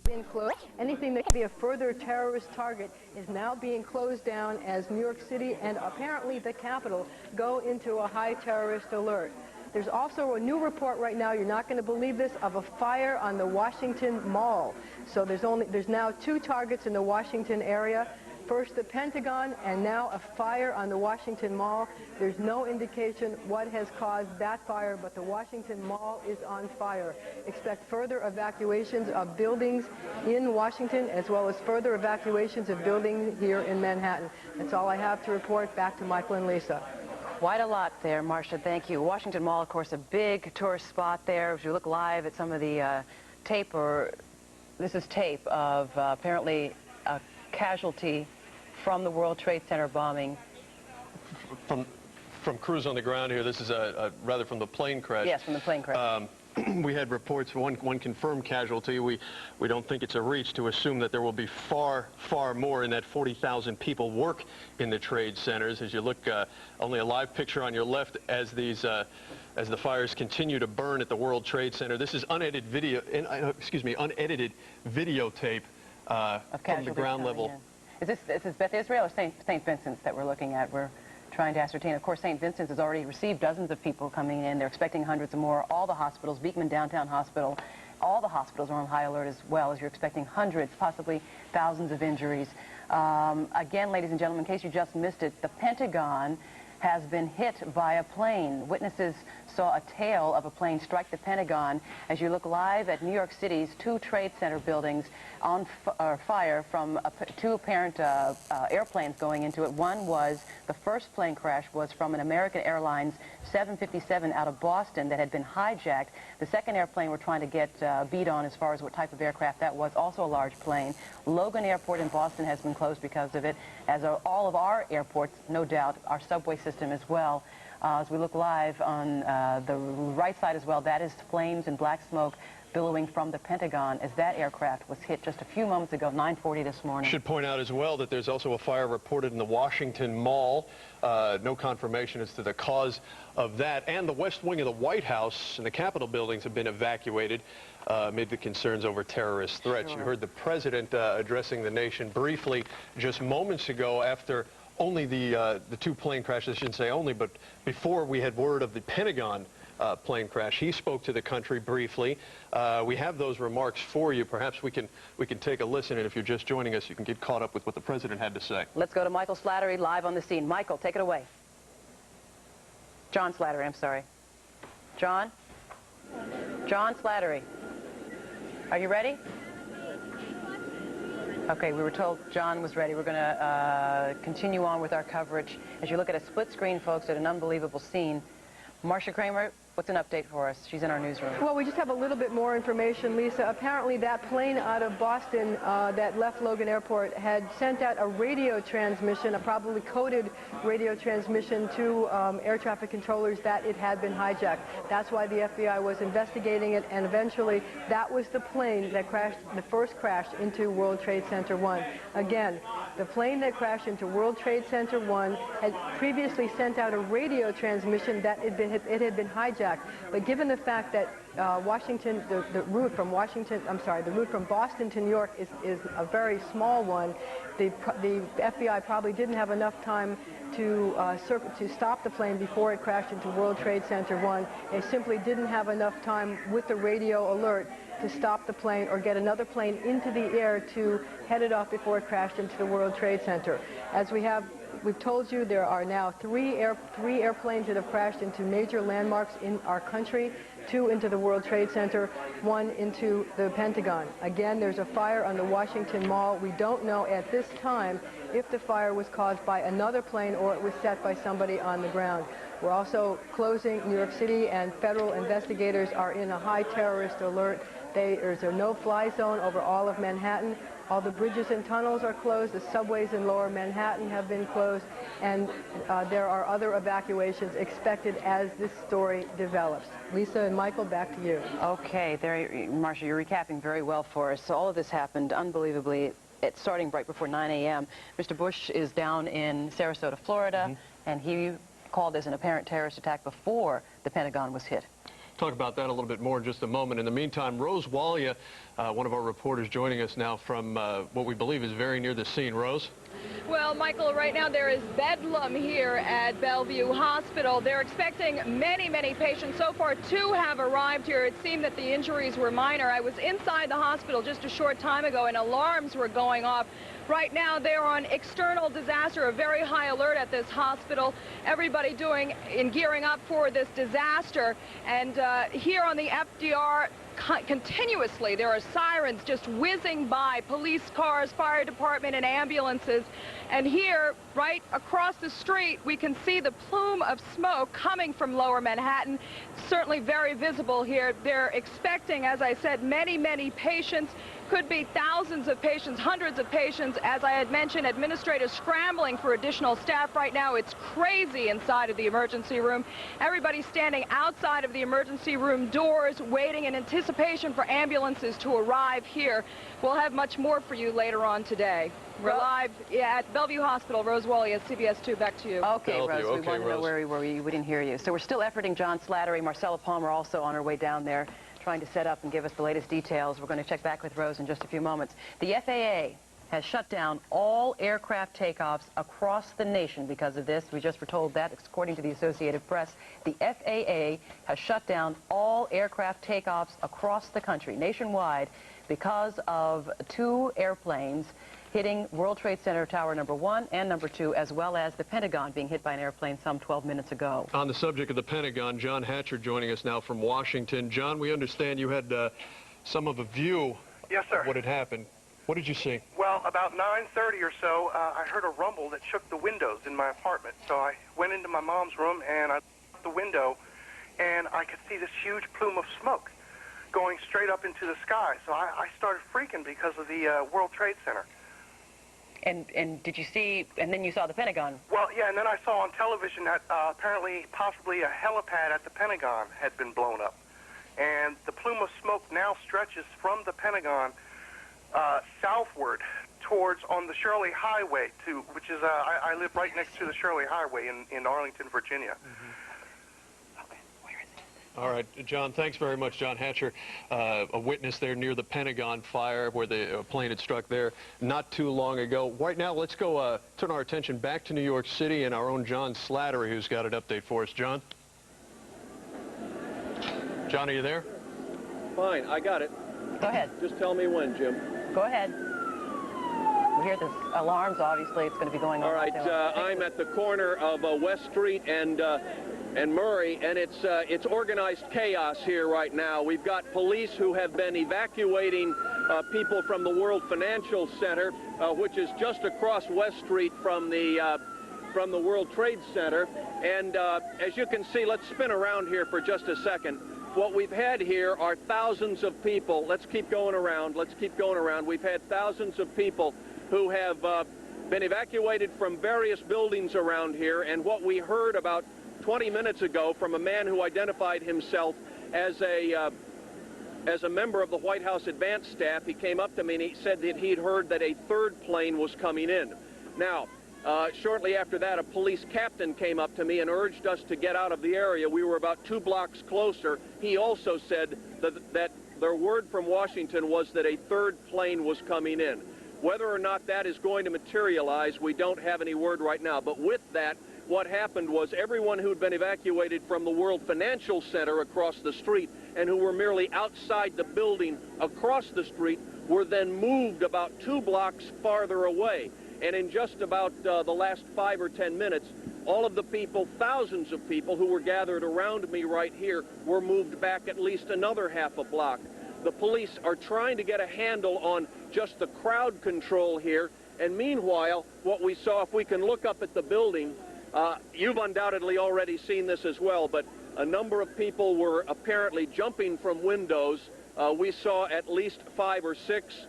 been closed. Anything that could be a further terrorist target is now being closed down as New York City and apparently the Capitol go into a high terrorist alert. There's also a new report right now, you're not going to believe this, of a fire on the Washington Mall. So there's now 2 targets in the Washington area. First the Pentagon, and now a fire on the Washington Mall. There's no indication what has caused that fire, but the Washington Mall is on fire. Expect further evacuations of buildings in Washington, as well as further evacuations of buildings here in Manhattan. That's all I have to report. Back to Michael and Lisa. Quite a lot there, Marcia. Thank you. Washington Mall, of course, a big tourist spot there. If you look live at some of the tape, this is tape of apparently a casualty from the World Trade Center bombing. From crews on the ground here, this is rather from the plane crash. Yes, from the plane crash. We had reports, one confirmed casualty. We don't think it's a reach to assume that there will be far more, in that 40,000 people work in the trade centers. As you look, only a live picture on your left as these as the fires continue to burn at the World Trade Center. This is unedited unedited videotape from the ground level. Is this Beth Israel or St. Vincent's that we're looking at? We're trying to ascertain. Of course, St. Vincent's has already received dozens of people coming in. They're expecting hundreds of more. All the hospitals, Beekman Downtown Hospital, all the hospitals are on high alert as well, as you're expecting hundreds, possibly thousands of injuries. Again, ladies and gentlemen, in case you just missed it, the Pentagon has been hit by a plane. Witnesses saw a tail of a plane strike the Pentagon. As you look live at New York City's 2 Trade Center buildings on fire from 2 apparent airplanes going into it. One was, the first plane crash was from an American Airlines 757 out of Boston that had been hijacked. The second airplane we're trying to get beat on as far as what type of aircraft that was, also a large plane. Logan Airport in Boston has been closed because of it, as are all of our airports, no doubt, our subway system as well. As we look live on the right side as well, that is flames and black smoke billowing from the Pentagon as that aircraft was hit just a few moments ago, 9:40 this morning. Should point out as well that there's also a fire reported in the Washington Mall. No confirmation as to the cause of that. And the west wing of the White House and the Capitol buildings have been evacuated amid the concerns over terrorist threats. Sure. You heard the president addressing the nation briefly just moments ago after only the 2 plane crashes. I shouldn't say only, but before we had word of the Pentagon plane crash. He spoke to the country briefly. We have those remarks for you. Perhaps we can take a listen, and if you're just joining us, you can get caught up with what the president had to say. Let's go to Michael Slattery live on the scene. Michael, take it away. John Slattery, I'm sorry. John? John Slattery. Are you ready? Okay, we were told John was ready. We're going to continue on with our coverage. As you look at a split screen, folks, at an unbelievable scene. Marcia Kramer, what's an update for us? She's in our newsroom. Well, we just have a little bit more information, Lisa. Apparently that plane out of Boston that left Logan Airport had sent out a radio transmission, a probably coded radio transmission to air traffic controllers that it had been hijacked. That's why the FBI was investigating it, and eventually that was the plane that crashed, the first crash into World Trade Center 1. Again, the plane that crashed into World Trade Center 1 had previously sent out a radio transmission that it had been hijacked. But given the fact that Washington, the route from Boston to New York is a very small one, the FBI probably didn't have enough time to stop the plane before it crashed into World Trade Center 1. They simply didn't have enough time with the radio alert to stop the plane or get another plane into the air to head it off before it crashed into the World Trade Center. As we've told you, there are now three airplanes that have crashed into major landmarks in our country, 2 into the World Trade Center, 1 into the Pentagon. Again, there's a fire on the Washington Mall. We don't know at this time if the fire was caused by another plane or it was set by somebody on the ground. We're also closing New York City, and federal investigators are in a high terrorist alert. There's a no-fly zone over all of Manhattan. All the bridges and tunnels are closed. The subways in lower Manhattan have been closed. And there are other evacuations expected as this story develops. Lisa and Michael, back to you. Okay, Marcia, you're recapping very well for us. So all of this happened unbelievably. It's starting right before 9 a.m. Mr. Bush is down in Sarasota, Florida, and he called this an apparent terrorist attack before the Pentagon was hit. Talk about that a little bit more in just a moment. In the meantime, Rose Walia, one of our reporters, joining us now from what we believe is very near the scene. Rose? Well, Michael, right now there is bedlam here at Bellevue Hospital. They're expecting many, many patients. So far, 2 have arrived here. It seemed that the injuries were minor. I was inside the hospital just a short time ago, and alarms were going off. Right now, they're on external disaster, a very high alert at this hospital. Everybody gearing up for this disaster. And here on the FDR, continuously there are sirens just whizzing by, police cars, fire department, and ambulances. And here, right across the street, we can see the plume of smoke coming from Lower Manhattan. Certainly very visible here. They're expecting, as I said, many, many patients. Could be thousands of patients, hundreds of patients. As I had mentioned, administrators scrambling for additional staff right now. It's crazy inside of the emergency room. Everybody's standing outside of the emergency room doors, waiting in anticipation for ambulances to arrive here. We'll have much more for you later on today. We're live at Bellevue Hospital. Rose Walia, CBS 2, back to you. Okay, Bellevue. Rose, we Okay, wanted to know Rose. where we were. We didn't hear you. So we're still efforting John Slattery. Marcella Palmer also on her way down there, trying to set up and give us the latest details. We're going to check back with Rose in just a few moments. The FAA has shut down all aircraft takeoffs across the nation because of this. We just were told that, according to the Associated Press. The FAA has shut down all aircraft takeoffs across the country, nationwide, because of 2 airplanes hitting World Trade Center Tower number 1 and number 2, as well as the Pentagon being hit by an airplane some 12 minutes ago. On the subject of the Pentagon, John Hatcher joining us now from Washington. John, we understand you had some of a view Yes, sir. of what had happened. What did you see? Well, about 9:30 or so, I heard a rumble that shook the windows in my apartment. So I went into my mom's room, and I looked out the window, and I could see this huge plume of smoke going straight up into the sky. So I started freaking because of the World Trade Center. And did you see, and then you saw the Pentagon? Well, yeah, and then I saw on television that apparently, possibly a helipad at the Pentagon had been blown up. And the plume of smoke now stretches from the Pentagon southward towards on the Shirley Highway, which is, I live right next to the Shirley Highway in Arlington, Virginia. Mm-hmm. All right, John, thanks very much. John Hatcher, a witness there near the Pentagon fire where the plane had struck there not too long ago. Right now, let's go turn our attention back to New York City and our own John Slattery, who's got an update for us. John? John, are you there? Fine, I got it. Go ahead. Just tell me when, Jim. Go ahead. We hear the alarms, obviously. It's going to be going on. All right, I'm at the corner of West Street and Murray, and it's organized chaos here right now. We've got police who have been evacuating people from the World Financial Center, which is just across West Street from the World Trade Center. And as you can see, let's spin around here for just a second. What we've had here are thousands of people. Let's keep going around. Let's keep going around. We've had thousands of people who have been evacuated from various buildings around here. And what we heard about 20 minutes ago from a man who identified himself as a member of the White House advance staff, he came up to me and he said that he'd heard that a 3rd plane was coming in. Now, shortly after that, a police captain came up to me and urged us to get out of the area. We were about 2 blocks closer. He also said that their word from Washington was that a 3rd plane was coming in. Whether or not that is going to materialize, we don't have any word right now. But with that, what happened was everyone who'd been evacuated from the World Financial Center across the street and who were merely outside the building across the street were then moved about 2 blocks farther away. And in just about the last 5 or 10 minutes, all of the people, thousands of people who were gathered around me right here, were moved back at least another half a block. The police are trying to get a handle on just the crowd control here. And meanwhile, what we saw, if we can look up at the building, you've undoubtedly already seen this as well, but a number of people were apparently jumping from windows. We saw at least 5 or 6.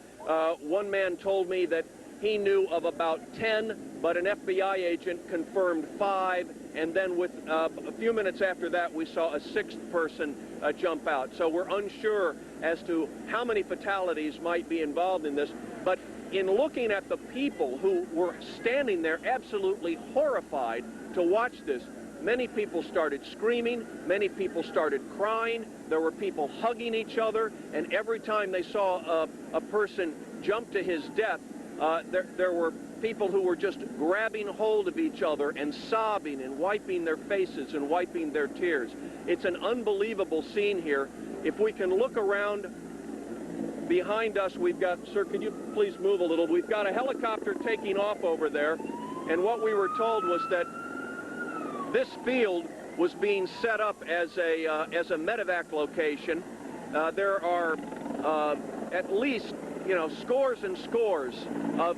One man told me that he knew of about 10, but an FBI agent confirmed 5, and then with a few minutes after that, we saw a 6th person jump out. So we're unsure as to how many fatalities might be involved in this, but in looking at the people who were standing there absolutely horrified to watch this, many people started screaming, many people started crying, there were people hugging each other, and every time they saw a person jump to his death, there were people who were just grabbing hold of each other and sobbing and wiping their faces and wiping their tears. It's an unbelievable scene here. If we can look around behind us, we've got, sir, could you please move a little? We've got a helicopter taking off over there, and what we were told was that this field was being set up as a medevac location. There are at least, scores and scores of.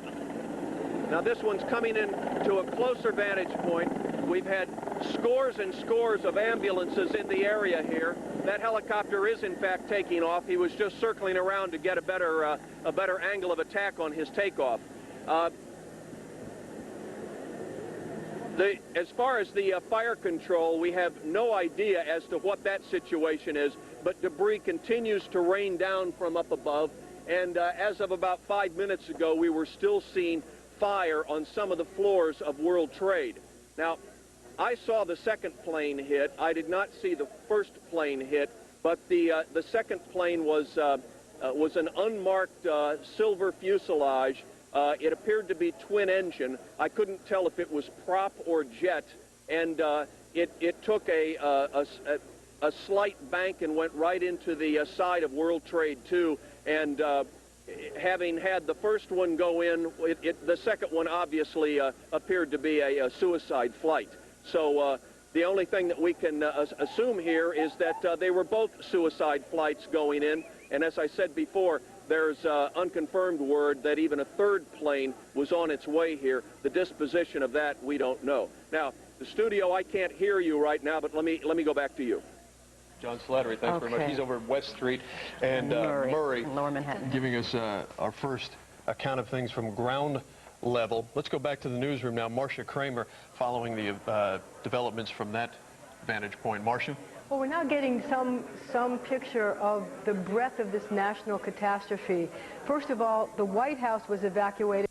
Now this one's coming in to a closer vantage point. We've had scores and scores of ambulances in the area here. That helicopter is in fact taking off. He was just circling around to get a better angle of attack on his takeoff. As far as the fire control, we have no idea as to what that situation is, but debris continues to rain down from up above, and as of about 5 minutes ago, we were still seeing fire on some of the floors of World Trade. Now, I saw the second plane hit. I did not see the first plane hit, but the second plane was an unmarked silver fuselage. It appeared to be twin engine. I couldn't tell if it was prop or jet, and it took a slight bank and went right into the side of World Trade II, and having had the first one go in, the second one obviously appeared to be a suicide flight. So the only thing that we can assume here is that they were both suicide flights going in, and as I said before, there's unconfirmed word that even a third plane was on its way here. The disposition of that, we don't know. Now, the studio, I can't hear you right now, but let me go back to you. John Slattery, thanks very much. He's over at West Street, and Murray, Lower Manhattan, giving us our first account of things from ground level. Let's go back to the newsroom now. Marcia Kramer following the developments from that vantage point. Marcia? Well, we're now getting some picture of the breadth of this national catastrophe. First of all, the White House was evacuated.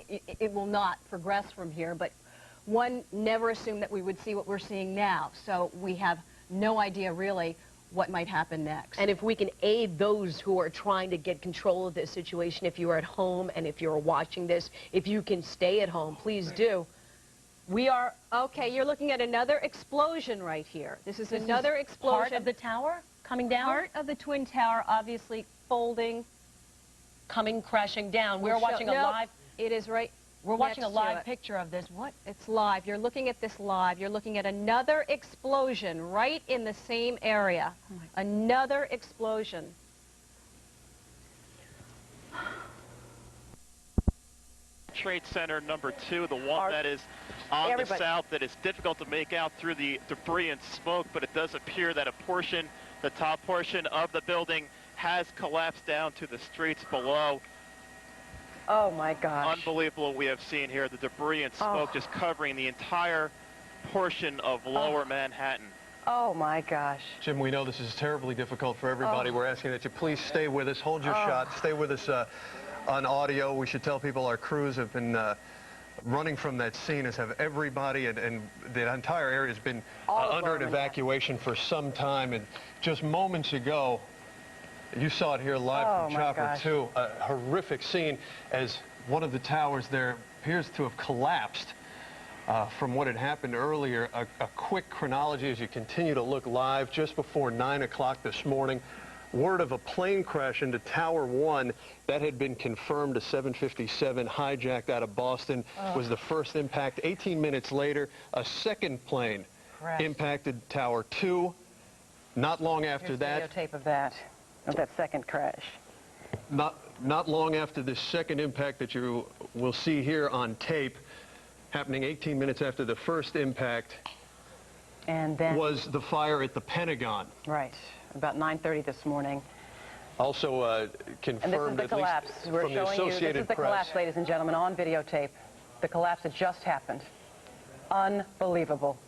It will not progress from here, but one never assumed that we would see what we're seeing now. So we have no idea really what might happen next. And if we can aid those who are trying to get control of this situation, if you're at home and if you're watching this, if you can stay at home, please do. We are... Okay, you're looking at another explosion right here. This is another explosion. Part of the tower coming down? Part of the Twin Tower, obviously folding. Coming crashing down. We're watching a live... It is right... We're watching a live picture of this. What? It's live. You're looking at this live. You're looking at another explosion right in the same area. Oh, another explosion. Trade Center number 2, the one that is on the south, that is difficult to make out through the debris and smoke, but it does appear that a portion, the top portion of the building, has collapsed down to the streets below. Oh my gosh. Unbelievable what we have seen here. The debris and smoke just covering the entire portion of lower Manhattan. Oh my gosh. Jim, we know this is terribly difficult for everybody. We're asking that you please stay with us, hold your shot, stay with us on audio. We should tell people our crews have been running from that scene, as have everybody, and the entire area has been under an evacuation for some time. And just moments ago, you saw it here live from Chopper 2, a horrific scene as one of the towers there appears to have collapsed from what had happened earlier. A quick chronology as you continue to look live. Just before 9 o'clock this morning, word of a plane crash into Tower 1 that had been confirmed. A 757 hijacked out of Boston was the first impact. 18 minutes later, a second plane impacted Tower 2. Not long after that... Videotape of that second crash. Not long after this second impact that you will see here on tape, happening 18 minutes after the first impact, and then was the fire at the Pentagon. Right, about 9:30 this morning. Also confirmed, and this is the collapse. We're from the showing you, Associated this is the Press. collapse, ladies and gentlemen, on videotape. The collapse that just happened. Unbelievable.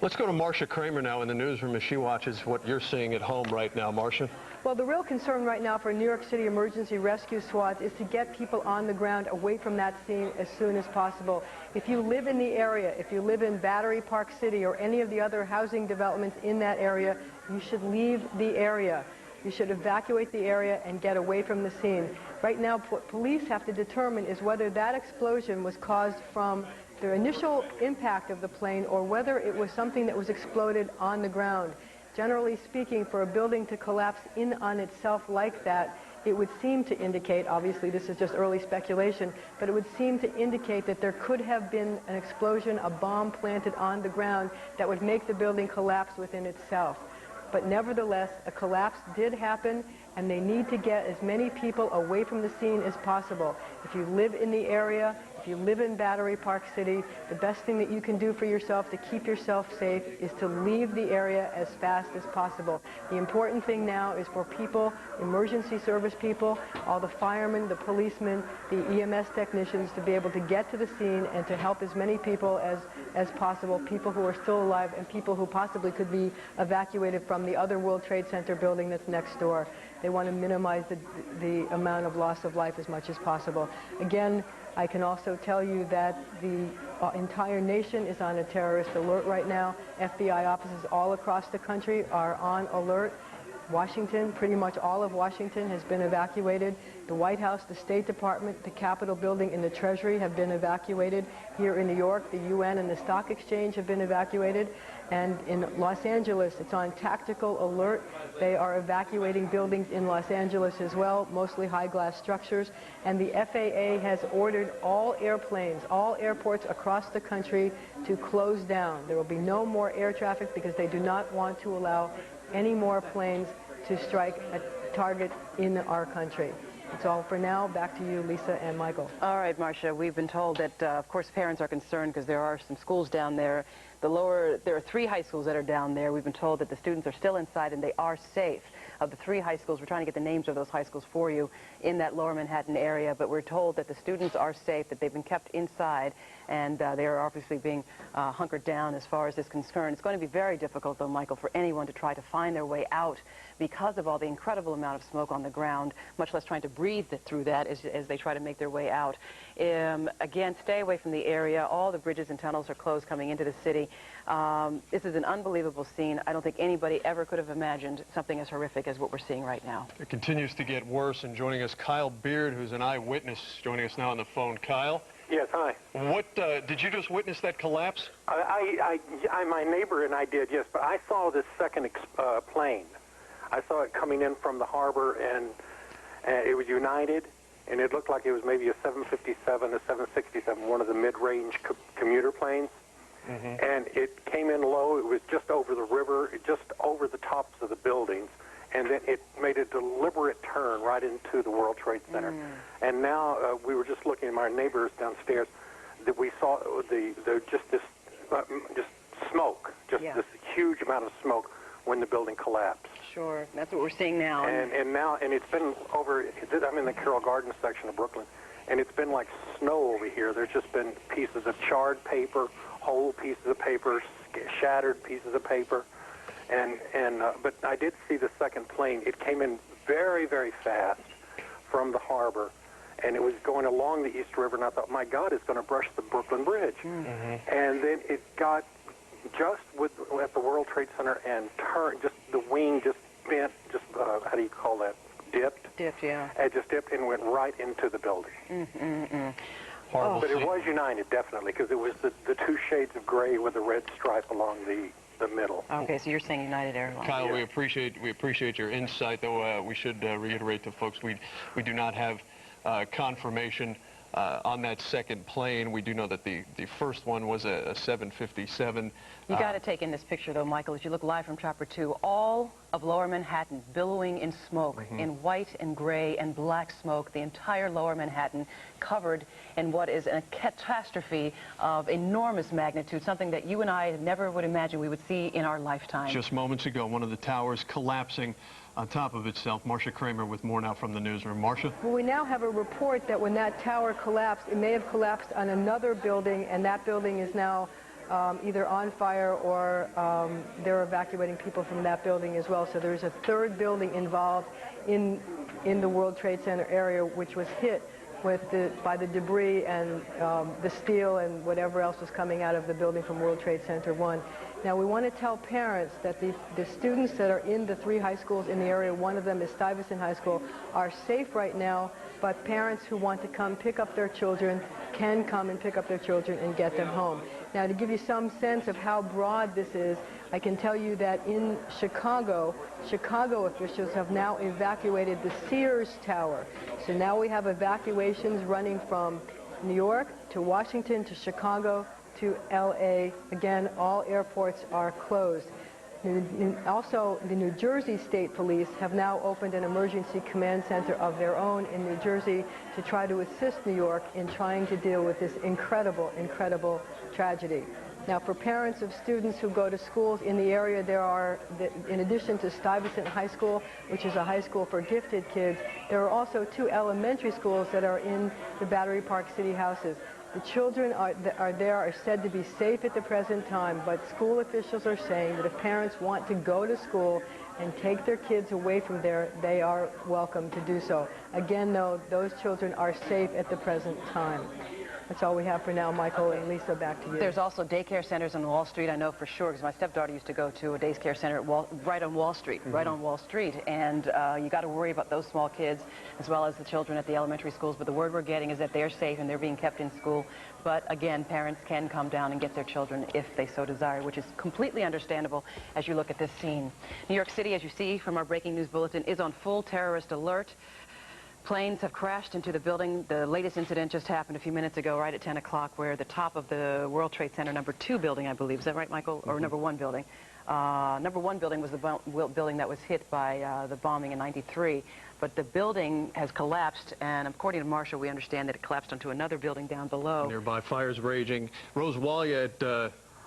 Let's go to Marcia Kramer now in the newsroom as she watches what you're seeing at home right now. Marcia? Well, the real concern right now for New York City emergency rescue squads is to get people on the ground away from that scene as soon as possible. If you live in the area, if you live in Battery Park City or any of the other housing developments in that area, you should leave the area. You should evacuate the area and get away from the scene. Right now, what police have to determine is whether that explosion was caused from the initial impact of the plane or whether it was something that was exploded on the ground. Generally speaking, for a building to collapse in on itself like that, it would seem to indicate, obviously this is just early speculation, but it would seem to indicate that there could have been an explosion, a bomb planted on the ground that would make the building collapse within itself. But nevertheless, a collapse did happen, and they need to get as many people away from the scene as possible. If you live in the area, if you live in Battery Park City, the best thing that you can do for yourself to keep yourself safe is to leave the area as fast as possible. The important thing now is for people, emergency service people, all the firemen, the policemen, the EMS technicians to be able to get to the scene and to help as many people as possible, people who are still alive and people who possibly could be evacuated from the other World Trade Center building that's next door. They want to minimize the amount of loss of life as much as possible. Again, I can also tell you that the entire nation is on a terrorist alert right now. FBI offices all across the country are on alert. Washington, pretty much all of Washington has been evacuated. The White House, the State Department, the Capitol building, and the Treasury have been evacuated. Here in New York, the UN and the Stock Exchange have been evacuated. And in Los Angeles, it's on tactical alert. They are evacuating buildings in Los Angeles as well, mostly high-glass structures. And the FAA has ordered all airplanes, all airports across the country to close down. There will be no more air traffic because they do not want to allow any more planes to strike a target in our country. That's all for now. Back to you, Lisa and Michael. All right, Marcia, we've been told that, of course, parents are concerned because there are some schools down there. There are 3 high schools that are down there. We've been told that the students are still inside and they are safe. Of the 3 high schools, we're trying to get the names of those high schools for you in that lower Manhattan area, but we're told that the students are safe, that they've been kept inside, and they are obviously being hunkered down as far as this is concerned. It's going to be very difficult, though, Michael, for anyone to try to find their way out because of all the incredible amount of smoke on the ground, much less trying to breathe through that as they try to make their way out. Again, stay away from the area. All the bridges and tunnels are closed coming into the city. This is an unbelievable scene. I don't think anybody ever could have imagined something as horrific as what we're seeing right now. It continues to get worse, and joining us, Kyle Beard, who's an eyewitness, joining us now on the phone. Kyle? Yes, hi. What, did you just witness that collapse? My neighbor and I did, yes, but I saw this second plane. I saw it coming in from the harbor, and it was United, and it looked like it was maybe a 757, a 767, one of the mid-range commuter planes. Mm-hmm. And it came in low. It was just over the river, just over the tops of the buildings, and then it made a deliberate turn right into the World Trade Center. Mm. And now we were just looking at my neighbors downstairs. That we saw just smoke, this huge amount of smoke when the building collapsed. Sure, that's what we're seeing now. And it's been over. I'm in the Carroll Gardens section of Brooklyn, and it's been like snow over here. There's just been pieces of charred paper, whole pieces of paper, shattered pieces of paper, but I did see the second plane. It came in very, very fast from the harbor, and it was going along the East River, and I thought, my God, it's going to brush the Brooklyn Bridge. Mm-hmm. And then it got just at the World Trade Center and turned, just the wing just bent, how do you call that, dipped? Dipped, yeah. It just dipped and went right into the building. Mm-hmm. Horrible but scene. It was United, definitely, because it was the 2 shades of gray with a red stripe along the middle. Okay, so you're saying United Airlines. Kyle, we appreciate your insight, though we should reiterate to folks we do not have confirmation on that second plane. We do know that the first one was a 757. You got to take in this picture, though, Michael, as you look live from Chopper 2. All of lower Manhattan billowing in smoke, mm-hmm. in white and gray and black smoke, the entire lower Manhattan covered in what is a catastrophe of enormous magnitude, something that you and I never would imagine we would see in our lifetime. Just moments ago, one of the towers collapsing on top of itself. Marcia Kramer with more now from the newsroom. Marcia? Well, we now have a report that when that tower collapsed, it may have collapsed on another building, and that building is now either on fire or they're evacuating people from that building as well. So there's a third building involved in the World Trade Center area, which was hit by the debris and the steel and whatever else was coming out of the building from World Trade Center 1. Now, we want to tell parents that the students that are in the 3 high schools in the area, one of them is Stuyvesant High School, are safe right now, but parents who want to come pick up their children can come and pick up their children and get them home. Now, to give you some sense of how broad this is, I can tell you that in Chicago officials have now evacuated the Sears Tower. So now we have evacuations running from New York to Washington to Chicago to L.A. Again, all airports are closed. Also, the New Jersey State Police have now opened an emergency command center of their own in New Jersey to try to assist New York in trying to deal with this incredible, incredible tragedy. Now, for parents of students who go to schools in the area, there are, in addition to Stuyvesant High School, which is a high school for gifted kids, there are also 2 elementary schools that are in the Battery Park City houses. The children are said to be safe at the present time, but school officials are saying that if parents want to go to school and take their kids away from there, they are welcome to do so. Again, though, those children are safe at the present time. That's all we have for now, Michael, and Lisa, back to you. There's also daycare centers on Wall Street, I know for sure, because my stepdaughter used to go to a daycare center right on Wall Street, right on Wall Street. And you got to worry about those small kids as well as the children at the elementary schools. But the word we're getting is that they're safe and they're being kept in school. But again, parents can come down and get their children if they so desire, which is completely understandable as you look at this scene. New York City, as you see from our breaking news bulletin, is on full terrorist alert. Planes have crashed into the building. The latest incident just happened a few minutes ago, right at 10 o'clock, where the top of the World Trade Center number 2 building, I believe, is that right, Michael? Or number 1 building. Number 1 building was the building that was hit by the bombing in '93. But the building has collapsed, and according to Marshall, we understand that it collapsed onto another building down below. Nearby fires raging. Rose Walia at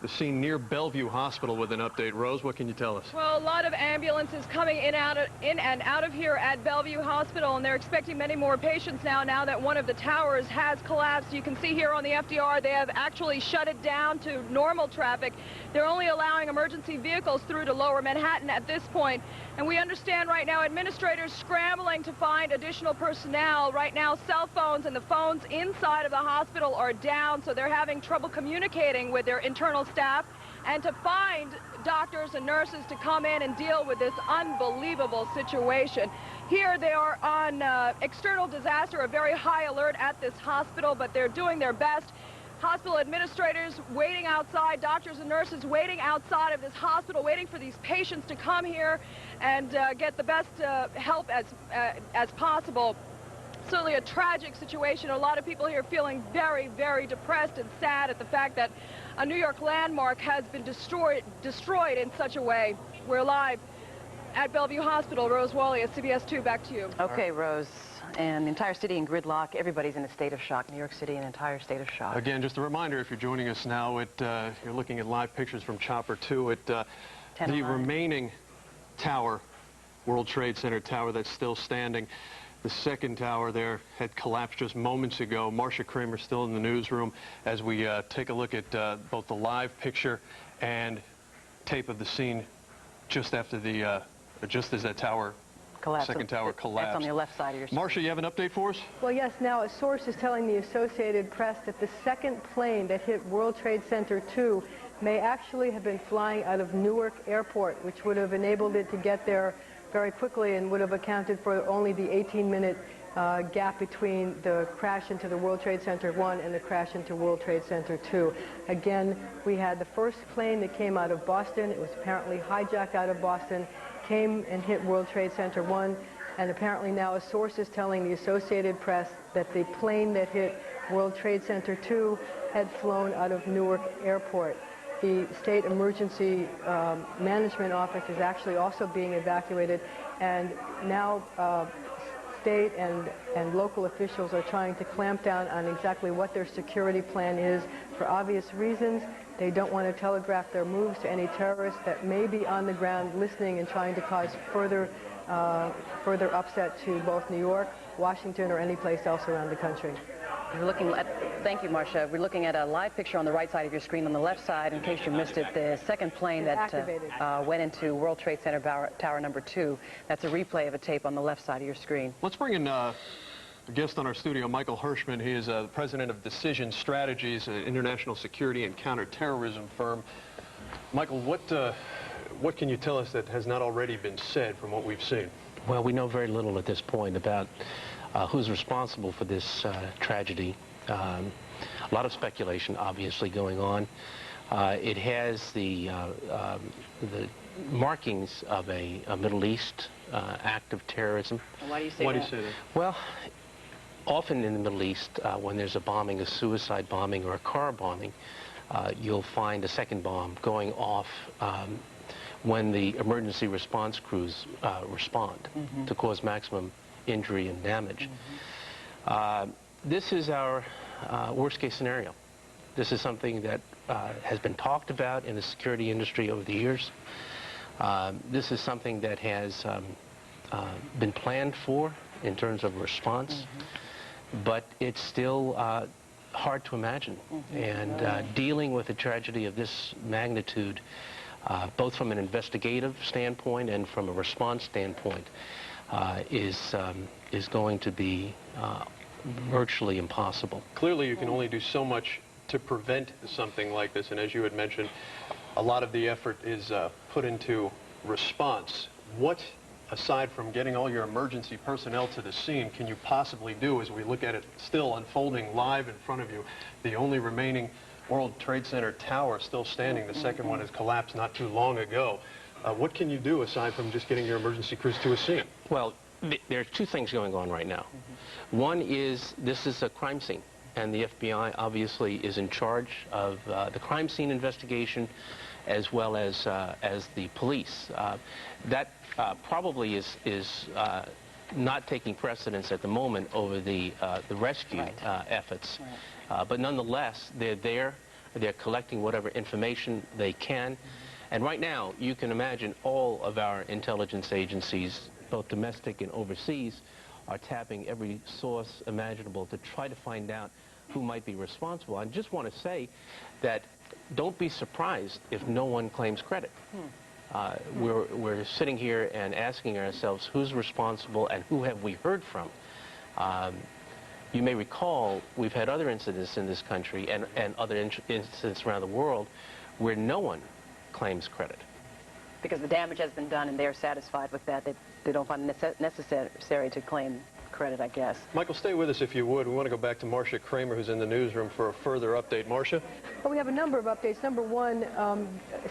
the scene near Bellevue Hospital with an update. Rose, what can you tell us? Well, a lot of ambulances coming in and out of here at Bellevue Hospital, and they're expecting many more patients now that one of the towers has collapsed. You can see here on the FDR, they have actually shut it down to normal traffic. They're only allowing emergency vehicles through to Lower Manhattan at this point. And we understand right now administrators scrambling to find additional personnel. Right now, cell phones and the phones inside of the hospital are down, so they're having trouble communicating with their internal staff and to find doctors and nurses to come in and deal with this unbelievable situation. Here they are on external disaster, a very high alert at this hospital, but they're doing their best. Hospital administrators waiting outside, doctors and nurses waiting outside of this hospital, waiting for these patients to come here and get the best help as possible. Certainly a tragic situation. A lot of people here feeling very, very depressed and sad at the fact that a New York landmark has been destroyed in such a way. We're live at Bellevue Hospital. Rose Walia, CBS 2, back to you. Okay, Rose. And the entire city in gridlock. Everybody's in a state of shock. New York City, an entire state of shock. Again, just a reminder, if you're joining us now, you're looking at live pictures from Chopper 2 at the remaining tower, World Trade Center tower, that's still standing. The second tower there had collapsed just moments ago. Marcia Kramer still in the newsroom as we take a look at both the live picture and tape of the scene just after the, just as that tower, second tower collapsed. That's on the left side of your screen. Marcia, you have an update for us? Well, yes. Now, a source is telling the Associated Press that the second plane that hit World Trade Center 2 may actually have been flying out of Newark Airport, which would have enabled it to get there very quickly and would have accounted for only the 18-minute gap between the crash into the World Trade Center 1 and the crash into World Trade Center 2. Again, we had the first plane that came out of Boston. It was apparently hijacked out of Boston, came and hit World Trade Center 1, and apparently now a source is telling the Associated Press that the plane that hit World Trade Center 2 had flown out of Newark Airport. The State Emergency Management Office is actually also being evacuated, and now state and local officials are trying to clamp down on exactly what their security plan is. For obvious reasons, they don't want to telegraph their moves to any terrorists that may be on the ground listening and trying to cause further upset to both New York, Washington, or any place else around the country. We're looking at Thank you, Marcia. We're looking at a live picture on the right side of your screen. On the left side, in case you missed it, the second plane that went into World Trade Center Tower number 2. That's a replay of a tape on the left side of your screen. Let's bring in a guest on our studio, Michael Hirschman. He is president of Decision Strategies, an international security and counterterrorism firm. Michael, what can you tell us that has not already been said from what we've seen? Well, we know very little at this point about who's responsible for this tragedy. A lot of speculation, obviously, going on. It has the markings of a Middle East act of terrorism. Why do you say that? Well, often in the Middle East, when there's a bombing, a suicide bombing or a car bombing, you'll find a second bomb going off when the emergency response crews respond to cause maximum injury and damage. This is our worst-case scenario. This is something that has been talked about in the security industry over the years. This is something that has been planned for in terms of response, but it's still hard to imagine. And dealing with a tragedy of this magnitude, both from an investigative standpoint and from a response standpoint, is going to be virtually impossible. Clearly, you can only do so much to prevent something like this, and as you had mentioned, a lot of the effort is put into response. What, aside from getting all your emergency personnel to the scene, can you possibly do as we look at it still unfolding live in front of you? The only remaining World Trade Center tower still standing. The second one has collapsed not too long ago. What can you do aside from just getting your emergency crews to a scene? Well, there are two things going on right now. One is this is a crime scene, and the FBI obviously is in charge of the crime scene investigation as well as the police. That probably is not taking precedence at the moment over the rescue efforts. But nonetheless, they're there. They're collecting whatever information they can. And right now, you can imagine all of our intelligence agencies, both domestic and overseas, are tapping every source imaginable to try to find out who might be responsible. I just want to say that don't be surprised if no one claims credit. We're sitting here and asking ourselves who's responsible and who have we heard from. You may recall we've had other incidents in this country and other incidents around the world where no one claims credit. Because the damage has been done and they're satisfied with that. They don't find it necessary to claim credit, I guess. Michael, stay with us if you would. We want to go back to Marcia Kramer, who's in the newsroom, for a further update. Marcia? Well, we have a number of updates. Number one,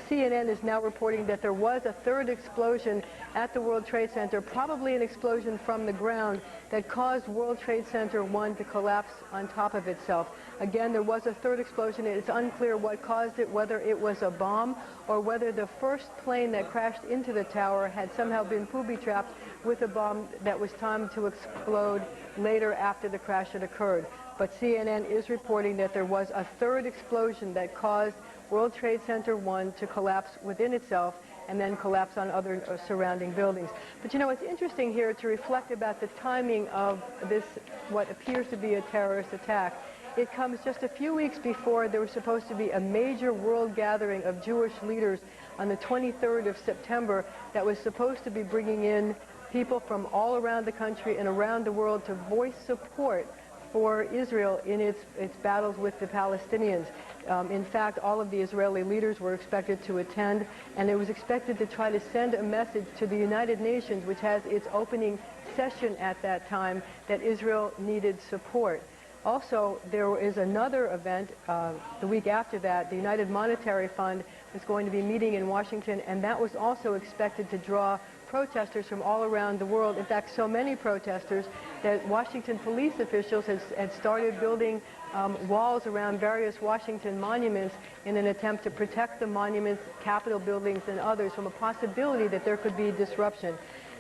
CNN is now reporting that there was a third explosion at the World Trade Center, probably an explosion from the ground that caused World Trade Center 1 to collapse on top of itself. Again, there was a third explosion. It's unclear what caused it, whether it was a bomb or whether the first plane that crashed into the tower had somehow been booby-trapped with a bomb that was timed to explode later after the crash had occurred. But CNN is reporting that there was a third explosion that caused World Trade Center 1 to collapse within itself and then collapse on other surrounding buildings. But you know, it's interesting here to reflect about the timing of this, what appears to be a terrorist attack. It comes just a few weeks before there was supposed to be a major world gathering of Jewish leaders on the 23rd of September that was supposed to be bringing in people from all around the country and around the world to voice support for Israel in its battles with the Palestinians. In fact, all of the Israeli leaders were expected to attend, and it was expected to try to send a message to the United Nations, which has its opening session at that time, that Israel needed support. Also, there is another event the week after that. The United Monetary Fund was going to be meeting in Washington, and that was also expected to draw protesters from all around the world. In fact, so many protesters that Washington police officials had started building walls around various Washington monuments in an attempt to protect the monuments, Capitol buildings, and others from a possibility that there could be disruption.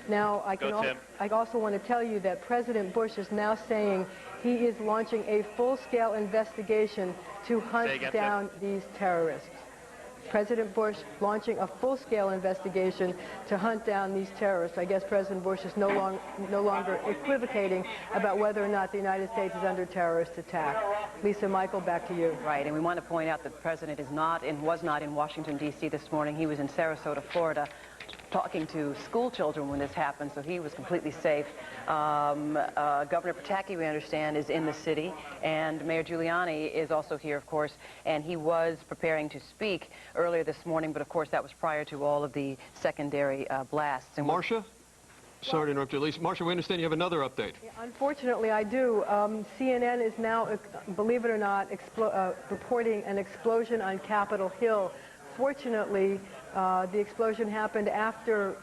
Now, I also want to tell you that President Bush is now saying he is launching a full-scale investigation to hunt down these terrorists. President Bush launching a full-scale investigation to hunt down these terrorists. I guess President Bush is no longer equivocating about whether or not the United States is under terrorist attack. Lisa, Michael, back to you. Right, and we want to point out that the president is not and was not in Washington, D.C. this morning. He was in Sarasota, Florida, talking to school children when this happened, so he was completely safe. Governor Pataki, we understand, is in the city, and Mayor Giuliani is also here, of course, and he was preparing to speak earlier this morning, but of course that was prior to all of the secondary blasts. And Marcia? Sorry to interrupt you, Lisa. Marcia, we understand you have another update. Yeah, unfortunately, I do. CNN is now, believe it or not, reporting an explosion on Capitol Hill. Fortunately, the explosion happened after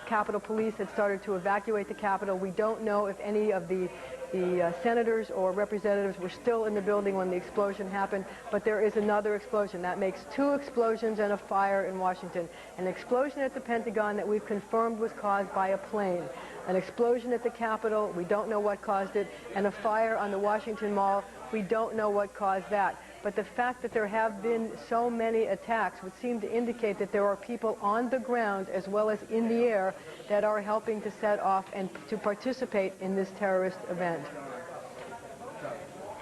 Capitol Police had started to evacuate the Capitol. We don't know if any of the senators or representatives were still in the building when the explosion happened, but there is another explosion. That makes 2 explosions and a fire in Washington. An explosion at the Pentagon that we've confirmed was caused by a plane. An explosion at the Capitol, we don't know what caused it, and a fire on the Washington Mall, we don't know what caused that. But the fact that there have been so many attacks would seem to indicate that there are people on the ground as well as in the air that are helping to set off and to participate in this terrorist event.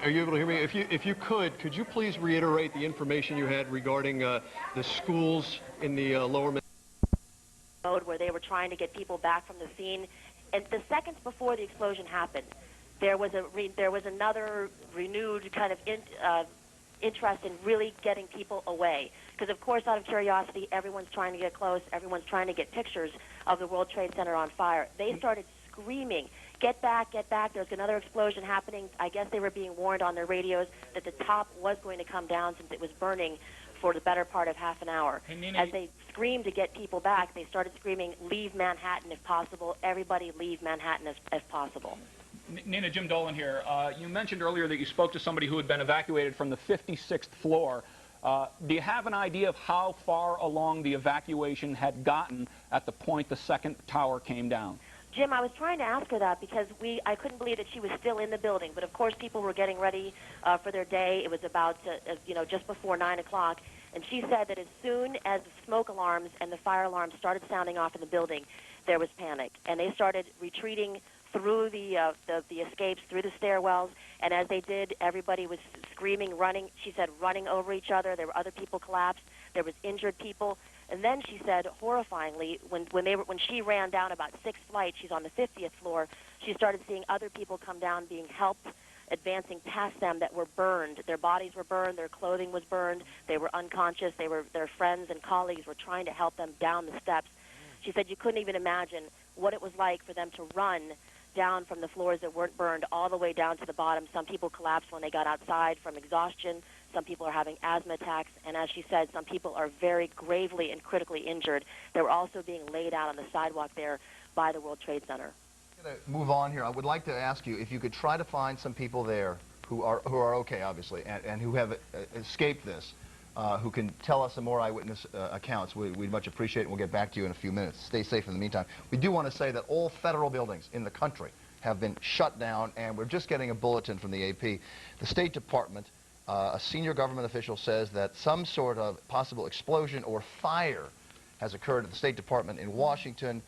Are you able to hear me? If you could you please reiterate the information you had regarding the schools in the lower Manhattan, where they were trying to get people back from the scene. And the seconds before the explosion happened, there was another renewed kind of interest in really getting people away. Because, of course, out of curiosity, everyone's trying to get close. Everyone's trying to get pictures of the World Trade Center on fire. They started screaming, "Get back, get back. There's another explosion happening." I guess they were being warned on their radios that the top was going to come down since it was burning for the better part of half an hour. Hey, Nina, as they screamed to get people back, they started screaming, "Leave Manhattan if possible. Everybody leave Manhattan if possible." Nina, Jim Dolan here. You mentioned earlier that you spoke to somebody who had been evacuated from the 56th floor. Do you have an idea of how far along the evacuation had gotten at the point the second tower came down? Jim, I was trying to ask her that because I couldn't believe that she was still in the building. But, of course, people were getting ready for their day. It was about, just before 9 o'clock. And she said that as soon as the smoke alarms and the fire alarms started sounding off in the building, there was panic. And they started retreating through the escapes, through the stairwells, and as they did, everybody was screaming, running. She said running over each other. There were other people collapsed. There was injured people. And then she said, horrifyingly, when she ran down about 6 flights, she's on the 50th floor, she started seeing other people come down being helped, advancing past them that were burned. Their bodies were burned. Their clothing was burned. They were unconscious. Their friends and colleagues were trying to help them down the steps. She said you couldn't even imagine what it was like for them to run down from the floors that weren't burned all the way down to the bottom. Some people collapsed when they got outside from exhaustion. Some people are having asthma attacks. And as she said, some people are very gravely and critically injured. They were also being laid out on the sidewalk there by the World Trade Center. I'm going to move on here. I would like to ask you if you could try to find some people there who are okay, obviously, and who have escaped this, who can tell us some more eyewitness accounts. We'd much appreciate it, and we'll get back to you in a few minutes. Stay safe in the meantime. We do want to say that all federal buildings in the country have been shut down, and we're just getting a bulletin from the AP. The State Department, a senior government official says that some sort of possible explosion or fire has occurred at the State Department in Washington.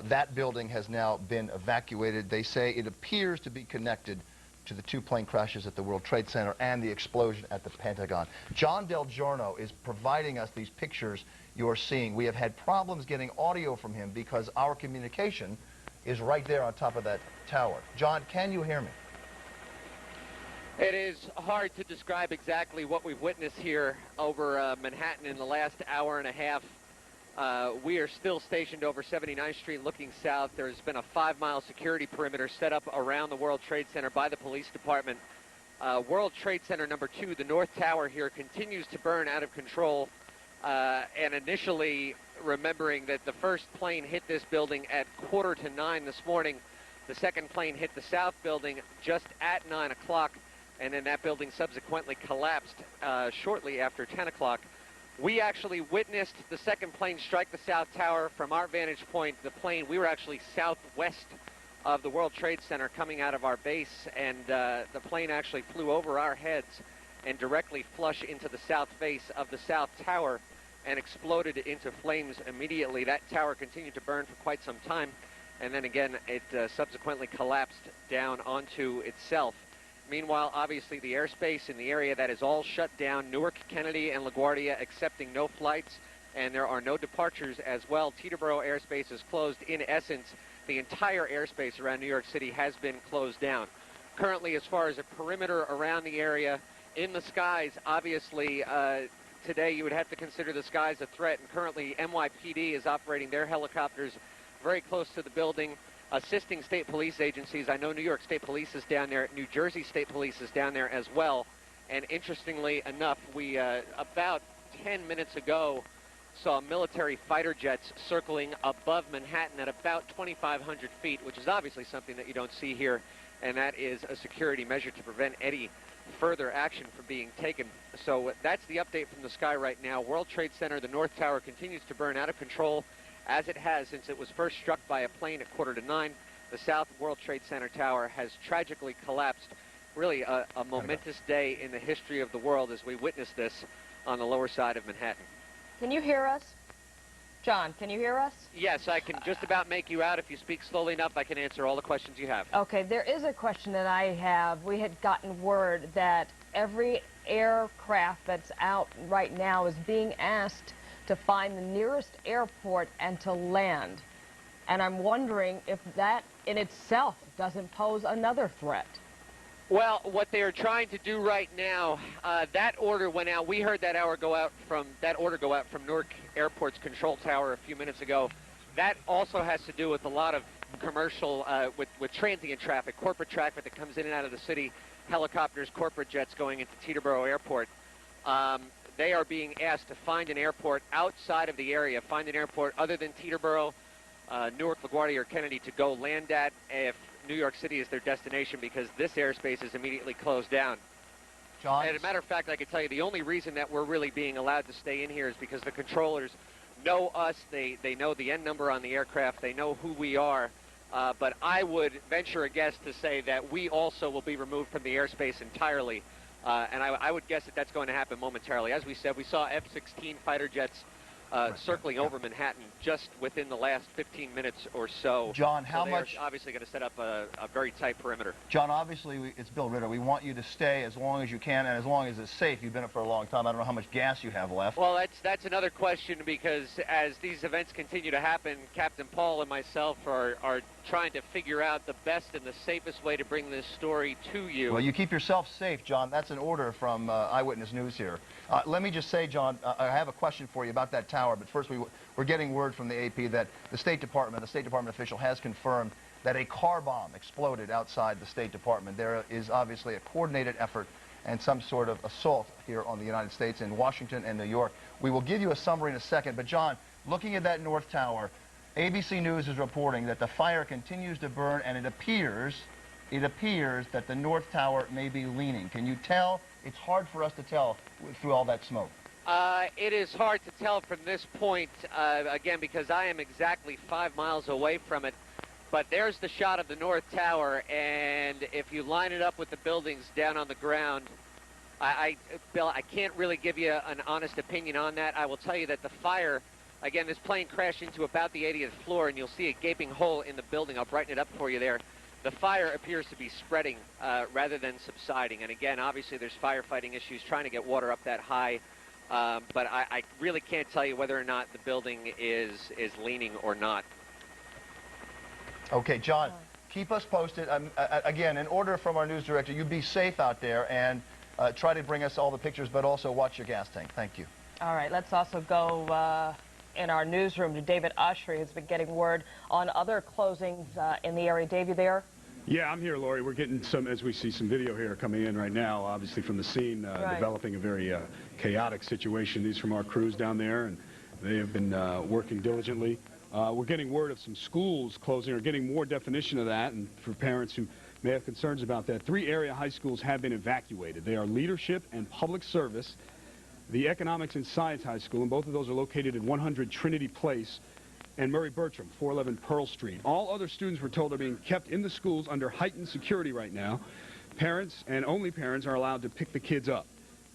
That building has now been evacuated. They say it appears to be connected to the 2 plane crashes at the World Trade Center and the explosion at the Pentagon. John Del Giorno is providing us these pictures you're seeing. We have had problems getting audio from him because our communication is right there on top of that tower. John, can you hear me? It is hard to describe exactly what we've witnessed here over Manhattan in the last hour and a half. We are still stationed over 79th Street looking south. There's been a 5-mile security perimeter set up around the World Trade Center by the police department. World Trade Center number 2, the North Tower here, continues to burn out of control. And initially, remembering that the first plane hit this building at 8:45 this morning, the second plane hit the south building just at 9 o'clock, and then that building subsequently collapsed shortly after 10 o'clock. We actually witnessed the second plane strike the South Tower. From our vantage point, we were actually southwest of the World Trade Center coming out of our base, and the plane actually flew over our heads and directly flush into the south face of the South Tower. and exploded into flames immediately. That tower continued to burn for quite some time, and then again it subsequently collapsed down onto itself. Meanwhile, obviously the airspace in the area, that is all shut down. Newark, Kennedy, and LaGuardia accepting no flights, and there are no departures as well. Teterboro airspace is closed. In essence, the entire airspace around New York City has been closed down. Currently, as far as a perimeter around the area, in the skies, obviously, today you would have to consider the skies a threat, and currently NYPD is operating their helicopters very close to the building, assisting state police agencies. I know New York State Police is down there, New Jersey State Police is down there as well, and interestingly enough, we, about 10 minutes ago, saw military fighter jets circling above Manhattan at about 2,500 feet, which is obviously something that you don't see here, and that is a security measure to prevent any further action from being taken. So that's the update from the sky right now. World Trade Center, the North Tower, continues to burn out of control, as it has since it was first struck by a plane at 8:45. The South World Trade Center tower has tragically collapsed. Really a momentous day in the history of the world as we witness this on the lower side of Manhattan. Can you hear us? John, can you hear us? Yes, I can just about make you out. If you speak slowly enough, I can answer all the questions you have. Okay, there is a question that I have. We had gotten word that every aircraft that's out right now is being asked to find the nearest airport and to land. And I'm wondering if that in itself doesn't pose another threat. Well, what they are trying to do right now, that order went out. We heard that order go out from Newark Airport's control tower a few minutes ago. That also has to do with a lot of commercial, with transient traffic, corporate traffic that comes in and out of the city, helicopters, corporate jets going into Teterboro Airport. They are being asked to find an airport outside of the area, find an airport other than Teterboro, Newark, LaGuardia, or Kennedy to go land at if New York City is their destination, because this airspace is immediately closed down. John? As a matter of fact, I can tell you the only reason that we're really being allowed to stay in here is because the controllers know us. They know the end number on the aircraft. They know who we are. But I would venture a guess to say that we also will be removed from the airspace entirely. And I would guess that that's going to happen momentarily. As we said, we saw F-16 fighter jets circling over Manhattan just within the last 15 minutes or so. John, how much? Obviously going to set up a very tight perimeter. John, obviously, it's Bill Ritter. We want you to stay as long as you can and as long as it's safe. You've been up for a long time. I don't know how much gas you have left. Well, that's another question, because as these events continue to happen, Captain Paul and myself are trying to figure out the best and the safest way to bring this story to you. Well, you keep yourself safe, John. That's an order from Eyewitness News here. Let me just say, John, I have a question for you about that tower, but first we're getting word from the AP that the State Department official has confirmed that a car bomb exploded outside the State Department. There is obviously a coordinated effort and some sort of assault here on the United States in Washington and New York. We will give you a summary in a second, but John, looking at that North Tower, ABC News is reporting that the fire continues to burn, and it appears that the North Tower may be leaning. Can you tell? It's hard for us to tell through all that smoke. It is hard to tell from this point, again, because I am exactly 5 miles away from it. But there's the shot of the North Tower, and if you line it up with the buildings down on the ground, Bill, I can't really give you an honest opinion on that. I will tell you that the fire, again, this plane crashed into about the 80th floor, and you'll see a gaping hole in the building. I'll brighten it up for you there. The fire appears to be spreading rather than subsiding. And again, obviously there's firefighting issues trying to get water up that high. But I really can't tell you whether or not the building is leaning or not. Okay, John, keep us posted. Again, in order from our news director, you be safe out there and try to bring us all the pictures, but also watch your gas tank. Thank you. All right, let's also go in our newsroom to David Ushery, who's been getting word on other closings in the area. Dave, you there? Yeah, I'm here, Lori. We're getting some, as we see some video here coming in right now, obviously from the scene, developing a very chaotic situation. These from our crews down there, and they have been working diligently. We're getting word of some schools closing, or getting more definition of that, and for parents who may have concerns about that. 3 area high schools have been evacuated. They are Leadership and Public Service, the Economics and Science High School, and both of those are located at 100 Trinity Place, and Murray Bertram, 411 Pearl Street. All other students, we're told, are being kept in the schools under heightened security right now. Parents and only parents are allowed to pick the kids up.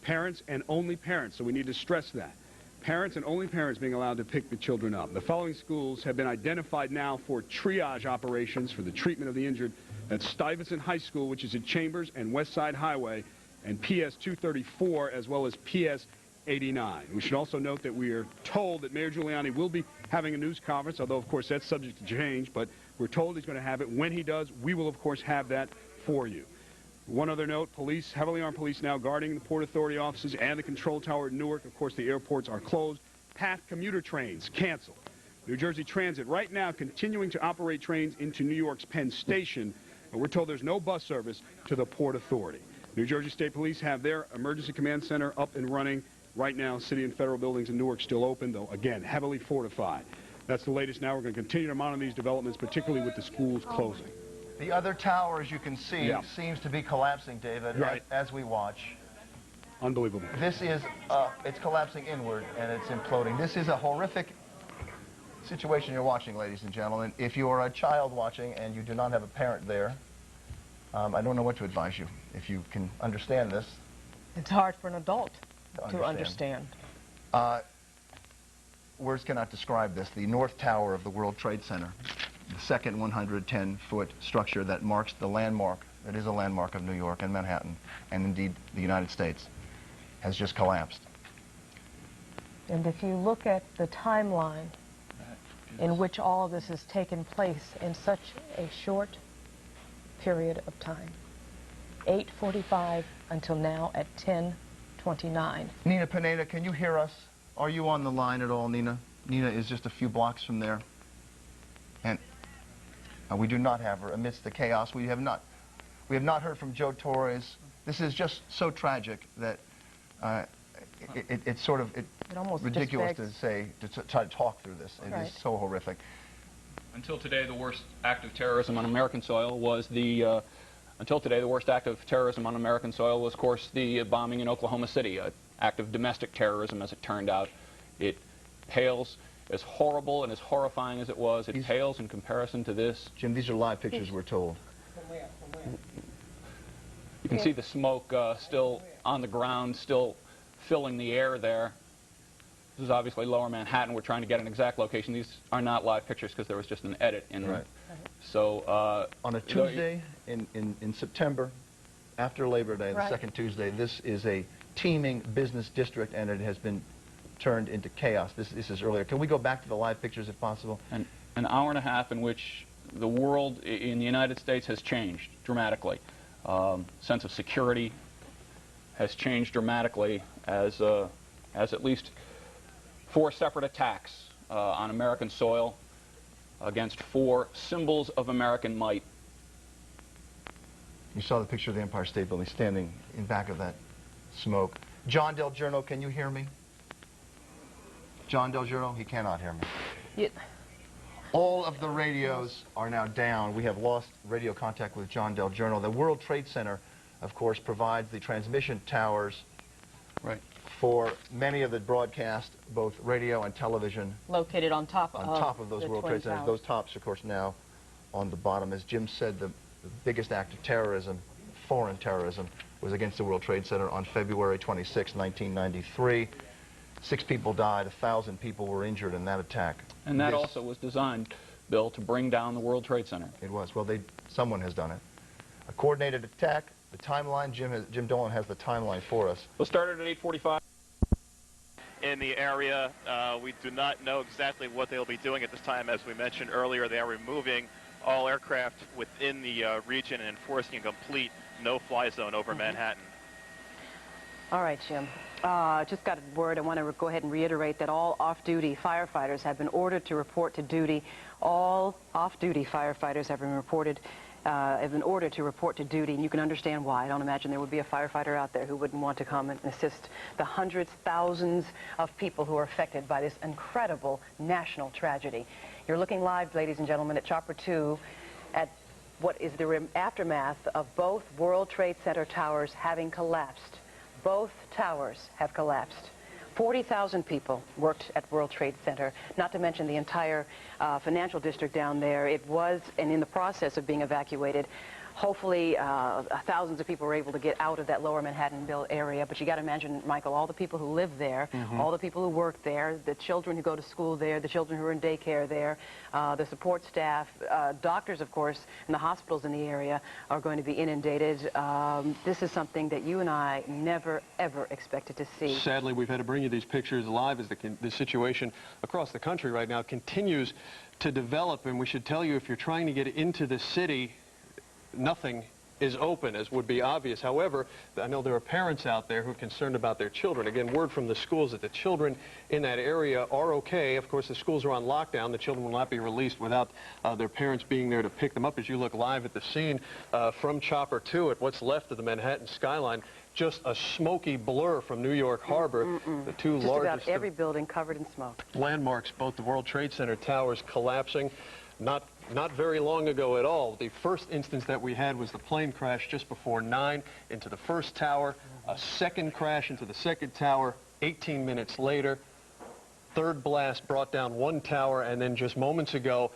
Parents and only parents, so we need to stress that. Parents and only parents being allowed to pick the children up. The following schools have been identified now for triage operations for the treatment of the injured. That's Stuyvesant High School, which is at Chambers and West Side Highway, and PS 234, as well as PS 89. We should also note that we are told that Mayor Giuliani will be having a news conference, although, of course, that's subject to change, but we're told he's going to have it. When he does, we will, of course, have that for you. One other note, police, heavily armed police now guarding the Port Authority offices and the control tower at Newark. Of course, the airports are closed. PATH commuter trains canceled. New Jersey Transit right now continuing to operate trains into New York's Penn Station, but we're told there's no bus service to the Port Authority. New Jersey State Police have their emergency command center up and running. Right now, city and federal buildings in Newark still open, though, again, heavily fortified. That's the latest now. We're going to continue to monitor these developments, particularly with the schools closing. The other tower, as you can see, seems to be collapsing, David, right, as we watch. Unbelievable. This is, it's collapsing inward, and it's imploding. This is a horrific situation you're watching, ladies and gentlemen. If you are a child watching and you do not have a parent there, I don't know what to advise you. If you can understand this. It's hard for an adult to understand. Words cannot describe this. The North Tower of the World Trade Center, the second 110-foot structure that marks the landmark, that is a landmark of New York and Manhattan, and indeed the United States, has just collapsed. And if you look at the timeline in which all of this has taken place in such a short period of time, 8:45 until now at 10:29. Nina Pineda, can you hear us? Are you on the line at all, Nina? Nina is just a few blocks from there. And we do not have her amidst the chaos. We have not heard from Joe Torres. This is just so tragic that it's sort of almost ridiculous to say, to try to talk through this. It is so horrific. Until today, the worst act of terrorism on American soil was the Until today, the worst act of terrorism on American soil was, of course, the bombing in Oklahoma City, an act of domestic terrorism, as it turned out. It pales, as horrible and as horrifying as it was, it pales in comparison to this. Jim, these are live pictures, we're told. You can see the smoke still on the ground, still filling the air there. This is obviously Lower Manhattan. We're trying to get an exact location. These are not live pictures because there was just an edit in them. So on a Tuesday in September, after Labor Day, the second Tuesday, this is a teeming business district, and it has been turned into chaos. This is earlier. Can we go back to the live pictures if possible? An hour and a half in which the world in the United States has changed dramatically. Sense of security has changed dramatically as at least 4 separate attacks on American soil against 4 symbols of American might. You saw the picture of the Empire State Building standing in back of that smoke. John Del Giorno, can you hear me? John Del Giorno, he cannot hear me. Yeah. All of the radios are now down. We have lost radio contact with John Del Giorno. The World Trade Center, of course, provides the transmission towers for many of the broadcast, both radio and television. Located on top of those World Trade Centers. Those tops, of course, now on the bottom. As Jim said, the biggest act of terrorism, foreign terrorism, was against the World Trade Center on February 26, 1993. 6 people died, 1,000 people were injured in that attack. And that also was designed, Bill, to bring down the World Trade Center. It was. Well, someone has done it. A coordinated attack. The timeline, Jim Dolan has the timeline for us. We'll start it at 8:45. In the area, we do not know exactly what they'll be doing at this time. As we mentioned earlier, they are removing all aircraft within the region and enforcing a complete no-fly zone over Manhattan. All right, Jim. Just got a word. I want to go ahead and reiterate that all off-duty firefighters have been ordered to report to duty. All off-duty firefighters have been ordered to report to duty, and you can understand why. I don't imagine there would be a firefighter out there who wouldn't want to come and assist the hundreds, thousands of people who are affected by this incredible national tragedy. You're looking live, ladies and gentlemen, at Chopper 2 at what is the aftermath of both World Trade Center towers having collapsed. Both towers have collapsed. 40,000 people worked at World Trade Center, not to mention the entire financial district down there. It was, and in the process of being evacuated, Hopefully, thousands of people were able to get out of that lower Manhattanville area. But you got to imagine, Michael, all the people who live there, all the people who work there, the children who go to school there, the children who are in daycare there, the support staff, doctors, of course, and the hospitals in the area are going to be inundated. This is something that you and I never, ever expected to see. Sadly, we've had to bring you these pictures live as the situation across the country right now continues to develop. And we should tell you, if you're trying to get into the city, nothing is open, as would be obvious. However, I know there are parents out there who are concerned about their children. Again, word from the schools that the children in that area are okay. Of course, the schools are on lockdown. The children will not be released without their parents being there to pick them up. As you look live at the scene from Chopper 2 at what's left of the Manhattan skyline, just a smoky blur from New York Harbor. The two just largest about every building covered in smoke. Landmarks, both the World Trade Center towers collapsing. Not very long ago at all. The first instance that we had was the plane crash just before 9 into the first tower, a second crash into the second tower, 18 minutes later. Third blast brought down one tower, and then just moments ago,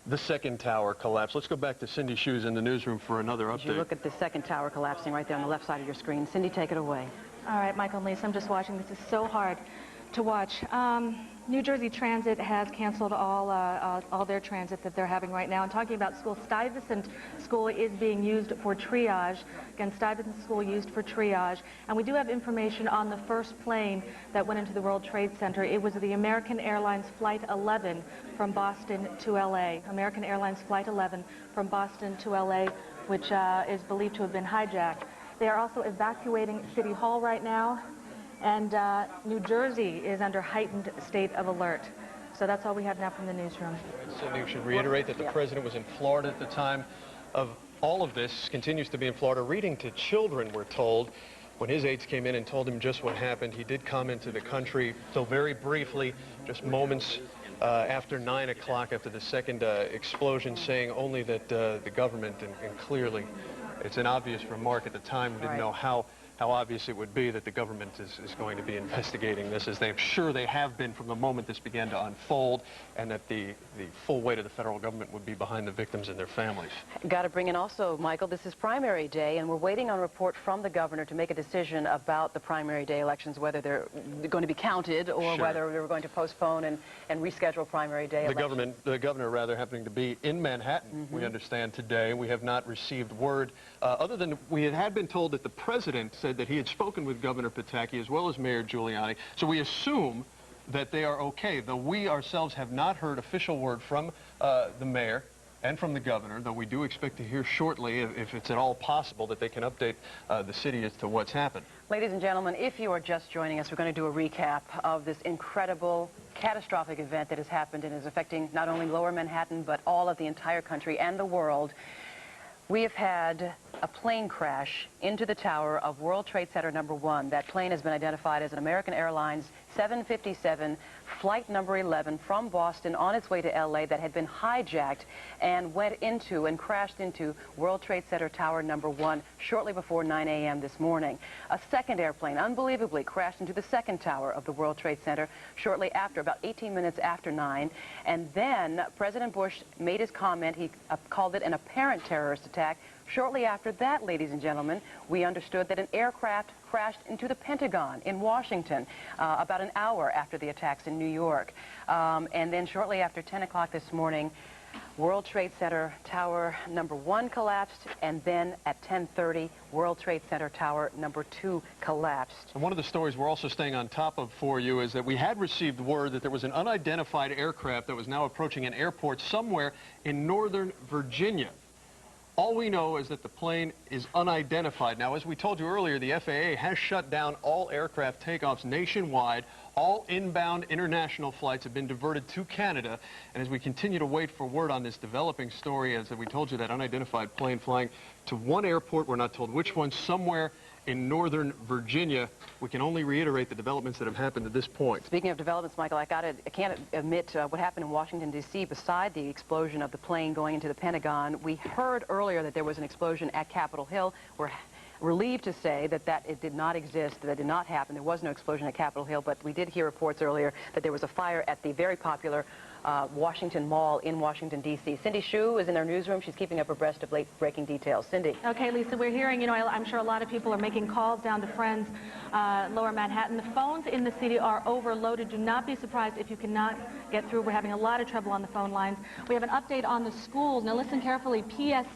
the second tower collapsed. Let's go back to Cindy Shoes in the newsroom for another update. As you look at the second tower collapsing right there on the left side of your screen. Cindy, take it away. All right, Michael and Lisa, I'm just watching. This is so hard to watch. New Jersey Transit has canceled all their transit that they're having right now. And talking about schools, Stuyvesant School is being used for triage. Again, Stuyvesant School used for triage. And we do have information on the first plane that went into the World Trade Center. It was the American Airlines Flight 11 from Boston to LA. American Airlines Flight 11 from Boston to LA, which is believed to have been hijacked. They are also evacuating City Hall right now. And New Jersey is under heightened state of alert. So that's all we have now from the newsroom. Cindy, we should reiterate that the president was in Florida at the time of all of this, continues to be in Florida, reading to children, we're told. When his aides came in and told him just what happened, he did come into the country, though very briefly, just moments after 9 o'clock, after the second explosion, saying only that the government, and clearly it's an obvious remark at the time, didn't know how obvious it would be that the government is going to be investigating this, as I'm sure they have been from the moment this began to unfold, and that the full weight of the federal government would be behind the victims and their families. Got to bring in also, Michael, this is primary day, and we're waiting on a report from the governor to make a decision about the primary day elections, whether they're going to be counted or whether we're going to postpone and reschedule primary day elections. The governor, rather, happening to be in Manhattan, we understand today. We have not received word, other than we had been told that the president said that he had spoken with Governor Pataki as well as Mayor Giuliani, so we assume that they are okay, though we ourselves have not heard official word from the mayor and from the governor, though we do expect to hear shortly, if it's at all possible, that they can update the city as to what's happened. Ladies and gentlemen, if you are just joining us, we're going to do a recap of this incredible, catastrophic event that has happened and is affecting not only Lower Manhattan, but all of the entire country and the world. We have had a plane crash into the tower of World Trade Center number 1. That plane has been identified as an American Airlines 757 flight number 11 from Boston on its way to LA that had been hijacked and went into and crashed into World Trade Center Tower number 1 shortly before 9 a.m. this morning. A second airplane unbelievably crashed into the second tower of the World Trade Center shortly after, about 18 minutes after 9. And then President Bush made his comment. He called it an apparent terrorist attack. Shortly after that, ladies and gentlemen, we understood that an aircraft crashed into the Pentagon in Washington about an hour after the attacks in New York. And then shortly after 10 o'clock this morning, World Trade Center Tower number 1 collapsed, and then at 10:30, World Trade Center Tower number 2 collapsed. And one of the stories we're also staying on top of for you is that we had received word that there was an unidentified aircraft that was now approaching an airport somewhere in northern Virginia. All we know is that the plane is unidentified. Now, as we told you earlier, the FAA has shut down all aircraft takeoffs nationwide. All inbound international flights have been diverted to Canada. And as we continue to wait for word on this developing story, as we told you, that unidentified plane flying to one airport, we're not told which one, somewhere in northern Virginia, we can only reiterate the developments that have happened at this point. Speaking of developments, Michael, I can't admit what happened in Washington, D.C. beside the explosion of the plane going into the Pentagon. We heard earlier that there was an explosion at Capitol Hill. We're relieved to say that it did not exist, that did not happen. There was no explosion at Capitol Hill, but we did hear reports earlier that there was a fire at the very popular Washington Mall in Washington, D.C. Cindy Hsu is in our newsroom. She's keeping up abreast of late-breaking details. Cindy. Okay, Lisa, we're hearing, you know, I'm sure a lot of people are making calls down to friends, Lower Manhattan. The phones in the city are overloaded. Do not be surprised if you cannot get through. We're having a lot of trouble on the phone lines. We have an update on the schools. Now listen carefully. PS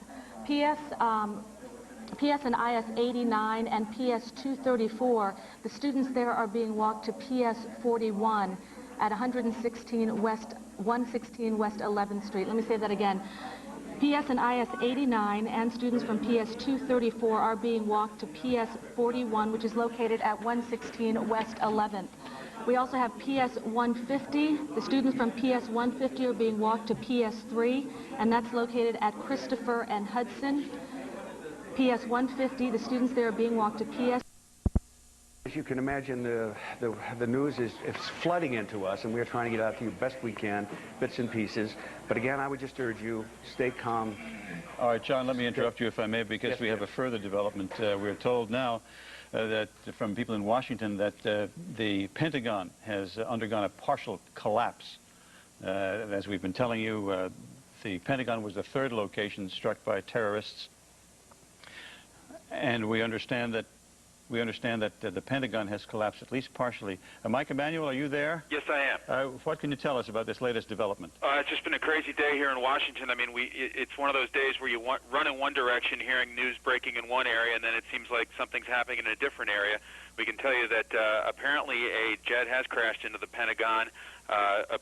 and IS 89 and PS 234, the students there are being walked to PS 41 at 116 West 11th Street. Let me say that again. PS and IS 89 and students from PS 234 are being walked to PS 41, which is located at 116 West 11th. We also have PS 150. The students from PS 150 are being walked to PS 3, and that's located at Christopher and Hudson. PS 150, the students there are being walked to PS. As you can imagine, the news is flooding into us, and we're trying to get out to you best we can, bits and pieces. But again, I would just urge you, stay calm. All right, John, let me interrupt you if I may, because yes, we have a further development. We're told now that from people in Washington that the Pentagon has undergone a partial collapse. As we've been telling you, the Pentagon was the third location struck by terrorists. And we understand that the Pentagon has collapsed at least partially. Mike Emanuel, are you there? Yes, I am. What can you tell us about this latest development? It's just been a crazy day here in Washington. I mean, it's one of those days where you run in one direction, hearing news breaking in one area, and then it seems like something's happening in a different area. We can tell you that apparently a jet has crashed into the Pentagon.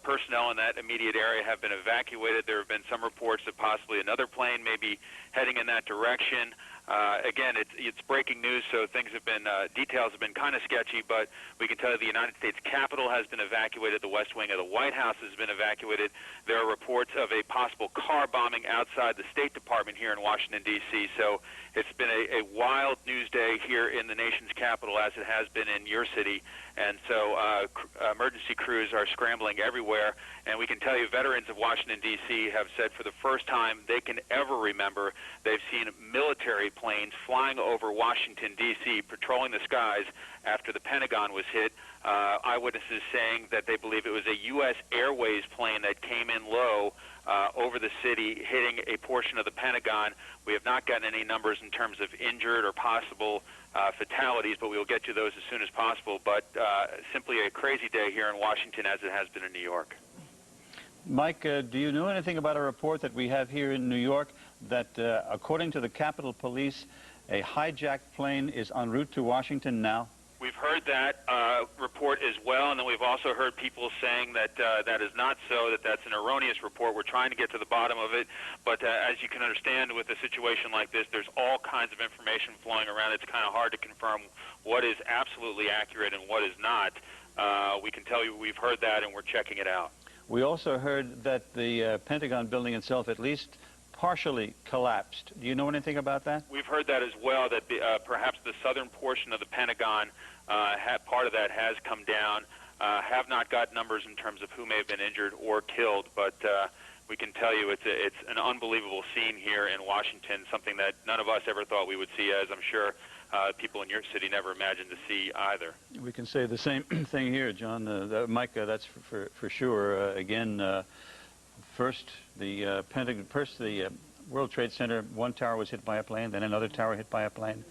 Personnel in that immediate area have been evacuated. There have been some reports that possibly another plane may be heading in that direction. Again, it's breaking news, so things have been, details have been kind of sketchy, but we can tell you the United States Capitol has been evacuated. The West Wing of the White House has been evacuated. There are reports of a possible car bombing outside the State Department here in Washington, D.C., so it's been a wild news day here in the nation's capital, as it has been in your city. And so emergency crews are scrambling everywhere. And we can tell you veterans of Washington, D.C. have said for the first time they can ever remember they've seen military planes flying over Washington, D.C., patrolling the skies after the Pentagon was hit. Eyewitnesses saying that they believe it was a U.S. Airways plane that came in low over the city, hitting a portion of the Pentagon. We have not gotten any numbers in terms of injured or possible fatalities, but we will get you those as soon as possible. But simply a crazy day here in Washington, as it has been in New York. Mike, do you know anything about a report that we have here in New York that, according to the Capitol Police, a hijacked plane is en route to Washington now? We've heard that report as well, and then we've also heard people saying that that is not so, that that's an erroneous report. We're trying to get to the bottom of it, but as you can understand with a situation like this, there's all kinds of information flowing around. It's kind of hard to confirm what is absolutely accurate and what is not. We can tell you we've heard that, and we're checking it out. We also heard that the Pentagon building itself at least partially collapsed. Do you know anything about that? We've heard that as well, that perhaps the southern portion of the Pentagon, part of that has come down. Have not got numbers in terms of who may have been injured or killed, but we can tell you it's an unbelievable scene here in Washington, something that none of us ever thought we would see, as I'm sure people in your city never imagined to see either. We can say the same thing here, John. Mike, that's for sure. Again, first the World Trade Center, one tower was hit by a plane, then another tower hit by a plane.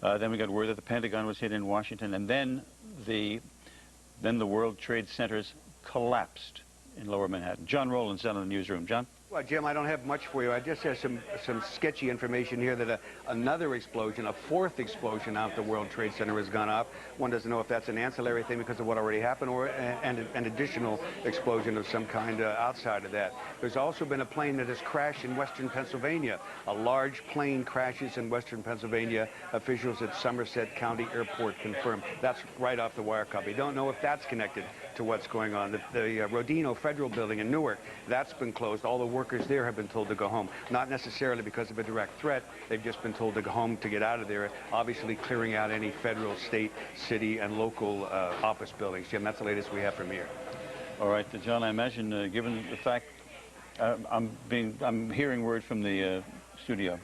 Then we got word that the Pentagon was hit in Washington, and then the World Trade Centers collapsed in Lower Manhattan. John Rowland's down in the newsroom. John? Well, Jim, I don't have much for you. I just have some sketchy information here that another explosion, a fourth explosion out at the World Trade Center has gone off. One doesn't know if that's an ancillary thing because of what already happened or an additional explosion of some kind outside of that. There's also been a plane that has crashed in western Pennsylvania. A large plane crashes in western Pennsylvania. Officials at Somerset County Airport confirmed. That's right off the wire copy. Don't know if that's connected to what's going on. The Rodino Federal Building in Newark, that's been closed. All the workers there have been told to go home. Not necessarily because of a direct threat. They've just been told to go home to get out of there, obviously clearing out any federal, state, city, and local office buildings. Jim, that's the latest we have from here. All right, John, I imagine, given the fact, I'm hearing word from the studio.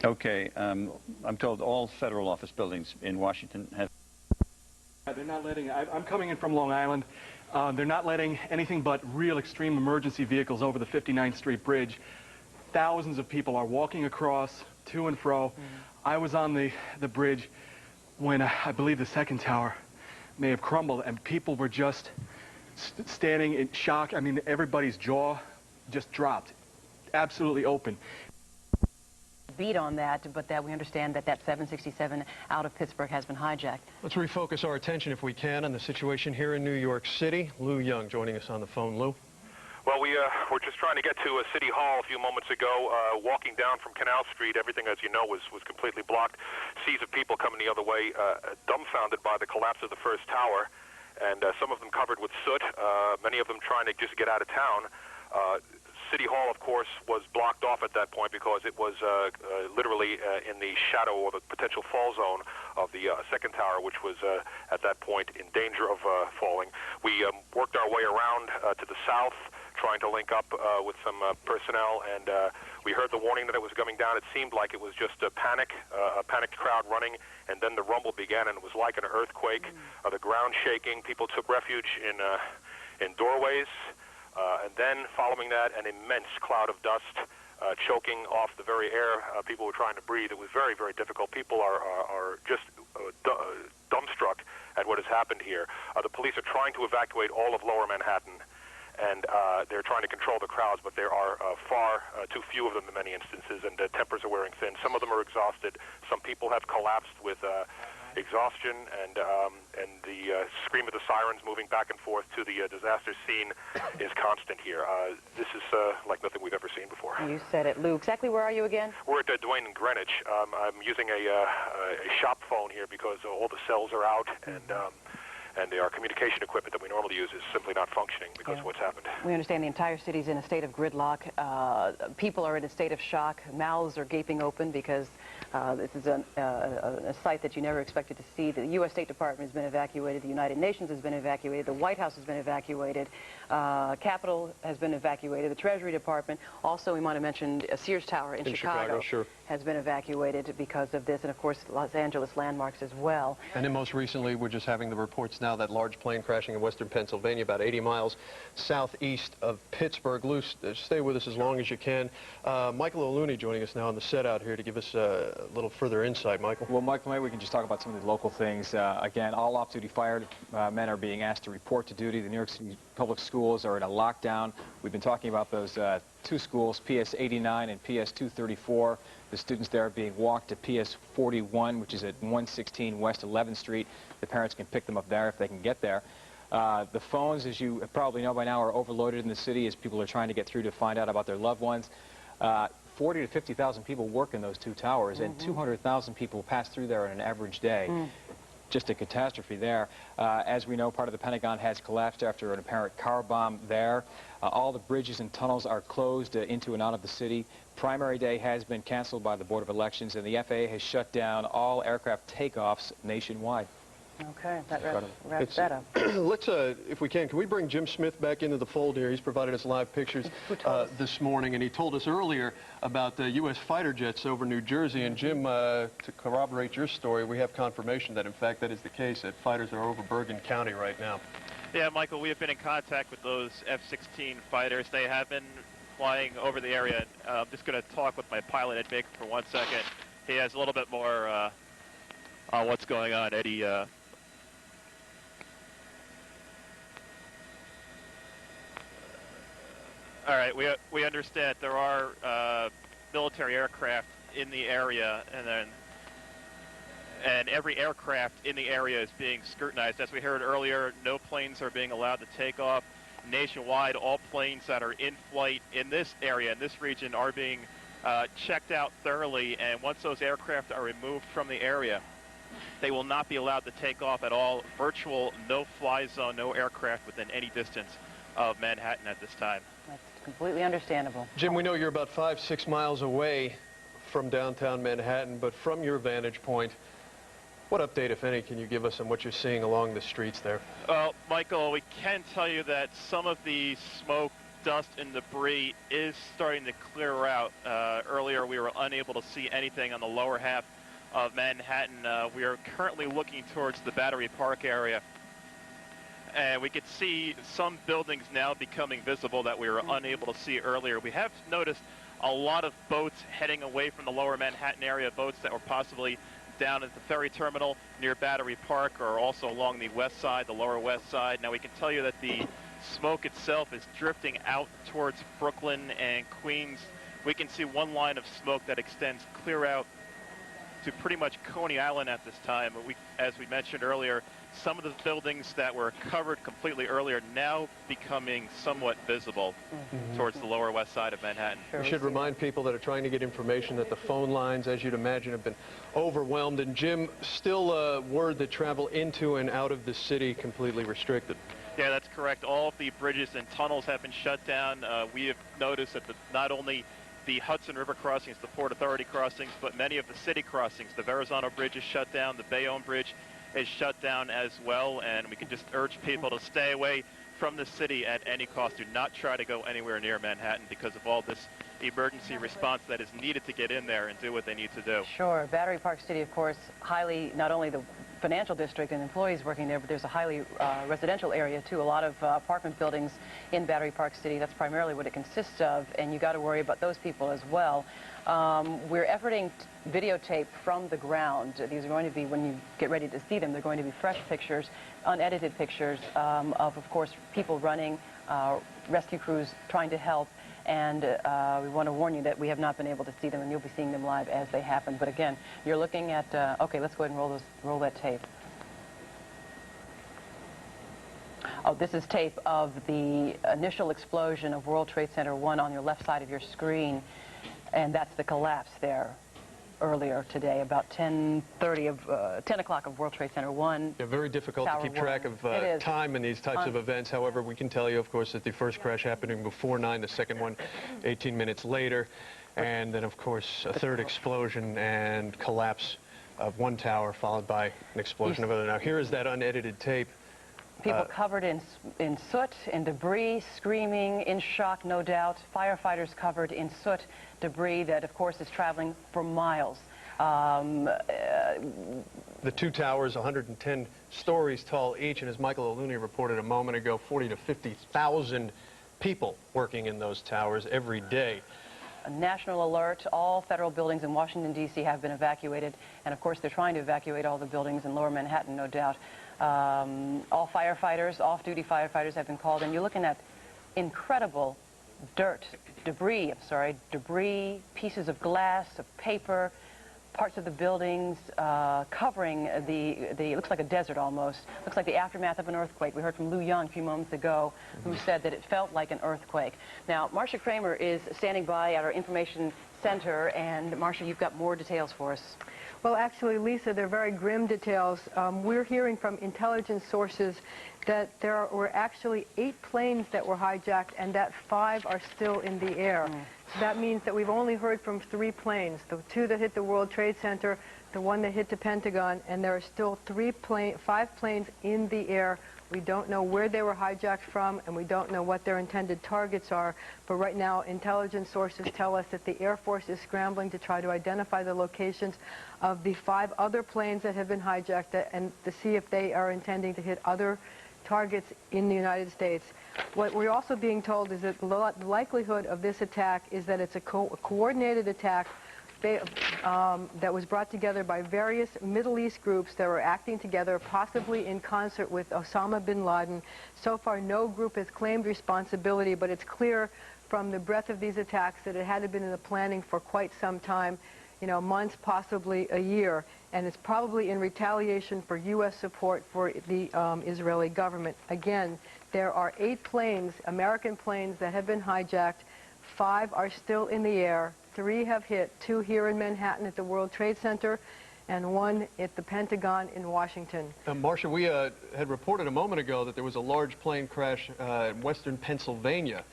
Okay, I'm told all federal office buildings in Washington have they're not letting, I'm coming in from Long Island. They're not letting anything but real extreme emergency vehicles over the 59th Street Bridge. Thousands of people are walking across to and fro. I was on the bridge when I believe the second tower may have crumbled, and people were just standing in shock. I mean, everybody's jaw just dropped, absolutely open. Beat on that, but that we understand that that 767 out of Pittsburgh has been hijacked. Let's refocus our attention, if we can, on the situation here in New York City. Lou Young joining us on the phone. Lou? Well, we're just trying to get to City Hall a few moments ago. Walking down from Canal Street, everything, as you know, was completely blocked. Seas of people coming the other way, dumbfounded by the collapse of the first tower, and some of them covered with soot, many of them trying to just get out of town. City Hall, of course, was blocked off at that point because it was literally in the shadow or the potential fall zone of the second tower, which was at that point in danger of falling. We worked our way around to the south, trying to link up with some personnel, and we heard the warning that it was coming down. It seemed like it was just a panicked crowd running, and then the rumble began, and it was like an earthquake. The ground shaking. People took refuge in doorways. And then, following that, an immense cloud of dust choking off the very air people were trying to breathe. It was very, very difficult. People are just dumbstruck at what has happened here. The police are trying to evacuate all of Lower Manhattan, and they're trying to control the crowds, but there are far too few of them in many instances, and tempers are wearing thin. Some of them are exhausted. Some people have collapsed with exhaustion, and the scream of the sirens moving back and forth to the disaster scene is constant here. This is like nothing we've ever seen before. You said it, Lou. Exactly where are you again? We're at Duane and Greenwich. I'm using a shop phone here because all the cells are out, and our communication equipment that we normally use is simply not functioning because of what's happened. We understand the entire city is in a state of gridlock. People are in a state of shock. Mouths are gaping open because this is a site that you never expected to see. The U.S. State Department has been evacuated. The United Nations has been evacuated. The White House has been evacuated. Capitol has been evacuated. The Treasury Department. Also, we might have mentioned Sears Tower in Chicago sure, has been evacuated because of this, and of course, Los Angeles landmarks as well. And then most recently, we're just having the reports now that large plane crashing in western Pennsylvania, about 80 miles southeast of Pittsburgh. Lou, stay with us as long as you can. Michael O'Looney joining us now on the set out here to give us a little further insight. Michael? Well, Michael, maybe we can just talk about some of the local things. Again, all off-duty firemen are being asked to report to duty. The New York City public schools are in a lockdown. We've been talking about those two schools, PS 89 and PS 234. The students there are being walked to PS 41, which is at 116 West 11th Street. The parents can pick them up there if they can get there. The phones, as you probably know by now, are overloaded in the city as people are trying to get through to find out about their loved ones. 40 to 50,000 people work in those two towers, and 200,000 people pass through there on an average day. Just a catastrophe there. As we know, part of the Pentagon has collapsed after an apparent car bomb there. All the bridges and tunnels are closed into and out of the city. Primary day has been canceled by the Board of Elections, and the FAA has shut down all aircraft takeoffs nationwide. Okay, that wraps that up. Let's, if we can we bring Jim Smith back into the fold here? He's provided us live pictures this morning, and he told us earlier about the U.S. fighter jets over New Jersey. And Jim, to corroborate your story, we have confirmation that, in fact, that is the case, that fighters are over Bergen County right now. Yeah, Michael, we have been in contact with those F-16 fighters. They have been flying over the area. I'm just going to talk with my pilot, Ed Baker, for 1 second. He has a little bit more on what's going on. Eddie, all right, we understand there are military aircraft in the area, and every aircraft in the area is being scrutinized. As we heard earlier, no planes are being allowed to take off. Nationwide, all planes that are in flight in this area, in this region, are being checked out thoroughly, and once those aircraft are removed from the area, they will not be allowed to take off at all. Virtual no-fly zone, no aircraft within any distance of Manhattan at this time. That's completely understandable. Jim, we know you're about 5-6 miles away from downtown Manhattan, but from your vantage point, what update, if any, can you give us on what you're seeing along the streets there? Well, Michael, we can tell you that some of the smoke, dust, and debris is starting to clear out. Earlier, we were unable to see anything on the lower half of Manhattan. We are currently looking towards the Battery Park area. And we could see some buildings now becoming visible that we were unable to see earlier. We have noticed a lot of boats heading away from the lower Manhattan area, boats that were possibly down at the ferry terminal near Battery Park or also along the west side, the lower west side. Now we can tell you that the smoke itself is drifting out towards Brooklyn and Queens. We can see one line of smoke that extends clear out to pretty much Coney Island at this time. As we mentioned earlier, some of the buildings that were covered completely earlier now becoming somewhat visible towards the lower west side of Manhattan. We should remind people that are trying to get information that the phone lines, as you'd imagine, have been overwhelmed. And Jim, still word that travel into and out of the city completely restricted. Yeah, that's correct. All of the bridges and tunnels have been shut down. We have noticed that not only the Hudson River crossings, the Port Authority crossings, but many of the city crossings. The Verrazano Bridge is shut down. The Bayonne Bridge is shut down as well. And we can just urge people to stay away from the city at any cost. Do not try to go anywhere near Manhattan because of all this emergency response that is needed to get in there and do what they need to do. Sure. Battery Park City, of course, highly, not only the financial district and employees working there, but there's a highly residential area too. A lot of apartment buildings in Battery Park City. That's primarily what it consists of, and you got to worry about those people as well. We're efforting videotape from the ground. These are going to be, when you get ready to see them, they're going to be fresh pictures, unedited pictures of course, people running, rescue crews trying to help. And we want to warn you that we have not been able to see them, and you'll be seeing them live as they happen. But again, you're looking at, okay, let's go ahead and roll that tape. Oh, this is tape of the initial explosion of World Trade Center 1 on your left side of your screen, and that's the collapse there earlier today, about 10 o'clock of World Trade Center 1. Yeah, very difficult to keep track of time in these types of events. However, we can tell you, of course, that the first crash happening before 9, the second one 18 minutes later, and then, of course, a third explosion and collapse of one tower, followed by an explosion of another. Now, here is that unedited tape. People covered in soot, in debris, screaming, in shock, no doubt. Firefighters covered in soot, debris that, of course, is traveling for miles. The two towers, 110 stories tall each, and as Michael O'Looney reported a moment ago, 40 to 50,000 people working in those towers every day. A national alert. All federal buildings in Washington, D.C. have been evacuated, and of course they're trying to evacuate all the buildings in lower Manhattan, no doubt. All firefighters, off-duty firefighters have been called, and you're looking at incredible debris, pieces of glass, of paper, parts of the buildings covering it looks like a desert almost. Looks like the aftermath of an earthquake. We heard from Lou Young a few moments ago who said that it felt like an earthquake. Now, Marcia Kramer is standing by at our information center, and Marcia, you've got more details for us. Well, actually, Lisa, they're very grim details. We're hearing from intelligence sources that there were actually 8 planes that were hijacked and that 5 are still in the air. So that means that we've only heard from 3 planes, the 2 that hit the World Trade Center, the 1 that hit the Pentagon, and there are still 5 planes in the air. We don't know where they were hijacked from, and we don't know what their intended targets are. But right now, intelligence sources tell us that the Air Force is scrambling to try to identify the locations of the 5 other planes that have been hijacked and to see if they are intending to hit other targets in the United States. What we're also being told is that the likelihood of this attack is that it's a coordinated attack that was brought together by various Middle East groups that were acting together, possibly in concert with Osama bin Laden. So far, no group has claimed responsibility, but it's clear from the breadth of these attacks that it had been in the planning for quite some time, months, possibly a year, and it's probably in retaliation for U.S. support for the Israeli government. Again, there are 8 planes, American planes, that have been hijacked. 5 are still in the air. 3 have hit, 2 here in Manhattan at the World Trade Center, and 1 at the Pentagon in Washington. Marcia, we had reported a moment ago that there was a large plane crash in western Pennsylvania,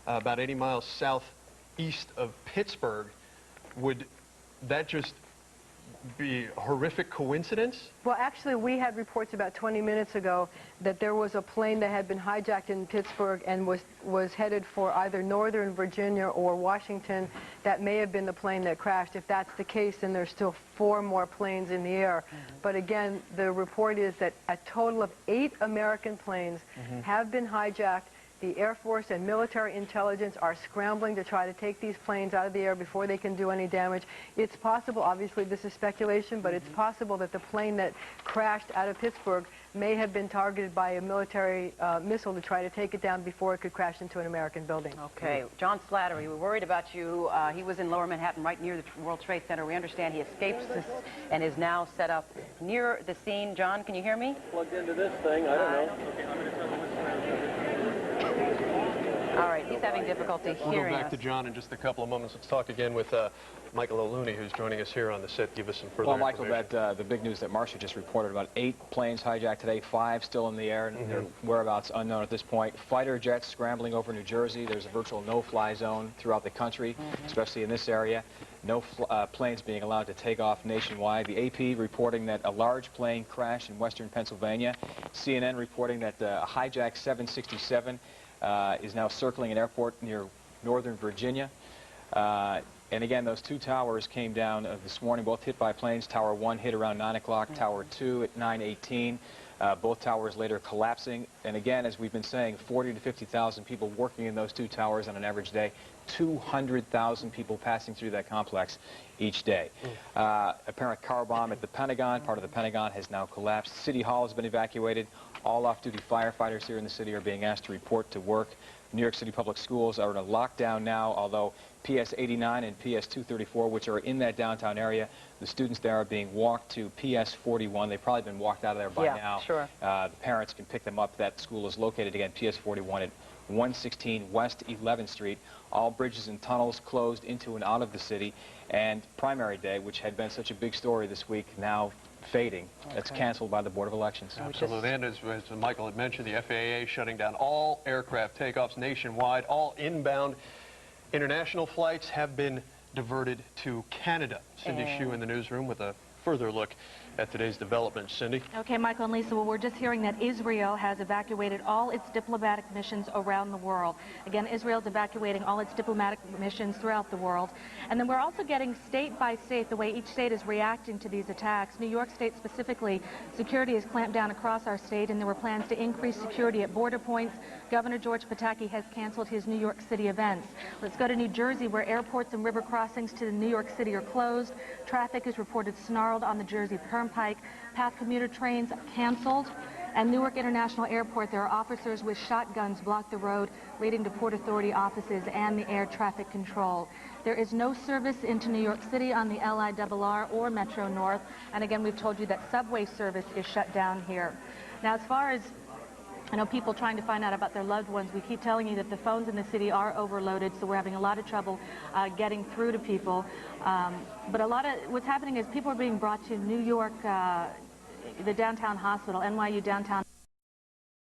about 80 miles southeast of Pittsburgh. Would that just be a horrific coincidence? Well, actually, we had reports about 20 minutes ago that there was a plane that had been hijacked in Pittsburgh and was headed for either Northern Virginia or Washington. That may have been the plane that crashed. If that's the case, then there's still 4 more planes in the air. But again, the report is that a total of 8 American planes have been hijacked. The Air Force and military intelligence are scrambling to try to take these planes out of the air before they can do any damage. It's possible, obviously this is speculation, but it's possible that the plane that crashed out of Pittsburgh may have been targeted by a military missile to try to take it down before it could crash into an American building. Okay. John Slattery, we're worried about you. He was in Lower Manhattan right near the World Trade Center. We understand he escaped this and is now set up near the scene. John, can you hear me? Plugged into this thing, I don't know. All right, he's having difficulty We'll hearing go back us. to John in just a couple of moments. Let's talk again with Michael O'Looney, who's joining us here on the set. Give us some further Michael, information. the big news that Marcia just reported about 8 planes hijacked today, 5 still in the air, and their whereabouts unknown at this point. Fighter jets scrambling over New Jersey. There's a virtual no-fly zone throughout the country, especially in this area. No planes being allowed to take off nationwide. The AP reporting that a large plane crashed in western Pennsylvania. CNN reporting that a hijacked 767 is now circling an airport near Northern Virginia. And again, those 2 towers came down this morning, both hit by planes. Tower 1 hit around 9 o'clock, Tower 2 at 9:18. Both towers later collapsing. And again, as we've been saying, 40 to 50,000 people working in those 2 towers on an average day. 200,000 people passing through that complex each day. Apparent car bomb at the Pentagon. Part of the Pentagon has now collapsed. City Hall has been evacuated. All off-duty firefighters here in the city are being asked to report to work. New York City Public Schools are in a lockdown now, although PS 89 and PS 234, which are in that downtown area, the students there are being walked to PS 41. They've probably been walked out of there by now. Sure. The parents can pick them up. That school is located, again, PS 41 at 116 West 11th Street. All bridges and tunnels closed into and out of the city. And primary day, which had been such a big story this week, now fading. That's canceled by the Board of Elections. Absolutely. And as Michael had mentioned, the FAA shutting down all aircraft takeoffs nationwide. All inbound international flights have been diverted to Canada. Cindy Hsu in the newsroom with a further look at today's developments. Cindy? Okay, Michael and Lisa, well, we're just hearing that Israel has evacuated all its diplomatic missions around the world. Again, Israel's evacuating all its diplomatic missions throughout the world. And then we're also getting state by state the way each state is reacting to these attacks. New York State specifically, security has clamped down across our state, and there were plans to increase security at border points. Governor George Pataki has canceled his New York City events. Let's go to New Jersey, where airports and river crossings to New York City are closed. Traffic is reported snarled on the Jersey Turnpike. Path commuter trains canceled. And Newark International Airport, there are officers with shotguns block the road leading to Port Authority offices and the air traffic control. There is no service into New York City on the LIRR or Metro North. And again, we've told you that subway service is shut down here. Now, as far as I know, people trying to find out about their loved ones, we keep telling you that the phones in the city are overloaded, so we're having a lot of trouble getting through to people. But a lot of what's happening is people are being brought to New York, the downtown hospital, NYU downtown.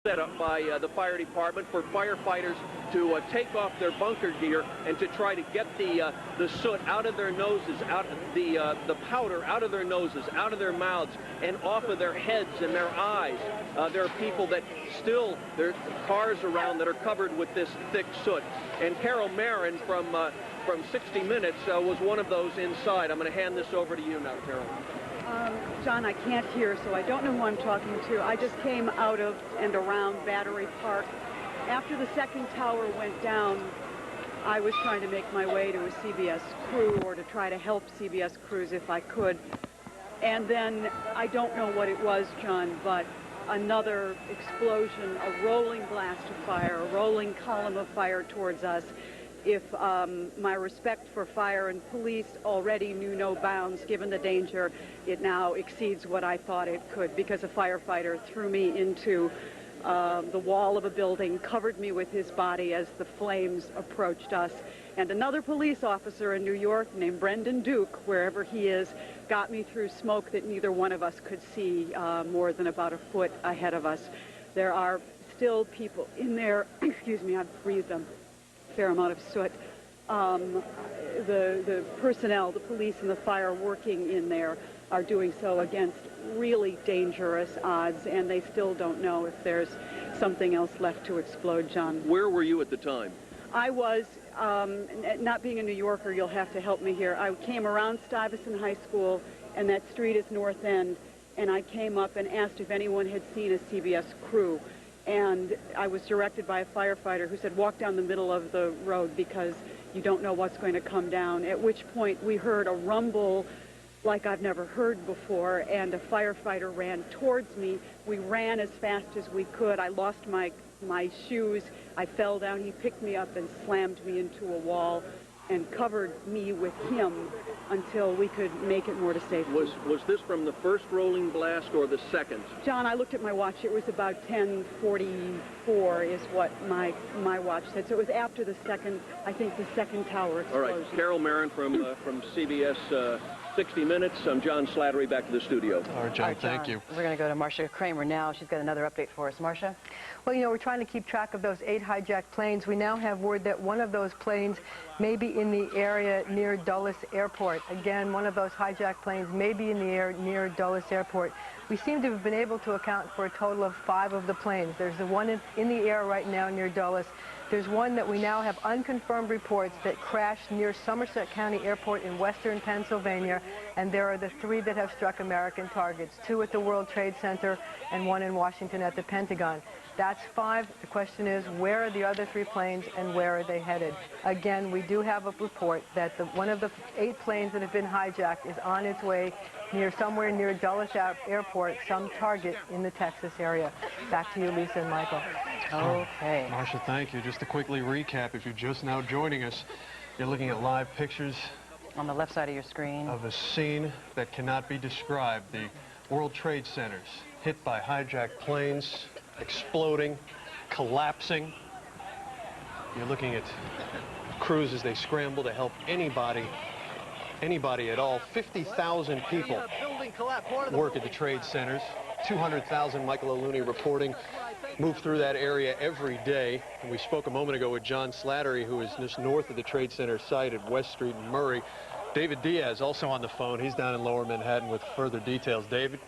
Set up by the fire department for firefighters to take off their bunker gear and to try to get the soot out of their noses, out the powder out of their noses, out of their mouths, and off of their heads and their eyes. There are people that still, there are cars around that are covered with this thick soot. And Carol Marin from 60 Minutes was one of those inside. I'm going to hand this over to you now, Carol. John, I can't hear, so I don't know who I'm talking to. I just came out of and around Battery Park. After the second tower went down, I was trying to make my way to a CBS crew or to try to help CBS crews if I could. And then, I don't know what it was, John, but another explosion, a rolling blast of fire, a rolling column of fire towards us. If my respect for fire and police already knew no bounds, given the danger, it now exceeds what I thought it could, because a firefighter threw me into the wall of a building, covered me with his body as the flames approached us. And another police officer in New York named Brendan Duke, wherever he is, got me through smoke that neither one of us could see more than about a foot ahead of us. There are still people in there, excuse me, I've breathed them. Fair amount of soot. The personnel, the police and the fire working in there. are doing so against really dangerous odds, and they still don't know if there's something else left to explode, John. Where were you at the time? I was, not being a New Yorker, you'll have to help me here. I came around Stuyvesant High School, and that street is North End, and I came up and asked if anyone had seen a CBS crew. And I was directed by a firefighter who said, walk down the middle of the road because you don't know what's going to come down, at which point we heard a rumble like I've never heard before, and a firefighter ran towards me. We ran as fast as we could. I lost my shoes. I fell down. He picked me up and slammed me into a wall and covered me with him until we could make it more to safety. Was this from the first rolling blast or the second? John, I looked at my watch. It was about 10:44 is what my watch said. So it was after the second, I think the second tower explosion. All right, Carol Marin from CBS 60 Minutes. I'm John Slattery, back to the studio. All right, John, thank you. We're going to go to Marcia Kramer now. She's got another update for us. Marcia? Well, you know, we're trying to keep track of those 8 hijacked planes. We now have word that one of those planes may be in the area near Dulles Airport. Again, one of those hijacked planes may be in the air near Dulles Airport. We seem to have been able to account for a total of 5 of the planes. There's the one in the air right now near Dulles. There's one that we now have unconfirmed reports that crashed near Somerset County Airport in western Pennsylvania, and there are the 3 that have struck American targets, 2 at the World Trade Center and 1 in Washington at the Pentagon. That's 5. The question is, where are the other 3 planes and where are they headed? Again, we do have a report that one of the 8 planes that have been hijacked is on its way somewhere near Dulles Airport, some target in the Texas area. Back to you, Lisa and Michael. Okay. Marcia, thank you. Just to quickly recap, if you're just now joining us, you're looking at live pictures on the left side of your screen of a scene that cannot be described. The World Trade Centers hit by hijacked planes, exploding, collapsing. You're looking at crews as they scramble to help anybody at all. 50,000 people work at the trade centers. 200,000, Michael O'Looney reporting, move through that area every day. And we spoke a moment ago with John Slattery, who is just north of the trade center site at West Street and Murray. David Diaz also on the phone. He's down in Lower Manhattan with further details. David?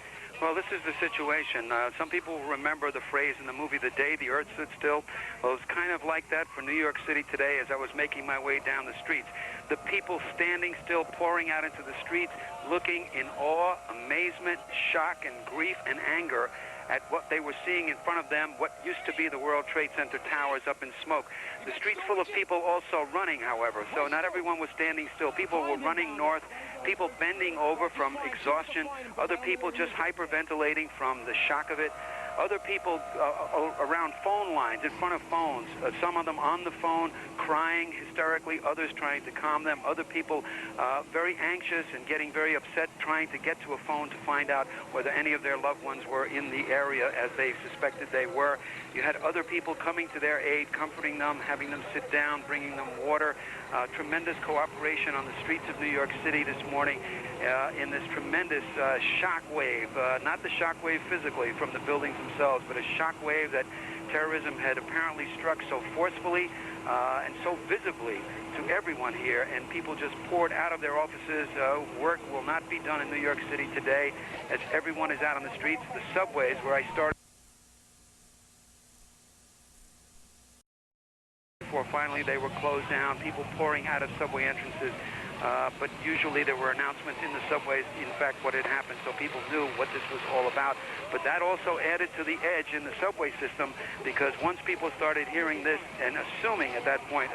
Well, this is the situation. Some people remember the phrase in the movie The Day the Earth Stood Still. Well, it was kind of like that for New York City today as I was making my way down the streets. The people standing still, pouring out into the streets, looking in awe, amazement, shock, and grief and anger at what they were seeing in front of them, what used to be the World Trade Center towers up in smoke. The streets full of people also running, however, so not everyone was standing still. People were running north, people bending over from exhaustion, other people just hyperventilating from the shock of it. Other people around phone lines, in front of phones, some of them on the phone, crying hysterically, others trying to calm them, other people very anxious and getting very upset, trying to get to a phone to find out whether any of their loved ones were in the area as they suspected they were. You had other people coming to their aid, comforting them, having them sit down, bringing them water. Tremendous cooperation on the streets of New York City this morning in this tremendous shock wave, not the shock wave physically from the buildings themselves, but a shock wave that terrorism had apparently struck so forcefully and so visibly to everyone here, and people just poured out of their offices. Work will not be done in New York City today as everyone is out on the streets. The subways, where I started before finally they were closed down, people pouring out of subway entrances. But usually there were announcements in the subways, in fact, what had happened, so people knew what this was all about. But that also added to the edge in the subway system, because once people started hearing this and assuming at that point,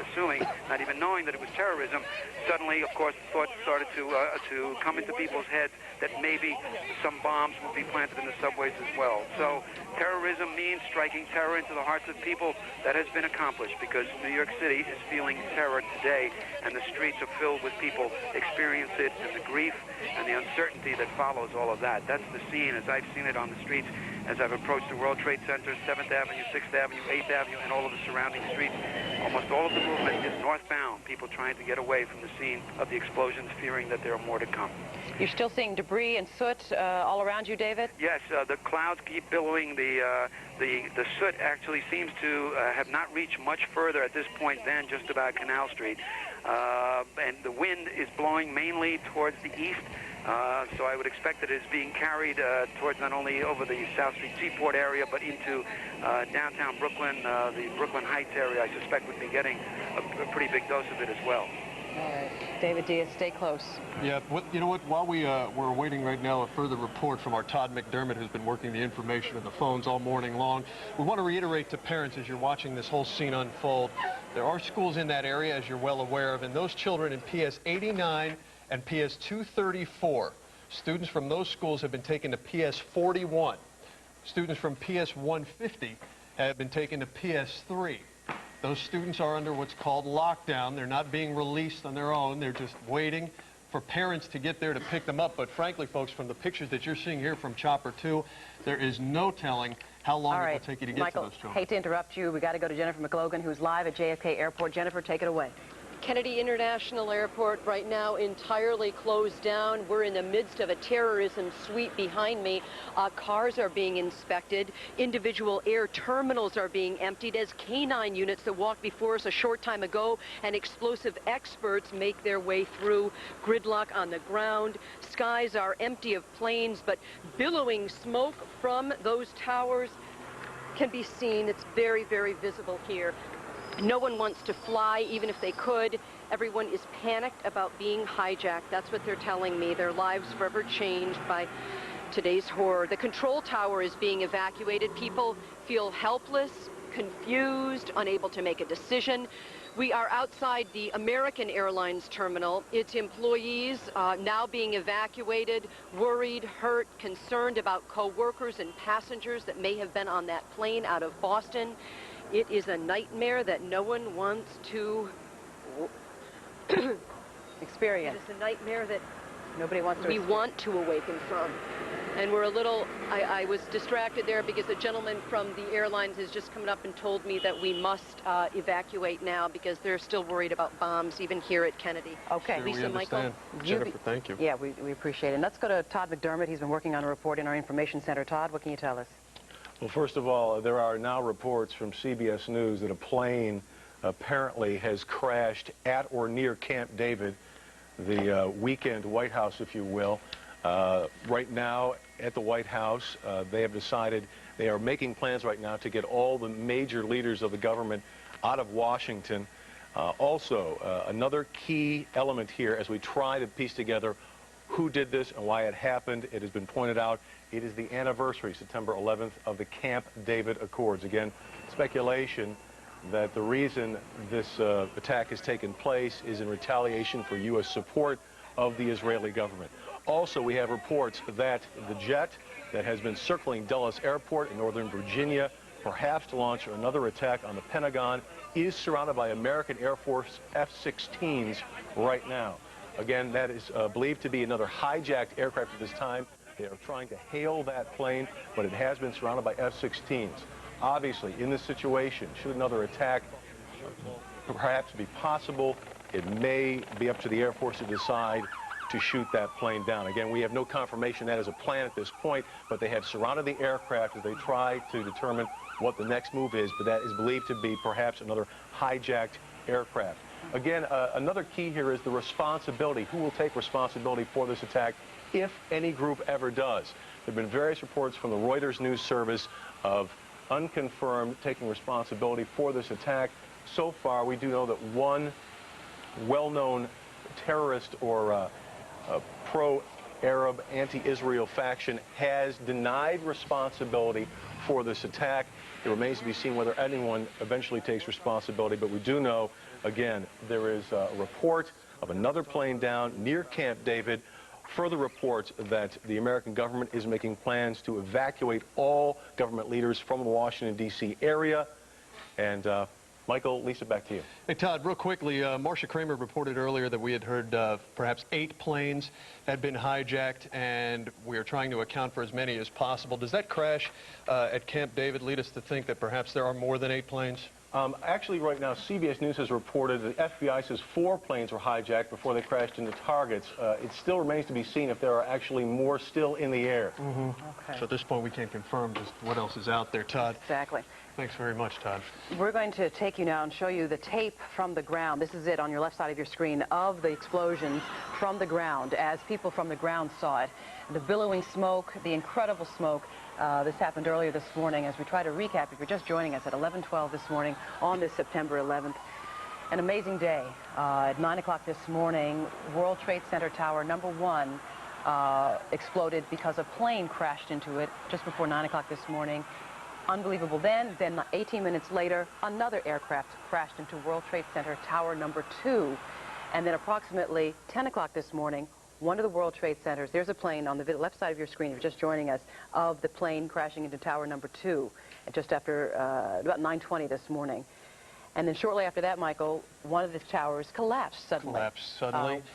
not even knowing that it was terrorism, suddenly, of course, thoughts started to come into people's heads that maybe some bombs would be planted in the subways as well. So terrorism means striking terror into the hearts of people. That has been accomplished because New York City is feeling terror today, and the streets are filled with people experience it, and the grief and the uncertainty that follows all of that. That's the scene as I've seen it on the streets as I've approached the World Trade Center, 7th Avenue, 6th Avenue, 8th Avenue, and all of the surrounding streets. Almost all of the movement is northbound, people trying to get away from the scene of the explosions, fearing that there are more to come. You're still seeing debris and soot all around you, David? Yes, the clouds keep billowing. The soot actually seems to have not reached much further at this point than just about Canal Street. and the wind is blowing mainly towards the east. So I would expect that it's being carried towards not only over the South Street Seaport area, but into downtown Brooklyn. The Brooklyn Heights area, I suspect, would be getting a pretty big dose of it as well. All right. David Diaz, stay close. Yeah, you know what, while we're waiting right now a further report from our Todd McDermott, who's been working the information and the phones all morning long, we want to reiterate to parents as you're watching this whole scene unfold, there are schools in that area, as you're well aware of, and those children in PS 89 and PS 234, students from those schools have been taken to PS 41. Students from PS 150 have been taken to PS 3. Those students are under what's called lockdown. They're not being released on their own. They're just waiting for parents to get there to pick them up. But frankly, folks, from the pictures that you're seeing here from Chopper 2, there is no telling how long it will take you to get to those children. Hate to interrupt you. We got to go to Jennifer McLogan, who's live at JFK Airport. Jennifer, take it away. Kennedy International Airport right now entirely closed down. We're in the midst of a terrorism sweep behind me. Cars are being inspected. Individual air terminals are being emptied as canine units that walked before us a short time ago and explosive experts make their way through. Gridlock on the ground. Skies are empty of planes, but billowing smoke from those towers can be seen. It's very, very visible here. No one wants to fly, even if they could. Everyone is panicked about being hijacked. That's what they're telling me. Their lives forever changed by today's horror. The control tower is being evacuated. People feel helpless, confused, unable to make a decision. We are outside the American Airlines terminal. Its employees now being evacuated, worried, hurt, concerned about co-workers and passengers that may have been on that plane out of Boston. It is a nightmare that no one wants to experience. It is a nightmare that nobody wants to want to awaken from. And we're a little, I was distracted there because a gentleman from the airlines has just come up and told me that we must evacuate now because they're still worried about bombs, even here at Kennedy. Okay. Sure, Lisa, Michael? Jennifer, thank you. Yeah, we appreciate it. And let's go to Todd McDermott. He's been working on a report in our information center. Todd, what can you tell us? Well, first of all, there are now reports from CBS News that a plane apparently has crashed at or near Camp David, the weekend White House, if you will. Right now at the White House, they have decided they are making plans right now to get all the major leaders of the government out of Washington. Also, another key element here as we try to piece together who did this and why it happened, it has been pointed out, it is the anniversary, September 11th, of the Camp David Accords. Again, speculation that the reason this attack has taken place is in retaliation for U.S. support of the Israeli government. Also, we have reports that the jet that has been circling Dulles Airport in Northern Virginia, perhaps to launch another attack on the Pentagon, is surrounded by American Air Force F-16s right now. Again, that is believed to be another hijacked aircraft at this time. They are trying to hail that plane, but it has been surrounded by F-16s. Obviously, in this situation, should another attack perhaps be possible, it may be up to the Air Force to decide to shoot that plane down. Again, we have no confirmation that is a plan at this point, but they have surrounded the aircraft as they try to determine what the next move is, but that is believed to be perhaps another hijacked aircraft. Again, another key here is the responsibility. Who will take responsibility for this attack, if any group ever does? There have been various reports from the Reuters news service of unconfirmed taking responsibility for this attack. So far, we do know that one well-known terrorist or pro-Arab, anti-Israel faction has denied responsibility for this attack. It remains to be seen whether anyone eventually takes responsibility, but we do know, again, there is a report of another plane down near Camp David. Further reports that the American government is making plans to evacuate all government leaders from the Washington, D.C. area. And Michael, Lisa, back to you. Hey, Todd, real quickly, Marcia Kramer reported earlier that we had heard perhaps 8 planes had been hijacked, and we are trying to account for as many as possible. Does that crash at Camp David lead us to think that perhaps there are more than 8 planes? Actually, right now, CBS News has reported that the FBI says 4 planes were hijacked before they crashed into targets. It still remains to be seen if there are actually more still in the air. Okay. So at this point, we can't confirm just what else is out there, Todd. Exactly. Thanks very much, Todd. We're going to take you now and show you the tape from the ground. This is it on your left side of your screen of the explosions from the ground as people from the ground saw it. The billowing smoke, the incredible smoke. This happened earlier this morning as we try to recap. If you're just joining us at 11:12 this morning on this September 11th. An amazing day. At 9 o'clock this morning, World Trade Center Tower #1 exploded because a plane crashed into it just before 9 o'clock this morning. Unbelievable then 18 minutes later, another aircraft crashed into World Trade Center Tower #2. And then approximately 10 o'clock this morning, one of the World Trade Centers, there's a plane on the left side of your screen, if you're just joining us, of the plane crashing into Tower #2 just after about 9:20 this morning. And then shortly after that, Michael, one of the towers collapsed suddenly.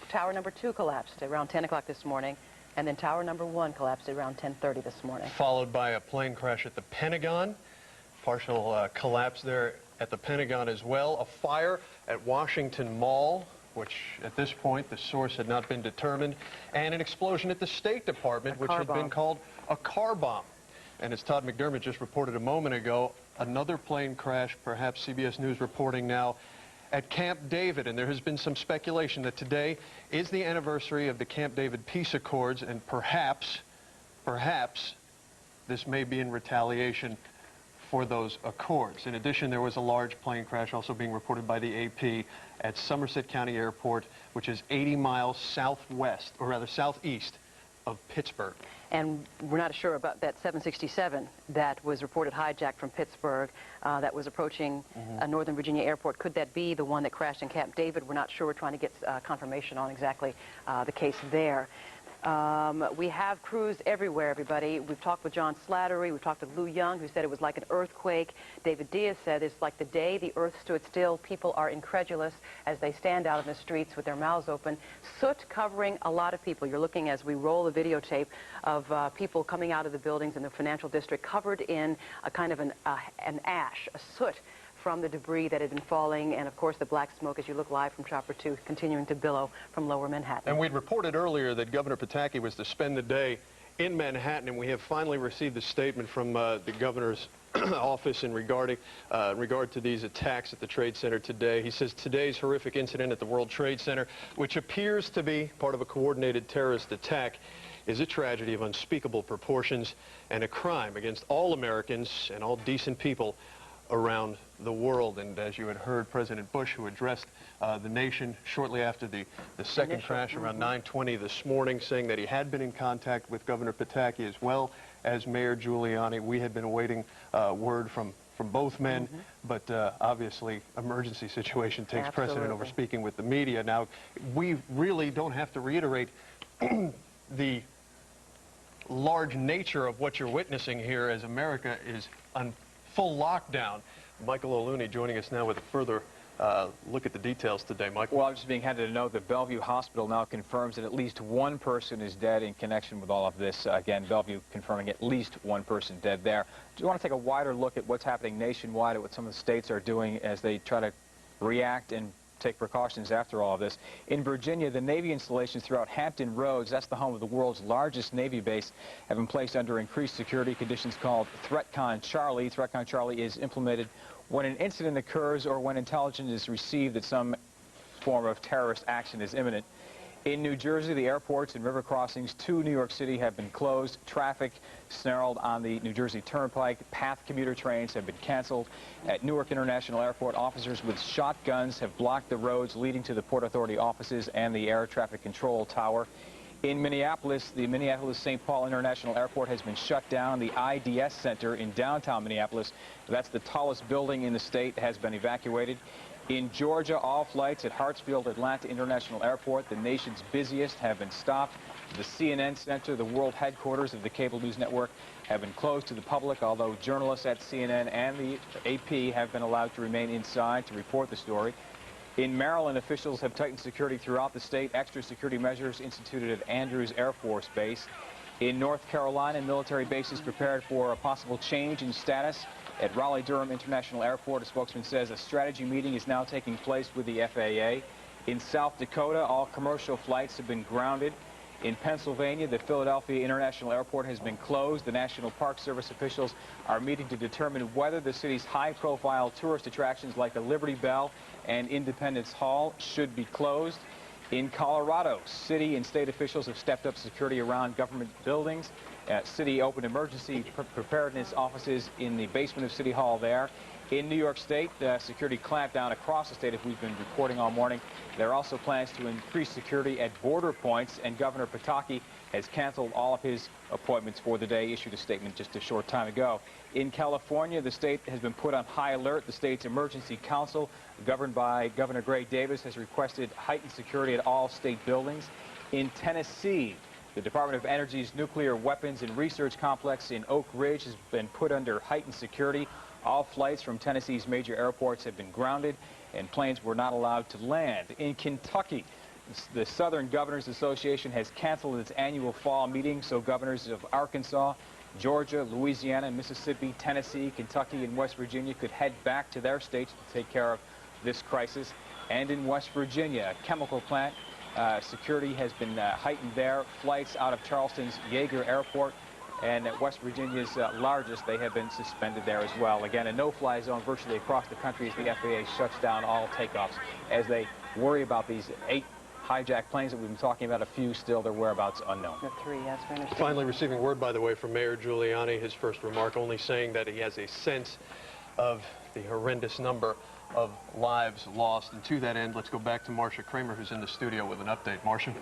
Tower #2 collapsed around 10 o'clock this morning, and then Tower #1 collapsed around 10:30 this morning. Followed by a plane crash at the Pentagon, partial collapse there at the Pentagon as well. A fire at Washington Mall, which at this point the source had not been determined, and an explosion at the State Department, which had been called a car bomb. And as Todd McDermott just reported a moment ago, another plane crash, perhaps CBS News reporting now, at Camp David. And there has been some speculation that today is the anniversary of the Camp David peace accords, and perhaps this may be in retaliation for those accords. In addition, there was a large plane crash also being reported by the AP at Somerset County Airport, which is 80 miles southwest, or rather southeast of Pittsburgh. And we're not sure about that 767 that was reported hijacked from Pittsburgh that was approaching Northern Virginia Airport. Could that be the one that crashed in Camp David? We're not sure. We're trying to get confirmation on exactly the case there. We have crews everywhere, everybody. We've talked with John Slattery. We've talked with Lou Young, who said it was like an earthquake. David Diaz said it's like the day the earth stood still. People are incredulous as they stand out in the streets with their mouths open. Soot covering a lot of people. You're looking as we roll the videotape of people coming out of the buildings in the financial district covered in a kind of an ash, a soot from the debris that had been falling, and of course the black smoke as you look live from Chopper 2 continuing to billow from lower Manhattan. And we'd reported earlier that Governor Pataki was to spend the day in Manhattan, and we have finally received a statement from the governor's office in regard to these attacks at the Trade Center today. He says today's horrific incident at the World Trade Center, which appears to be part of a coordinated terrorist attack, is a tragedy of unspeakable proportions and a crime against all Americans and all decent people around the world. And as you had heard President Bush, who addressed the nation shortly after the second crash around 9:20 this morning, saying that he had been in contact with Governor Pataki as well as Mayor Giuliani. We had been awaiting word from both men, but obviously emergency situation takes precedent over speaking with the media. Now, we really don't have to reiterate the large nature of what you're witnessing here as America is on full lockdown. Michael O'Looney joining us now with a further look at the details today. Michael? Well, I'm just being handed a note that Bellevue Hospital now confirms that at least one person is dead in connection with all of this. Again, Bellevue confirming at least one person dead there. Do you want to take a wider look at what's happening nationwide, at what some of the states are doing as they try to react and take precautions after all of this? In Virginia, the Navy installations throughout Hampton Roads, that's the home of the world's largest Navy base, have been placed under increased security conditions called ThreatCon Charlie. ThreatCon Charlie is implemented when an incident occurs or when intelligence is received that some form of terrorist action is imminent. In New Jersey, the airports and river crossings to New York City have been closed. Traffic snarled on the New Jersey Turnpike. PATH commuter trains have been canceled. At Newark International Airport, officers with shotguns have blocked the roads leading to the Port Authority offices and the Air Traffic Control Tower. In Minneapolis, the Minneapolis-St. Paul International Airport has been shut down. The IDS Center in downtown Minneapolis, that's the tallest building in the state, has been evacuated. In Georgia, all flights at Hartsfield Atlanta International Airport, the nation's busiest, have been stopped. The CNN Center, the world headquarters of the cable news network, have been closed to the public, although journalists at CNN and the AP have been allowed to remain inside to report the story. In Maryland, officials have tightened security throughout the state. Extra security measures instituted at Andrews Air Force Base. In North Carolina, military bases prepared for a possible change in status at Raleigh-Durham International Airport. A spokesman says a strategy meeting is now taking place with the FAA. In South Dakota, all commercial flights have been grounded. In Pennsylvania, the Philadelphia International Airport has been closed. The National Park Service officials are meeting to determine whether the city's high-profile tourist attractions like the Liberty Bell and Independence Hall should be closed. In Colorado, city and state officials have stepped up security around government buildings. City opened emergency preparedness offices in the basement of City Hall there. In New York State, security clamped down across the state, as we've been reporting all morning. There are also plans to increase security at border points, and Governor Pataki has canceled all of his appointments for the day, issued a statement just a short time ago. In California, the state has been put on high alert. The state's emergency council, governed by Governor Greg Davis, has requested heightened security at all state buildings. In Tennessee, the Department of Energy's nuclear weapons and research complex in Oak Ridge has been put under heightened security. All flights from Tennessee's major airports have been grounded, and planes were not allowed to land. In Kentucky, the Southern Governors Association has canceled its annual fall meeting, so governors of Arkansas, Georgia, Louisiana, Mississippi, Tennessee, Kentucky, and West Virginia could head back to their states to take care of this crisis. And in West Virginia, a chemical plant, security has been heightened there. Flights out of Charleston's Yeager Airport and at West Virginia's largest, they have been suspended there as well. Again, a no-fly zone virtually across the country as the FAA shuts down all takeoffs as they worry about these 8 hijacked planes that we've been talking about. A few still, their whereabouts unknown. The 3, yes, we understand. Finally receiving word, by the way, from Mayor Giuliani, his first remark only saying that he has a sense of the horrendous number of lives lost. And to that end, let's go back to Marcia Kramer, who's in the studio with an update. Marcia?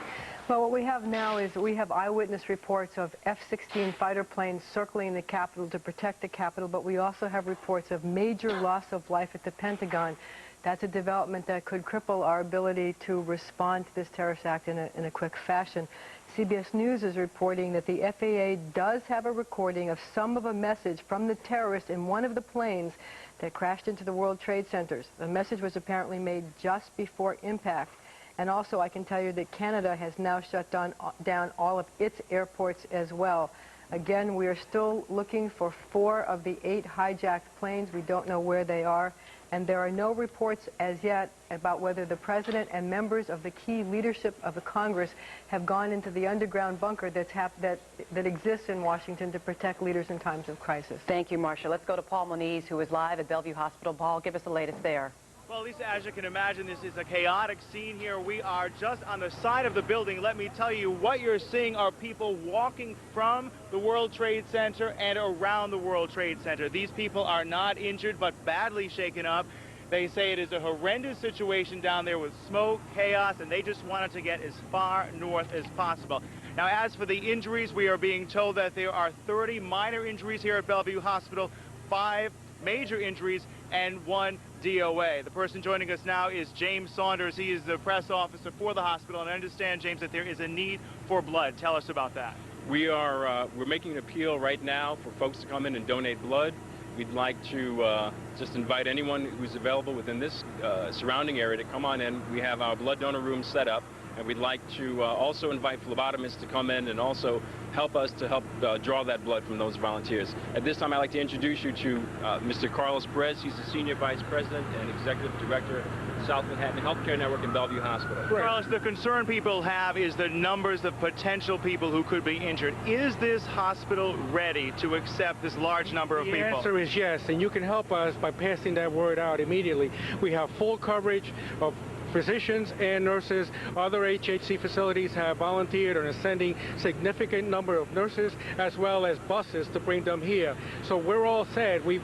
Well, what we have now is we have eyewitness reports of F-16 fighter planes circling the Capitol to protect the Capitol, but we also have reports of major loss of life at the Pentagon. That's a development that could cripple our ability to respond to this terrorist act in a quick fashion. CBS News is reporting that the FAA does have a recording of some of a message from the terrorist in one of the planes that crashed into the World Trade Centers. The message was apparently made just before impact. And also, I can tell you that Canada has now shut down all of its airports as well. Again, we are still looking for 4 of the 8 hijacked planes. We don't know where they are. And there are no reports as yet about whether the president and members of the key leadership of the Congress have gone into the underground bunker that exists in Washington to protect leaders in times of crisis. Thank you, Marcia. Let's go to Paul Moniz, who is live at Bellevue Hospital. Paul, give us the latest there. Well, Lisa, as you can imagine, this is a chaotic scene here. We are just on the side of the building. Let me tell you, what you're seeing are people walking from the World Trade Center and around the World Trade Center. These people are not injured, but badly shaken up. They say it is a horrendous situation down there with smoke, chaos, and they just wanted to get as far north as possible. Now, as for the injuries, we are being told that there are 30 minor injuries here at Bellevue Hospital, 5 major injuries, and 1 DOA. The person joining us now is James Saunders. He is the press officer for the hospital, and I understand, James, that there is a need for blood. Tell us about that. We're making an appeal right now for folks to come in and donate blood. We'd like to just invite anyone who's available within this surrounding area to come on in. We have our blood donor room set up, and we'd like to also invite phlebotomists to come in and also help us to help draw that blood from those volunteers. At this time, I'd like to introduce you to Mr. Carlos Perez. He's the Senior Vice President and Executive Director of South Manhattan Healthcare Network in Bellevue Hospital. Carlos, the concern people have is the numbers of potential people who could be injured. Is this hospital ready to accept this large number of people? The answer is yes, and you can help us by passing that word out immediately. We have full coverage of physicians and nurses. Other HHC facilities have volunteered and are sending significant number of nurses as well as buses to bring them here. So we're all set. We've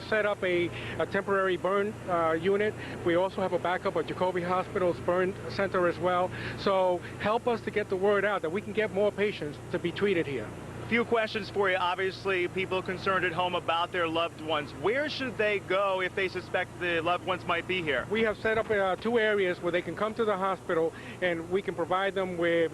set up a temporary burn unit. We also have a backup at Jacoby Hospital's burn center as well. So help us to get the word out that we can get more patients to be treated here. Few questions for you. Obviously, people concerned at home about their loved ones. Where should they go if they suspect the loved ones might be here? We have set up 2 areas where they can come to the hospital, and we can provide them with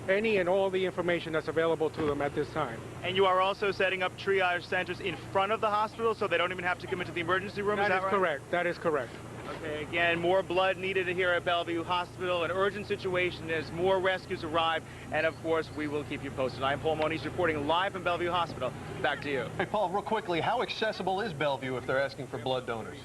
any and all the information that's available to them at this time. And you are also setting up triage centers in front of the hospital so they don't even have to come into the emergency room? That is right? correct. That is correct. Okay, again, more blood needed here at Bellevue Hospital. An urgent situation as more rescues arrive. And, of course, we will keep you posted. I'm Paul Moniz reporting live from Bellevue Hospital. Back to you. Hey, Paul, real quickly, how accessible is Bellevue if they're asking for blood donors?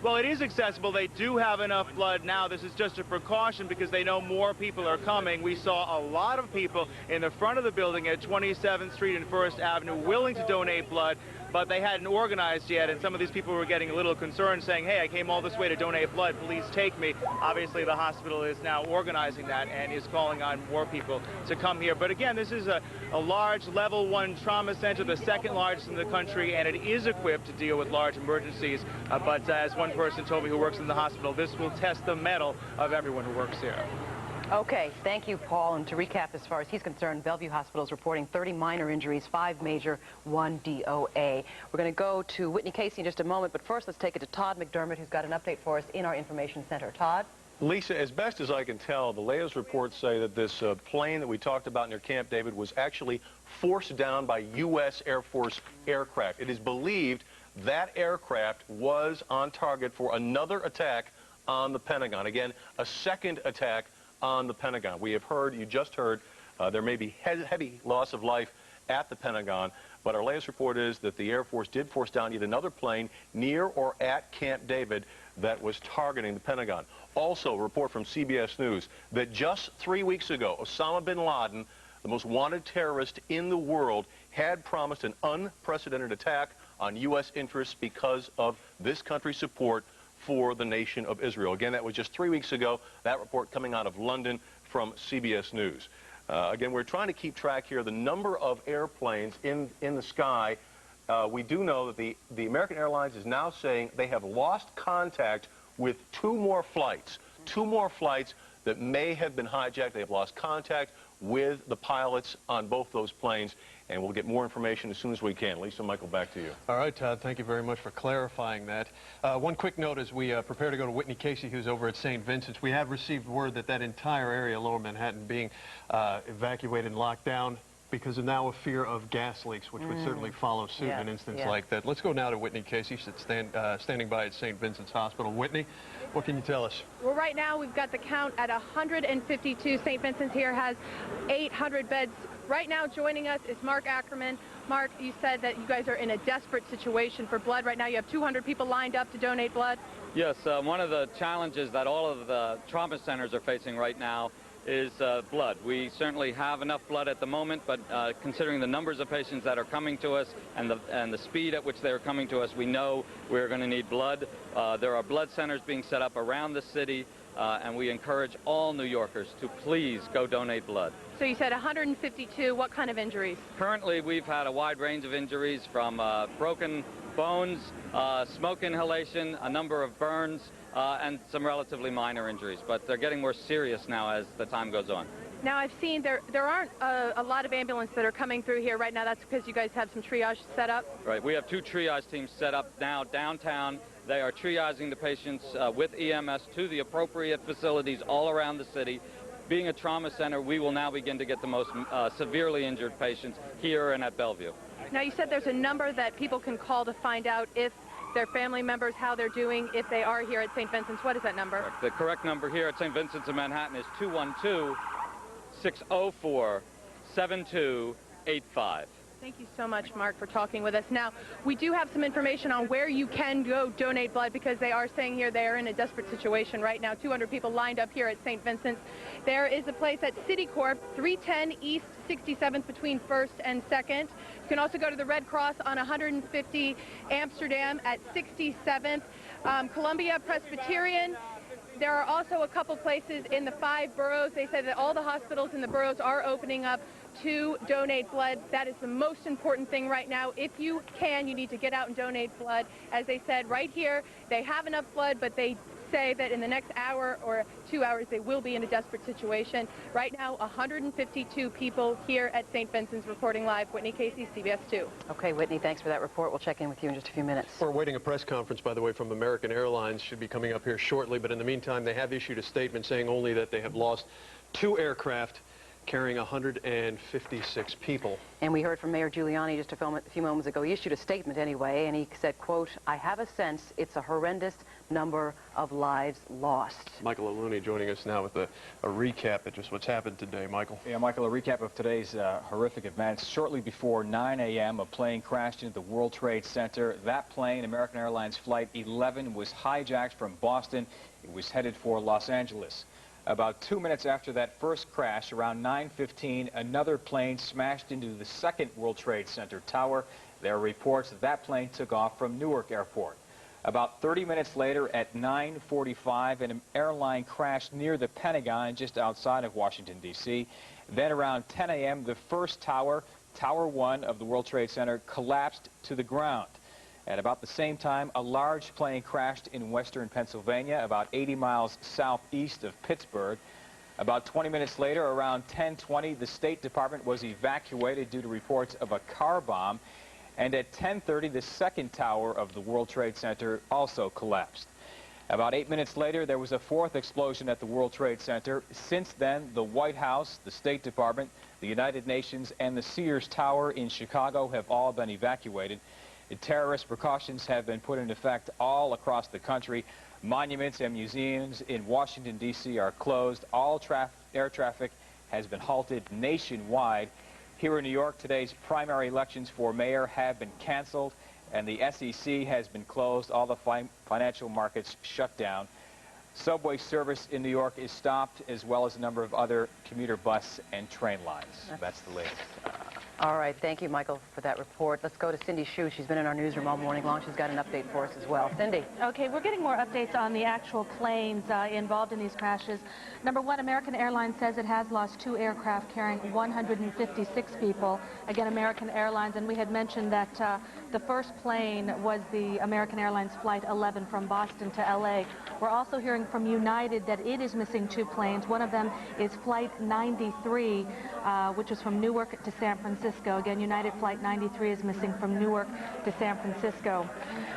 Well, it is accessible. They do have enough blood now. This is just a precaution because they know more people are coming. We saw a lot of people in the front of the building at 27th Street and 1st Avenue willing to donate blood, but they hadn't organized yet, and some of these people were getting a little concerned, saying, hey, I came all this way to donate blood, please take me. Obviously, the hospital is now organizing that and is calling on more people to come here. But again, this is a large level 1 trauma center, the second largest in the country, and it is equipped to deal with large emergencies. But as one person told me who works in the hospital, this will test the mettle of everyone who works here. Okay, thank you, Paul. And to recap, as far as he's concerned, Bellevue Hospital is reporting 30 minor injuries, 5 major, 1 DOA. We're going to go to Whitney Casey in just a moment, but first let's take it to Todd McDermott, who's got an update for us in our information center. Todd? Lisa, as best as I can tell, the latest reports say that this plane that we talked about near Camp David was actually forced down by U.S. Air Force aircraft. It is believed that aircraft was on target for another attack on the Pentagon. Again, a second attack on the Pentagon. We have heard, you just heard, there may be heavy loss of life at the Pentagon, but our latest report is that the Air Force did force down yet another plane near or at Camp David that was targeting the Pentagon. Also, a report from CBS News that just 3 weeks ago, Osama bin Laden, the most wanted terrorist in the world, had promised an unprecedented attack on U.S. interests because of this country's support for the nation of Israel. Again, that was just 3 weeks ago. That report coming out of London from CBS News. Again, we're trying to keep track here of the number of airplanes in the sky. We do know that the American Airlines is now saying they have lost contact with 2 more flights. 2 more flights that may have been hijacked. They have lost contact with the pilots on both those planes, and we'll get more information as soon as we can. Lisa, Michael, back to you. All right, Todd, thank you very much for clarifying that. One quick note as we prepare to go to Whitney Casey, who's over at St. Vincent's. We have received word that that entire area, Lower Manhattan, being evacuated and locked down because of now a fear of gas leaks, which would certainly follow suit in an instance like that. Let's go now to Whitney Casey. She's standing by at St. Vincent's Hospital. Whitney, what can you tell us? Well, right now we've got the count at 152. St. Vincent's here has 800 beds. Right now joining us is Mark Ackerman. Mark, you said that you guys are in a desperate situation for blood. Right now you have 200 people lined up to donate blood. Yes, one of the challenges that all of the trauma centers are facing right now is blood. We certainly have enough blood at the moment, but considering the numbers of patients that are coming to us and the speed at which they are coming to us, we know we're going to need blood. There are blood centers being set up around the city, and we encourage all New Yorkers to please go donate blood. So you said 152. What kind of injuries? Currently, we've had a wide range of injuries from broken bones, smoke inhalation, a number of burns, and some relatively minor injuries, but they're getting more serious now as the time goes on. Now I've seen there aren't a lot of ambulances that are coming through here right now. That's because you guys have some triage set up? Right, we have 2 triage teams set up now downtown. They are triaging the patients with EMS to the appropriate facilities all around the city. Being a trauma center, we will now begin to get the most severely injured patients here and at Bellevue. Now you said there's a number that people can call to find out if their family members, how they're doing, if they are here at St. Vincent's. What is that number? Correct. The correct number here at St. Vincent's in Manhattan is 212-604-7285. Thank you so much, Mark, for talking with us. Now, we do have some information on where you can go donate blood because they are saying here they are in a desperate situation right now. 200 people lined up here at St. Vincent's. There is a place at Citicorp, 310 East 67th between 1st and 2nd. You can also go to the Red Cross on 150 Amsterdam at 67th. Columbia Presbyterian. There are also a couple places in the 5 boroughs. They say that all the hospitals in the boroughs are opening up to donate blood. That is the most important thing right now. If you can, you need to get out and donate blood. As they said right here, they have enough blood, but they say that in the next hour or 2 hours they will be in a desperate situation. Right now, 152 people here at St. Vincent's reporting live. Whitney Casey, CBS 2. Okay, Whitney, thanks for that report. We'll check in with you in just a few minutes. We're awaiting a press conference, by the way, from American Airlines. Should be coming up here shortly, but in the meantime, they have issued a statement saying only that they have lost 2 aircraft carrying 156 people. And we heard from Mayor Giuliani just a few moments ago. He issued a statement anyway, and he said, quote, "I have a sense it's a horrendous number of lives lost. Michael O'Looney joining us now with a recap of just what's happened today. Michael. Yeah, Michael, a recap of today's horrific events. Shortly before 9 a.m., a plane crashed into the World Trade Center. That plane, American Airlines Flight 11, was hijacked from Boston. It was headed for Los Angeles. About 2 minutes after that first crash, around 9:15, another plane smashed into the second World Trade Center tower. There are reports that that plane took off from Newark Airport. About 30 minutes later, at 9:45, an airline crashed near the Pentagon, just outside of Washington, D.C. Then around 10 a.m., the first tower, Tower 1 of the World Trade Center, collapsed to the ground. At about the same time, a large plane crashed in western Pennsylvania, about 80 miles southeast of Pittsburgh. About 20 minutes later, around 10:20, the State Department was evacuated due to reports of a car bomb. And at 10:30, the second tower of the World Trade Center also collapsed. About 8 minutes later, there was a fourth explosion at the World Trade Center. Since then, the White House, the State Department, the United Nations, and the Sears Tower in Chicago have all been evacuated. Terrorist precautions have been put in effect all across the country. Monuments and museums in Washington, D.C. are closed. All air traffic has been halted nationwide. Here in New York, today's primary elections for mayor have been canceled, and the SEC has been closed. All the financial markets shut down. Subway service in New York is stopped, as well as a number of other commuter bus and train lines. That's the latest. All right, thank you, Michael, for that report. Let's go to Cindy Hsu. She's been in our newsroom all morning long. She's got an update for us as well. Cindy. Okay, we're getting more updates on the actual planes involved in these crashes. Number one, American Airlines says it has lost 2 aircraft carrying 156 people. Again, American Airlines, and we had mentioned that the first plane was the American Airlines Flight 11 from Boston to L.A. We're also hearing from United that it is missing 2 planes. One of them is Flight 93, which is from Newark to San Francisco. Again, United Flight 93 is missing from Newark to San Francisco.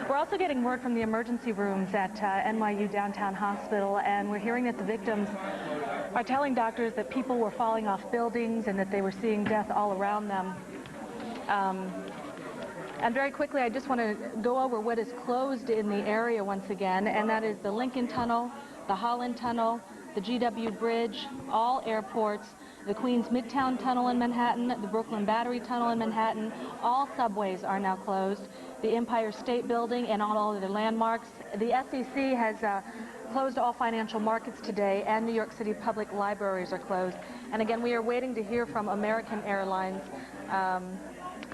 We're also getting word from the emergency rooms at NYU Downtown Hospital, and we're hearing that the victims are telling doctors that people were falling off buildings and that they were seeing death all around them. And very quickly, I just want to go over what is closed in the area once again, and that is the Lincoln Tunnel, the Holland Tunnel, the GW Bridge, all airports, the Queens Midtown Tunnel in Manhattan, the Brooklyn Battery Tunnel in Manhattan. All subways are now closed. The Empire State Building and all other landmarks. The SEC has closed all financial markets today, and New York City public libraries are closed. And again, we are waiting to hear from American Airlines.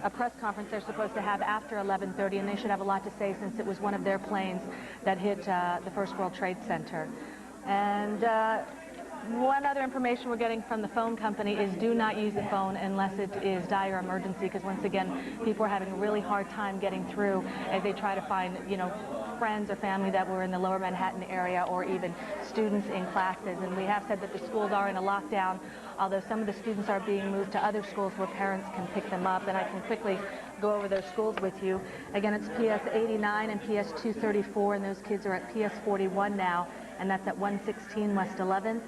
A press conference they're supposed to have after 11:30, and they should have a lot to say since it was one of their planes that hit the first World Trade Center. And one other information we're getting from the phone company is do not use the phone unless it is dire emergency, because once again, people are having a really hard time getting through as they try to find, you know, friends or family that were in the lower Manhattan area, or even students in classes. And we have said that the schools are in a lockdown, although some of the students are being moved to other schools where parents can pick them up. And I can quickly go over those schools with you. Again, it's PS 89 and PS 234, and those kids are at PS 41 now, and that's at 116 West 11th.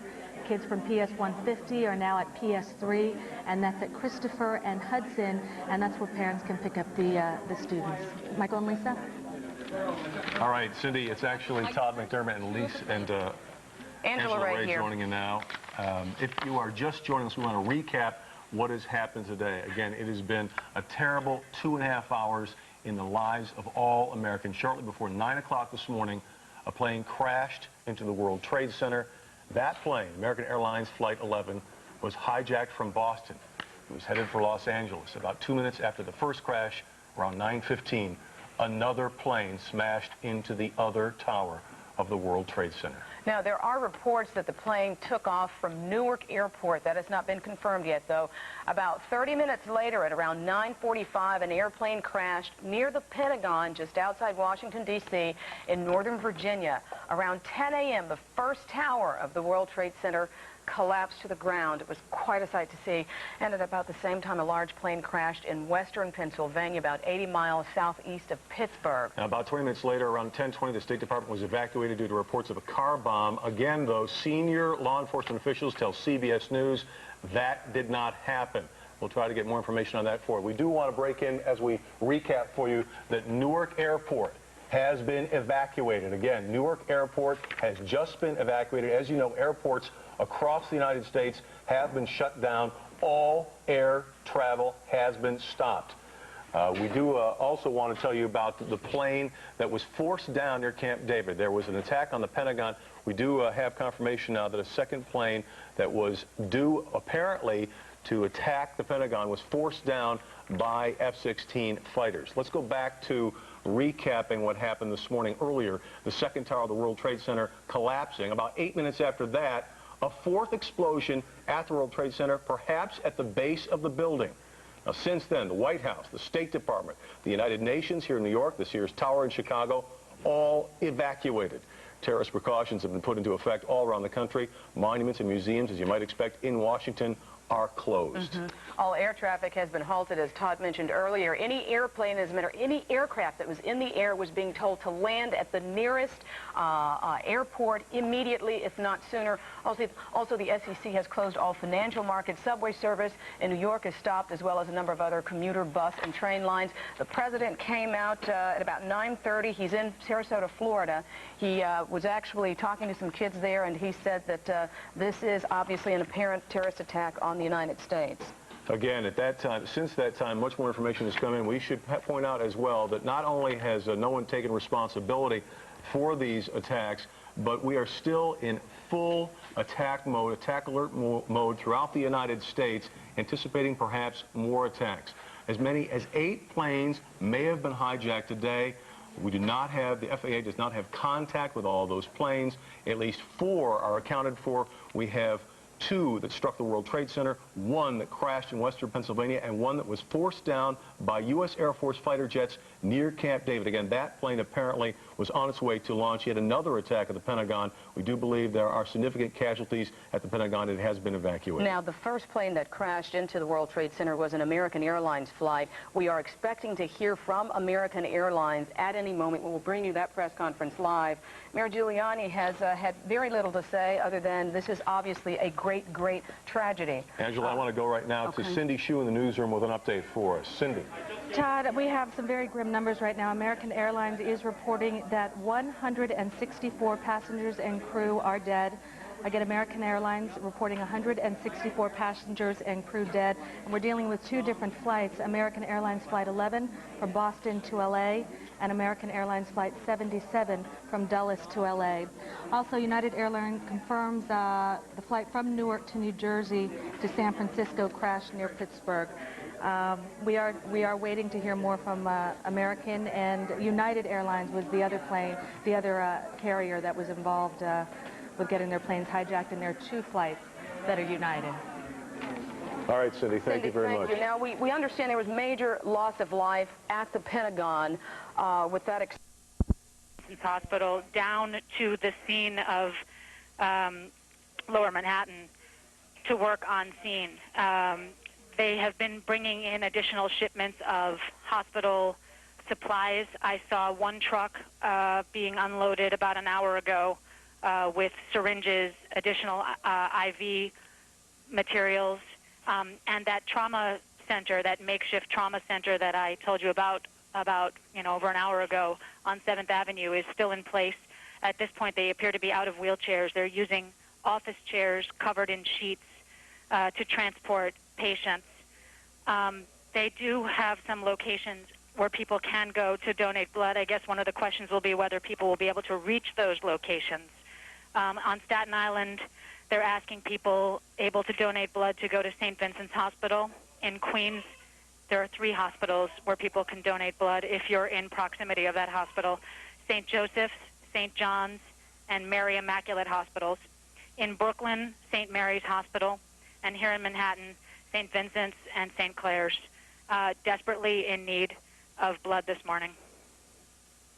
Kids from PS 150 are now at PS 3, and that's at Christopher and Hudson, and that's where parents can pick up the students. Michael and Lisa? All right, Cindy, it's actually Todd McDermott and Lisa and Angela Ray here joining in now. If you are just joining us, we want to recap what has happened today. Again, it has been a terrible 2.5 hours in the lives of all Americans. Shortly before 9 o'clock this morning, a plane crashed into the World Trade Center. That plane, American Airlines Flight 11, was hijacked from Boston. It was headed for Los Angeles. About 2 minutes after the first crash, around 9:15, another plane smashed into the other tower of the World Trade Center. Now, there are reports that the plane took off from Newark Airport. That has not been confirmed yet, though. About 30 minutes later, at around 9:45, an airplane crashed near the Pentagon, just outside Washington, D.C., in Northern Virginia. Around 10 a.m., the first tower of the World Trade Center collapsed to the ground. It was quite a sight to see. And at about the same time, a large plane crashed in western Pennsylvania, about 80 miles southeast of Pittsburgh. Now, about 20 minutes later, around 10:20, the State Department was evacuated due to reports of a car bomb. Again, though, senior law enforcement officials tell CBS News that did not happen. We'll try to get more information on that for you. We do want to break in as we recap for you that Newark Airport has been evacuated. Again, Newark Airport has just been evacuated. As you know, airports across the United States have been shut down. All air travel has been stopped. We do also want to tell you about the plane that was forced down near Camp David. There was an attack on the Pentagon. We do have confirmation now that a second plane that was due apparently to attack the Pentagon was forced down by F-16 fighters. Let's go back to recapping what happened this morning earlier. The second tower of the World Trade Center collapsing. About 8 minutes after that, a fourth explosion at the World Trade Center, perhaps at the base of the building. Now, since then, the White House, the State Department, the United Nations here in New York, the Sears Tower in Chicago, all evacuated. Terrorist precautions have been put into effect all around the country. Monuments and museums, as you might expect, in Washington, are closed. All air traffic has been halted, as Todd mentioned earlier. Any airplane, as a matter, any aircraft that was in the air was being told to land at the nearest airport immediately, if not sooner. Also, the SEC has closed all financial market subway service in New York is stopped, as well as a number of other commuter bus and train lines. The president came out at about 9:30. He's in Sarasota, Florida. He was actually talking to some kids there, and he said that this is obviously an apparent terrorist attack on the United States. Again, at that time, since that time, much more information has come in. We should point out as well that not only has no one taken responsibility for these attacks, but we are still in full attack mode, attack alert mode throughout the United States, anticipating perhaps more attacks. As many as 8 planes may have been hijacked today. We do not have, the FAA does not have contact with all those planes. At least 4 are accounted for. We have 2 that struck the World Trade Center, 1 that crashed in western Pennsylvania, and 1 that was forced down by U.S. Air Force fighter jets near Camp David. Again, that plane apparently was on its way to launch yet another attack at the Pentagon. We do believe there are significant casualties at the Pentagon. It has been evacuated. Now, the first plane that crashed into the World Trade Center was an American Airlines flight. We are expecting to hear from American Airlines at any moment. We'll bring you that press conference live. Mayor Giuliani has had very little to say other than this is obviously a great, great tragedy. Angela, I want to go right now to Cindy Hsu in the newsroom with an update for us. Cindy. Todd, we have some very grim numbers right now. American Airlines is reporting that 164 passengers and crew are dead. Again, American Airlines reporting 164 passengers and crew dead. And we're dealing with 2 different flights. American Airlines Flight 11 from Boston to L.A. and American Airlines Flight 77 from Dulles to L.A. Also, United Airlines confirms the flight from Newark to New Jersey to San Francisco crashed near Pittsburgh. We are waiting to hear more from American, and United Airlines was the other plane, the other carrier that was involved with getting their planes hijacked, and there are 2 flights that are United. All right, Cindy, thank you very much. Thank you. Now, we understand there was major loss of life at the Pentagon with that hospital down to the scene of Lower Manhattan to work on scene. They have been bringing in additional shipments of hospital supplies. I saw 1 truck being unloaded about an hour ago with syringes, additional IV materials, and that trauma center, that makeshift trauma center that I told you about over an hour ago on 7th Avenue is still in place. At this point, they appear to be out of wheelchairs. They're using office chairs covered in sheets to transport patients. They do have some locations where people can go to donate blood. I guess one of the questions will be whether people will be able to reach those locations. On Staten Island, they're asking people able to donate blood to go to St. Vincent's Hospital. In Queens, there are 3 hospitals where people can donate blood if you're in proximity of that hospital: St. Joseph's, St. John's, and Mary Immaculate Hospitals. In Brooklyn, St. Mary's Hospital, and here in Manhattan, St. Vincent's and St. Clair's, desperately in need of blood this morning.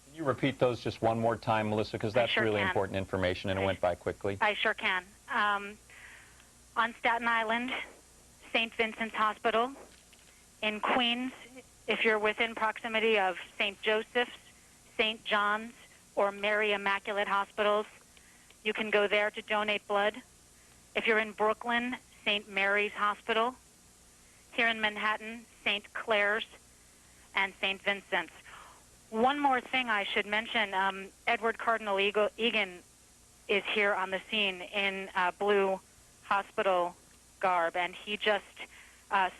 Can you repeat those just one more time, Melissa, because that's really important information and it went by quickly. I sure can. On Staten Island, St. Vincent's Hospital. In Queens, if you're within proximity of St. Joseph's, St. John's, or Mary Immaculate Hospitals, you can go there to donate blood. If you're in Brooklyn, St. Mary's Hospital. Here in Manhattan, St. Clair's and St. Vincent's. One more thing I should mention, Edward Cardinal Egan is here on the scene in blue hospital garb, and he just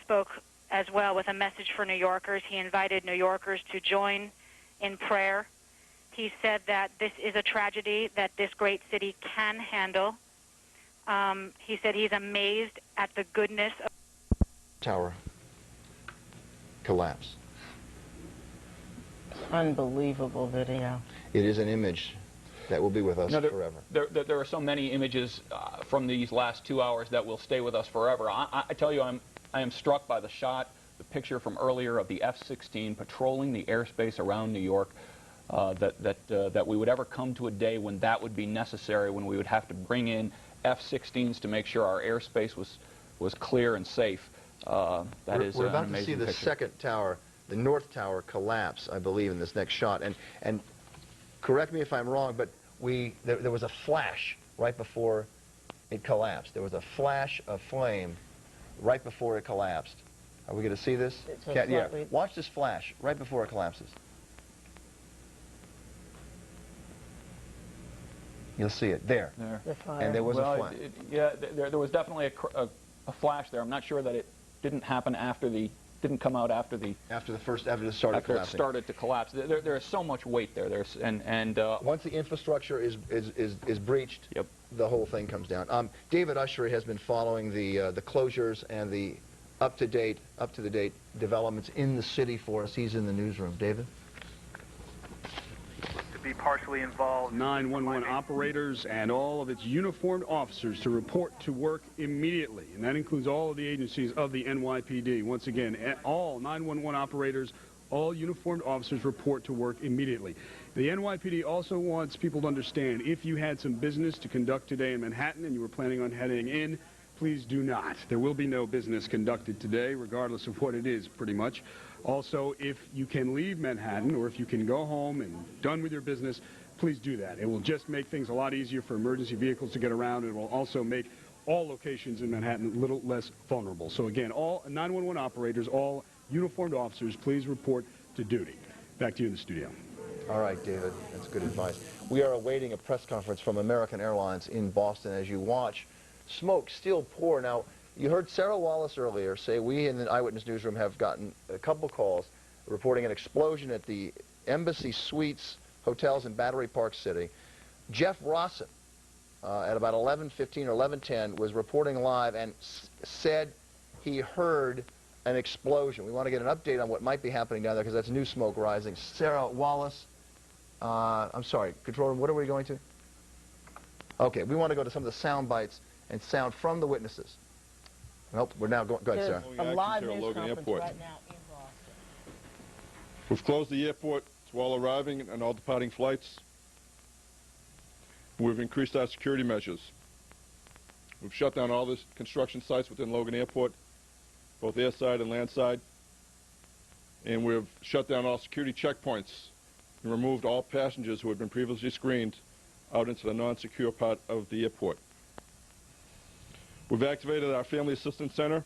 spoke as well with a message for New Yorkers. He invited New Yorkers to join in prayer. He said that this is a tragedy that this great city can handle. He said he's amazed at the goodness of tower collapse. Unbelievable video. It is an image that will be with us forever. There are so many images from these last 2 hours that will stay with us forever. I tell you, I am struck by the shot, the picture from earlier of the F-16 patrolling the airspace around New York. That we would ever come to a day when that would be necessary, when we would have to bring in F-16s to make sure our airspace was clear and safe. We're about to see the second tower, the North Tower, collapse, I believe, in this next shot. And correct me if I'm wrong, but there was a flash right before it collapsed. There was a flash of flame right before it collapsed. Are we going to see this? Yeah. Watch this flash right before it collapses. You'll see it there. And there was a flash. There was definitely a flash there. I'm not sure that it didn't happen after didn't come out after it started to collapse. There is so much weight there. Once the infrastructure is breached, the whole thing comes down. David Usher has been following the closures and the up to the date developments in the city for us. He's in the newsroom. David. Be partially involved. 911 operators and all of its uniformed officers to report to work immediately, and that includes all of the agencies of the NYPD. Once again, all 911 operators, all uniformed officers report to work immediately. The NYPD also wants people to understand, if you had some business to conduct today in Manhattan and you were planning on heading in, please do not. There will be no business conducted today, regardless of what it is, pretty much. Also, if you can leave Manhattan or if you can go home and done with your business, please do that. It will just make things a lot easier for emergency vehicles to get around. It will also make all locations in Manhattan a little less vulnerable. So again, all 911 operators, all uniformed officers, please report to duty. Back to you in the studio. All right, David. That's good advice. We are awaiting a press conference from American Airlines in Boston as you watch smoke still pour. Now, you heard Sarah Wallace earlier say we in the Eyewitness Newsroom have gotten a couple calls reporting an explosion at the Embassy Suites hotels in Battery Park City. Jeff Rossen, at about 11:15 or 11:10, was reporting live and said he heard an explosion. We want to get an update on what might be happening down there because that's new smoke rising. Sarah Wallace, I'm sorry, Control Room, what are we going to? Okay, we want to go to some of the sound bites and sound from the witnesses. Nope, we're now going. Go ahead, Sarah. A live news conference right now in Boston. We've closed the airport to all arriving and all departing flights. We've increased our security measures. We've shut down all the construction sites within Logan Airport, both airside and landside. And we've shut down all security checkpoints and removed all passengers who had been previously screened out into the non-secure part of the airport. We've activated our Family Assistance Center.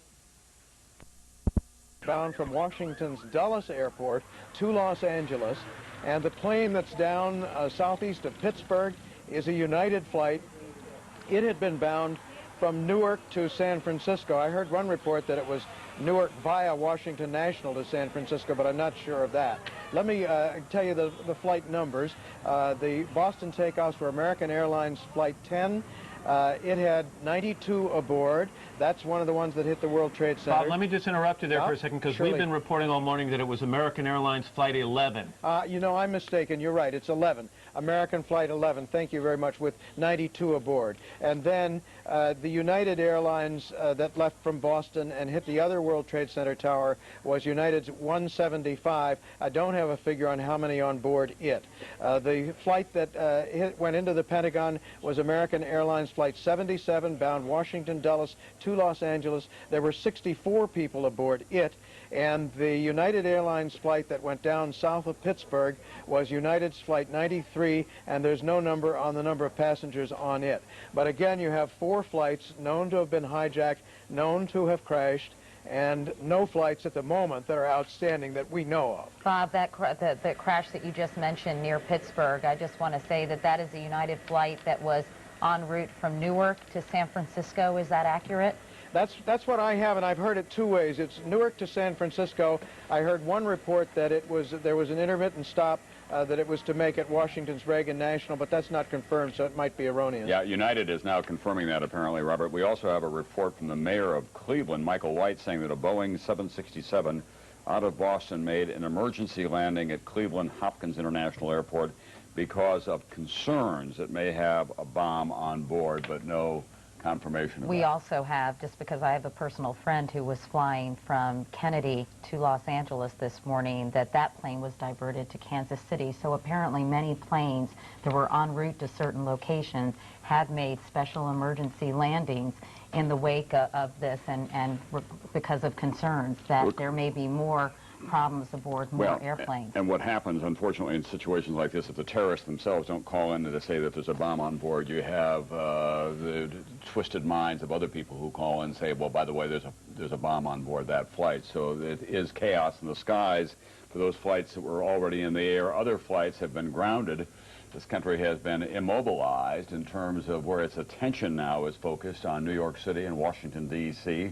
Bound from Washington's Dulles Airport to Los Angeles, and the plane that's down southeast of Pittsburgh is a United flight. It had been bound from Newark to San Francisco. I heard one report that it was Newark via Washington National to San Francisco, but I'm not sure of that. Let me tell you the flight numbers. The Boston takeoffs were American Airlines Flight 10. It had 92 aboard. That's one of the ones that hit the World Trade Center. Bob, let me just interrupt you there for a second, because we've been reporting all morning that it was American Airlines Flight 11. You know, I'm mistaken. You're right. It's 11. American Flight 11. Thank you very much, with 92 aboard. And then the United Airlines that left from Boston and hit the other World Trade Center tower was United's 175. I don't have a figure on how many on board it. The flight that went into the Pentagon was American Airlines Flight 77, bound Washington Dulles to Los Angeles. There were 64 people aboard it. And the United Airlines flight that went down south of Pittsburgh was United's Flight 93, and there's no number on the number of passengers on it. But again, you have 4 flights known to have been hijacked, known to have crashed, and no flights at the moment that are outstanding that we know of. Bob, that crash that you just mentioned near Pittsburgh, I just want to say that that is a United flight that was en route from Newark to San Francisco. Is that accurate? That's what I have, and I've heard it two ways. It's Newark to San Francisco. I heard one report that there was an intermittent stop that it was to make at Washington's Reagan National, but that's not confirmed, so it might be erroneous. Yeah, United is now confirming that, apparently, Robert. We also have a report from the mayor of Cleveland, Michael White, saying that a Boeing 767 out of Boston made an emergency landing at Cleveland Hopkins International Airport because of concerns it may have a bomb on board, but no confirmation of We that. also have, just because I have a personal friend who was flying from Kennedy to Los Angeles this morning, that plane was diverted to Kansas City. So apparently many planes that were en route to certain locations had made special emergency landings in the wake of this, and because of concerns that there may be more problems aboard more airplanes. And what happens, unfortunately, in situations like this, if the terrorists themselves don't call in to say that there's a bomb on board, you have the twisted minds of other people who call in and say, well, by the way, there's a bomb on board that flight. So it is chaos in the skies for those flights that were already in the air. Other flights have been grounded. This country has been immobilized in terms of where its attention now is focused on New York City and Washington, D.C.,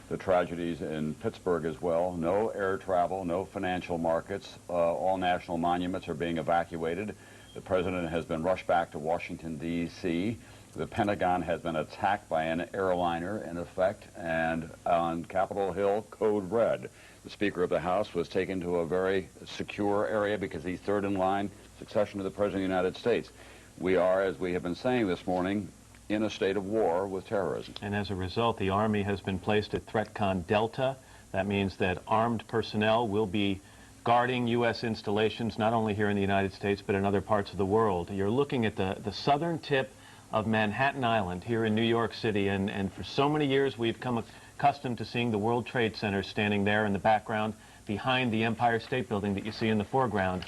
the tragedies in Pittsburgh as well. No air travel, no financial markets. All national monuments are being evacuated. The president has been rushed back to Washington, D.C. The Pentagon has been attacked by an airliner, in effect, and on Capitol Hill, code red. The Speaker of the House was taken to a very secure area because he's third in line, succession to the President of the United States. We are, as we have been saying this morning, in a state of war with terrorism. And as a result, the Army has been placed at ThreatCon Delta. That means that armed personnel will be guarding U.S. installations, not only here in the United States, but in other parts of the world. You're looking at the southern tip of Manhattan Island here in New York City, and for so many years we've come accustomed to seeing the World Trade Center standing there in the background behind the Empire State Building that you see in the foreground.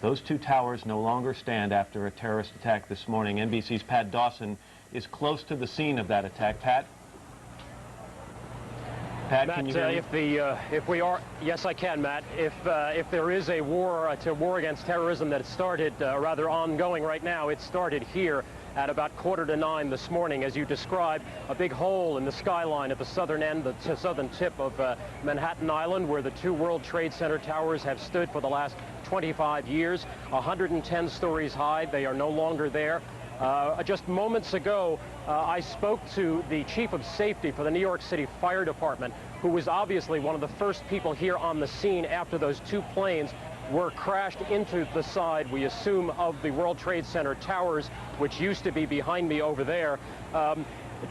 Those two towers no longer stand after a terrorist attack this morning. NBC's Pat Dawson is close to the scene of that attack. Pat? Pat, Matt, can you hear me? if we are, yes, I can, Matt. If there is a war against terrorism that started, rather ongoing right now, it started here at about 8:45 this morning, as you described, a big hole in the skyline at the southern end, the southern tip of Manhattan Island, where the two World Trade Center towers have stood for the last 25 years, 110 stories high. They are no longer there. Just moments ago, I spoke to the chief of safety for the New York City Fire Department, who was obviously one of the first people here on the scene after those two planes were crashed into the side, we assume, of the World Trade Center towers, which used to be behind me over there.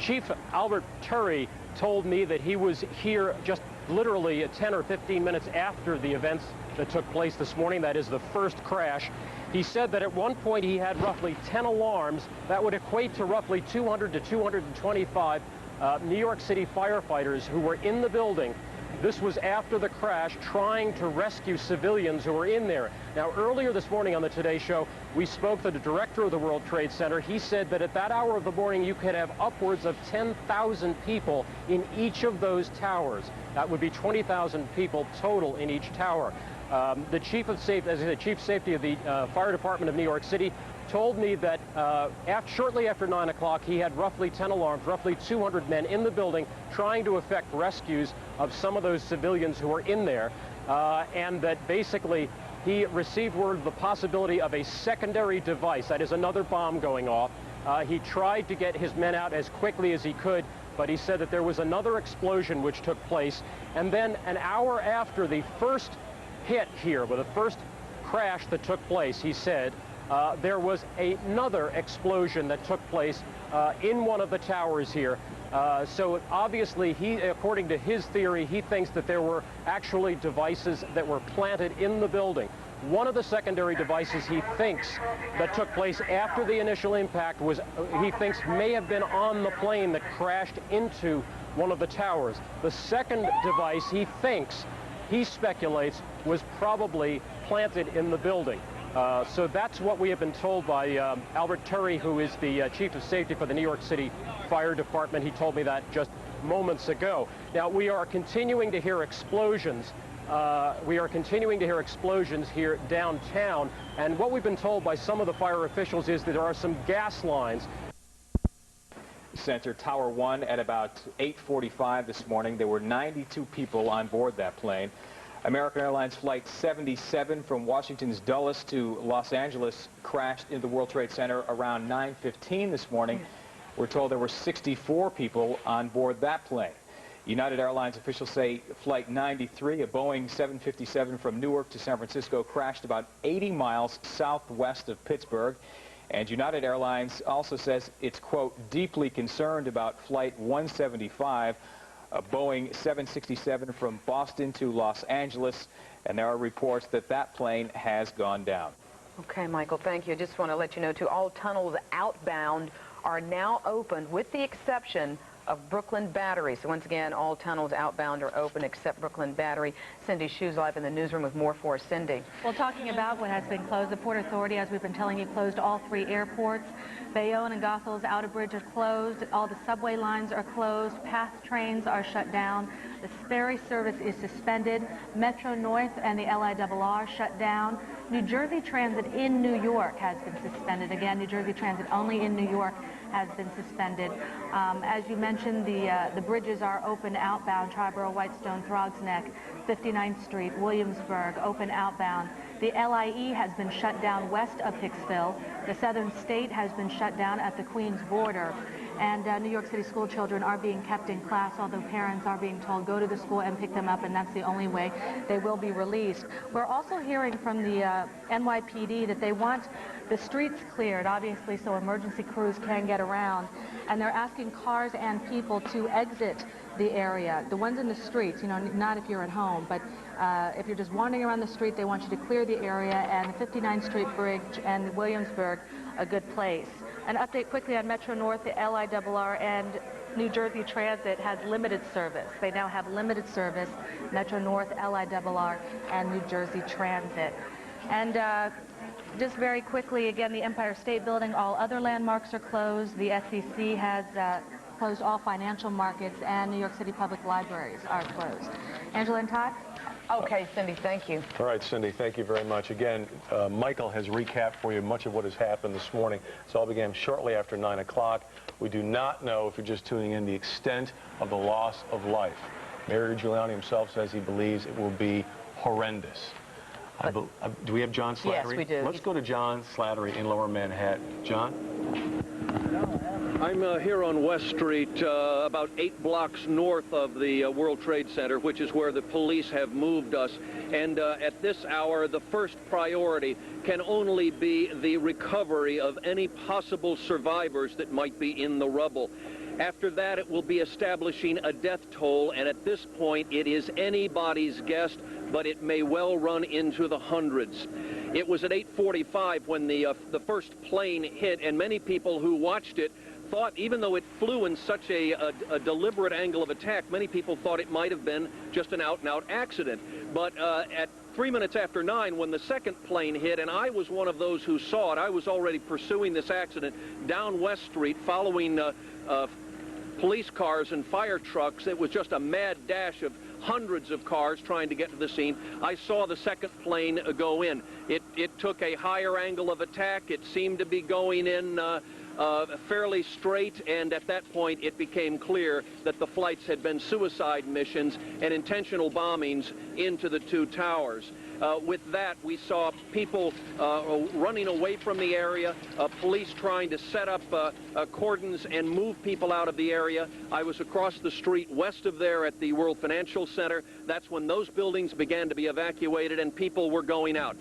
Chief Albert Turry told me that he was here just literally 10 or 15 minutes after the events that took place this morning. That is the first crash. He said that at one point he had roughly 10 alarms. That would equate to roughly 200 to 225 New York City firefighters who were in the building. This was after the crash, trying to rescue civilians who were in there. Now, earlier this morning on the Today Show, we spoke to the director of the World Trade Center. He said that at that hour of the morning, you could have upwards of 10,000 people in each of those towers. That would be 20,000 people total in each tower. The chief of safety, as I said, chief safety of the Fire Department of New York City, told me that shortly after 9 o'clock, he had roughly 10 alarms, roughly 200 men in the building trying to effect rescues of some of those civilians who were in there, and that basically he received word of the possibility of a secondary device, that is another bomb going off. He tried to get his men out as quickly as he could, but he said that there was another explosion which took place, and then an hour after the first hit here, with the first crash that took place, he said, there was another explosion that took place in one of the towers here. So obviously, according to his theory, he thinks that there were actually devices that were planted in the building. One of the secondary devices he thinks that took place after the initial impact was, he thinks, may have been on the plane that crashed into one of the towers. The second device he thinks, he speculates, was probably planted in the building. So that's what we have been told by Albert Turry, who is the chief of safety for the New York City Fire Department. He told me that just moments ago. Now, we are continuing to hear explosions. Here downtown, and what we've been told by some of the fire officials is that there are some gas lines. Center Tower 1 at about 8:45 this morning. There were 92 people on board that plane. American Airlines Flight 77 from Washington's Dulles to Los Angeles crashed into the World Trade Center around 9:15 this morning. We're told there were 64 people on board that plane. United Airlines officials say Flight 93, a Boeing 757 from Newark to San Francisco, crashed about 80 miles southwest of Pittsburgh. And United Airlines also says it's, quote, deeply concerned about Flight 175, a Boeing 767 from Boston to Los Angeles. And there are reports that that plane has gone down. Okay, Michael, thank you. I just want to let you know, too, all tunnels outbound are now open with the exception of Brooklyn Battery. So once again, all tunnels outbound are open except Brooklyn Battery. Cindy Shoes live in the newsroom with more for us. Cindy. Well, talking about what has been closed, the Port Authority, as we've been telling you, closed all 3 airports. Bayonne and Gothel's Outer Bridge are closed. All the subway lines are closed. PATH trains are shut down. The ferry service is suspended. Metro North and the LIRR shut down. New Jersey Transit in New York has been suspended. Again, New Jersey Transit only in New York has been suspended. As you mentioned, the bridges are open outbound. Triborough, Whitestone, Throgs Neck, 59th Street, Williamsburg, open outbound. The LIE has been shut down west of Hicksville. The Southern State has been shut down at the Queens border. And New York City school children are being kept in class, although parents are being told go to the school and pick them up, and that's the only way they will be released. We're also hearing from the NYPD that they want the streets cleared, obviously, so emergency crews can get around. And they're asking cars and people to exit the area. The ones in the streets, you know, not if you're at home, but if you're just wandering around the street, they want you to clear the area, and the 59th Street Bridge and Williamsburg, a good place. An update quickly on Metro North, the LIRR and New Jersey Transit has limited service. They now have limited service, Metro North, LIRR, and New Jersey Transit. And just very quickly, again, the Empire State Building, all other landmarks are closed. The SEC has closed all financial markets, and New York City public libraries are closed. Angela and Todd? Okay, Cindy, thank you. All right, Cindy, thank you very much. Again, Michael has recapped for you much of what has happened this morning. This all began shortly after 9 o'clock. We do not know, if you're just tuning in, the extent of the loss of life. Mayor Giuliani himself says he believes it will be horrendous. Do we have John Slattery? Yes, we do. Let's go to John Slattery in Lower Manhattan. John? I'm here on West Street, about 8 blocks north of the World Trade Center, which is where the police have moved us. And at this hour, the first priority can only be the recovery of any possible survivors that might be in the rubble. After that, it will be establishing a death toll, and at this point, it is anybody's guess, but it may well run into the hundreds. It was at 8:45 when the first plane hit, and many people who watched it thought, even though it flew in such a deliberate angle of attack, many people thought it might have been just an out-and-out accident. But at 3 minutes after 9, when the second plane hit, and I was one of those who saw it, I was already pursuing this accident down West Street, following police cars and fire trucks. It was just a mad dash of hundreds of cars trying to get to the scene. I saw the second plane go in. It took a higher angle of attack. It seemed to be going in fairly straight, and at that point it became clear that the flights had been suicide missions and intentional bombings into the 2 towers. With that, we saw people running away from the area, police trying to set up cordons and move people out of the area. I was across the street west of there at the World Financial Center. That's when those buildings began to be evacuated and people were going out.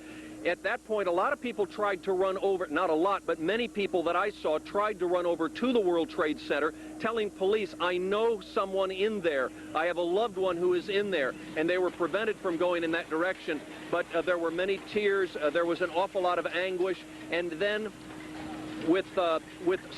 At that point, a lot of people tried to run over, not a lot, but many people that I saw tried to run over to the World Trade Center, telling police, I know someone in there. I have a loved one who is in there. And they were prevented from going in that direction. But there were many tears. There was an awful lot of anguish. And then with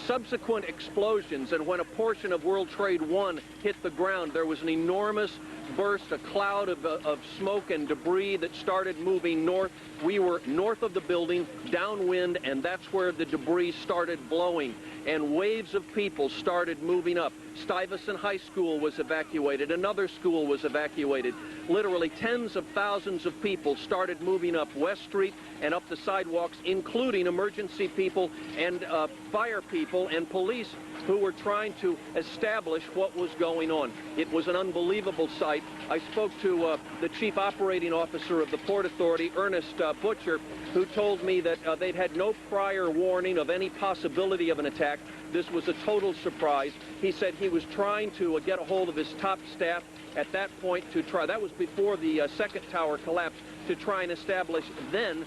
subsequent explosions, and when a portion of World Trade 1 hit hit the ground, there was an enormous burst, a cloud of smoke and debris that started moving north. We were north of the building, downwind, and that's where the debris started blowing. And waves of people started moving up. Stuyvesant High School was evacuated. Another school was evacuated. Literally tens of thousands of people started moving up West Street and up the sidewalks, including emergency people and fire people and police who were trying to establish what was going on. It was an unbelievable sight. I spoke to the chief operating officer of the Port Authority, Ernest Butcher, who told me that they'd had no prior warning of any possibility of an attack. This was a total surprise. He said he was trying to get a hold of his top staff at that point to try, that was before the second tower collapsed, to try and establish then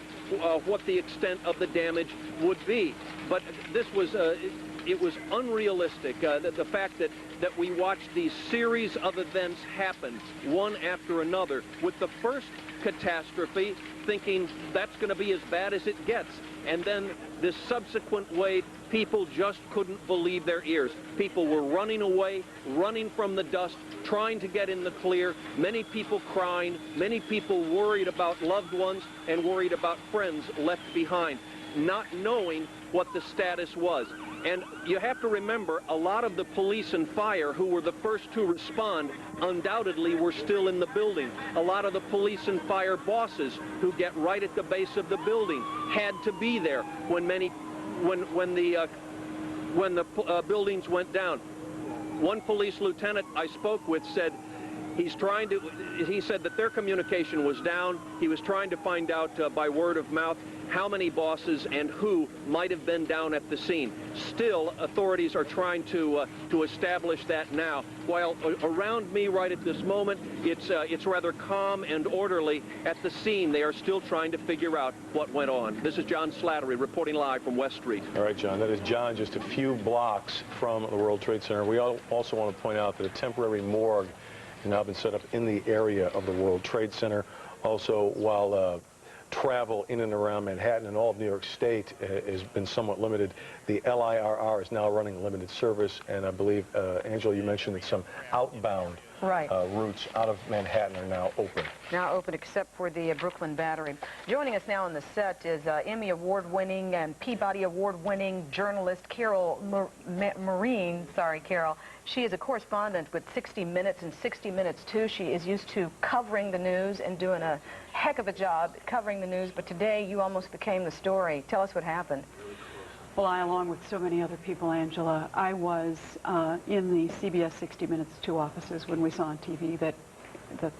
what the extent of the damage would be. But this was, it was unrealistic, the fact that we watched these series of events happen one after another, with the first catastrophe thinking that's going to be as bad as it gets. And then this subsequent wave, people just couldn't believe their ears. People were running away, running from the dust, trying to get in the clear, many people crying, many people worried about loved ones and worried about friends left behind, not knowing what the status was. And you have to remember, a lot of the police and fire who were the first to respond undoubtedly were still in the building. A lot of the police and fire bosses who get right at the base of the building had to be there when the buildings went down. One police lieutenant I spoke with said he said that their communication was down. He was trying to find out by word of mouth how many bosses and who might have been down at the scene. Still, authorities are trying to establish that now. While around me right at this moment, it's rather calm and orderly. At the scene, they are still trying to figure out what went on. This is John Slattery reporting live from West Street. All right, John. That is John, just a few blocks from the World Trade Center. We also want to point out that a temporary morgue has now been set up in the area of the World Trade Center. Also, while travel in and around Manhattan and all of New York State has been somewhat limited, the LIRR is now running limited service, and I believe, Angela, you mentioned that some outbound routes out of Manhattan are now open. Now open except for the Brooklyn Battery. Joining us now on the set is Emmy Award-winning and Peabody Award-winning journalist Carol Marine. Sorry, Carol. She is a correspondent with 60 Minutes and 60 Minutes 2. She is used to covering the news and doing a heck of a job covering the news, but today you almost became the story. Tell us what happened. Well, I, along with so many other people, Angela, I was in the CBS 60 Minutes 2 offices when we saw on TV that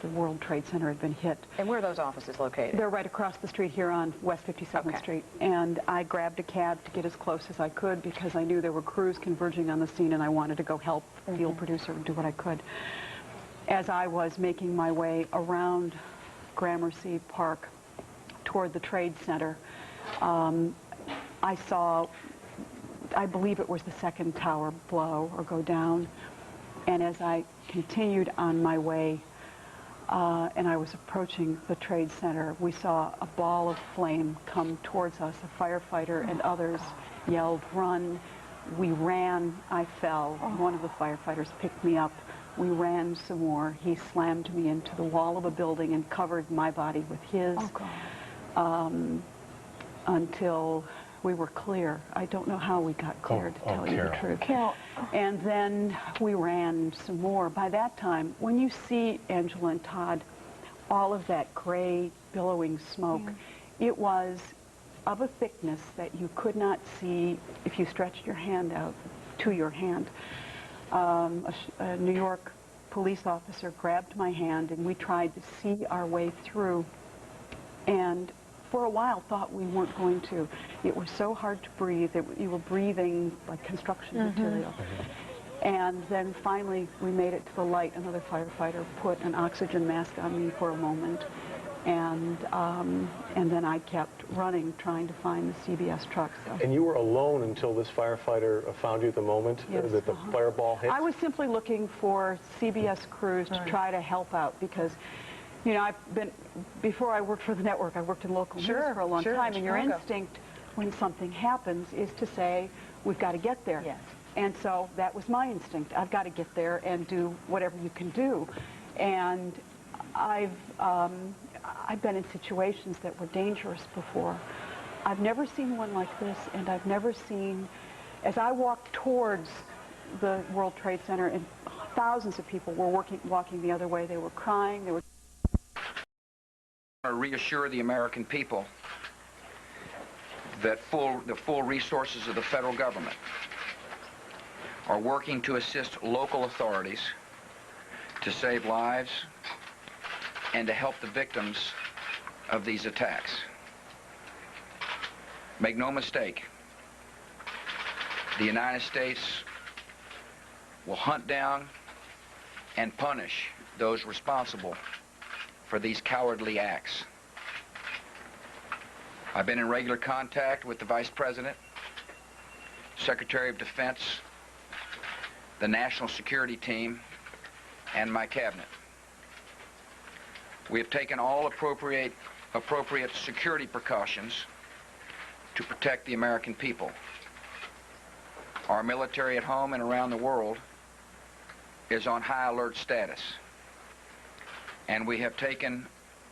the World Trade Center had been hit. And where are those offices located? They're right across the street here on West 57th Street. And I grabbed a cab to get as close as I could because I knew there were crews converging on the scene and I wanted to go help the field producer and do what I could. As I was making my way around Gramercy Park toward the Trade Center, I saw, I believe it was the second tower blow or go down. And as I continued on my way and I was approaching the Trade Center, we saw a ball of flame come towards us. A firefighter and others yelled, "Run." We ran. I fell. One of the firefighters picked me up. We ran some more. He slammed me into the wall of a building and covered my body with his until we were clear. I don't know how we got clear, to tell you the truth. Carol. And then we ran some more. By that time, when you see, Angela and Todd, all of that gray, billowing smoke, it was of a thickness that you could not see if you stretched your hand out to your hand. A New York police officer grabbed my hand and we tried to see our way through, and for a while thought we weren't going to. It was so hard to breathe. You were breathing like construction material. And then finally we made it to the light. Another firefighter put an oxygen mask on me for a moment. And then I kept running, trying to find the CBS truck. So. And you were alone until this firefighter found you at the moment that the fireball hit? I was simply looking for CBS crews to try to help out because, you know, before I worked for the network, I worked in local news for a long time, and your instinct when something happens is to say, we've got to get there. And so that was my instinct. I've got to get there and do whatever you can do. And I've been in situations that were dangerous before. I've never seen one like this, and I've never seen, as I walked towards the World Trade Center, and thousands of people were walking the other way. They were crying. They were. I want to reassure the American people that the full resources of the federal government are working to assist local authorities to save lives and to help the victims of these attacks. Make no mistake, the United States will hunt down and punish those responsible for these cowardly acts. I've been in regular contact with the Vice President, Secretary of Defense, the National Security Team, and my cabinet. We have taken all appropriate security precautions to protect the American people. Our military at home and around the world is on high alert status, and we have taken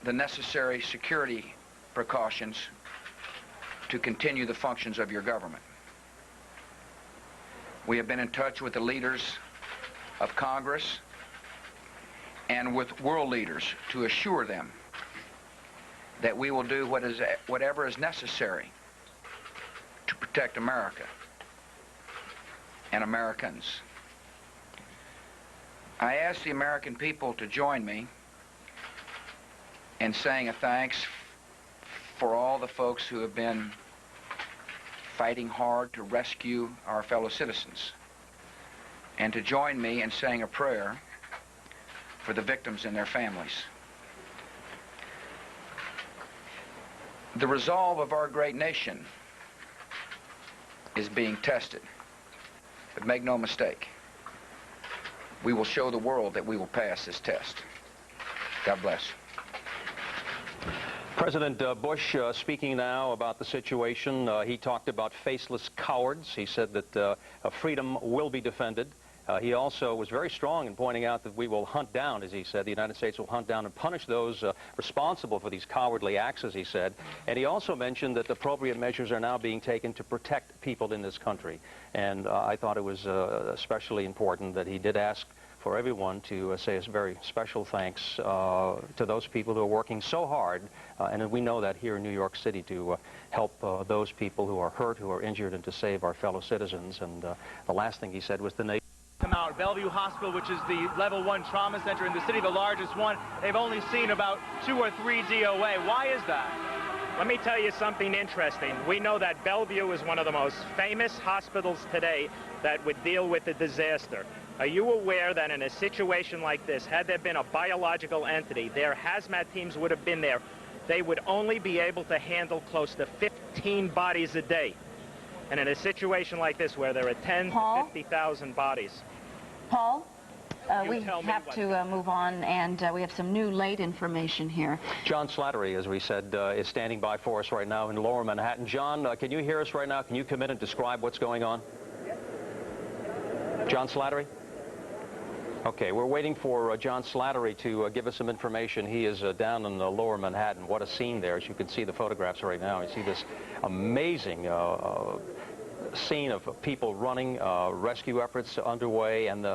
the necessary security precautions to continue the functions of your government. We have been in touch with the leaders of Congress and with world leaders to assure them that we will do whatever is necessary to protect America and Americans. I ask the American people to join me in saying a thanks for all the folks who have been fighting hard to rescue our fellow citizens, and to join me in saying a prayer for the victims and their families. The resolve of our great nation is being tested, but make no mistake, we will show the world that we will pass this test. God bless. President Bush speaking now about the situation. He talked about faceless cowards. He said that freedom will be defended. He also was very strong in pointing out that we will hunt down, as he said, the United States will hunt down and punish those responsible for these cowardly acts, as he said. And he also mentioned that appropriate measures are now being taken to protect people in this country. And I thought it was especially important that he did ask for everyone to say a very special thanks to those people who are working so hard, and we know that here in New York City, to help those people who are hurt, who are injured, and to save our fellow citizens. And the last thing he said was the nation. Come out. Bellevue Hospital, which is the level 1 trauma center in the city, the largest one, they've only seen about 2 or 3 DOA. Why is that? Let me tell you something interesting. We know that Bellevue is one of the most famous hospitals today that would deal with a disaster. Are you aware that in a situation like this, had there been a biological entity, their hazmat teams would have been there. They would only be able to handle close to 15 bodies a day. And in a situation like this, where there are 10 to 50,000 bodies. Paul, we have to move on, and we have some new late information here. John Slattery, as we said, is standing by for us right now in Lower Manhattan. John, can you hear us right now? Can you come in and describe what's going on? John Slattery? Okay, we're waiting for John Slattery to give us some information. He is down in the Lower Manhattan. What a scene there. As you can see the photographs right now. You see this amazing scene of people running, rescue efforts underway, and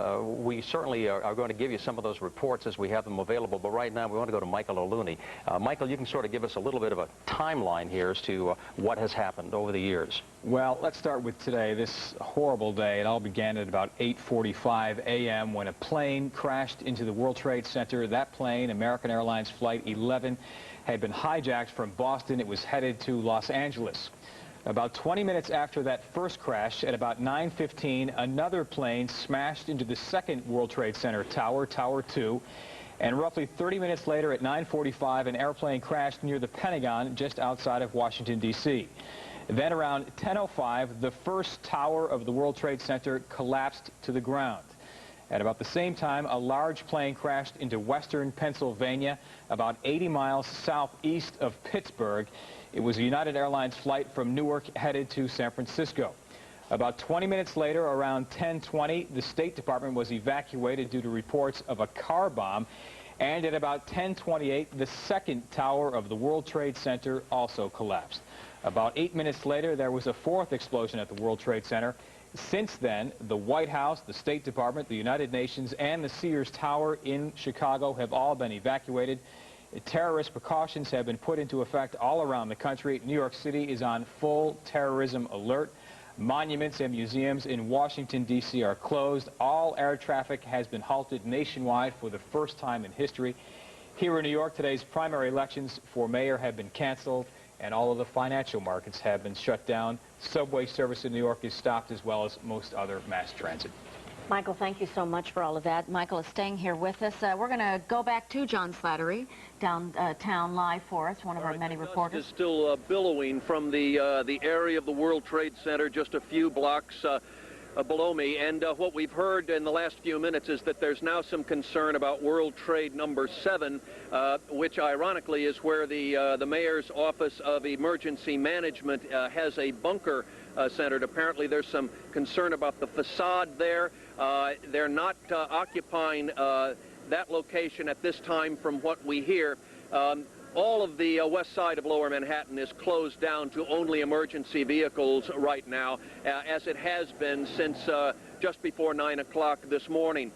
we certainly are going to give you some of those reports as we have them available. But right now we want to go to Michael O'Looney. Michael, you can sort of give us a little bit of a timeline here as to what has happened over the years. Well, let's start with today, this horrible day. It all began at about 8:45 a.m. when a plane crashed into the World Trade Center. That plane, American Airlines Flight 11, had been hijacked from Boston. It was headed to Los Angeles. About 20 minutes after that first crash, at about 9:15, another plane smashed into the second World Trade Center tower, Tower 2. And roughly 30 minutes later, at 9:45, an airplane crashed near the Pentagon, just outside of Washington, D.C. Then around 10:05, the first tower of the World Trade Center collapsed to the ground. At about the same time, a large plane crashed into western Pennsylvania, about 80 miles southeast of Pittsburgh. It was a United Airlines flight from Newark headed to San Francisco. About 20 minutes later, around 10:20, the State Department was evacuated due to reports of a car bomb. And at about 10:28, the second tower of the World Trade Center also collapsed. About 8 minutes later, there was a fourth explosion at the World Trade Center. Since then, the White House, the State Department, the United Nations, and the Sears Tower in Chicago have all been evacuated. Terrorist precautions have been put into effect all around the country. New York City is on full terrorism alert. Monuments and museums in Washington, D.C. are closed. All air traffic has been halted nationwide for the first time in history. Here in New York, today's primary elections for mayor have been canceled, and all of the financial markets have been shut down. Subway service in New York is stopped, as well as most other mass transit. Michael, thank you so much for all of that. Michael is staying here with us. We're going to go back to John Slattery, downtown live for us, one of our many reporters. Dust is still billowing from the area of the World Trade Center just a few blocks below me. And what we've heard in the last few minutes is that there's now some concern about World Trade number 7, which ironically is where the mayor's office of emergency management has a bunker centered. Apparently there's some concern about the facade there. They're not occupying that location at this time from what we hear. All of the west side of Lower Manhattan is closed down to only emergency vehicles right now, as it has been since just before 9 o'clock this morning.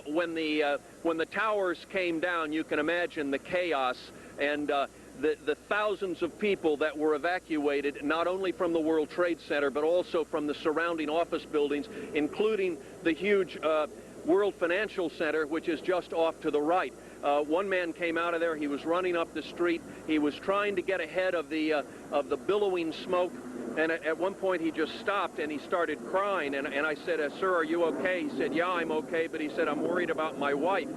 When the towers came down, you can imagine the chaos and the thousands of people that were evacuated, not only from the World Trade Center, but also from the surrounding office buildings, including the huge World Financial Center, which is just off to the right. One man came out of there. He was running up the street. He was trying to get ahead of the billowing smoke. And at one point, he just stopped and he started crying. And I said, sir, are you okay? He said, yeah, I'm okay. But he said, I'm worried about my wife.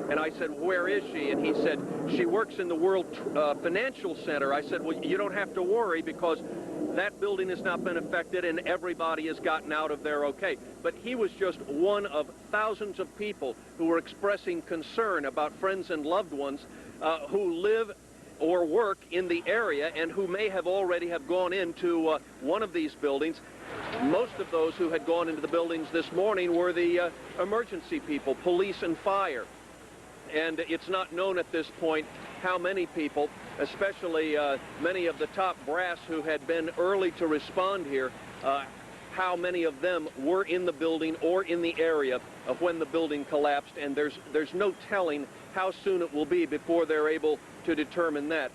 And I said, where is she? And he said, she works in the World Financial Center. I said, well, you don't have to worry because that building has not been affected and everybody has gotten out of there okay. But he was just one of thousands of people who were expressing concern about friends and loved ones who live or work in the area and who may have already have gone into one of these buildings. Most of those who had gone into the buildings this morning were the emergency people, police and fire. And it's not known at this point how many people, especially many of the top brass who had been early to respond here, how many of them were in the building or in the area of when the building collapsed, and there's no telling how soon it will be before they're able to determine that.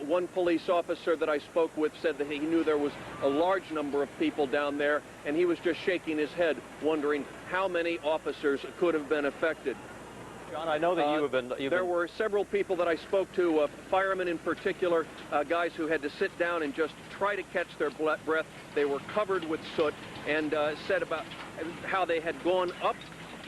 One police officer that I spoke with said that he knew there was a large number of people down there, and he was just shaking his head, wondering how many officers could have been affected. John, I know that there were several people that I spoke to, firemen in particular, guys who had to sit down and just try to catch their breath. They were covered with soot, and said about how they had gone up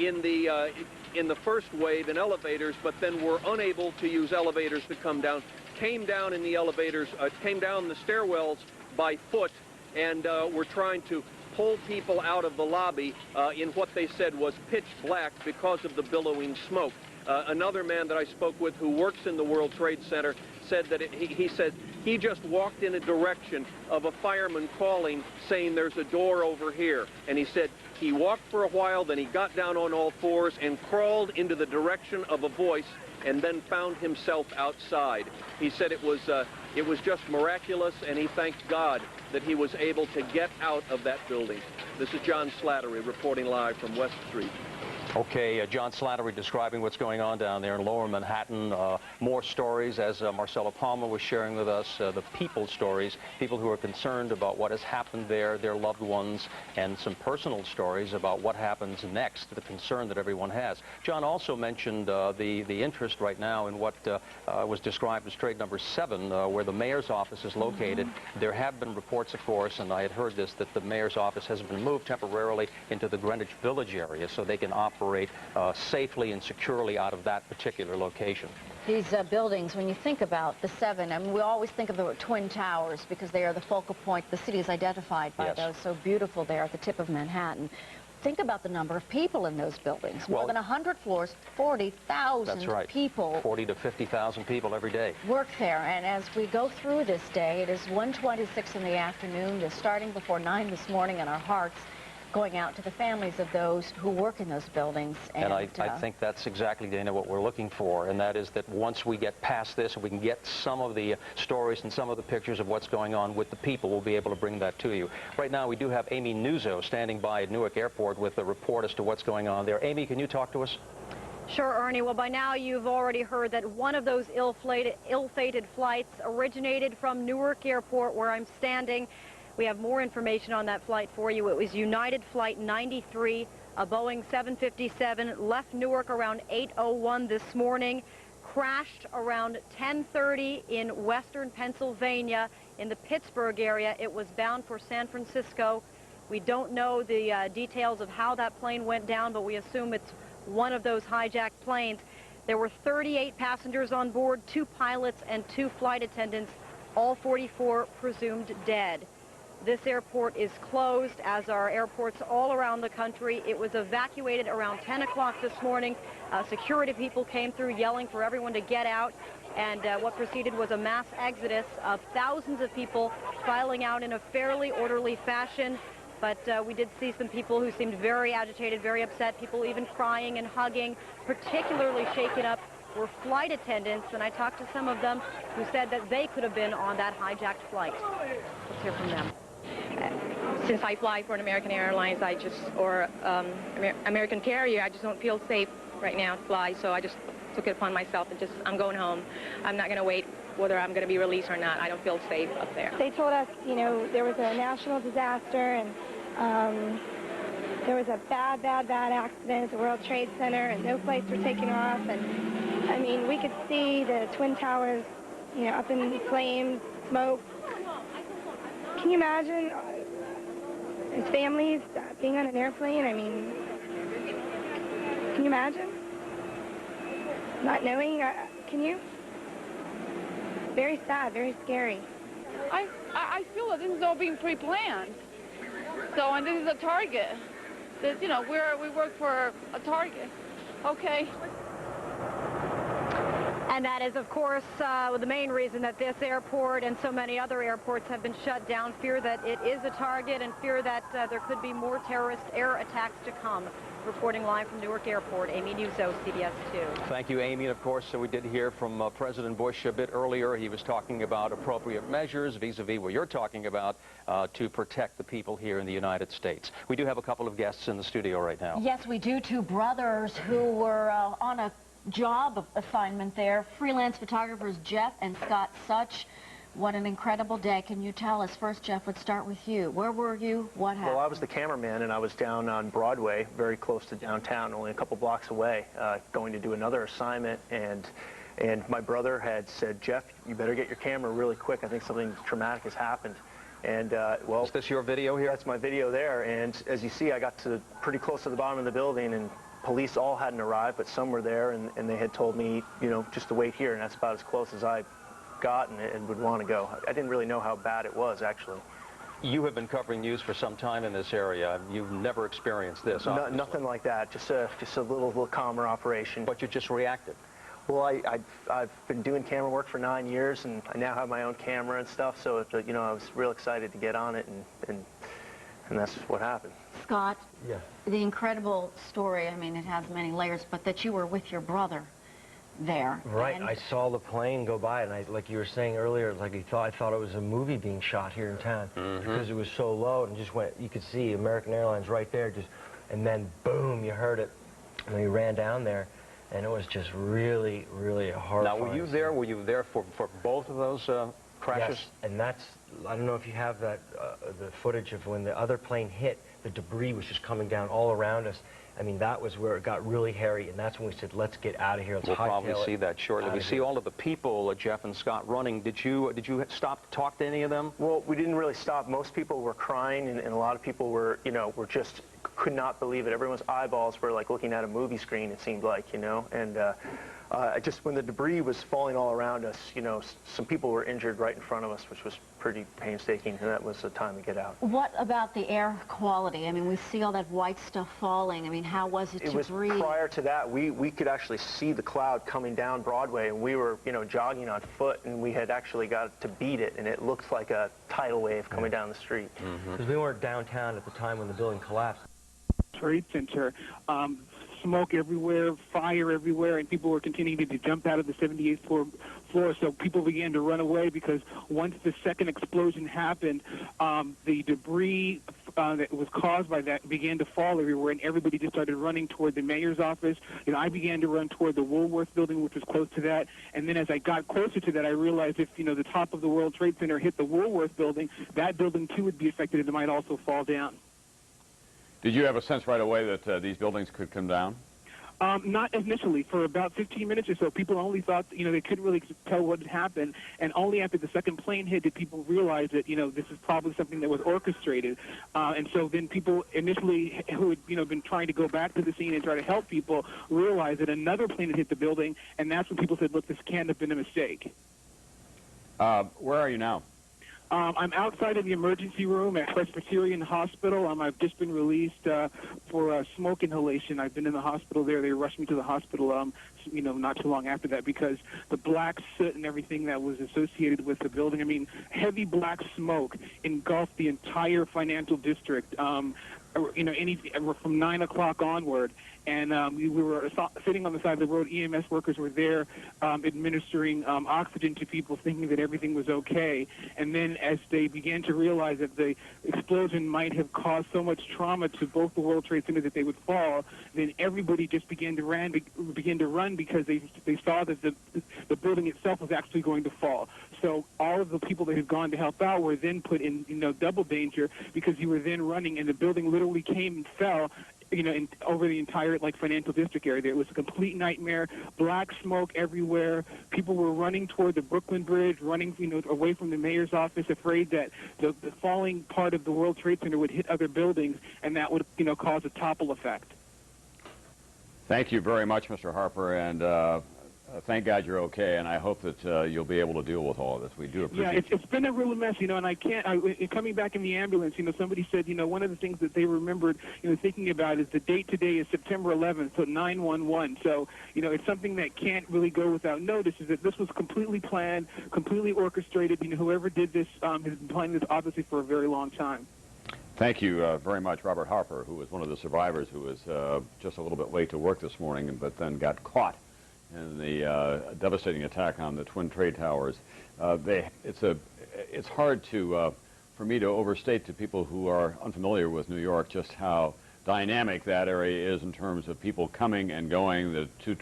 in the first wave in elevators, but then were unable to use elevators to come down. Came down in the elevators, came down the stairwells by foot, and were trying to pull people out of the lobby in what they said was pitch black because of the billowing smoke. Another man that I spoke with who works in the World Trade Center said that he said he just walked in a direction of a fireman calling saying there's a door over here. And he said he walked for a while, then he got down on all fours and crawled into the direction of a voice and then found himself outside. He said it was just miraculous, and he thanked God that he was able to get out of that building. This is John Slattery reporting live from West Street. Okay, John Slattery describing what's going on down there in Lower Manhattan. More stories, as Marcella Palmer was sharing with us, the people stories, people who are concerned about what has happened there, their loved ones, and some personal stories about what happens next, the concern that everyone has. John also mentioned the interest right now in what was described as trade number 7, where the mayor's office is located. There have been reports, of course, and I had heard this, that the mayor's office has been moved temporarily into the Greenwich Village area so they can operate safely and securely out of that particular location. These buildings, when you think about the 7, I mean, we always think of the Twin Towers because they are the focal point. The city is identified by those, so beautiful there at the tip of Manhattan. think about the number of people in those buildings. More Well, than 100 floors, 40,000 That's right. people 40 to 50,000 people every day. work there. And as we go through this day, it is 1:26 in the afternoon. They're starting before 9 this morning, and our hearts going out to the families of those who work in those buildings. And I think that's exactly, Dana, what we're looking for, and that is that once we get past this and we can get some of the stories and some of the pictures of what's going on with the people, we'll be able to bring that to you. Right now, we do have Amy Nuzzo standing by at Newark Airport with a report as to what's going on there. Amy, can you talk to us? Sure, Ernie. Well, by now you've already heard that one of those ill-fated flights originated from Newark Airport, where I'm standing. We have more information on that flight for you. It was United Flight 93, a Boeing 757, left Newark around 8:01 this morning, crashed around 10:30 in western Pennsylvania in the Pittsburgh area. It was bound for San Francisco. We don't know the details of how that plane went down, but we assume it's one of those hijacked planes. There were 38 passengers on board, 2 pilots and 2 flight attendants, all 44 presumed dead. This airport is closed, as are airports all around the country. It was evacuated around 10 o'clock this morning. Security people came through yelling for everyone to get out, and what proceeded was a mass exodus of thousands of people filing out in a fairly orderly fashion. But we did see some people who seemed very agitated, very upset, people even crying and hugging. Particularly shaken up were flight attendants, and I talked to some of them who said that they could have been on that hijacked flight. Let's hear from them. Since I fly for an American Airlines, or American carrier, I just don't feel safe right now to fly, so I just took it upon myself and I'm going home. I'm not going to wait whether I'm going to be released or not. I don't feel safe up there. They told us, you know, there was a national disaster, and there was a bad accident at the World Trade Center, and no flights were taking off, and I mean, we could see the Twin Towers, you know, up in flames, smoke. Can you imagine his families being on an airplane? I mean, can you imagine? Not knowing, can you? Very sad, very scary. I feel that this is all being pre-planned. So, and this is a target. This, you know, we work for a target. Okay. And that is, of course, the main reason that this airport and so many other airports have been shut down. Fear that it is a target, and fear that there could be more terrorist air attacks to come. Reporting live from Newark Airport, Amy Nuzzo, CBS 2. Thank you, Amy. And of course, we did hear from President Bush a bit earlier. He was talking about appropriate measures vis-a-vis what you're talking about to protect the people here in the United States. We do have a couple of guests in the studio right now. Yes, we do. 2 brothers who were on a job assignment there, freelance photographers Jeff and Scott Such. What an incredible day. Can you tell us? First, Jeff, let's start with you. Where were you? What happened? Well, I was the cameraman, and I was down on Broadway, very close to downtown, only a couple blocks away, going to do another assignment, and my brother had said, Jeff, you better get your camera really quick. I think something traumatic has happened. And, well... Is this your video here? That's my video there, and as you see, I got to pretty close to the bottom of the building, and police all hadn't arrived, but some were there, and they had told me, you know, just to wait here, and that's about as close as I got and would want to go. I didn't really know how bad it was, actually. You have been covering news for some time in this area. You've never experienced this, obviously. Nothing like that, just a little calmer operation. But you just reacted. Well, I've been doing camera work for 9 years, and I now have my own camera and stuff, so, you know, I was real excited to get on it, and that's what happened. Scott, yeah. The incredible story, I mean, it has many layers, but that you were with your brother there. Right, I saw the plane go by, and like you were saying earlier, like I thought it was a movie being shot here in town because it was so low, and just went, you could see American Airlines right there, and then boom, you heard it, and then we ran down there, and it was just really, really horrifying. Now, were you there? Were you there for both of those crashes? Yes, and that's, I don't know if you have that, the footage of when the other plane hit, the debris was just coming down all around us. I mean, that was where it got really hairy, and that's when we said, let's get out of here. Let's we'll probably see that shortly. We see all of the people, Jeff and Scott, running. Did you stop to talk to any of them? Well, we didn't really stop. Most people were crying, and a lot of people were, you know, were just could not believe it. Everyone's eyeballs were like looking at a movie screen, it seemed like, you know. And just when the debris was falling all around us, you know, some people were injured right in front of us, which was pretty painstaking, and that was the time to get out. What about the air quality? I mean, we see all that white stuff falling. I mean, how was it to breathe? Prior to that, we could actually see the cloud coming down Broadway, and we were, you know, jogging on foot, and we had actually got to beat it, and it looked like a tidal wave coming down the street. Because we weren't downtown at the time when the building collapsed. Trade Center, smoke everywhere, fire everywhere, and people were continuing to jump out of the 78th floor, so people began to run away because once the second explosion happened, the debris that was caused by that began to fall everywhere, and everybody just started running toward the mayor's office. You know, I began to run toward the Woolworth building, which was close to that, and then as I got closer to that, I realized if, you know, the top of the World Trade Center hit the Woolworth building, that building too would be affected and it might also fall down. Did you have a sense right away that these buildings could come down? Not initially. For about 15 minutes or so, people only thought, you know, they couldn't really tell what had happened, and only after the second plane hit did people realize that, you know, this is probably something that was orchestrated. And so then people initially who had, you know, been trying to go back to the scene and try to help people realized that another plane had hit the building, and that's when people said, look, this can't have been a mistake. Where are you now? I'm outside of the emergency room at Presbyterian Hospital. I've just been released for smoke inhalation. I've been in the hospital there. They rushed me to the hospital, you know, not too long after that because the black soot and everything that was associated with the building, I mean, heavy black smoke engulfed the entire financial district, you know, from 9 o'clock onward. And we were sitting on the side of the road. EMS workers were there administering oxygen to people, thinking that everything was okay. And then as they began to realize that the explosion might have caused so much trauma to both the World Trade Center that they would fall, then everybody just began to run because they saw that the building itself was actually going to fall. So all of the people that had gone to help out were then put in, you know, double danger because you were then running, and the building literally came and fell, you know, over the entire, like, financial district area. It was a complete nightmare, black smoke everywhere. People were running toward the Brooklyn Bridge, running, you know, away from the mayor's office, afraid that the falling part of the World Trade Center would hit other buildings, and that would, you know, cause a topple effect. Thank you very much, Mr. Harper, and thank God you're okay, and I hope that you'll be able to deal with all of this. We do appreciate it. Yeah, it's been a real mess, you know, and I can't, coming back in the ambulance, you know, somebody said, you know, one of the things that they remembered, you know, thinking about is the date today is September 11th, so 9/11. So, you know, it's something that can't really go without notice, is that this was completely planned, completely orchestrated. You know, whoever did this has been planning this obviously for a very long time. Thank you very much, Robert Harper, who was one of the survivors who was just a little bit late to work this morning, but then got caught in the devastating attack on the Twin Trade Towers. It's hard for me to overstate to people who are unfamiliar with New York just how dynamic that area is in terms of people coming and going. The two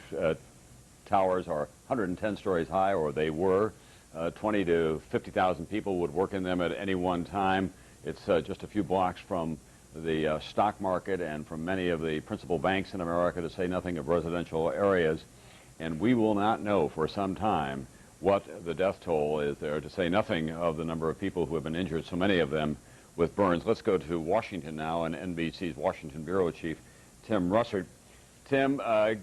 towers are 110 stories high, or they were. 20 to 50,000 people would work in them at any one time. It's just a few blocks from the stock market and from many of the principal banks in America, to say nothing of residential areas. And we will not know for some time what the death toll is there, to say nothing of the number of people who have been injured, so many of them with burns. Let's go to Washington now, and NBC's Washington Bureau Chief, Tim Russert. Tim,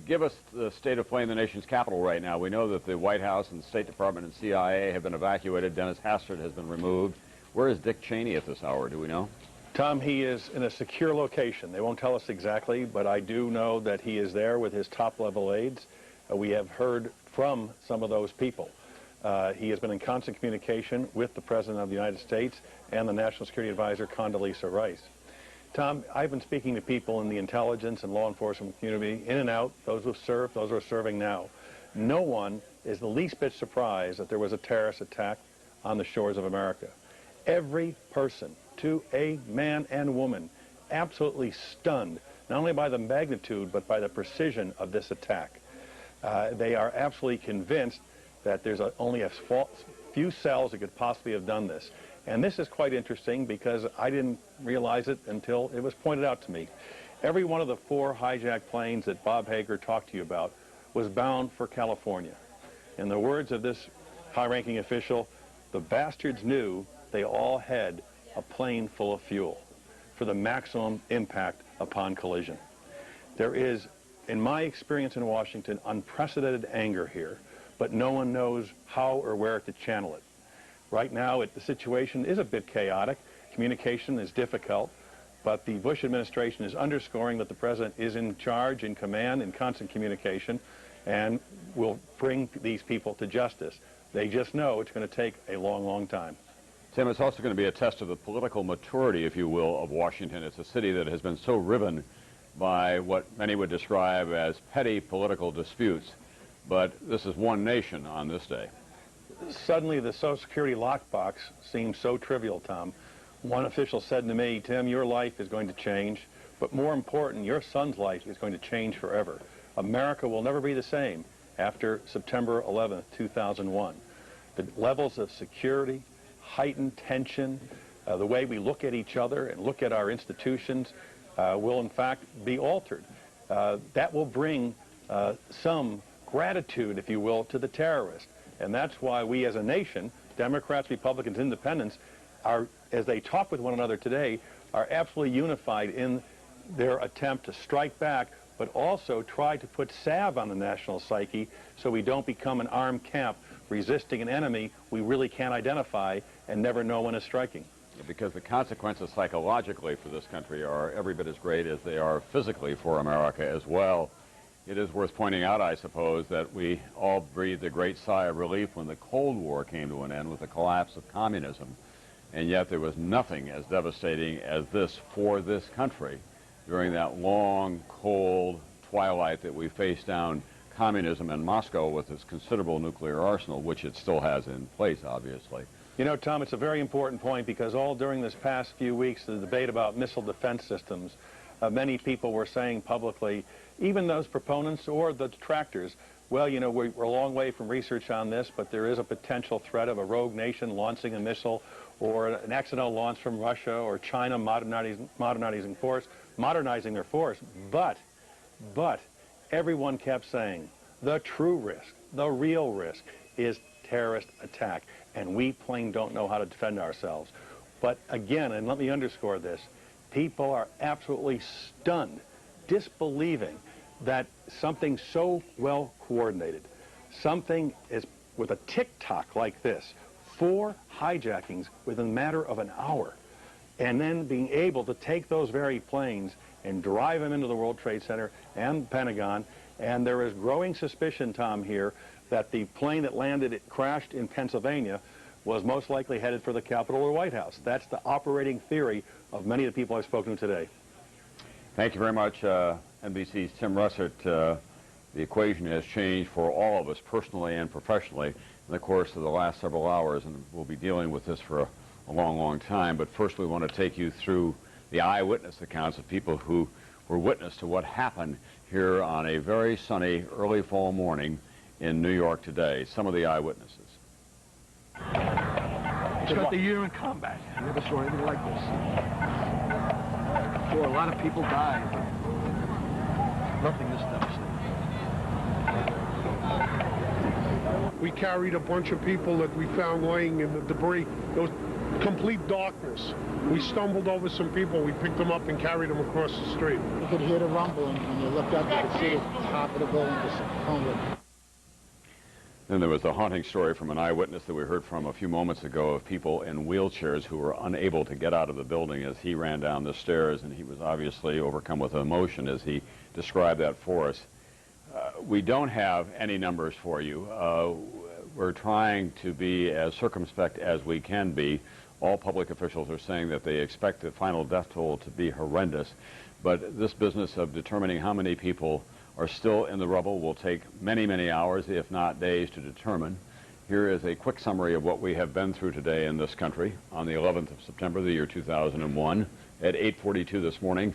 give us the state of play in the nation's capital right now. We know that the White House and the State Department and CIA have been evacuated. Dennis Hastert has been removed. Where is Dick Cheney at this hour? Do we know? Tom, he is in a secure location. They won't tell us exactly, but I do know that he is there with his top-level aides. We have heard from some of those people. He has been in constant communication with the President of the United States and the National Security Advisor, Condoleezza Rice. Tom, I've been speaking to people in the intelligence and law enforcement community, in and out, those who served, those who are serving now. No one is the least bit surprised that there was a terrorist attack on the shores of America. Every person, to a man and woman, absolutely stunned, not only by the magnitude, but by the precision of this attack. They are absolutely convinced that there's only a few cells that could possibly have done this. And this is quite interesting because I didn't realize it until it was pointed out to me. Every one of the 4 hijacked planes that Bob Hager talked to you about was bound for California. In the words of this high-ranking official, the bastards knew they all had a plane full of fuel for the maximum impact upon collision. There is, in my experience in Washington, unprecedented anger here, but no one knows how or where to channel it. Right now, the situation is a bit chaotic. Communication is difficult, but the Bush administration is underscoring that the president is in charge, in command, in constant communication, and will bring these people to justice. They just know it's going to take a long, long time. Tim, it's also going to be a test of the political maturity, if you will, of Washington. It's a city that has been so riven by what many would describe as petty political disputes. But this is one nation on this day. Suddenly, the Social Security lockbox seems so trivial, Tom. One official said to me, Tim, your life is going to change, but more important, your son's life is going to change forever. America will never be the same after September 11th, 2001. The levels of security, heightened tension, the way we look at each other and look at our institutions will in fact be altered. That will bring some gratitude, if you will, to the terrorists. And that's why we as a nation, Democrats, Republicans, Independents, are, as they talk with one another today, are absolutely unified in their attempt to strike back, but also try to put salve on the national psyche so we don't become an armed camp resisting an enemy we really can't identify and never know when is striking. Because the consequences psychologically for this country are every bit as great as they are physically for America as well. It is worth pointing out, I suppose, that we all breathed a great sigh of relief when the Cold War came to an end with the collapse of communism. And yet there was nothing as devastating as this for this country during that long, cold twilight that we faced down communism in Moscow with its considerable nuclear arsenal, which it still has in place, obviously. You know, Tom, it's a very important point because all during this past few weeks, the debate about missile defense systems, many people were saying publicly, even those proponents or the detractors, well, you know, we're a long way from research on this, but there is a potential threat of a rogue nation launching a missile or an accidental launch from Russia or China modernizing their force. But everyone kept saying the true risk, the real risk is terrorist attack, and we plain don't know how to defend ourselves. But again, and let me underscore this, people are absolutely stunned, disbelieving that something so well coordinated, something is with a tick-tock like this, 4 hijackings within a matter of an hour, and then being able to take those very planes and drive them into the World Trade Center and the Pentagon. And there is growing suspicion, Tom, here that the plane that landed, it crashed in Pennsylvania, was most likely headed for the Capitol or White House. That's the operating theory of many of the people I've spoken to today. Thank you very much, NBC's Tim Russert. The equation has changed for all of us, personally and professionally, in the course of the last several hours, and we'll be dealing with this for a long, long time. But first we want to take you through the eyewitness accounts of people who were witness to what happened here on a very sunny early fall morning in New York today. Some of the eyewitnesses. I spent a year in combat. I never saw anything like this. Before, a lot of people died. Nothing this devastating. We carried a bunch of people that we found laying in the debris. There was complete darkness. We stumbled over some people. We picked them up and carried them across the street. You could hear the rumbling. When you looked up, you could see the top of the building just humming. Then there was a haunting story from an eyewitness that we heard from a few moments ago of people in wheelchairs who were unable to get out of the building as he ran down the stairs, and he was obviously overcome with emotion as he described that for us. We don't have any numbers for you. We're trying to be as circumspect as we can be. All public officials are saying that they expect the final death toll to be horrendous, but this business of determining how many people are still in the rubble will take many, many hours, if not days, to determine. Here is a quick summary of what we have been through today in this country on the 11th of September, the year 2001. At 8:42 this morning,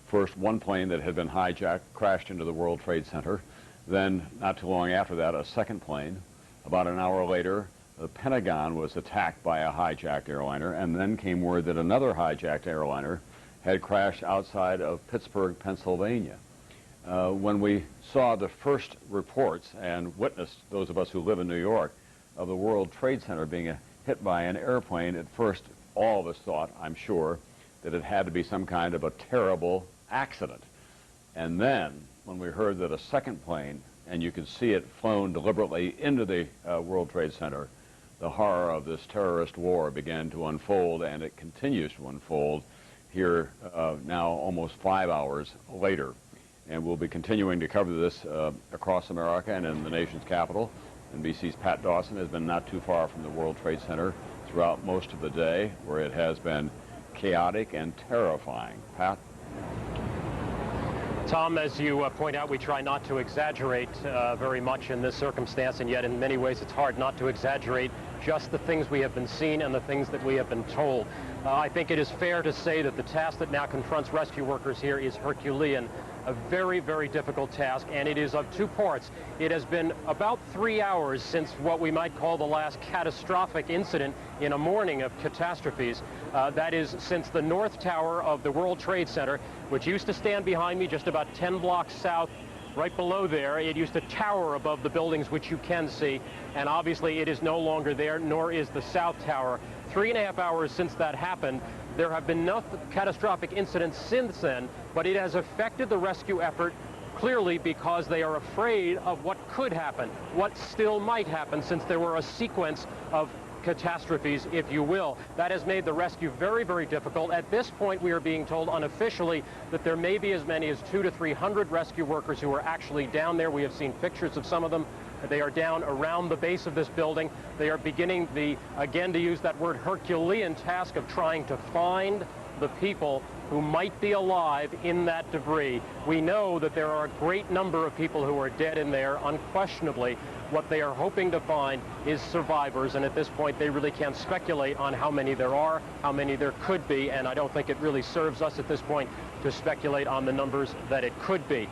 first one plane that had been hijacked crashed into the World Trade Center. Then, not too long after that, a second plane. About an hour later, the Pentagon was attacked by a hijacked airliner, and then came word that another hijacked airliner had crashed outside of Pittsburgh, Pennsylvania. When we saw the first reports and witnessed, those of us who live in New York, of the World Trade Center being hit by an airplane, at first all of us thought, I'm sure, that it had to be some kind of a terrible accident. And then, when we heard that a second plane, and you could see it flown deliberately into the World Trade Center, the horror of this terrorist war began to unfold, and it continues to unfold here now almost 5 hours later. And we'll be continuing to cover this across America and in the nation's capital. NBC's Pat Dawson has been not too far from the World Trade Center throughout most of the day, where it has been chaotic and terrifying. Pat? Tom, as you point out, we try not to exaggerate very much in this circumstance, and yet in many ways it's hard not to exaggerate just the things we have been seeing and the things that we have been told. I think it is fair to say that the task that now confronts rescue workers here is Herculean, a very, very difficult task, and it is of two parts. It has been about 3 hours since what we might call the last catastrophic incident in a morning of catastrophes. That is since the North Tower of the World Trade Center, which used to stand behind me just about 10 blocks south. Right below there, it used to tower above the buildings, which you can see, and obviously it is no longer there, nor is the South Tower. 3.5 hours since that happened. There have been no catastrophic incidents since then, but it has affected the rescue effort clearly because they are afraid of what could happen, what still might happen, since there were a sequence of catastrophes, if you will. That has made the rescue very, very difficult. At this point, we are being told unofficially that there may be as many as 200 to 300 rescue workers who are actually down there. We have seen pictures of some of them. They are down around the base of this building. They are beginning the, again to use that word, Herculean task of trying to find the people who might be alive in that debris. We know that there are a great number of people who are dead in there, unquestionably. What they are hoping to find is survivors, and at this point they really can't speculate on how many there are, how many there could be, and I don't think it really serves us at this point to speculate on the numbers that it could be.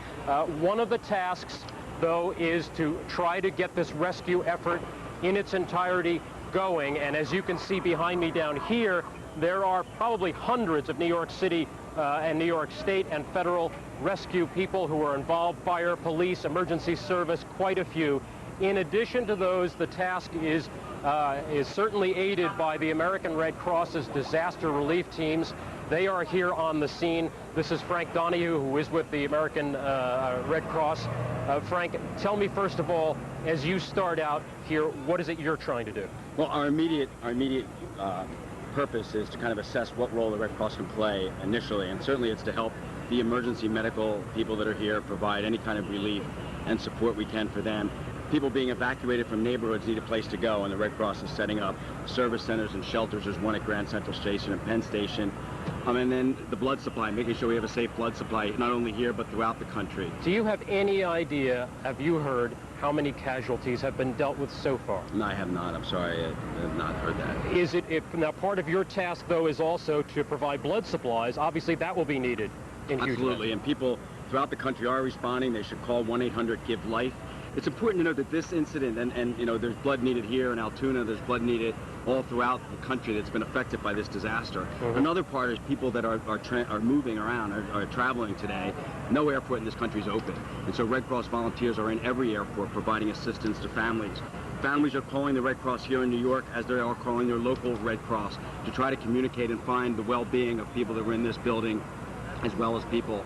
One of the tasks, though, is to try to get this rescue effort in its entirety going, and as you can see behind me down here, there are probably hundreds of New York City and New York State and federal rescue people who are involved, fire, police, emergency service, quite a few. In addition to those, the task is certainly aided by the American Red Cross's disaster relief teams. They are here on the scene. This is Frank Donahue, who is with the American Red Cross. Frank, tell me first of all, as you start out here, what is it you're trying to do? Well, our immediate purpose is to kind of assess what role the Red Cross can play initially, and certainly it's to help the emergency medical people that are here provide any kind of relief and support we can for them. People being evacuated from neighborhoods need a place to go, and the Red Cross is setting up service centers and shelters. There's one at Grand Central Station and Penn Station. And then the blood supply, making sure we have a safe blood supply, not only here, but throughout the country. Do you have any idea, have you heard, how many casualties have been dealt with so far? No, I have not. I'm sorry, I have not heard that. Is it, now part of your task, though, is also to provide blood supplies. Obviously, that will be needed in huge Absolutely, and people throughout the country are responding. They should call 1-800-GIVE-LIFE. It's important to know that this incident, and you know, there's blood needed here in Altoona, there's blood needed all throughout the country that's been affected by this disaster. Another part is people that are moving around, are traveling today. No airport in this country is open, and so Red Cross volunteers are in every airport providing assistance to families. Families are calling the Red Cross here in New York as they are calling their local Red Cross to try to communicate and find the well-being of people that were in this building, as well as people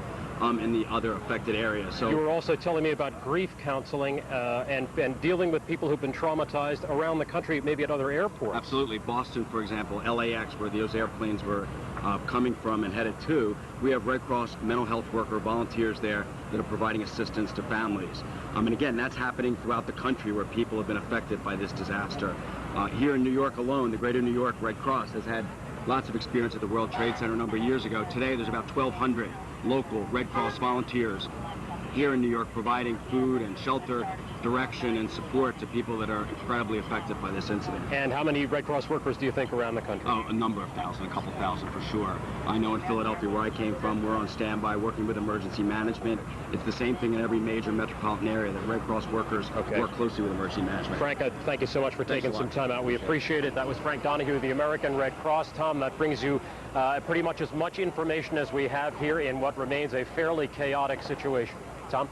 in the other affected areas. So you were also telling me about grief counseling and dealing with people who've been traumatized around the country, maybe at other airports. Absolutely. Boston, for example, LAX, where those airplanes were coming from and headed to, we have Red Cross mental health worker volunteers there that are providing assistance to families. And again, that's happening throughout the country where people have been affected by this disaster. Here in New York alone, the Greater New York Red Cross has had lots of experience at the World Trade Center a number of years ago. Today, there's about 1,200 local Red Cross volunteers here in New York providing food and shelter, direction, and support to people that are incredibly affected by this incident. And how many Red Cross workers do you think around the country? Oh, a number of thousand, a couple thousand for sure. I know in Philadelphia, where I came from, we're on standby working with emergency management. It's the same thing in every major metropolitan area that Red Cross workers work closely with emergency management. Frank, thank you so much for taking some time out. We appreciate it. That was Frank Donahue, the American Red Cross. Tom, that brings you pretty much as much information as we have here in what remains a fairly chaotic situation. Tom?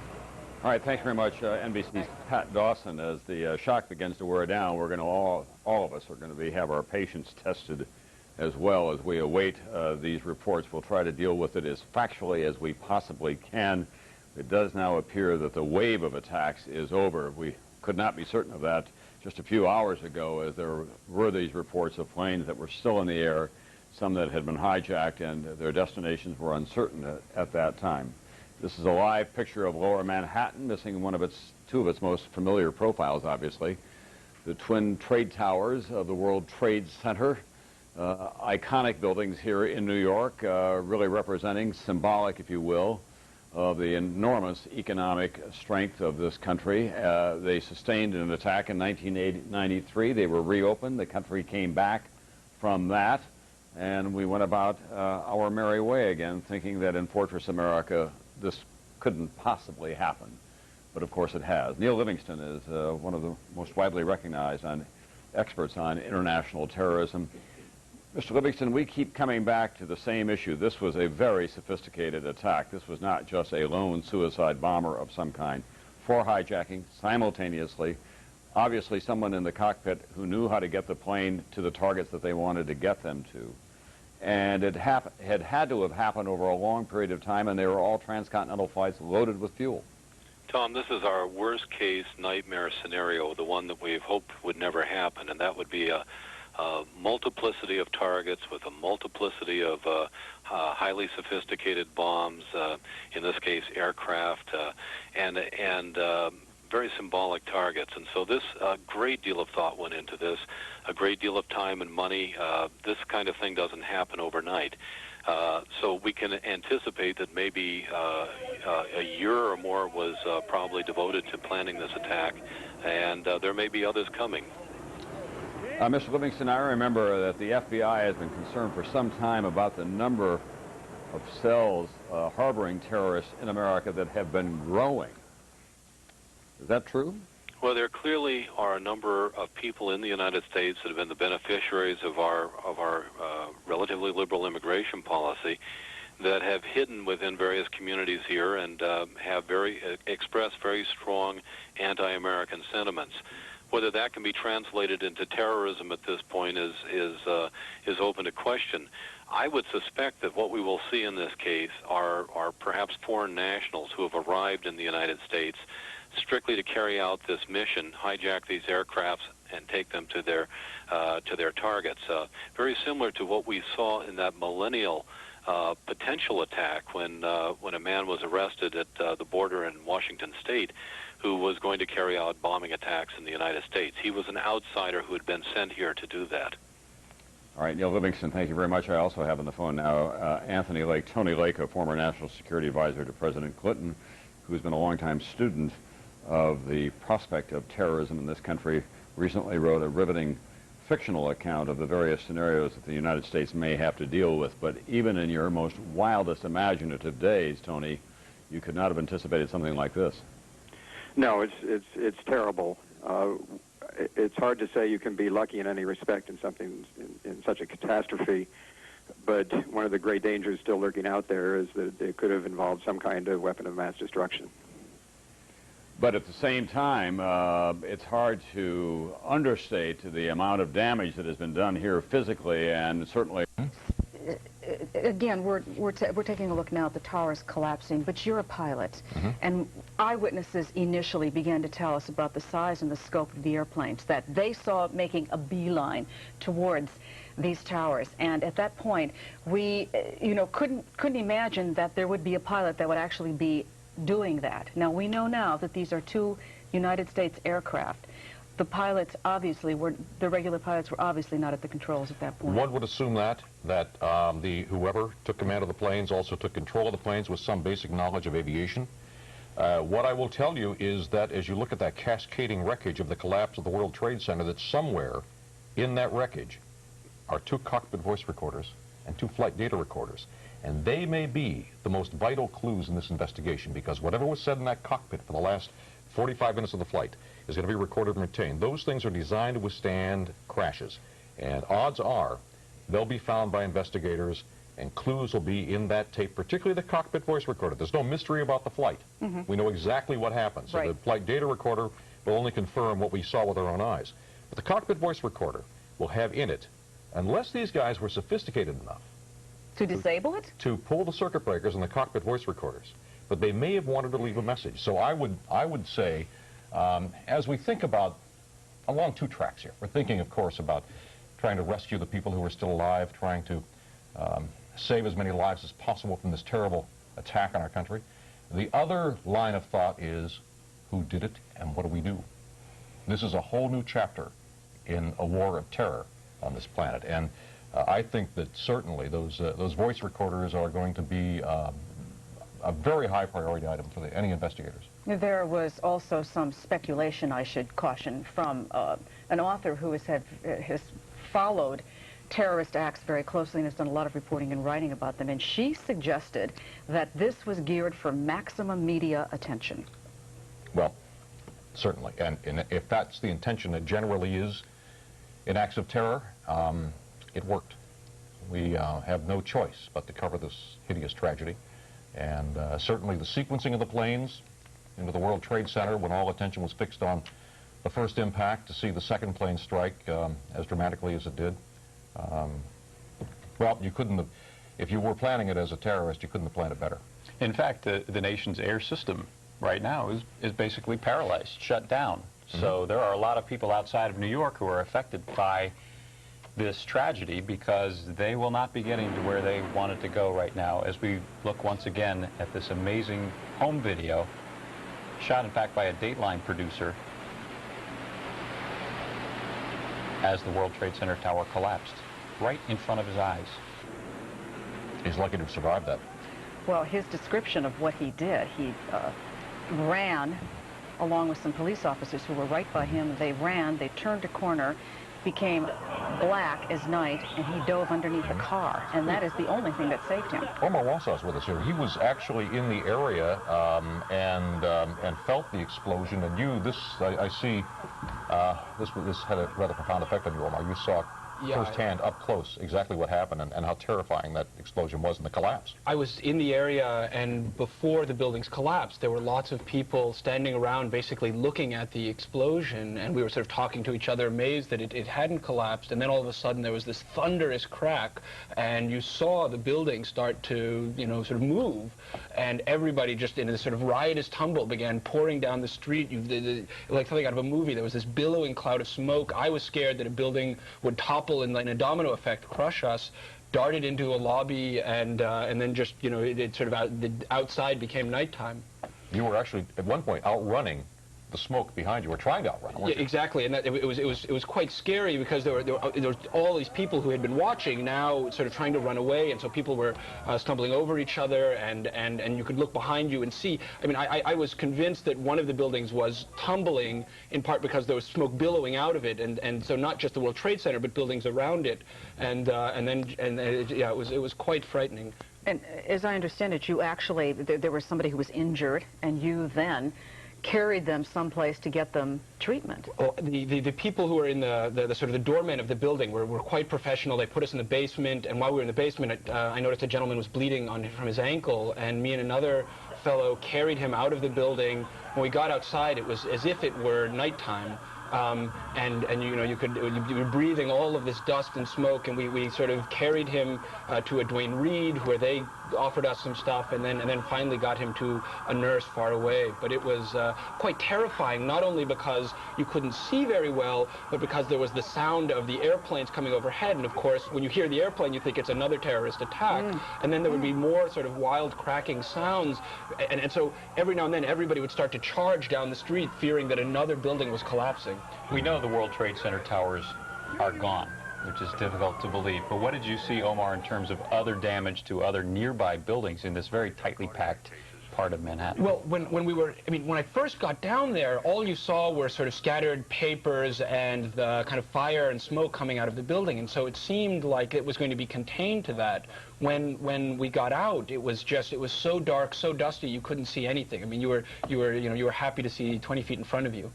All right, thanks very much, NBC's Pat Dawson. As the shock begins to wear down, we're going to all of us are going to have our patience tested as well. As we await these reports, we'll try to deal with it as factually as we possibly can. It does now appear that the wave of attacks is over. We could not be certain of that just a few hours ago, as there were these reports of planes that were still in the air, some that had been hijacked, and their destinations were uncertain at that time. This is a live picture of Lower Manhattan, missing two of its most familiar profiles, obviously. The twin trade towers of the World Trade Center, iconic buildings here in New York, really representing, symbolic, if you will, of the enormous economic strength of this country. They sustained an attack in 1993. They were reopened. The country came back from that, and we went about our merry way again, thinking that in Fortress America this couldn't possibly happen. But of course it has. Neil Livingston is one of the most widely recognized experts on international terrorism. Mr. Livingston, we keep coming back to the same issue. This was a very sophisticated attack. This was not just a lone suicide bomber of some kind. 4 hijackings simultaneously. Obviously someone in the cockpit who knew how to get the plane to the targets that they wanted to get them to. And it had to have happened over a long period of time, and they were all transcontinental flights loaded with fuel. Tom, this is our worst case nightmare scenario, the one that we've hoped would never happen, and that would be a multiplicity of targets with a multiplicity of highly sophisticated bombs, in this case aircraft, and very symbolic targets. And so this great deal of thought went into this, a great deal of time and money. This kind of thing doesn't happen overnight. So we can anticipate that maybe a year or more was probably devoted to planning this attack, and there may be others coming. Mr. Livingston, I remember that the FBI has been concerned for some time about the number of cells harboring terrorists in America that have been growing. Is that true? Well, there clearly are a number of people in the United States that have been the beneficiaries of our relatively liberal immigration policy that have hidden within various communities here and have expressed very strong anti-American sentiments. Whether that can be translated into terrorism at this point is open to question. I would suspect that what we will see in this case are perhaps foreign nationals who have arrived in the United States strictly to carry out this mission, hijack these aircrafts, and take them to their targets. Very similar to what we saw in that millennial potential attack when a man was arrested at the border in Washington State, who was going to carry out bombing attacks in the United States. He was an outsider who had been sent here to do that. All right, Neil Livingston, thank you very much. I also have on the phone now Anthony Lake, Tony Lake, a former National Security Advisor to President Clinton, who's been a longtime student of the prospect of terrorism in this country, recently wrote a riveting fictional account of the various scenarios that the United States may have to deal with. But even in your most wildest imaginative days, Tony, you could not have anticipated something like this. No, it's terrible. It's hard to say you can be lucky in any respect in something in such a catastrophe. But one of the great dangers still lurking out there is that it could have involved some kind of weapon of mass destruction. But at the same time, it's hard to understate the amount of damage that has been done here physically, and certainly. Again, we're taking a look now at the towers collapsing, but you're a pilot, and eyewitnesses initially began to tell us about the size and the scope of the airplanes, that they saw it making a beeline towards these towers. And at that point, we, couldn't imagine that there would be a pilot that would actually be doing that. Now, we know now that these are 2 United States aircraft. The pilots obviously the regular pilots were obviously not at the controls at that point. One would assume that whoever took command of the planes also took control of the planes with some basic knowledge of aviation. What I will tell you is that as you look at that cascading wreckage of the collapse of the World Trade Center, that somewhere in that wreckage are 2 cockpit voice recorders and 2 flight data recorders. And they may be the most vital clues in this investigation, because whatever was said in that cockpit for the last 45 minutes of the flight is going to be recorded and retained. Those things are designed to withstand crashes. And odds are they'll be found by investigators, and clues will be in that tape, particularly the cockpit voice recorder. There's no mystery about the flight. We know exactly what happened. So the flight data recorder will only confirm what we saw with our own eyes. But the cockpit voice recorder will have in it unless these guys were sophisticated enough To disable it? to pull the circuit breakers and the cockpit voice recorders, but they may have wanted to leave a message. So I would say, as we think about along two tracks here, we're thinking, of course, about trying to rescue the people who are still alive, trying to save as many lives as possible from this terrible attack on our country. The other line of thought is, who did it and what do we do? This is a whole new chapter in a war of terror on this planet, and I think that certainly those voice recorders are going to be a very high priority item for any investigators. There was also some speculation, I should caution, from an author who has followed terrorist acts very closely and has done a lot of reporting and writing about them, and she suggested that this was geared for maximum media attention. Well, certainly, and if that's the intention, it generally is in acts of terror. It worked. We have no choice but to cover this hideous tragedy, and certainly the sequencing of the planes into the World Trade Center when all attention was fixed on the first impact, to see the second plane strike as dramatically as it did. Well, you couldn't have, if you were planning it as a terrorist, you couldn't have planned it better. In fact, the nation's air system right now is basically paralyzed, shut down. So there are a lot of people outside of New York who are affected by this tragedy because they will not be getting to where they wanted to go right now, as we look once again at this amazing home video shot in fact by a Dateline producer as the World Trade Center tower collapsed right in front of his eyes. He's lucky to have survived that. Well, his description of what he did, he ran along with some police officers who were right by him. They ran, they turned a corner, became black as night, and he dove underneath a car, and that is the only thing that saved him. Omar Wassau's with us here. He was actually in the area and felt the explosion, and I see, this had a rather profound effect on you, Omar. You saw firsthand, up close, exactly what happened and how terrifying that explosion was and the collapse. I was in the area, and before the buildings collapsed, there were lots of people standing around basically looking at the explosion, and we were sort of talking to each other, amazed that it hadn't collapsed, and then all of a sudden there was this thunderous crack, and you saw the building start to, sort of move, and everybody just in a sort of riotous tumble began pouring down the street. Like something out of a movie. There was this billowing cloud of smoke. I was scared that a building would topple and in a domino effect crush us, darted into a lobby, and then just, it sort of the outside became nighttime. You were actually, at one point, outrunning the smoke behind you, or trying to outrun, weren't you? Exactly, and it was quite scary because there were all these people who had been watching now sort of trying to run away, and so people were stumbling over each other, and you could look behind you and see. I mean, I was convinced that one of the buildings was tumbling in part because there was smoke billowing out of it, and so not just the World Trade Center but buildings around it, and it was quite frightening. And as I understand it, you actually there was somebody who was injured, and you then carried them someplace to get them treatment. Well, the people who were in the sort of the doormen of the building were quite professional. They put us in the basement, and while we were in the basement, I noticed a gentleman was bleeding from his ankle, and me and another fellow carried him out of the building. When we got outside, it was as if it were nighttime. You were breathing all of this dust and smoke, and we sort of carried him to a Duane Reade, where they offered us some stuff, and then finally got him to a nurse far away. But it was quite terrifying, not only because you couldn't see very well, but because there was the sound of the airplanes coming overhead, and of course, when you hear the airplane, you think it's another terrorist attack, and then there would be more sort of wild cracking sounds, and so every now and then everybody would start to charge down the street, fearing that another building was collapsing. We know the World Trade Center towers are gone, which is difficult to believe. But what did you see, Omar, in terms of other damage to other nearby buildings in this very tightly packed part of Manhattan? Well, when I first got down there, all you saw were sort of scattered papers and the kind of fire and smoke coming out of the building, and so it seemed like it was going to be contained to that. When we got out, it was so dark, so dusty, you couldn't see anything. I mean, you were happy to see 20 feet in front of you.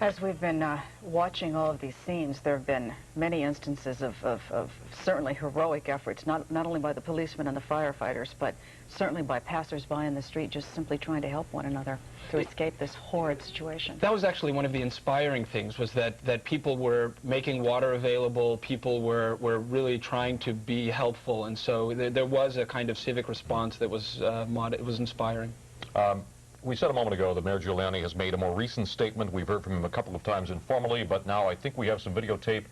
As we've been watching all of these scenes, there have been many instances of certainly heroic efforts, not only by the policemen and the firefighters, but certainly by passers-by in the street just simply trying to help one another to escape this horrid situation. That was actually one of the inspiring things, was that people were making water available, people were really trying to be helpful, and so there was a kind of civic response that was, it was inspiring. We said a moment ago that Mayor Giuliani has made a more recent statement. We've heard from him a couple of times informally, but now I think we have some videotape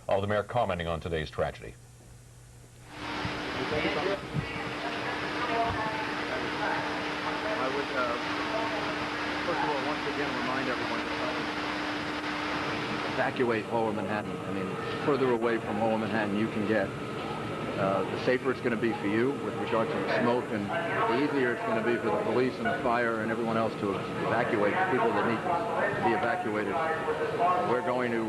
of the mayor commenting on today's tragedy. I would, first of all, once again remind everyone to evacuate Lower Manhattan. I mean, further away from Lower Manhattan you can get, the safer it's going to be for you with regard to the smoke, and the easier it's going to be for the police and the fire and everyone else to evacuate the people that need to be evacuated. We're going to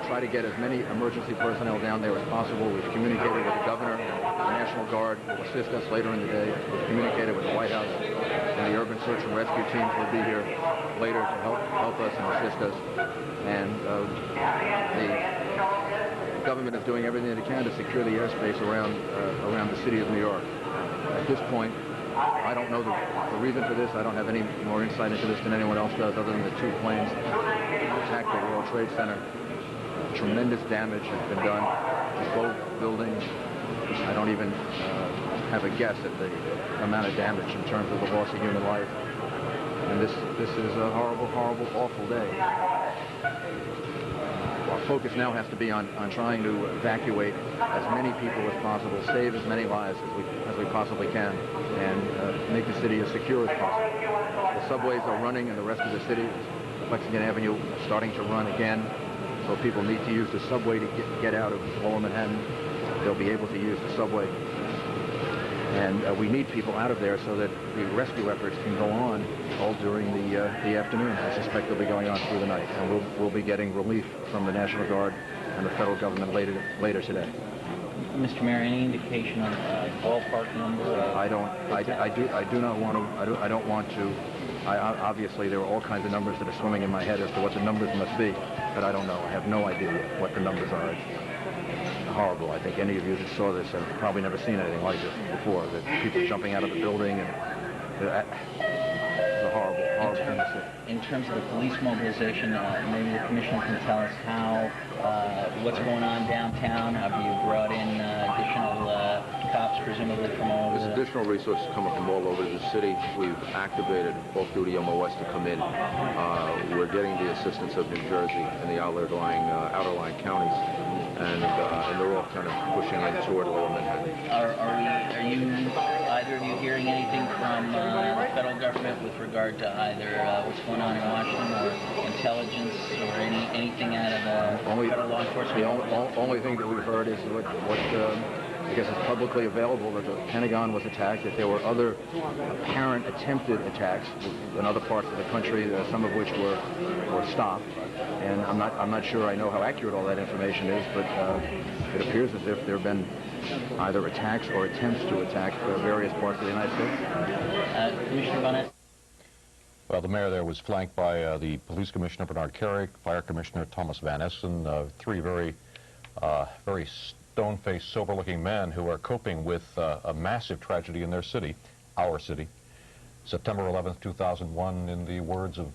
try to get as many emergency personnel down there as possible. We've communicated with the governor. The National Guard will assist us later in the day. We've communicated with the White House, and the urban search and rescue teams will be here later to help us and assist us. And the government is doing everything they can to secure the airspace around the city of New York. At this point, I don't know the reason for this. I don't have any more insight into this than anyone else does, other than the two planes attacked the World Trade Center. Tremendous damage has been done to both buildings. I don't even have a guess at the amount of damage in terms of the loss of human life. And this is a horrible, horrible, awful day. Our focus now has to be on trying to evacuate as many people as possible, save as many lives as we possibly can, and make the city as secure as possible. The subways are running in the rest of the city. Lexington Avenue is starting to run again, so people need to use the subway to get out of Lower Manhattan. They'll be able to use the subway. And we need people out of there so that the rescue efforts can go on all during the afternoon. I suspect they'll be going on through the night, and we'll be getting relief from the National Guard and the federal government later today. Mr. Mayor, any indication on ballpark number? I don't want to. Obviously, there are all kinds of numbers that are swimming in my head as to what the numbers must be, but I don't know. I have no idea what the numbers are. It's horrible. I think any of you that saw this have probably never seen anything like this before. The people jumping out of the building, and it's a horrible, horrible thing to see. In terms of the police mobilization, maybe the commissioner can tell us how, what's going on downtown. Have you brought in additional cops, presumably from all over There's additional resources coming from all over the city. We've activated off-duty MOS to come in. We're getting the assistance of New Jersey and the outer line counties, and they're all kind of pushing in toward Lower Manhattan. Are either of you hearing anything from the federal government with regard to either what's going on in Washington or intelligence or anything out of federal law enforcement? The only thing that we've heard is what I guess is publicly available, that the Pentagon was attacked, that there were other apparent attempted attacks in other parts of the country, some of which were stopped. And I'm not sure I know how accurate all that information is, but it appears as if there have been either attacks or attempts to attack various parts of the United States. Commissioner Bonnet? Well, the mayor there was flanked by the police commissioner, Bernard Carrick, fire commissioner, Thomas Van Essen, three very stone-faced, sober-looking men who are coping with a massive tragedy in their city, our city. September 11th, 2001, in the words of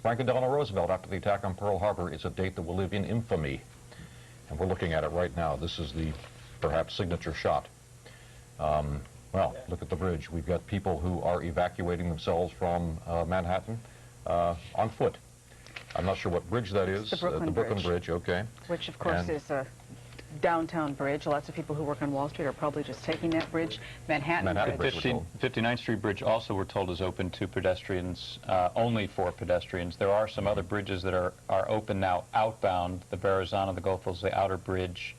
Franklin Delano Roosevelt after the attack on Pearl Harbor, it's a date that will live in infamy. And we're looking at it right now. This is the, perhaps, signature shot. Well, look at the bridge. We've got people who are evacuating themselves from Manhattan on foot. I'm not sure what bridge that is. The Brooklyn Bridge, okay. Which, of course, is a downtown bridge. Lots of people who work on Wall Street are probably just taking that bridge. Manhattan Bridge. 59th Street Bridge also, we're told, is open to pedestrians, only for pedestrians. There are some other bridges that are open now outbound, the Verrazano, the Goethals, the Outer Bridge.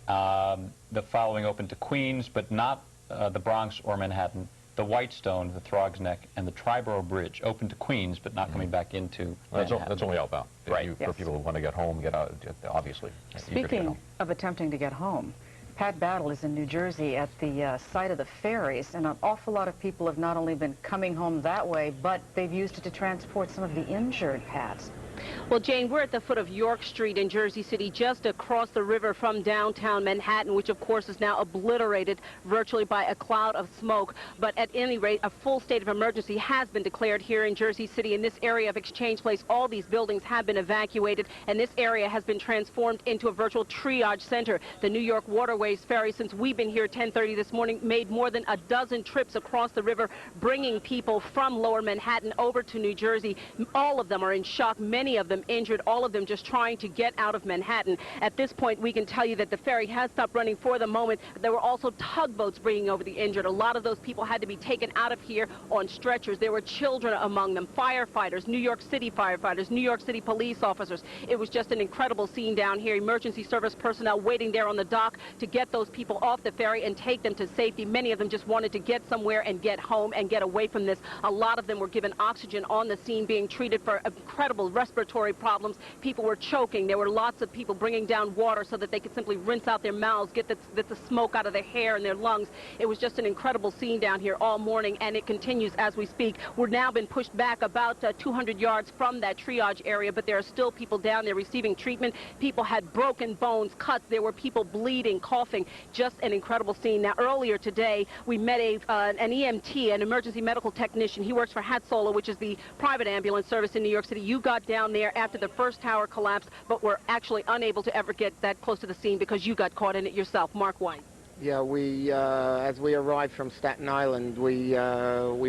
The following open to Queens, but not the Bronx or Manhattan. The Whitestone, the Throgs Neck, and the Triborough Bridge open to Queens, but not coming back into Manhattan. That's only outbound. Right. For people who want to get home, get out, obviously. Speaking of attempting to get home, Pat Battle is in New Jersey at the site of the ferries, and an awful lot of people have not only been coming home that way, but they've used it to transport some of the injured, Pat. Well, Jane, we're at the foot of York Street in Jersey City, just across the river from downtown Manhattan, which of course is now obliterated virtually by a cloud of smoke. But at any rate, a full state of emergency has been declared here in Jersey City. In this area of Exchange Place, all these buildings have been evacuated, and this area has been transformed into a virtual triage center. The New York Waterways Ferry, since we've been here at 10:30 this morning, made more than a dozen trips across the river, bringing people from lower Manhattan over to New Jersey. All of them are in shock. Many of them injured, all of them just trying to get out of Manhattan. At this point, we can tell you that the ferry has stopped running for the moment. There were also tugboats bringing over the injured. A lot of those people had to be taken out of here on stretchers. There were children among them, firefighters, New York City firefighters, New York City police officers. It was just an incredible scene down here. Emergency service personnel waiting there on the dock to get those people off the ferry and take them to safety. Many of them just wanted to get somewhere and get home and get away from this. A lot of them were given oxygen on the scene, being treated for incredible respiratory problems. People were choking. There were lots of people bringing down water so that they could simply rinse out their mouths, get the smoke out of their hair and their lungs. It was just an incredible scene down here all morning, and it continues as we speak. We're now been pushed back about 200 yards from that triage area, but there are still people down there receiving treatment. People had broken bones, cuts. There were people bleeding, coughing. Just an incredible scene. Now, earlier today, we met an EMT, an emergency medical technician. He works for Hatsola, which is the private ambulance service in New York City. You got down there after the first tower collapsed, but were actually unable to ever get that close to the scene because you got caught in it yourself. Mark White. Yeah, as we arrived from Staten Island, we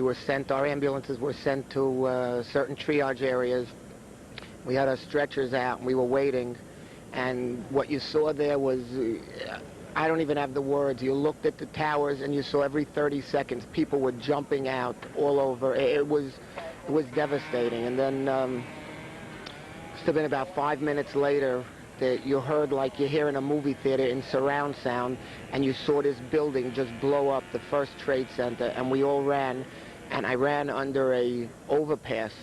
were sent, our ambulances were sent to certain triage areas. We had our stretchers out and we were waiting, and what you saw there was, I don't even have the words. You looked at the towers and you saw every 30 seconds people were jumping out all over. It was devastating. And then must have been about 5 minutes later that you heard, like you hear in a movie theater in surround sound, and you saw this building just blow up, the First Trade Center, and we all ran, and I ran under a overpass,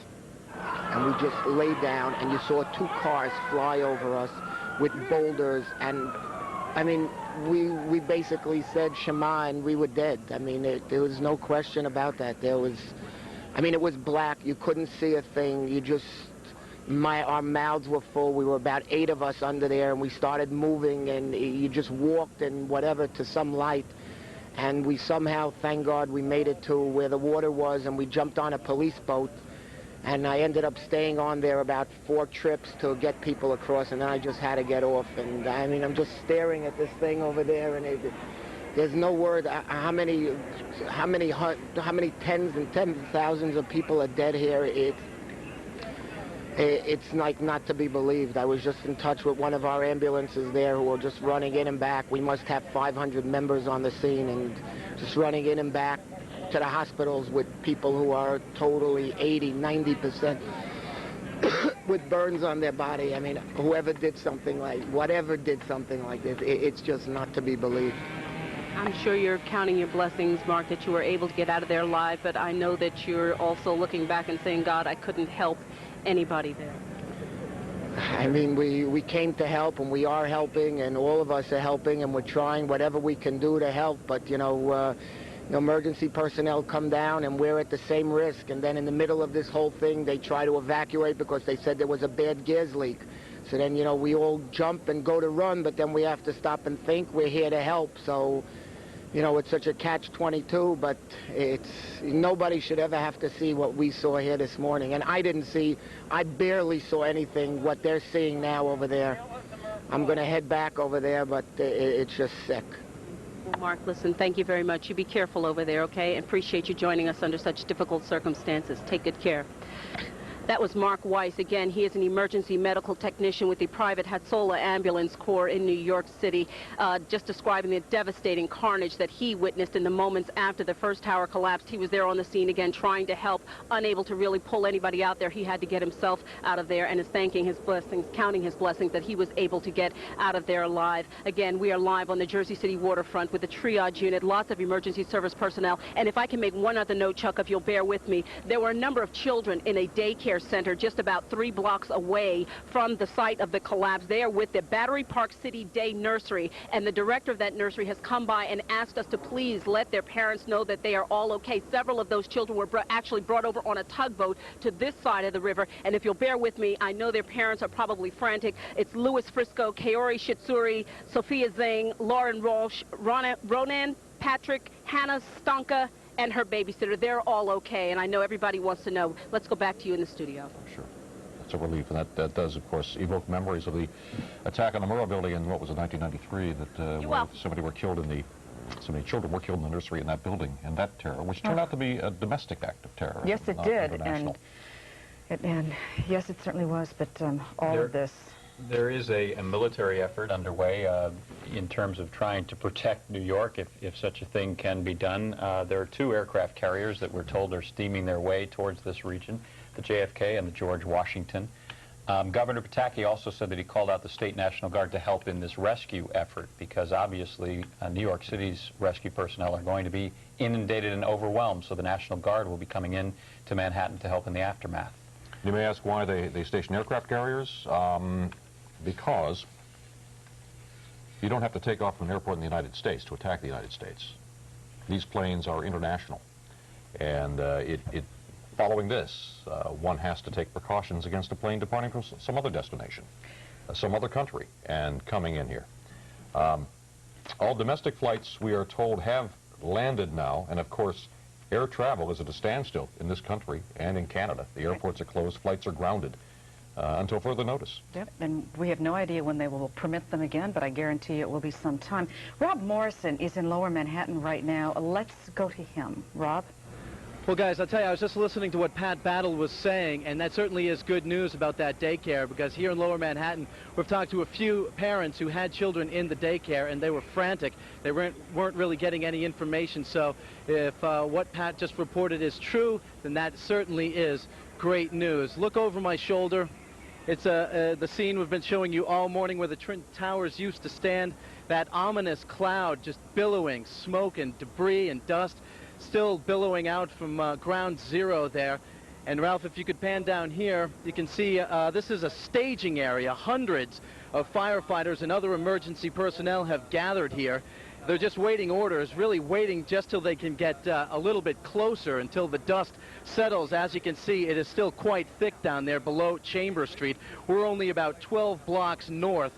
and we just lay down, and you saw 2 cars fly over us with boulders, and I mean, we basically said Shema, and we were dead. I mean, there was no question about that. It was black. You couldn't see a thing. Our mouths were full. We were about 8 of us under there, and we started moving, and you just walked and whatever to some light. And we somehow, thank God, we made it to where the water was, and we jumped on a police boat. And I ended up staying on there about 4 trips to get people across, and then I just had to get off. And I mean, I'm just staring at this thing over there, and there's no word how many tens and tens of thousands of people are dead here. It's like not to be believed. I was just in touch with one of our ambulances there who were just running in and back. We must have 500 members on the scene, and just running in and back to the hospitals with people who are totally 80, 90% with burns on their body. I mean, whatever did something like this, it's just not to be believed. I'm sure you're counting your blessings, Mark, that you were able to get out of there alive, but I know that you're also looking back and saying, God, I couldn't help anybody there. I mean, we came to help, and we are helping, and all of us are helping, and we're trying whatever we can do to help, but, emergency personnel come down, and we're at the same risk. And then in the middle of this whole thing, they try to evacuate because they said there was a bad gas leak. So then, we all jump and go to run, but then we have to stop and think. We're here to help. So, it's such a catch-22, but nobody should ever have to see what we saw here this morning. And I barely saw anything, what they're seeing now over there. I'm going to head back over there, but it's just sick. Well, Mark, listen, thank you very much. You be careful over there, okay? And appreciate you joining us under such difficult circumstances. Take good care. That was Mark Weiss. Again, he is an emergency medical technician with the private Hatsola Ambulance Corps in New York City, just describing the devastating carnage that he witnessed in the moments after the first tower collapsed. He was there on the scene again trying to help, unable to really pull anybody out there. He had to get himself out of there and is thanking his blessings, counting his blessings that he was able to get out of there alive. Again, we are live on the Jersey City waterfront with the triage unit, lots of emergency service personnel. And if I can make one other note, Chuck, if you'll bear with me, there were a number of children in a daycare daycare center just about 3 blocks away from the site of the collapse. They are with the Battery Park City Day Nursery, and the director of that nursery has come by and asked us to please let their parents know that they are all okay. Several of those children were actually brought over on a tugboat to this side of the river, and if you'll bear with me, I know their parents are probably frantic. It's Louis Frisco, Kaori Shitsuri, Sophia Zhang, Lauren Walsh, Ronan, Patrick, Hannah Stonka, and her babysitter. They're all okay, and I know everybody wants to know. Let's go back to you in the studio. Sure. That's a relief, and that does, of course, evoke memories of the attack on the Murrah building in, what was it, 1993, that where so many children were killed in the nursery in that building, and that terror, which turned out to be a domestic act of terror. Yes, it did, and yes, it certainly was, but all of this. There is a military effort underway in terms of trying to protect New York, if such a thing can be done. There are 2 aircraft carriers that we're told are steaming their way towards this region, the JFK and the George Washington. Governor Pataki also said that he called out the State National Guard to help in this rescue effort, because obviously New York City's rescue personnel are going to be inundated and overwhelmed, so the National Guard will be coming in to Manhattan to help in the aftermath. You may ask why they station aircraft carriers. Because you don't have to take off from an airport in the United States to attack the United States. These planes are international. And following this, one has to take precautions against a plane departing from some other destination, some other country, and coming in here. All domestic flights, we are told, have landed now, and of course, air travel is at a standstill in this country and in Canada. The airports are closed, flights are grounded. Until further notice. Yep, and we have no idea when they will permit them again, but I guarantee it will be some time. Rob Morrison is in Lower Manhattan right now. Let's go to him. Rob? Well, guys, I'll tell you, I was just listening to what Pat Battle was saying, and that certainly is good news about that daycare, because here in Lower Manhattan, we've talked to a few parents who had children in the daycare, and they were frantic. They weren't really getting any information, so if what Pat just reported is true, then that certainly is great news. Look over my shoulder. It's the scene we've been showing you all morning where the Twin Towers used to stand. That ominous cloud just billowing, smoke and debris and dust still billowing out from ground zero there. And Ralph, if you could pan down here, you can see this is a staging area. Hundreds of firefighters and other emergency personnel have gathered here. They're just waiting orders, really waiting just till they can get a little bit closer, until the dust settles. As you can see, it is still quite thick down there below Chambers Street. We're only about 12 blocks north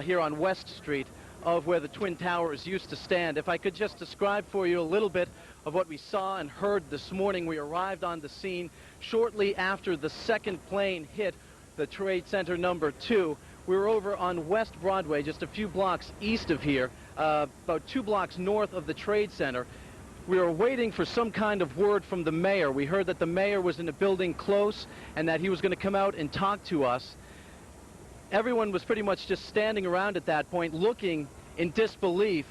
here on West Street of where the Twin Towers used to stand. If I could just describe for you a little bit of what we saw and heard this morning. We arrived on the scene shortly after the second plane hit the Trade Center number 2. We were over on West Broadway, just a few blocks east of here, about 2 blocks north of the Trade Center. We were waiting for some kind of word from the mayor. We heard that the mayor was in a building close and that he was going to come out and talk to us. Everyone was pretty much just standing around at that point, looking in disbelief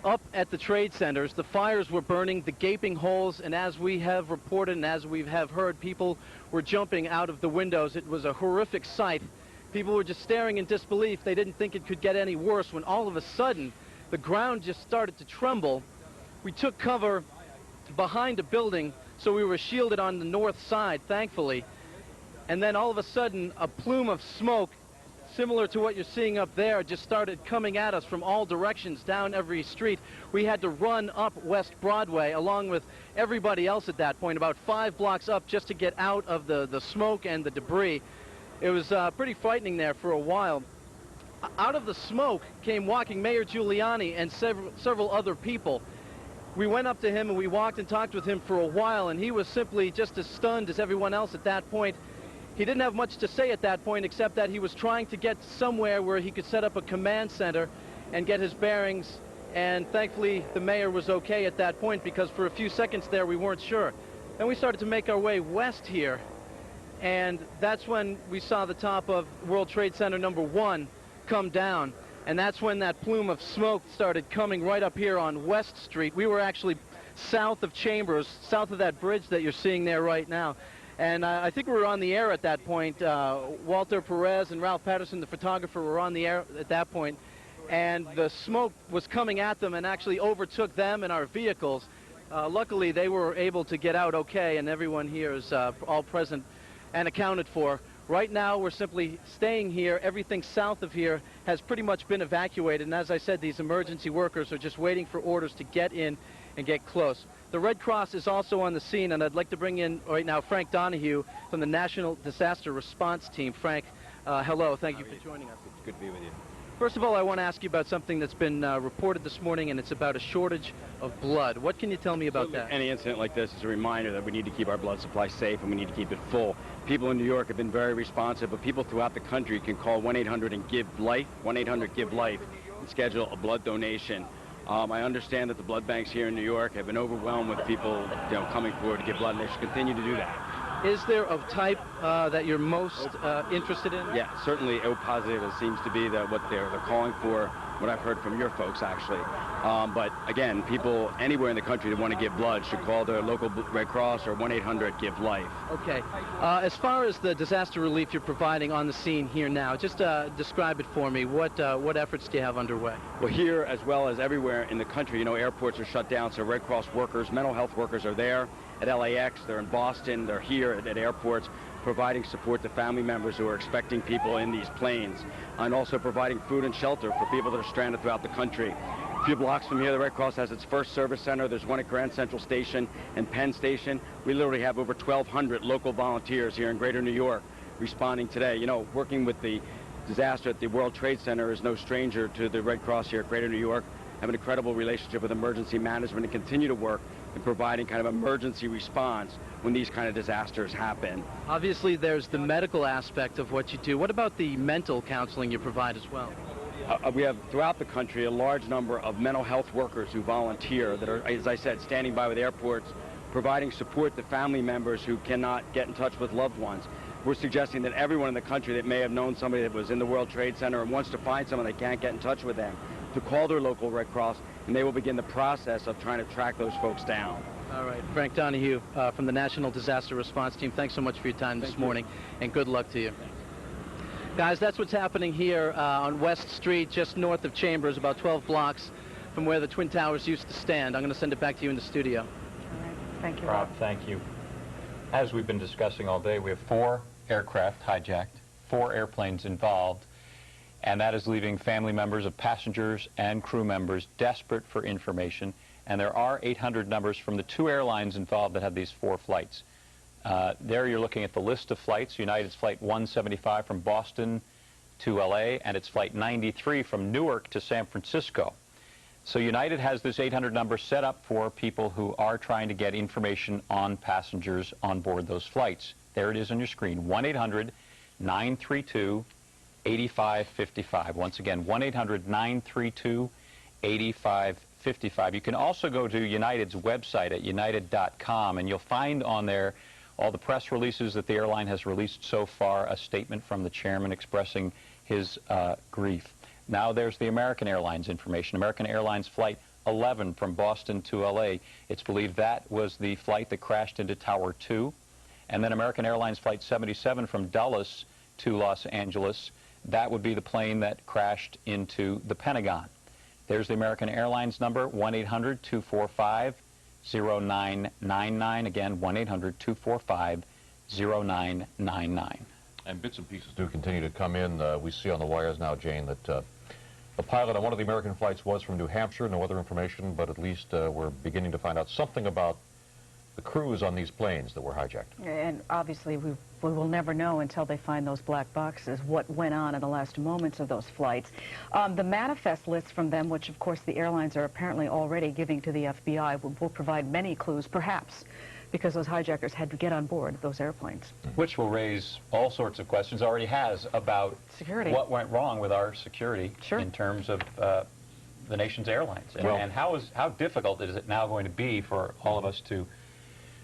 up at the trade centers. The fires were burning, the gaping holes, and as we have reported and as we have heard, people were jumping out of the windows. It was a horrific sight. People were just staring in disbelief. They didn't think it could get any worse when all of a sudden the ground just started to tremble. We took cover behind a building, so we were shielded on the north side, thankfully. And then all of a sudden, a plume of smoke, similar to what you're seeing up there, just started coming at us from all directions down every street. We had to run up West Broadway along with everybody else at that point, about 5 blocks up, just to get out of the smoke and the debris. It was pretty frightening there for a while. Out of the smoke came walking Mayor Giuliani and several other people. We went up to him and we walked and talked with him for a while, and he was simply just as stunned as everyone else at that point. He didn't have much to say at that point, except that he was trying to get somewhere where he could set up a command center and get his bearings, and thankfully the mayor was okay at that point, because for a few seconds there we weren't sure. Then we started to make our way west here, and that's when we saw the top of World Trade Center number 1 come down, and that's when that plume of smoke started coming right up here on West Street. We were actually south of Chambers, south of that bridge that you're seeing there right now. And I think we were on the air at that point. Walter Perez and Ralph Patterson, the photographer, were on the air at that point. And the smoke was coming at them and actually overtook them and our vehicles. Luckily, they were able to get out okay, and everyone here is all present and accounted for. Right now, we're simply staying here. Everything south of here has pretty much been evacuated. And as I said, these emergency workers are just waiting for orders to get in and get close. The Red Cross is also on the scene, and I'd like to bring in right now Frank Donahue from the National Disaster Response Team. Frank, hello. Thank you for joining us. It's good to be with you. First of all, I want to ask you about something that's been reported this morning, and it's about a shortage of blood. What can you tell me about that? Any incident like this is a reminder that we need to keep our blood supply safe and we need to keep it full. People in New York have been very responsive, but people throughout the country can call 1-800 and give life, 1-800-GIVE-LIFE, and schedule a blood donation. I understand that the blood banks here in New York have been overwhelmed with people, coming forward to give blood, and they should continue to do that. Is there a type that you're most interested in? Yeah, certainly O positive. It seems to be what they're calling for, what I've heard from your folks, actually. But again, people anywhere in the country that want to give blood should call their local Red Cross or 1-800-GIVE-LIFE. Okay. As far as the disaster relief you're providing on the scene here now, just describe it for me. What efforts do you have underway? Well, here as well as everywhere in the country, airports are shut down, so Red Cross workers, mental health workers are there. At LAX, they're in Boston, they're here at airports, providing support to family members who are expecting people in these planes, and also providing food and shelter for people that are stranded throughout the country. A few blocks from here, the Red Cross has its first service center. There's one at Grand Central Station and Penn Station. We literally have over 1,200 local volunteers here in Greater New York responding today. Working with the disaster at the World Trade Center is no stranger to the Red Cross here at Greater New York. Have an incredible relationship with emergency management and continue to work in providing kind of emergency response when these kind of disasters happen. Obviously, there's the medical aspect of what you do. What about the mental counseling you provide as well? We have throughout the country a large number of mental health workers who volunteer that are, as I said, standing by with airports, providing support to family members who cannot get in touch with loved ones. We're suggesting that everyone in the country that may have known somebody that was in the World Trade Center and wants to find someone that can't get in touch with them, to call their local Red Cross, and they will begin the process of trying to track those folks down. All right. Frank Donahue from the National Disaster Response Team, thanks so much for your time this morning, and good luck to you. Guys, that's what's happening here on West Street, just north of Chambers, about 12 blocks from where the Twin Towers used to stand. I'm going to send it back to you in the studio. All right. Thank you, Rob. Thank you. As we've been discussing all day, we have 4 aircraft hijacked, 4 airplanes involved, and that is leaving family members of passengers and crew members desperate for information. And there are 800 numbers from the 2 airlines involved that have these 4 flights. There you're looking at the list of flights. United's Flight 175 from Boston to LA, and it's Flight 93 from Newark to San Francisco. So United has this 800 number set up for people who are trying to get information on passengers on board those flights. There it is on your screen, 1-800-932-8555. Once again, 1-800-932-8555. You can also go to United's website at united.com, and you'll find on there all the press releases that the airline has released so far, a statement from the chairman expressing his grief. Now there's the American Airlines information. American Airlines Flight 11 from Boston to LA. It's believed that was the flight that crashed into Tower 2. And then American Airlines Flight 77 from Dulles to Los Angeles. That would be the plane that crashed into the Pentagon. There's the American Airlines number, 1-800-245-0999. Again, 1-800-245-0999. And bits and pieces do continue to come in. We see on the wires now, Jane, that the pilot on one of the American flights was from New Hampshire. No other information, but at least we're beginning to find out something about the crews on these planes that were hijacked. And obviously we will never know until they find those black boxes what went on in the last moments of those flights. The manifest lists from them, which of course the airlines are apparently already giving to the FBI, will provide many clues, perhaps, because those hijackers had to get on board those airplanes. Which will raise all sorts of questions, already has, about security. What went wrong with our security in terms of the nation's airlines. And how difficult is it now going to be for all of us to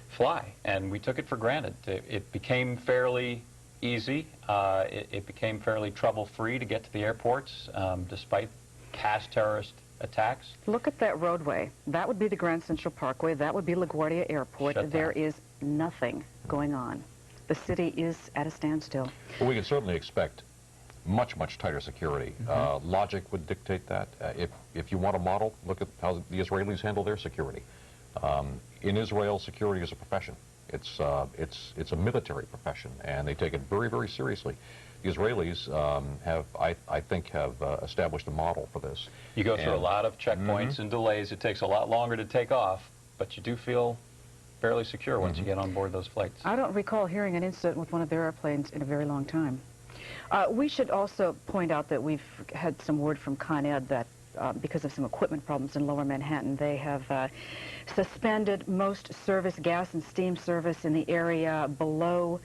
fly? And we took it for granted. It became fairly easy. It became fairly trouble-free to get to the airports, despite cash terrorist attacks. Look at that roadway. That would be the Grand Central Parkway. That would be LaGuardia Airport. There is nothing going on. The city is at a standstill. Well, we can certainly expect much, much tighter security. Logic would dictate that. If you want a model, look at how the Israelis handle their security. In Israel, security is a profession. It's a military profession, and they take it very, very seriously. The Israelis I think, have established a model for this. You go through a lot of checkpoints and delays. It takes a lot longer to take off, but you do feel fairly secure once you get on board those flights. I don't recall hearing an incident with one of their airplanes in a very long time. We should also point out that we've had some word from Con Ed that because of some equipment problems in Lower Manhattan, they have suspended most service, gas and steam service in the area below,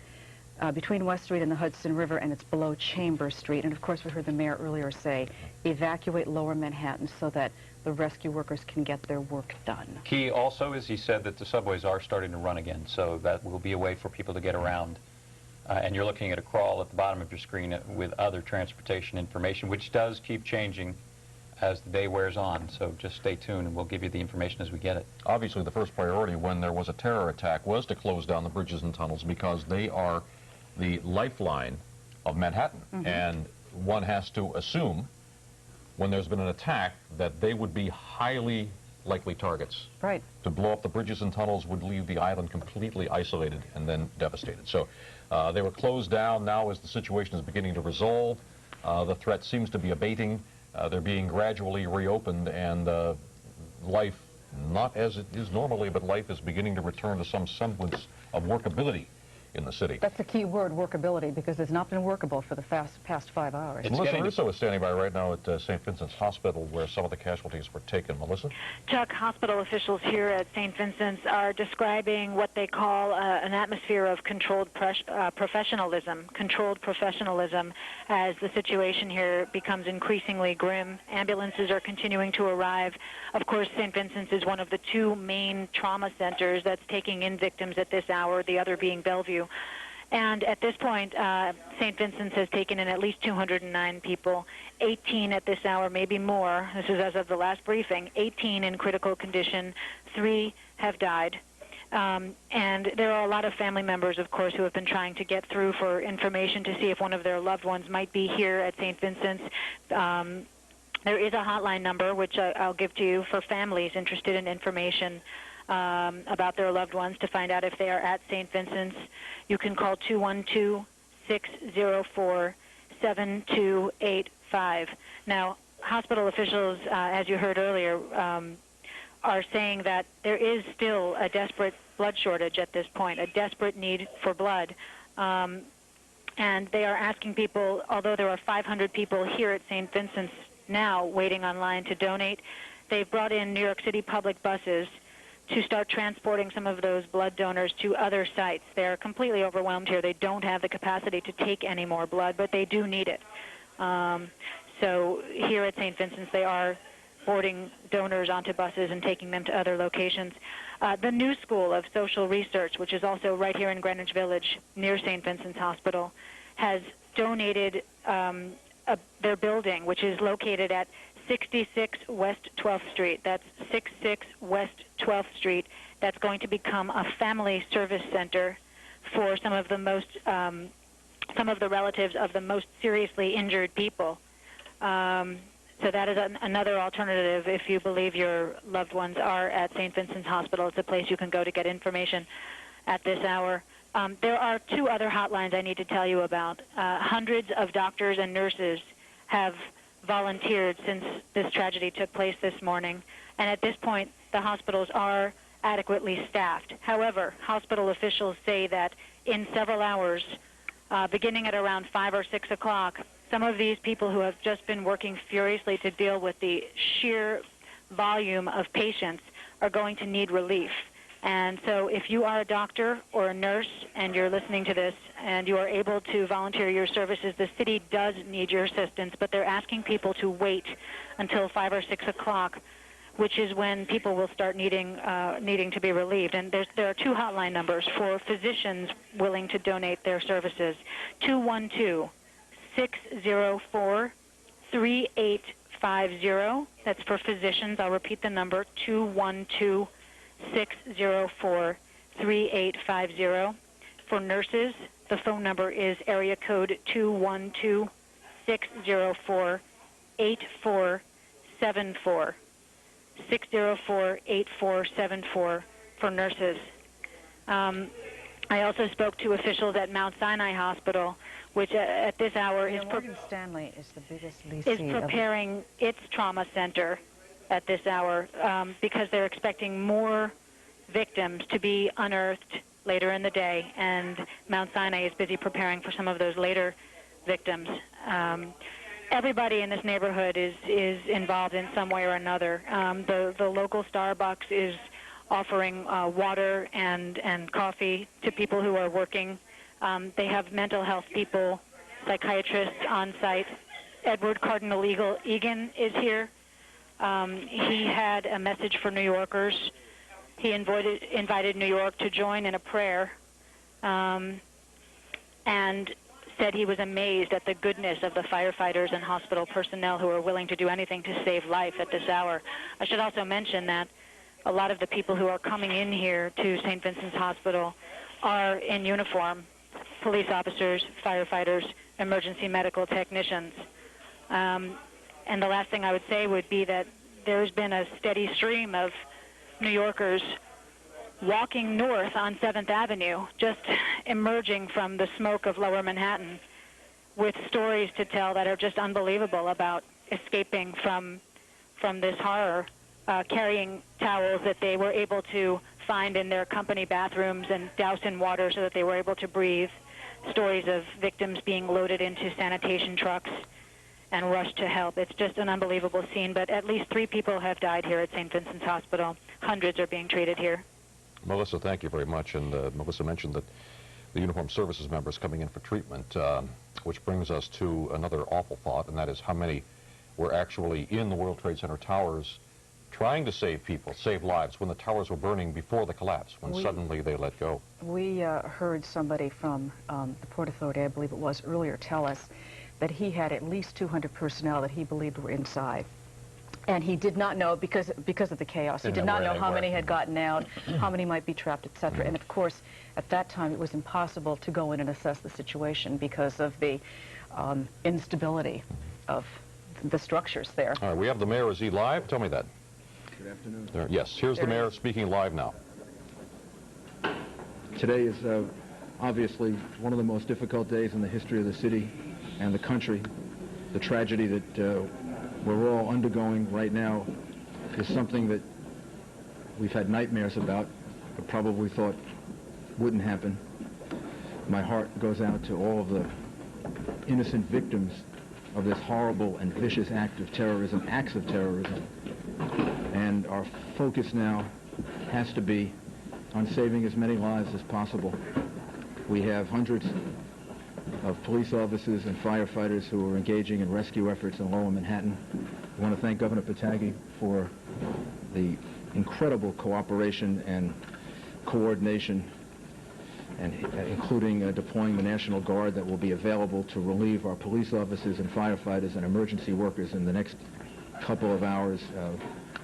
between West Street and the Hudson River, and it's below Chambers Street. And of course, we heard the mayor earlier say, evacuate Lower Manhattan so that the rescue workers can get their work done. Key also is he said that the subways are starting to run again, so that will be a way for people to get around. And you're looking at a crawl at the bottom of your screen with other transportation information, which does keep changing as the day wears on. So just stay tuned, and we'll give you the information as we get it. Obviously, the first priority when there was a terror attack was to close down the bridges and tunnels because they are the lifeline of Manhattan. And one has to assume, when there's been an attack, that they would be highly likely targets. Right. To blow up the bridges and tunnels would leave the island completely isolated and then devastated. So they were closed down. Now, as the situation is beginning to resolve, the threat seems to be abating. They're being gradually reopened, and life, not as it is normally, but life is beginning to return to some semblance of workability in the city. That's the key word, workability, because it's not been workable for the past 5 hours. Melissa Russo is standing by right now at St. Vincent's Hospital, where some of the casualties were taken. Melissa? Chuck, hospital officials here at St. Vincent's are describing what they call an atmosphere of controlled professionalism, as the situation here becomes increasingly grim. Ambulances are continuing to arrive. Of course, St. Vincent's is one of the two main trauma centers that's taking in victims at this hour, the other being Bellevue. And at this point, St. Vincent's has taken in at least 209 people, 18 at this hour, maybe more. This is as of the last briefing. 18 in critical condition, 3 have died. And there are a lot of family members, of course, who have been trying to get through for information to see if one of their loved ones might be here at St. Vincent's. There is a hotline number, which I'll give to you, for families interested in information about their loved ones to find out if they are at St. Vincent's. You can call 212-604-7285. Now, hospital officials, as you heard earlier, are saying that there is still a desperate blood shortage at this point, a desperate need for blood. And they are asking people, although there are 500 people here at St. Vincent's now waiting online to donate, they've brought in New York City public buses to start transporting some of those blood donors to other sites. They're completely overwhelmed here. They don't have the capacity to take any more blood, but they do need it. So here at St. Vincent's, they are boarding donors onto buses and taking them to other locations. The New School of Social Research, which is also right here in Greenwich Village near St. Vincent's Hospital, has donated their building, which is located at 66 West 12th Street. That's 66 West 12th Street. That's going to become a family service center for some of the relatives of the most seriously injured people. So that is another alternative if you believe your loved ones are at St. Vincent's Hospital. It's a place you can go to get information at this hour. There are 2 other hotlines I need to tell you about. Hundreds of doctors and nurses have volunteered since this tragedy took place this morning, and at this point the hospitals are adequately staffed. However, hospital officials say that in several hours, beginning at around 5 or 6 o'clock, some of these people who have just been working furiously to deal with the sheer volume of patients are going to need relief. And so if you are a doctor or a nurse and you're listening to this and you are able to volunteer your services, the city does need your assistance, but they're asking people to wait until 5 or 6 o'clock, which is when people will start needing to be relieved. And there are 2 hotline numbers for physicians willing to donate their services. 212-604-3850. That's for physicians. I'll repeat the number, 212-604-3850. For nurses, the phone number is area code 212-604-8474. 604-8474 for nurses. I also spoke to officials at Mount Sinai Hospital, which at this hour Morgan Stanley is the biggest is lessee preparing its trauma center at this hour because they're expecting more victims to be unearthed later in the day, and Mount Sinai is busy preparing for some of those later victims. Everybody in this neighborhood is involved in some way or another. The local Starbucks is offering water and coffee to people who are working. They have mental health people, psychiatrists on site. Edward Cardinal Egan is here. He had a message for New Yorkers. He invited New York to join in a prayer and said he was amazed at the goodness of the firefighters and hospital personnel who are willing to do anything to save life at this hour. I should also mention that a lot of the people who are coming in here to St. Vincent's Hospital are in uniform: police officers, firefighters, emergency medical technicians. And the last thing I would say would be that there's been a steady stream of New Yorkers walking north on 7th Avenue, just emerging from the smoke of Lower Manhattan, with stories to tell that are just unbelievable about escaping from this horror, carrying towels that they were able to find in their company bathrooms and douse in water so that they were able to breathe, stories of victims being loaded into sanitation trucks and rushed to help. It's just an unbelievable scene, but at least 3 people have died here at St. Vincent's Hospital. Hundreds are being treated here. Melissa, thank you very much. And Melissa mentioned that the uniformed services members coming in for treatment, which brings us to another awful thought, and that is how many were actually in the World Trade Center towers trying to save people, save lives, when the towers were burning before the collapse, when suddenly they let go. We heard somebody from the Port Authority, I believe it was, earlier tell us that he had at least 200 personnel that he believed were inside. And he did not know, because of the chaos, he did not know how many had gotten out, how many might be trapped, etc. And of course, at that time, it was impossible to go in and assess the situation because of the instability of the structures there. All right, we have the mayor. Is he live? Tell me that. Good afternoon. Yes, here's the mayor speaking live now. Today is obviously one of the most difficult days in the history of the city and the country. The tragedy that we're all undergoing right now is something that we've had nightmares about, but probably thought wouldn't happen. My heart goes out to all of the innocent victims of this horrible and vicious acts of terrorism. And our focus now has to be on saving as many lives as possible. We have hundreds of police officers and firefighters who are engaging in rescue efforts in Lower Manhattan. I want to thank Governor Patagi for the incredible cooperation and coordination, and including deploying the National Guard that will be available to relieve our police officers and firefighters and emergency workers in the next couple of hours.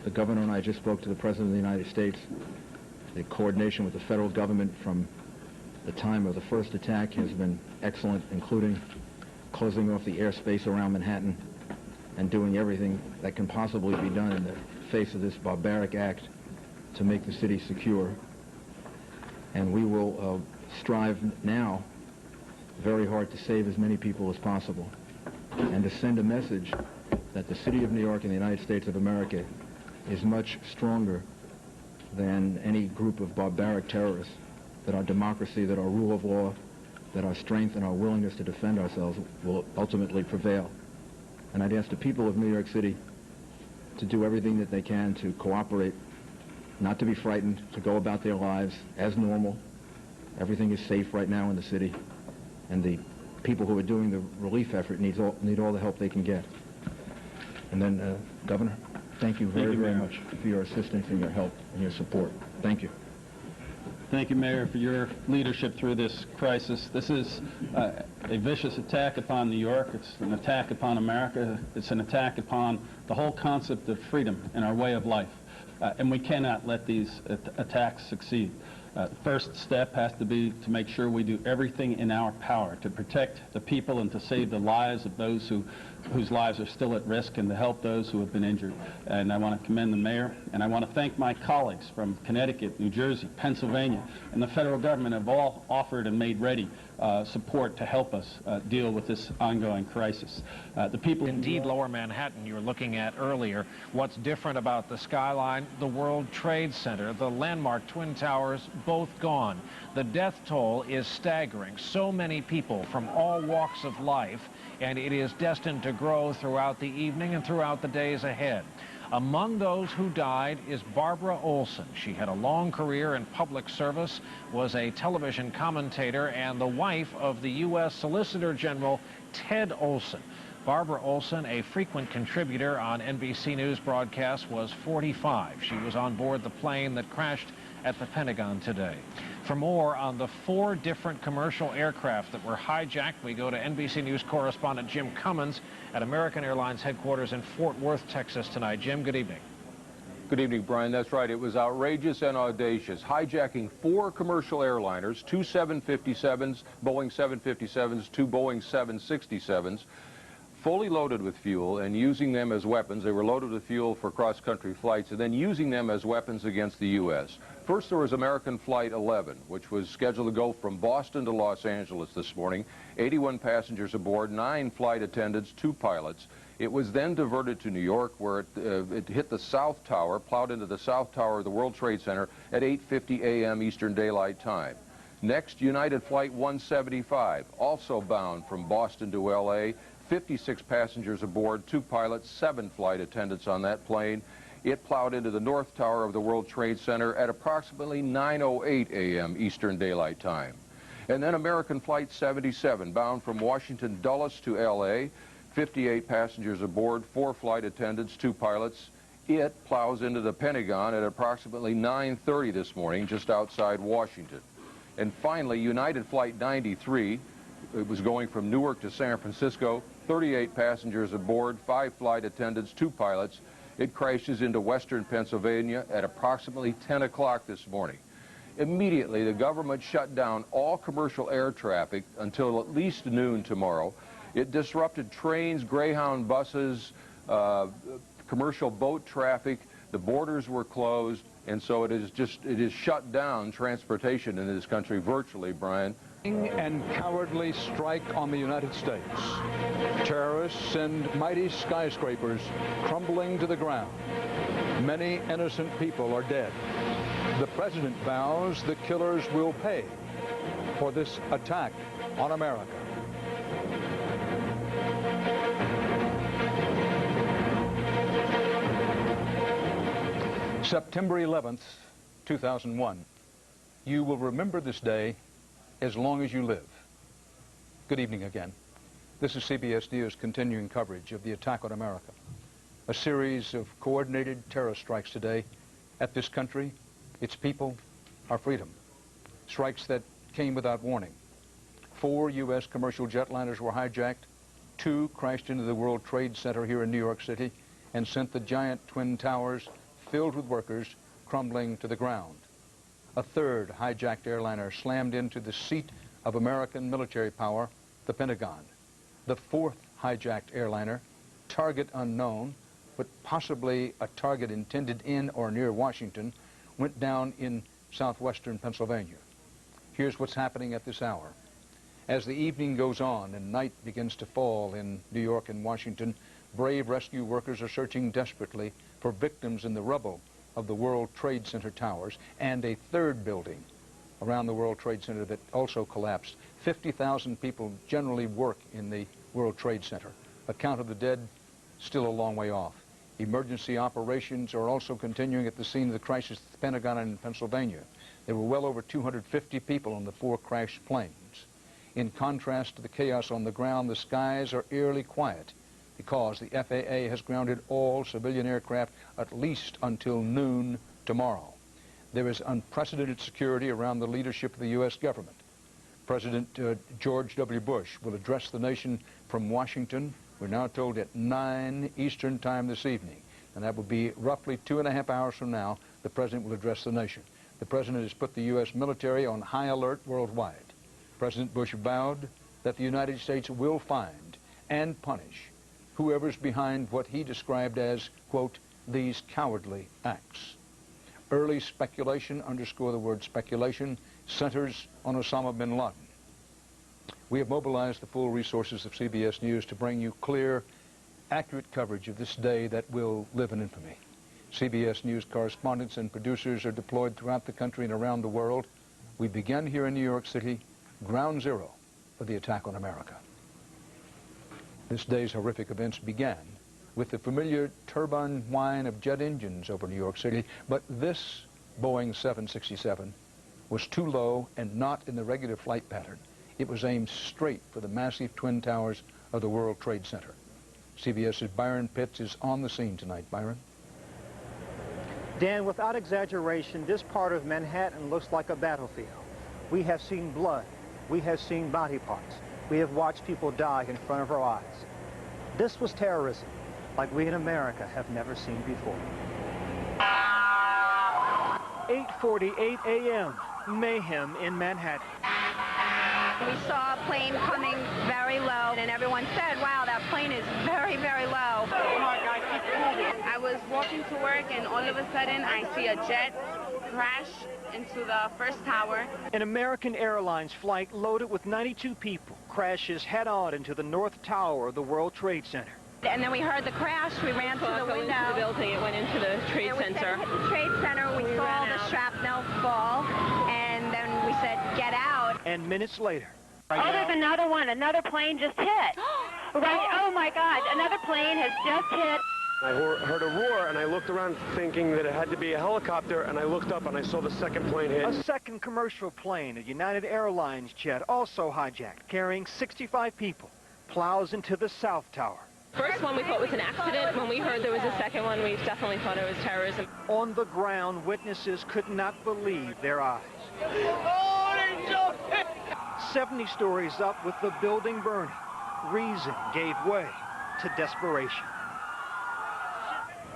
The governor and I just spoke to the President of the United States. The coordination with the federal government from the time of the first attack has been excellent, including closing off the airspace around Manhattan and doing everything that can possibly be done in the face of this barbaric act to make the city secure. And we will strive now very hard to save as many people as possible and to send a message that the city of New York and the United States of America is much stronger than any group of barbaric terrorists, that our democracy, that our rule of law, that our strength and our willingness to defend ourselves will ultimately prevail. And I'd ask the people of New York City to do everything that they can to cooperate, not to be frightened, to go about their lives as normal. Everything is safe right now in the city, and the people who are doing the relief effort need all the help they can get. And then, Governor, thank you very much for your assistance and your help and your support. Thank you. Thank you, Mayor, for your leadership through this crisis. This is a vicious attack upon New York. It's an attack upon America. It's an attack upon the whole concept of freedom and our way of life. And we cannot let these attacks succeed. First step has to be to make sure we do everything in our power to protect the people and to save the lives of those whose lives are still at risk and to help those who have been injured. And I want to commend the mayor, and I want to thank my colleagues from Connecticut, New Jersey, Pennsylvania, and the federal government have all offered and made ready support to help us deal with this ongoing crisis. The people... Indeed, Lower Manhattan you were looking at earlier. What's different about the skyline? The World Trade Center, the landmark Twin Towers, both gone. The death toll is staggering. So many people from all walks of life, and it is destined to grow throughout the evening and throughout the days ahead. Among those who died is Barbara Olson. She had a long career in public service, was a television commentator, and the wife of the U.S. Solicitor General Ted Olson. Barbara Olson, a frequent contributor on NBC News broadcasts, was 45. She was on board the plane that crashed at the Pentagon today. For more on the 4 different commercial aircraft that were hijacked, we go to NBC News correspondent Jim Cummins at American Airlines headquarters in Fort Worth, Texas tonight. Jim, good evening. Good evening, Brian. That's right. It was outrageous and audacious. Hijacking 4 commercial airliners, 2 757s, Boeing 757s, 2 Boeing 767s, fully loaded with fuel and using them as weapons. They were loaded with fuel for cross-country flights and then using them as weapons against the U.S. First, there was American Flight 11, which was scheduled to go from Boston to Los Angeles this morning. 81 passengers aboard, 9 flight attendants, 2 pilots. It was then diverted to New York, where it hit the South Tower, plowed into the South Tower of the World Trade Center at 8:50 a.m. Eastern Daylight Time. Next, United Flight 175, also bound from Boston to L.A., 56 passengers aboard, 2 pilots, 7 flight attendants on that plane. It plowed into the North Tower of the World Trade Center at approximately 9:08 a.m. Eastern Daylight Time. And then American Flight 77, bound from Washington Dulles to L.A., 58 passengers aboard, 4 flight attendants, 2 pilots. It plows into the Pentagon at approximately 9:30 this morning, just outside Washington. And finally, United Flight 93, it was going from Newark to San Francisco, 38 passengers aboard, 5 flight attendants, 2 pilots. It crashes into western Pennsylvania at approximately 10 o'clock this morning. Immediately, the government shut down all commercial air traffic until at least noon tomorrow. It disrupted trains, Greyhound buses, commercial boat traffic. The borders were closed, and so it is shut down transportation in this country virtually, Brian. And cowardly strike on the United States. Terrorists send mighty skyscrapers crumbling to the ground. Many innocent people are dead. The president vows the killers will pay for this attack on America. September 11th, 2001. You will remember this day as long as you live. Good evening again. This is CBS News continuing coverage of the attack on America. A series of coordinated terror strikes today at this country, its people, our freedom. Strikes that came without warning. 4 U.S. commercial jetliners were hijacked. 2 crashed into the World Trade Center here in New York City and sent the giant Twin Towers filled with workers crumbling to the ground. A 3rd hijacked airliner slammed into the seat of American military power, the Pentagon. The 4th hijacked airliner, target unknown, but possibly a target intended in or near Washington, went down in southwestern Pennsylvania. Here's what's happening at this hour. As the evening goes on and night begins to fall in New York and Washington, brave rescue workers are searching desperately for victims in the rubble of the World Trade Center towers and a 3rd building around the World Trade Center that also collapsed. 50,000 people generally work in the World Trade Center. A count of the dead still a long way off. Emergency operations are also continuing at the scene of the crisis at the Pentagon in Pennsylvania. There were well over 250 people on the 4 crashed planes. In contrast to the chaos on the ground, the skies are eerily quiet because the FAA has grounded all civilian aircraft at least until noon tomorrow. There is unprecedented security around the leadership of the U.S. government. President George W. Bush will address the nation from Washington, we're now told, at 9 Eastern time this evening. And that will be roughly 2.5 hours from now, the president will address the nation. The president has put the U.S. military on high alert worldwide. President Bush vowed that the United States will find and punish whoever's behind what he described as, quote, these cowardly acts. Early speculation, underscore the word speculation, centers on Osama bin Laden. We have mobilized the full resources of CBS News to bring you clear, accurate coverage of this day that will live in infamy. CBS News correspondents and producers are deployed throughout the country and around the world. We begin here in New York City, ground zero for the attack on America. This day's horrific events began with the familiar turbine whine of jet engines over New York City, but this Boeing 767 was too low and not in the regular flight pattern. It was aimed straight for the massive twin towers of the World Trade Center. CBS's Byron Pitts is on the scene tonight. Byron? Dan, without exaggeration, this part of Manhattan looks like a battlefield. We have seen blood. We have seen body parts. We have watched people die in front of our eyes. This was terrorism, like we in America have never seen before. 8:48 a.m. Mayhem in Manhattan. We saw a plane coming very low, and everyone said, wow, that plane is very, very low. I was walking to work, and all of a sudden, I see a jet crash into the first tower. An American Airlines flight loaded with 92 people crashes head-on into the North Tower of the World Trade Center. And then we heard the crash. We ran to the window. Into the building. It went into the Trade Center. Hit the Trade Center. We saw the shrapnel fall, and then we said, get out. And minutes later. Oh, there's another one. Another plane just hit. Right. Oh, my God. Another plane has just hit. I heard a roar, and I looked around thinking that it had to be a helicopter, and I looked up, and I saw the second plane hit. A second commercial plane, a United Airlines jet, also hijacked, carrying 65 people, plows into the South Tower. First one we thought was an accident. When we heard there was a second one, we definitely thought it was terrorism. On the ground, witnesses could not believe their eyes. 70 stories up with the building burning. Reason gave way to desperation.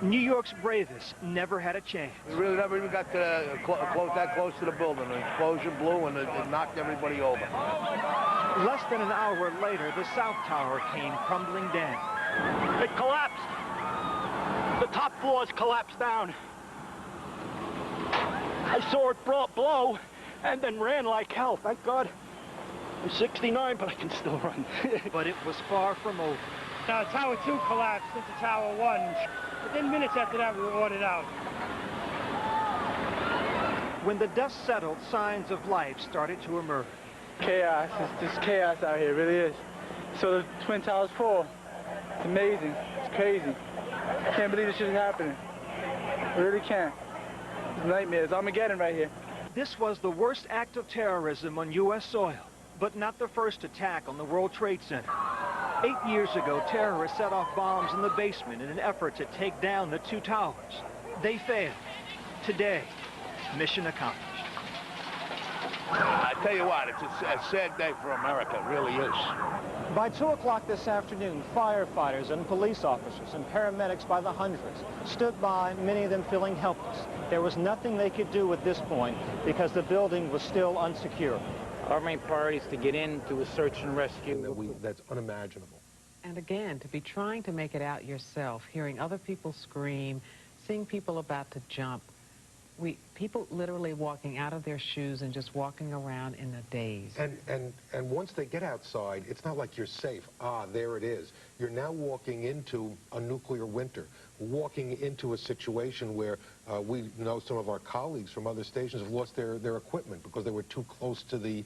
New York's bravest never had a chance. We really never even got to that close to the building. An explosion blew and it knocked everybody over. Less than an hour later, the South Tower came crumbling down. It collapsed. The top floors collapsed down. I saw it blow and then ran like hell. Thank God. I'm 69, but I can still run. But it was far from over. Tower 2 collapsed into Tower 1. Within minutes after that, we were ordered out. When the dust settled, signs of life started to emerge. Chaos. It's just chaos out here. It really is. So the Twin Towers fall. It's amazing. It's crazy. I can't believe this shit is happening. I really can't. It's nightmares. Armageddon right here. This was the worst act of terrorism on U.S. soil, but not the first attack on the World Trade Center. 8 years ago, terrorists set off bombs in the basement in an effort to take down the two towers. They failed. Today, mission accomplished. I tell you what, it's a sad day for America. It really is. By 2 o'clock this afternoon, firefighters and police officers and paramedics by the hundreds stood by, many of them feeling helpless. There was nothing they could do at this point because the building was still unsecured. Our main priority is to get in, do a search and rescue. That's unimaginable. And again, to be trying to make it out yourself, hearing other people scream, seeing people about to jump, people literally walking out of their shoes and just walking around in a daze. And once they get outside, it's not like you're safe. Ah, there it is. You're now walking into a nuclear winter, walking into a situation where we know some of our colleagues from other stations have lost their equipment because they were too close to the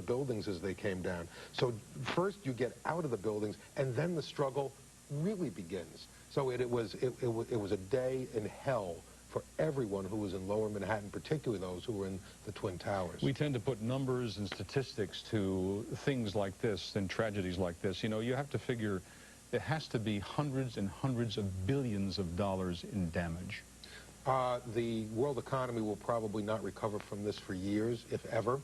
buildings as they came down. So first you get out of the buildings, and then the struggle really begins. So it was a day in hell for everyone who was in Lower Manhattan, particularly those who were in the Twin Towers. We tend to put numbers and statistics to things like this and tragedies like this. You know, you have to figure it has to be hundreds and hundreds of billions of dollars in damage. The world economy will probably not recover from this for years, if ever.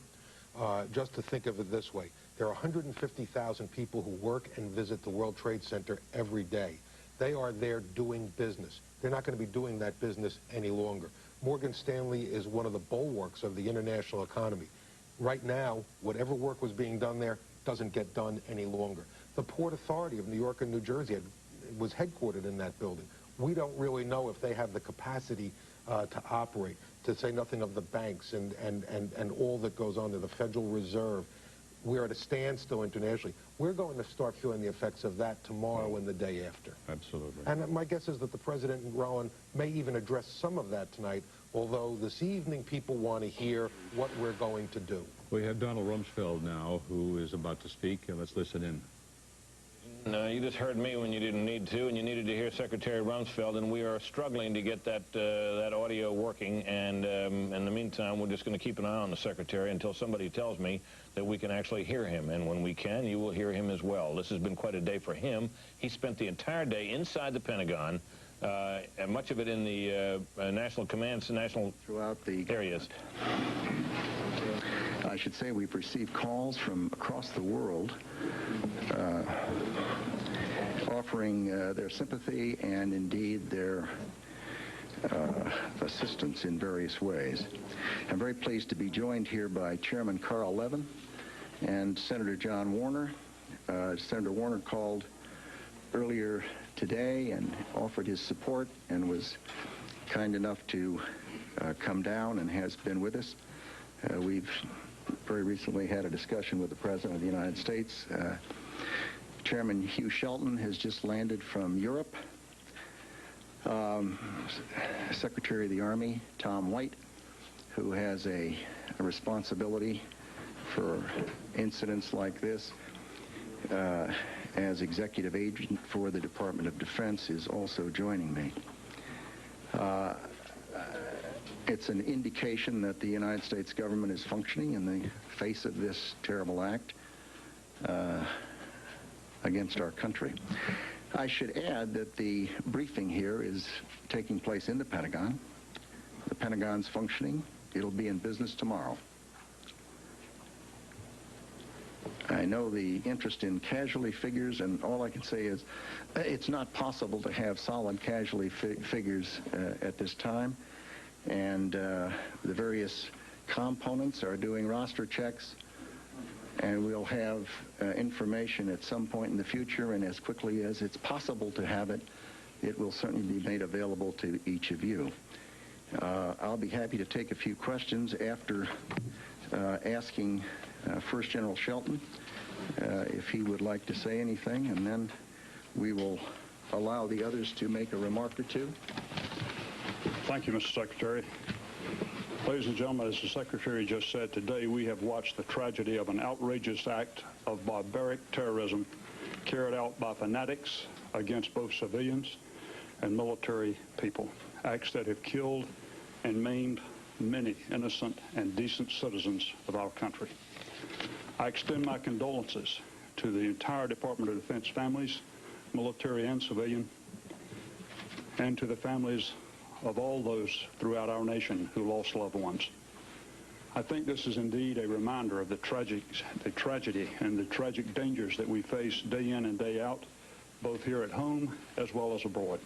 Just to think of it this way, there are 150,000 people who work and visit the World Trade Center every day. They are there doing business. They're not going to be doing that business any longer. Morgan Stanley is one of the bulwarks of the international economy. Right now, whatever work was being done there doesn't get done any longer. The Port Authority of New York and New Jersey was headquartered in that building. We don't really know if they have the capacity to operate, to say nothing of the banks and all that goes on there, the Federal Reserve. We're at a standstill internationally. We're going to start feeling the effects of that tomorrow and the day after. Absolutely. And my guess is that the President and Rowan may even address some of that tonight, although this evening people want to hear what we're going to do. We have Donald Rumsfeld now, who is about to speak, and let's listen in. No, you just heard me when you didn't need to, and you needed to hear Secretary Rumsfeld, and we are struggling to get that audio working, and in the meantime, we're just going to keep an eye on the Secretary until somebody tells me that we can actually hear him, and when we can, you will hear him as well. This has been quite a day for him. He spent the entire day inside the Pentagon, and much of it in the national commands, national throughout the areas. I should say we've received calls from across the world offering their sympathy and indeed their assistance in various ways. I'm very pleased to be joined here by Chairman Carl Levin and Senator John Warner. Senator Warner called earlier today and offered his support and was kind enough to come down and has been with us. We've very recently had a discussion with the President of the United States. Chairman Hugh Shelton has just landed from Europe. Secretary of the Army, Tom White, who has a responsibility for incidents like this as executive agent for the Department of Defense, is also joining me. It's an indication that the United States government is functioning in the face of this terrible act against our country. I should add that the briefing here is taking place in the Pentagon. The Pentagon's functioning. It'll be in business tomorrow. I know the interest in casualty figures, and all I can say is it's not possible to have solid casualty figures at this time. And the various components are doing roster checks, and we'll have information at some point in the future, and as quickly as it's possible to have it, it will certainly be made available to each of you. I'll be happy to take a few questions after asking first General Shelton if he would like to say anything, and then we will allow the others to make a remark or two. Thank you, Mr. Secretary. Ladies and gentlemen, as the Secretary just said, today we have watched the tragedy of an outrageous act of barbaric terrorism carried out by fanatics against both civilians and military people. Acts that have killed and maimed many innocent and decent citizens of our country. I extend my condolences to the entire Department of Defense families, military and civilian, and to the families of all those throughout our nation who lost loved ones. I think this is indeed a reminder of the tragedy and the tragic dangers that we face day in and day out, both here at home as well as abroad.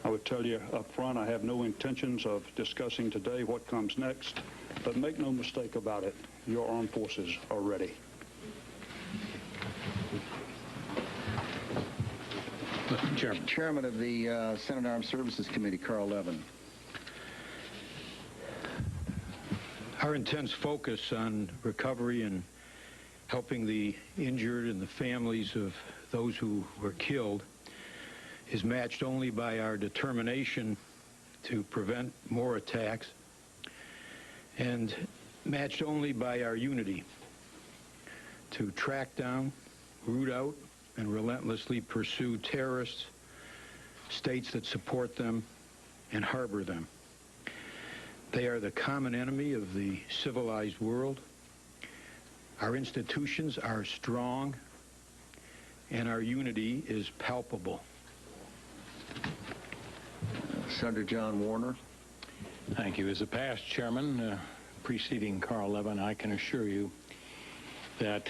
I would tell you up front, I have no intentions of discussing today what comes next, but make no mistake about it, your armed forces are ready. Chairman of the Senate Armed Services Committee, Carl Levin. Our intense focus on recovery and helping the injured and the families of those who were killed is matched only by our determination to prevent more attacks and matched only by our unity to track down, root out, and relentlessly pursue terrorists, states that support them, and harbor them. They are the common enemy of the civilized world. Our institutions are strong, and our unity is palpable. Senator John Warner. Thank you. As a past chairman preceding Carl Levin, I can assure you that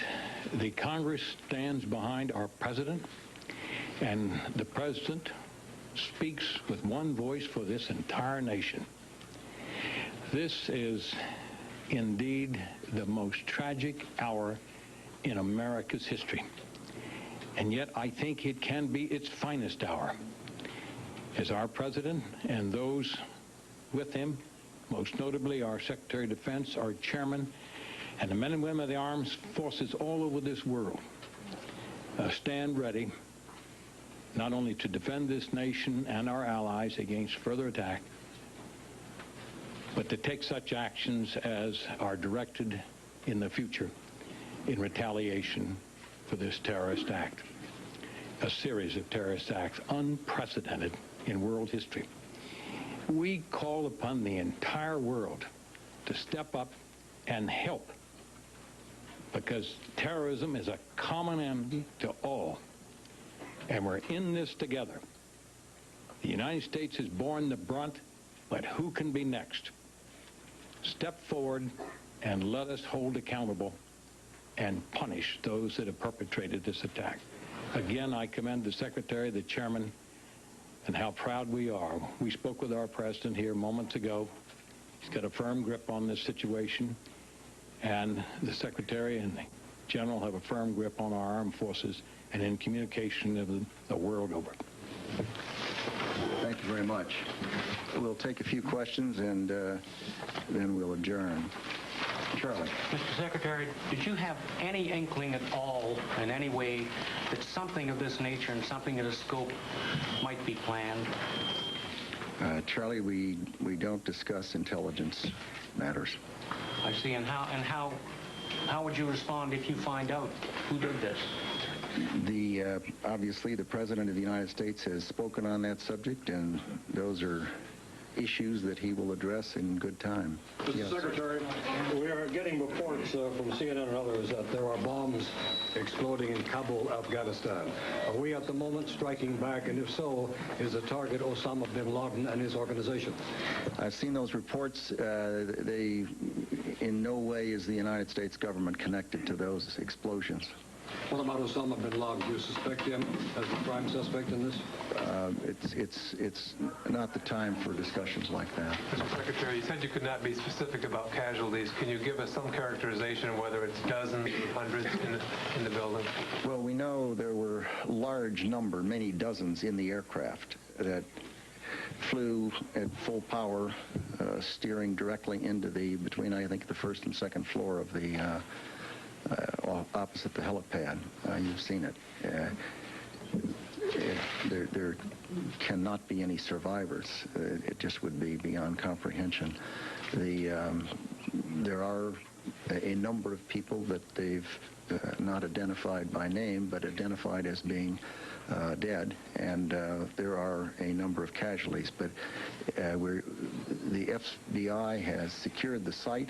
the Congress stands behind our president, and the president speaks with one voice for this entire nation. This is indeed the most tragic hour in America's history. And yet I think it can be its finest hour, as our president and those with him, most notably our Secretary of Defense, our chairman, and the men and women of the armed forces all over this world stand ready not only to defend this nation and our allies against further attack, but to take such actions as are directed in the future in retaliation for this terrorist act. A series of terrorist acts unprecedented in world history. We call upon the entire world to step up and help, because terrorism is a common enemy to all, and we're in this together. The United States has borne the brunt, but who can be next? Step forward and let us hold accountable and punish those that have perpetrated this attack. Again, I commend the Secretary, the Chairman, and how proud we are. We spoke with our President here moments ago. He's got a firm grip on this situation, and the Secretary and the General have a firm grip on our armed forces and in communication of the world over. Thank you very much. We'll take a few questions and then we'll adjourn. Charlie. Mr. Secretary, did you have any inkling at all, in any way, that something of this nature and something of this scope might be planned? Charlie, we don't discuss intelligence matters. I see. And how would you respond if you find out who did this? Obviously, the President of the United States has spoken on that subject, and those are issues that he will address in good time. Mr. Yes. Secretary, we are getting reports from CNN and others that there are bombs exploding in Kabul, Afghanistan. Are we at the moment striking back, and if so, is the target Osama bin Laden and his organization? I've seen those reports. They, in no way is the United States government connected to those explosions. What about Osama bin Laden? Do you suspect him as the prime suspect in this? It's not the time for discussions like that. Mr. Secretary, you said you could not be specific about casualties. Can you give us some characterization of whether it's dozens or hundreds in the building? Well, we know there were large number, many dozens in the aircraft that flew at full power, steering directly into between, I think, the first and second floor of the opposite the helipad. You've seen it. There cannot be any survivors. It just would be beyond comprehension. There are a number of people that they've not identified by name, but identified as being dead, and there are a number of casualties. But the FBI has secured the site,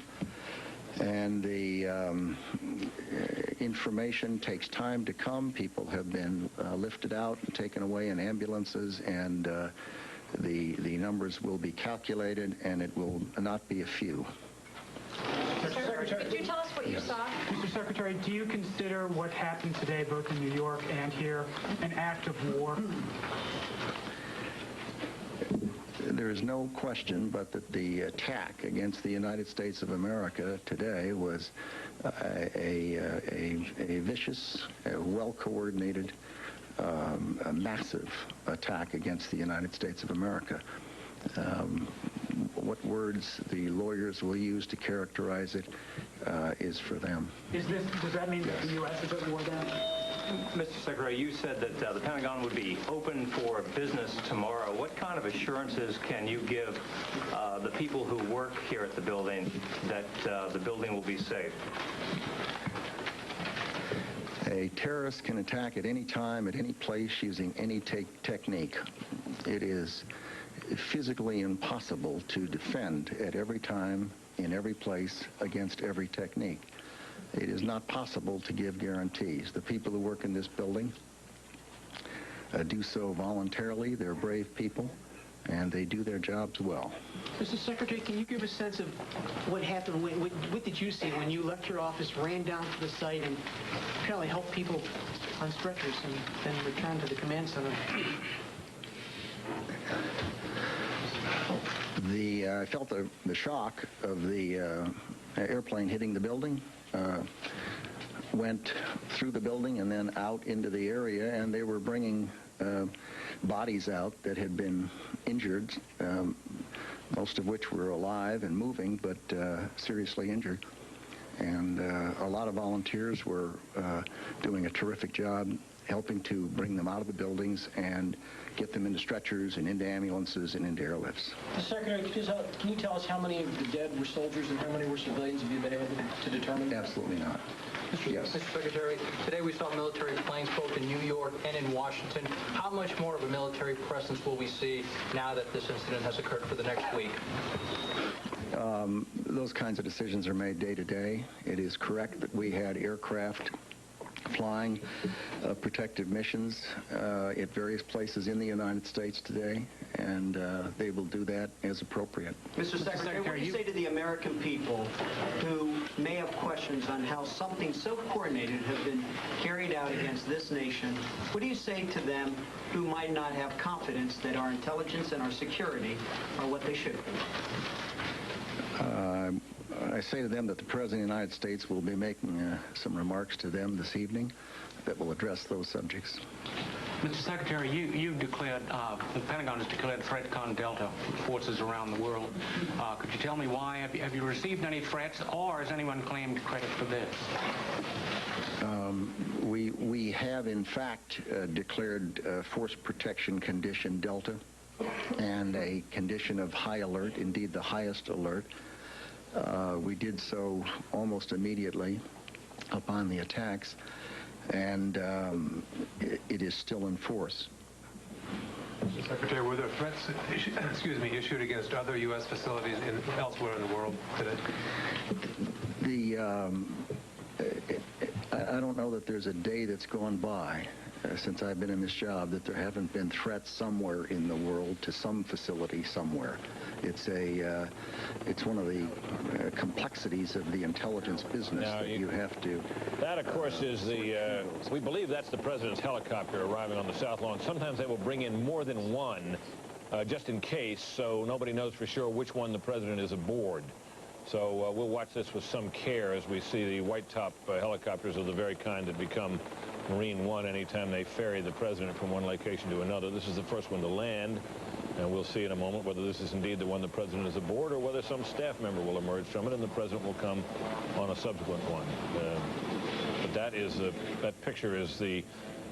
and the information takes time to come. People have been lifted out and taken away in ambulances, and the numbers will be calculated, and it will not be a few. Mr. Secretary, could you tell us what you saw? Mr. Secretary, do you consider what happened today, both in New York and here, an act of war? There is no question but that the attack against the United States of America today was a vicious, well-coordinated, a massive attack against the United States of America. What words the lawyers will use to characterize it is for them. Does that mean that the U.S. is at war then? Mr. Secretary, you said that the Pentagon would be open for business tomorrow. What kind of assurances can you give the people who work here at the building that the building will be safe? A terrorist can attack at any time, at any place, using any technique. It is physically impossible to defend at every time, in every place, against every technique. It is not possible to give guarantees. The people who work in this building do so voluntarily. They're brave people, and they do their jobs well. Mr. Secretary, can you give a sense of what happened? What did you see when you left your office, ran down to the site, and apparently helped people on stretchers and then returned to the command center? I felt the shock of the airplane hitting the building. Went through the building and then out into the area, and they were bringing bodies out that had been injured, most of which were alive and moving, but seriously injured. And a lot of volunteers were doing a terrific job helping to bring them out of the buildings and get them into stretchers and into ambulances and into airlifts. Mr. Secretary, can you tell us how many of the dead were soldiers and how many were civilians? Have you been able to determine? Absolutely not. Yes. Mr. Secretary, today we saw military planes both in New York and in Washington. How much more of a military presence will we see now that this incident has occurred for the next week? Those kinds of decisions are made day to day. It is correct that we had aircraft flying protective missions at various places in the United States today, and they will do that as appropriate. Mr. Secretary, what do you say to the American people who may have questions on how something so coordinated has been carried out against this nation? What do you say to them who might not have confidence that our intelligence and our security are what they should be? I say to them that the President of the United States will be making some remarks to them this evening that will address those subjects. Mr. Secretary, you've declared, the Pentagon has declared ThreatCon Delta forces around the world. Could you tell me why? Have you received any threats, or has anyone claimed credit for this? We have, in fact, declared Force Protection Condition Delta and a condition of high alert, indeed the highest alert. We did so almost immediately upon the attacks, and it is still in force. Mr. Secretary, were there threats, issued against other U.S. facilities elsewhere in the world today? I don't know that there's a day that's gone by since I've been in this job that there haven't been threats somewhere in the world to some facility somewhere. It's one of the complexities of the intelligence business that you have to... That, of course, is we believe that's the President's helicopter arriving on the South Lawn. Sometimes they will bring in more than one, just in case, so nobody knows for sure which one the President is aboard. So we'll watch this with some care as we see the white-top helicopters of the very kind that become Marine One anytime they ferry the President from one location to another. This is the first one to land, and we'll see in a moment whether this is indeed the one the President is aboard or whether some staff member will emerge from it and the President will come on a subsequent one. But that picture is the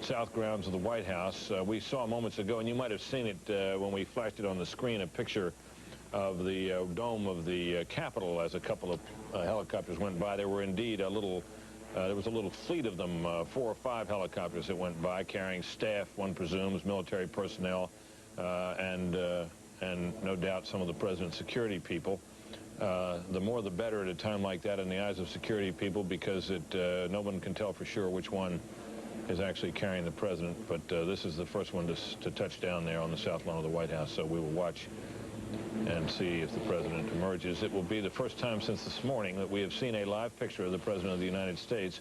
south grounds of the White House. We saw moments ago, and you might have seen it when we flashed it on the screen, a picture of the dome of the Capitol as a couple of helicopters went by. There were indeed there was a little fleet of them, 4 or 5 helicopters that went by carrying staff, one presumes, military personnel, and no doubt some of the President's security people. The more the better at a time like that in the eyes of security people, because no one can tell for sure which one is actually carrying the President. But this is the first one to touch down there on the south lawn of the White House, so we will watch and see if the President emerges. It will be the first time since this morning that we have seen a live picture of the President of the United States,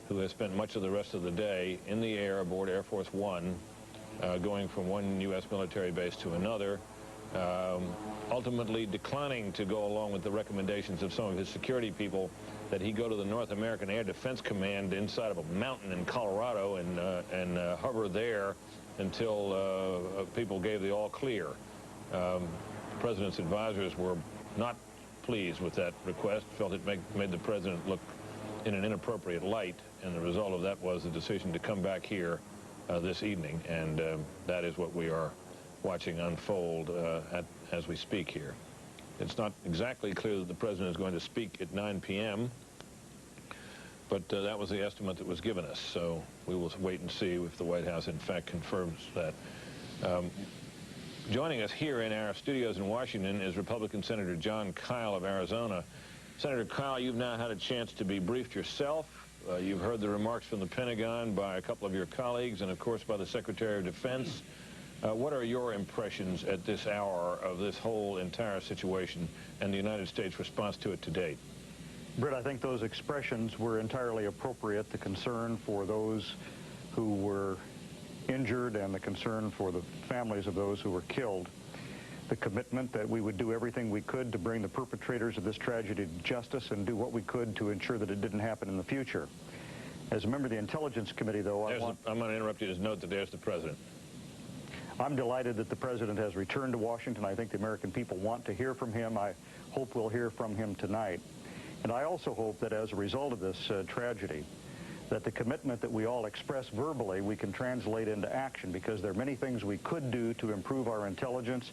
who has spent much of the rest of the day in the air aboard Air Force One, going from one U.S. military base to another, ultimately declining to go along with the recommendations of some of his security people that he go to the North American Air Defense Command inside of a mountain in Colorado and hover there until people gave the all clear. The President's advisors were not pleased with that request, felt it made the President look in an inappropriate light, and the result of that was the decision to come back here this evening, and that is what we are watching unfold as we speak here. It's not exactly clear that the President is going to speak at 9 p.m., but that was the estimate that was given us, so we will wait and see if the White House in fact confirms that. Joining us here in our studios in Washington is Republican Senator John Kyle of Arizona. Senator Kyle, you've now had a chance to be briefed yourself. You've heard the remarks from the Pentagon by a couple of your colleagues and, of course, by the Secretary of Defense. What are your impressions at this hour of this whole entire situation and the United States' response to it to date? Britt, I think those expressions were entirely appropriate. The concern for those who were injured and the concern for the families of those who were killed. The commitment that we would do everything we could to bring the perpetrators of this tragedy to justice and do what we could to ensure that it didn't happen in the future. As a member of the Intelligence Committee, though, I'm going to interrupt you to note that there's the President. I'm delighted that the President has returned to Washington. I think the American people want to hear from him. I hope we'll hear from him tonight. And I also hope that as a result of this tragedy, that the commitment that we all express verbally, we can translate into action, because there are many things we could do to improve our intelligence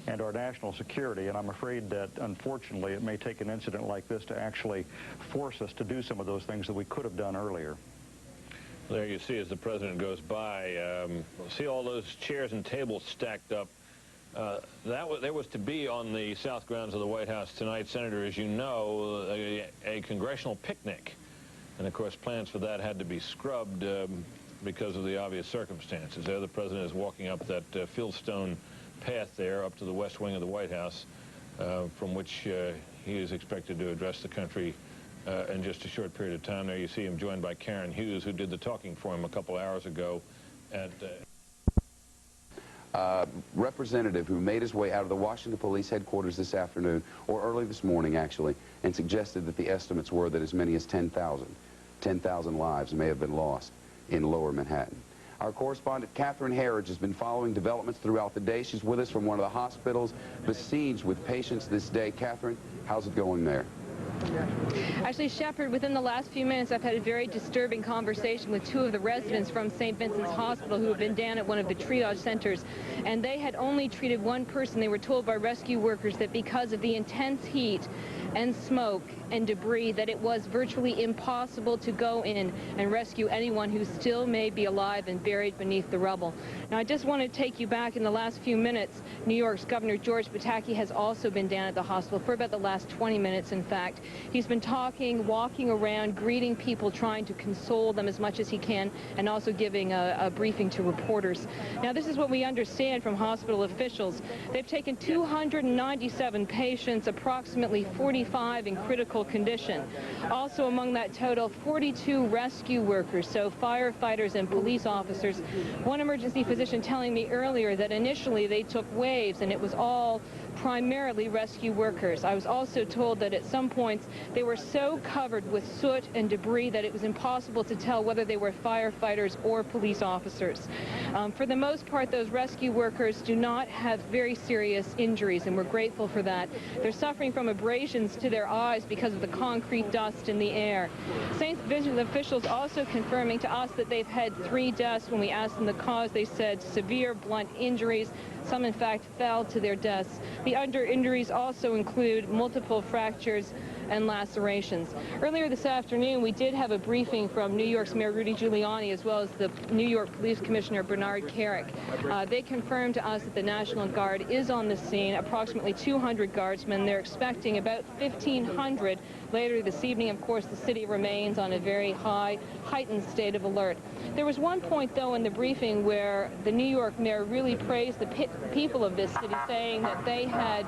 and our national security, and I'm afraid that, unfortunately, it may take an incident like this to actually force us to do some of those things that we could have done earlier. There you see, as the President goes by, see all those chairs and tables stacked up. There was to be on the south grounds of the White House tonight, Senator, as you know, a congressional picnic. And, of course, plans for that had to be scrubbed because of the obvious circumstances. There the President is walking up that fieldstone path there up to the west wing of the White House, from which he is expected to address the country in just a short period of time. There you see him joined by Karen Hughes, who did the talking for him a couple hours ago. At representative who made his way out of the Washington Police Headquarters this afternoon, or early this morning actually, and suggested that the estimates were that as many as 10,000 lives may have been lost in lower Manhattan. Our correspondent, Catherine Herridge, has been following developments throughout the day. She's with us from one of the hospitals besieged with patients this day. Catherine, how's it going there? Actually, Shepard, within the last few minutes, I've had a very disturbing conversation with two of the residents from St. Vincent's Hospital who have been down at one of the triage centers, and they had only treated one person. They were told by rescue workers that because of the intense heat and smoke and debris, that it was virtually impossible to go in and rescue anyone who still may be alive and buried beneath the rubble. Now, I just want to take you back in the last few minutes. New York's Governor George Pataki has also been down at the hospital for about the last 20 minutes, in fact. He's been talking, walking around, greeting people, trying to console them as much as he can, and also giving a briefing to reporters. Now, this is what we understand from hospital officials. They've taken 297 patients, approximately 45 in critical condition. Also among that total, 42 rescue workers, so firefighters and police officers. One emergency physician telling me earlier that initially they took waves and it was all primarily rescue workers. I was also told that at some points they were so covered with soot and debris that it was impossible to tell whether they were firefighters or police officers. For the most part, those rescue workers do not have very serious injuries, and we're grateful for that. They're suffering from abrasions to their eyes because of the concrete dust in the air. St. Vincent officials also confirming to us that they've had 3 deaths. When we asked them the cause, they said severe blunt injuries. Some, in fact, fell to their deaths. The under injuries also include multiple fractures and lacerations. Earlier this afternoon, we did have a briefing from New York's Mayor Rudy Giuliani, as well as the New York Police Commissioner Bernard Kerik. They confirmed to us that the National Guard is on the scene, approximately 200 guardsmen. They're expecting about 1,500 later this evening. Of course, the city remains on a very heightened state of alert. There was one point, though, in the briefing where the New York mayor really praised the people of this city, saying that they had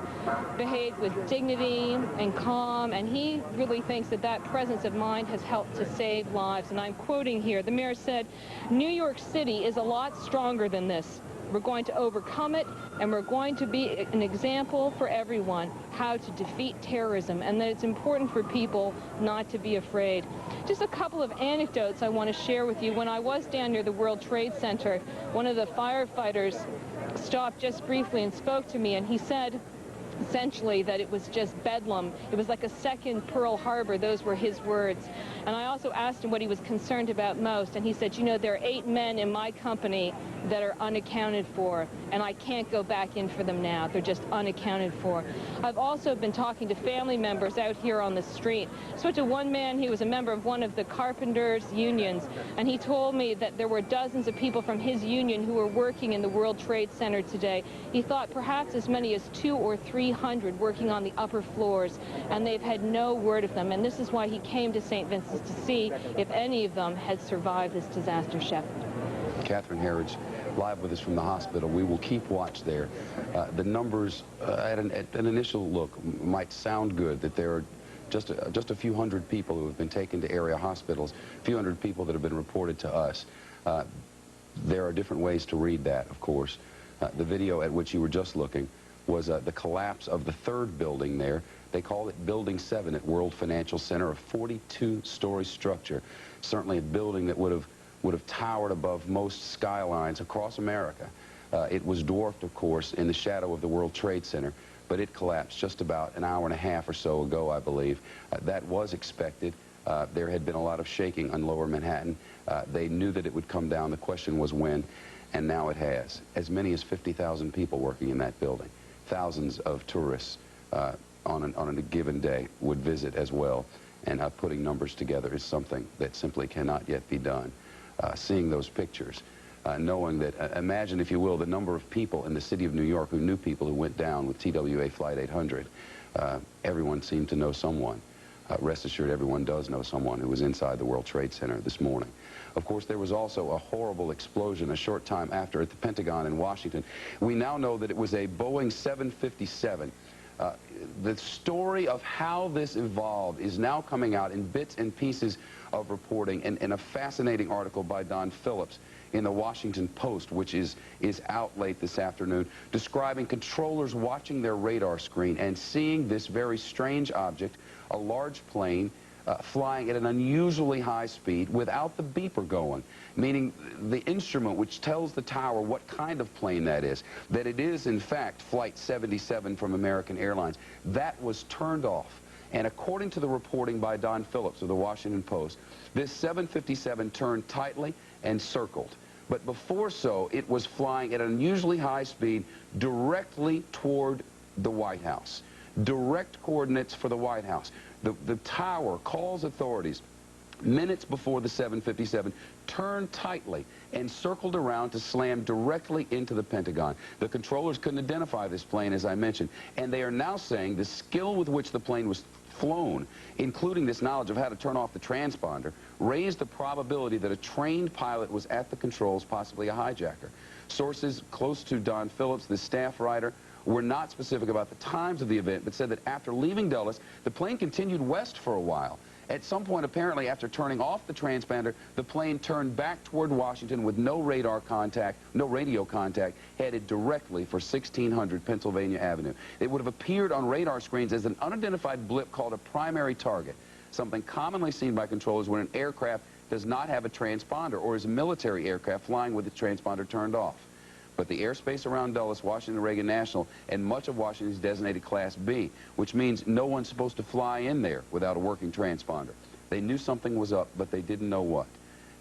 behaved with dignity and calm, and he really thinks that that presence of mind has helped to save lives. And I'm quoting here. The mayor said, "New York City is a lot stronger than this. We're going to overcome it, and we're going to be an example for everyone how to defeat terrorism, and that it's important for people not to be afraid." Just a couple of anecdotes I want to share with you. When I was down near the World Trade Center, one of the firefighters stopped just briefly and spoke to me, and he said essentially that it was just bedlam. It was like a second Pearl Harbor. Those were his words. And I also asked him what he was concerned about most, and he said, you know, there are 8 men in my company that are unaccounted for, and I can't go back in for them now. They're just unaccounted for. I've also been talking to family members out here on the street. I spoke to one man. He was a member of one of the carpenters' unions, and he told me that there were dozens of people from his union who were working in the World Trade Center today. He thought perhaps as many as 200 or 300 working on the upper floors, and they've had no word of them. And this is why he came to St. Vincent's, to see if any of them had survived this disaster, Shep. Catherine Herridge, live with us from the hospital. We will keep watch there. The numbers at an initial look might sound good, that there are just a few hundred people who have been taken to area hospitals, a few hundred people that have been reported to us. There are different ways to read that, of course. The video at which you were just looking was the collapse of the third building there. They call it Building 7 at World Financial Center, a 42-story structure. Certainly a building that would have towered above most skylines across America. It was dwarfed, of course, in the shadow of the World Trade Center, but it collapsed just about an hour and a half or so ago, I believe. That was expected. There had been a lot of shaking on Lower Manhattan. They knew that it would come down. The question was when, and now it has. As many as 50,000 people working in that building. Thousands of tourists on a given day would visit as well, and putting numbers together is something that simply cannot yet be done. Seeing those pictures, knowing that, imagine, if you will, the number of people in the city of New York who knew people who went down with TWA Flight 800. Everyone seemed to know someone. Rest assured, everyone does know someone who was inside the World Trade Center this morning. Of course, there was also a horrible explosion a short time after at the Pentagon in Washington. We now know that it was a Boeing 757. The story of how this evolved is now coming out in bits and pieces of reporting, and in a fascinating article by Don Phillips in the Washington Post, which is out late this afternoon, describing controllers watching their radar screen and seeing this very strange object, a large plane, flying at an unusually high speed without the beeper going, meaning the instrument which tells the tower what kind of plane that is, that it is in fact Flight 77 from American Airlines, that was turned off. And according to the reporting by Don Phillips of the Washington Post, this 757 turned tightly and circled. But before so, it was flying at an unusually high speed directly toward the White House. Direct coordinates for the White House. The tower calls authorities minutes before the 757 turned tightly and circled around to slam directly into the Pentagon. The controllers couldn't identify this plane, as I mentioned, and they are now saying the skill with which the plane was flown, including this knowledge of how to turn off the transponder, raised the probability that a trained pilot was at the controls, possibly a hijacker. Sources close to Don Phillips, the staff writer, were not specific about the times of the event, but said that after leaving Dulles, the plane continued west for a while. At some point, apparently, after turning off the transponder, the plane turned back toward Washington with no radar contact, no radio contact, headed directly for 1600 Pennsylvania Avenue. It would have appeared on radar screens as an unidentified blip called a primary target, something commonly seen by controllers when an aircraft does not have a transponder or is a military aircraft flying with its transponder turned off. But the airspace around Dulles, Washington Reagan National, and much of Washington is designated Class B, which means no one's supposed to fly in there without a working transponder. They knew something was up, but they didn't know what.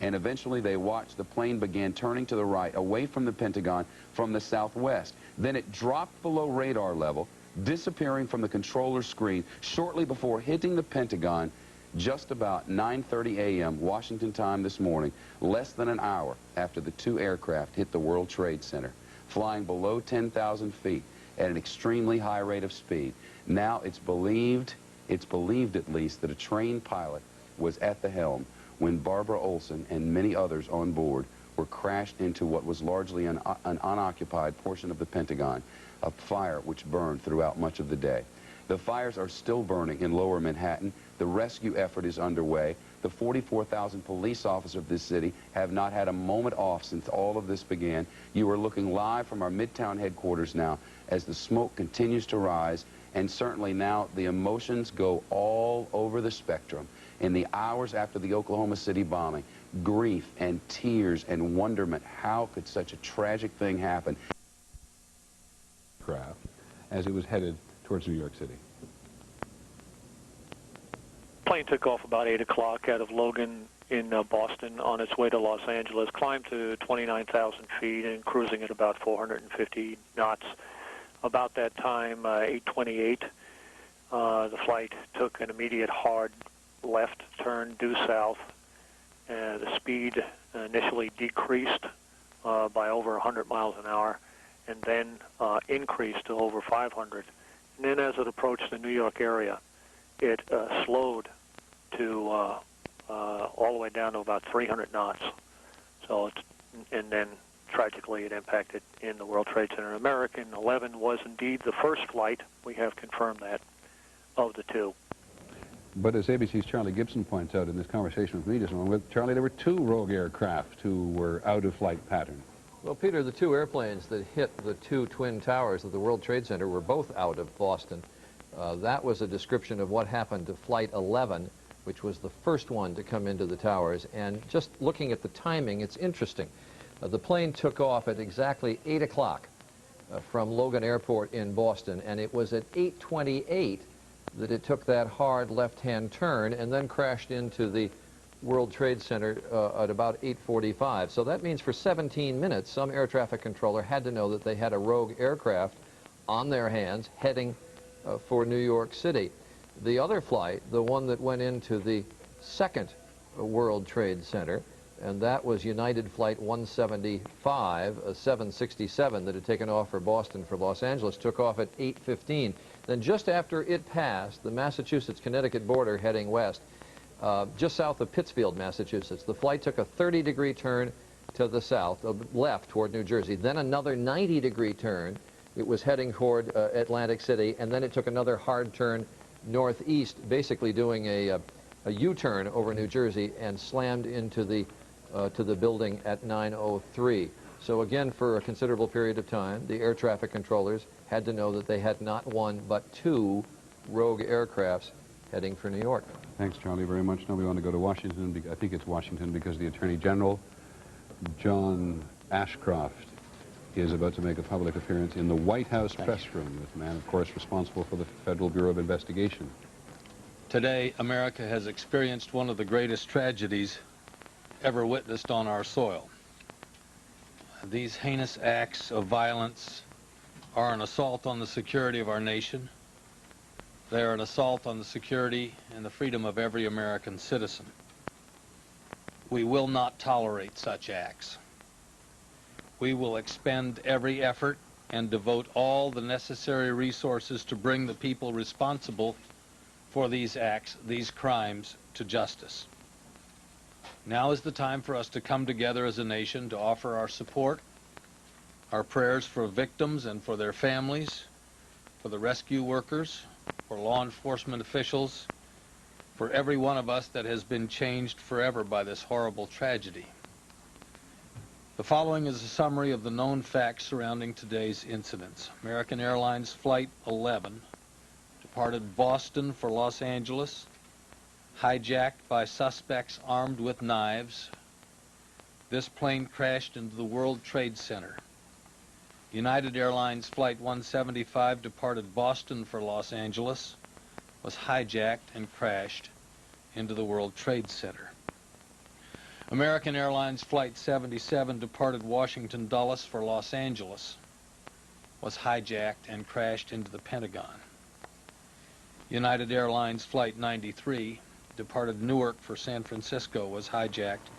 And eventually they watched the plane began turning to the right, away from the Pentagon, from the southwest. Then it dropped below radar level, disappearing from the controller's screen shortly before hitting the Pentagon just about 9:30 a.m. Washington time this morning, less than an hour after the two aircraft hit the World Trade Center, flying below 10,000 feet at an extremely high rate of speed. Now it's believed at least, that a trained pilot was at the helm when Barbara Olson and many others on board were crashed into what was largely an unoccupied portion of the Pentagon, a fire which burned throughout much of the day. The fires are still burning in Lower Manhattan. The rescue effort is underway. The 44,000 police officers of this city have not had a moment off since all of this began. You are looking live from our Midtown headquarters now as the smoke continues to rise, and certainly now the emotions go all over the spectrum. In the hours after the Oklahoma City bombing, grief and tears and wonderment, how could such a tragic thing happen? Craft as it was headed towards New York City. Plane took off about 8 o'clock out of Logan in Boston on its way to Los Angeles, climbed to 29,000 feet and cruising at about 450 knots. About that time, 8:28, the flight took an immediate hard left turn due south. The speed initially decreased by over 100 miles an hour and then increased to over 500. And then as it approached the New York area, it slowed to all the way down to about 300 knots. So, and then tragically it impacted in the World Trade Center. American 11 was indeed the first flight, we have confirmed that, of the two. But as ABC's Charlie Gibson points out in this conversation with me just a moment, Charlie, there were 2 rogue aircraft who were out of flight pattern. Well, Peter, the 2 airplanes that hit the 2 twin towers of the World Trade Center were both out of Boston. That was a description of what happened to Flight 11, which was the first one to come into the towers. And just looking at the timing, it's interesting. The plane took off at exactly 8 o'clock from Logan Airport in Boston, and it was at 8:28 that it took that hard left-hand turn and then crashed into the World Trade Center at about 8:45. So that means for 17 minutes, some air traffic controller had to know that they had a rogue aircraft on their hands heading for New York City. The other flight, the one that went into the second World Trade Center, and that was United Flight 175, a 767 that had taken off for Boston for Los Angeles, took off at 8:15. Then just after it passed the Massachusetts-Connecticut border heading west, just south of Pittsfield, Massachusetts, the flight took a 30-degree turn to the south, left toward New Jersey, then another 90-degree turn. It was heading toward Atlantic City, and then it took another hard turn northeast, basically doing a U-turn over New Jersey, and slammed into the to the building at 9:03. So again, for a considerable period of time, the air traffic controllers had to know that they had not 1 but 2 rogue aircrafts heading for New York. Thanks, Charlie, very much. Now we want to go to Washington. I think it's Washington because the Attorney General, John Ashcroft, is about to make a public appearance in the White House press room with the man, of course, responsible for the Federal Bureau of Investigation. Today, America has experienced one of the greatest tragedies ever witnessed on our soil. These heinous acts of violence are an assault on the security of our nation. They are an assault on the security and the freedom of every American citizen. We will not tolerate such acts. We will expend every effort and devote all the necessary resources to bring the people responsible for these acts, these crimes, to justice. Now is the time for us to come together as a nation to offer our support, our prayers for victims and for their families, for the rescue workers, for law enforcement officials, for every one of us that has been changed forever by this horrible tragedy. The following is a summary of the known facts surrounding today's incidents. American Airlines Flight 11 departed Boston for Los Angeles, hijacked by suspects armed with knives. This plane crashed into the World Trade Center. United Airlines Flight 175 departed Boston for Los Angeles, was hijacked and crashed into the World Trade Center. American Airlines Flight 77 departed Washington Dulles for Los Angeles, was hijacked and crashed into the Pentagon. United Airlines Flight 93 departed Newark for San Francisco, was hijacked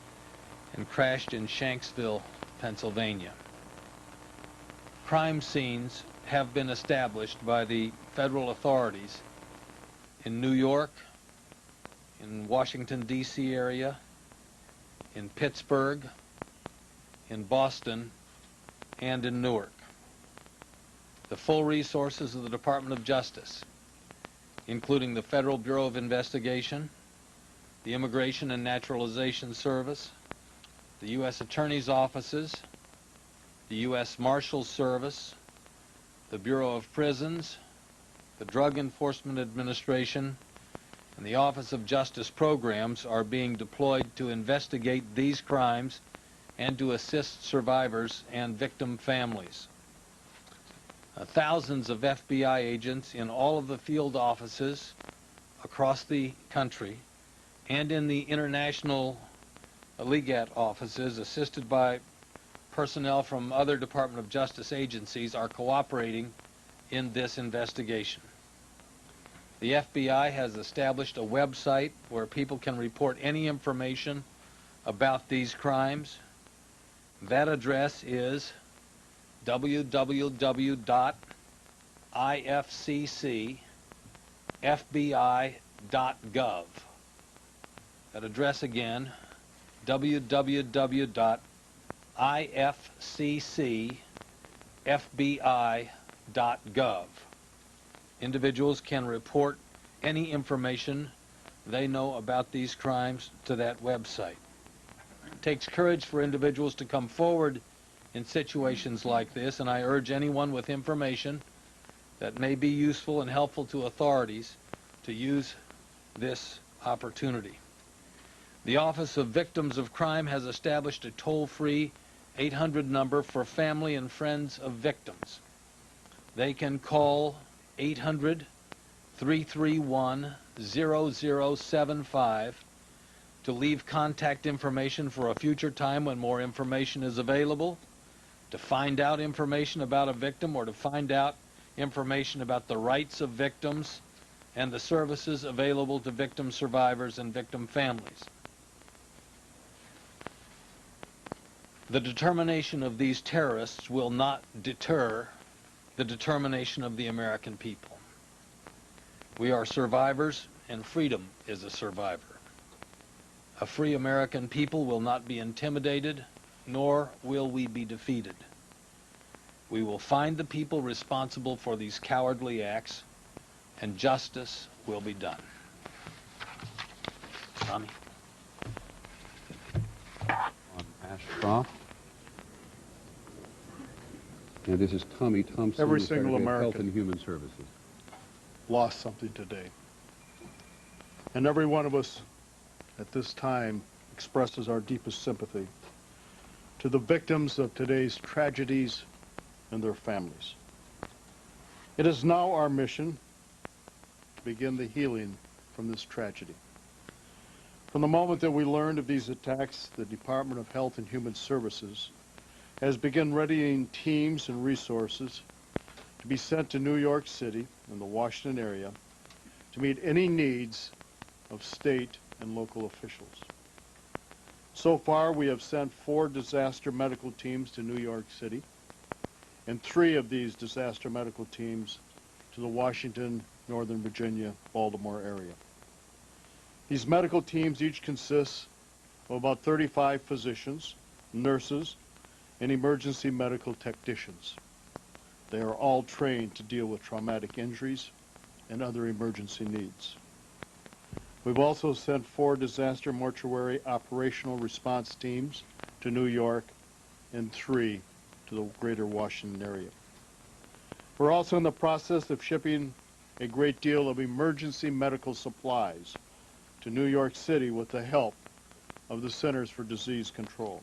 and crashed in Shanksville, Pennsylvania. Crime scenes have been established by the federal authorities in New York, in Washington, D.C. area, in Pittsburgh, in Boston, and in Newark. The full resources of the Department of Justice, including the Federal Bureau of Investigation, the Immigration and Naturalization Service, the U.S. Attorney's offices, the U.S. Marshals Service, the Bureau of Prisons, the Drug Enforcement Administration, and the Office of Justice Programs are being deployed to investigate these crimes and to assist survivors and victim families. Thousands of FBI agents in all of the field offices across the country and in the international legat offices, assisted by personnel from other Department of Justice agencies, are cooperating in this investigation. The FBI has established a website where people can report any information about these crimes. That address is www.ifccfbi.gov. That address again, www.ifccfbi.gov. Individuals can report any information they know about these crimes to that website. It takes courage for individuals to come forward in situations like this, and I urge anyone with information that may be useful and helpful to authorities to use this opportunity. The Office of Victims of Crime has established a toll-free 800 number for family and friends of victims. They can call 800-331-0075 to leave contact information for a future time when more information is available, to find out information about a victim, or to find out information about the rights of victims and the services available to victim survivors and victim families. The determination of these terrorists will not deter the determination of the American people. We are survivors, and freedom is a survivor. A free American people will not be intimidated, nor will we be defeated. We will find the people responsible for these cowardly acts, and justice will be done. Tommy? On Ashcroft. And this is Tommy Thompson, Every the single Secretary of Health American and Human Services. Lost something today. And every one of us at this time expresses our deepest sympathy to the victims of today's tragedies and their families. It is now our mission to begin the healing from this tragedy. From the moment that we learned of these attacks, the Department of Health and Human Services has begun readying teams and resources to be sent to New York City and the Washington area to meet any needs of state and local officials. So far, we have sent 4 disaster medical teams to New York City, and 3 of these disaster medical teams to the Washington, Northern Virginia, Baltimore area. These medical teams each consist of about 35 physicians, nurses, and emergency medical technicians. They are all trained to deal with traumatic injuries and other emergency needs. We've also sent 4 disaster mortuary operational response teams to New York and 3 to the greater Washington area. We're also in the process of shipping a great deal of emergency medical supplies to New York City with the help of the Centers for Disease Control.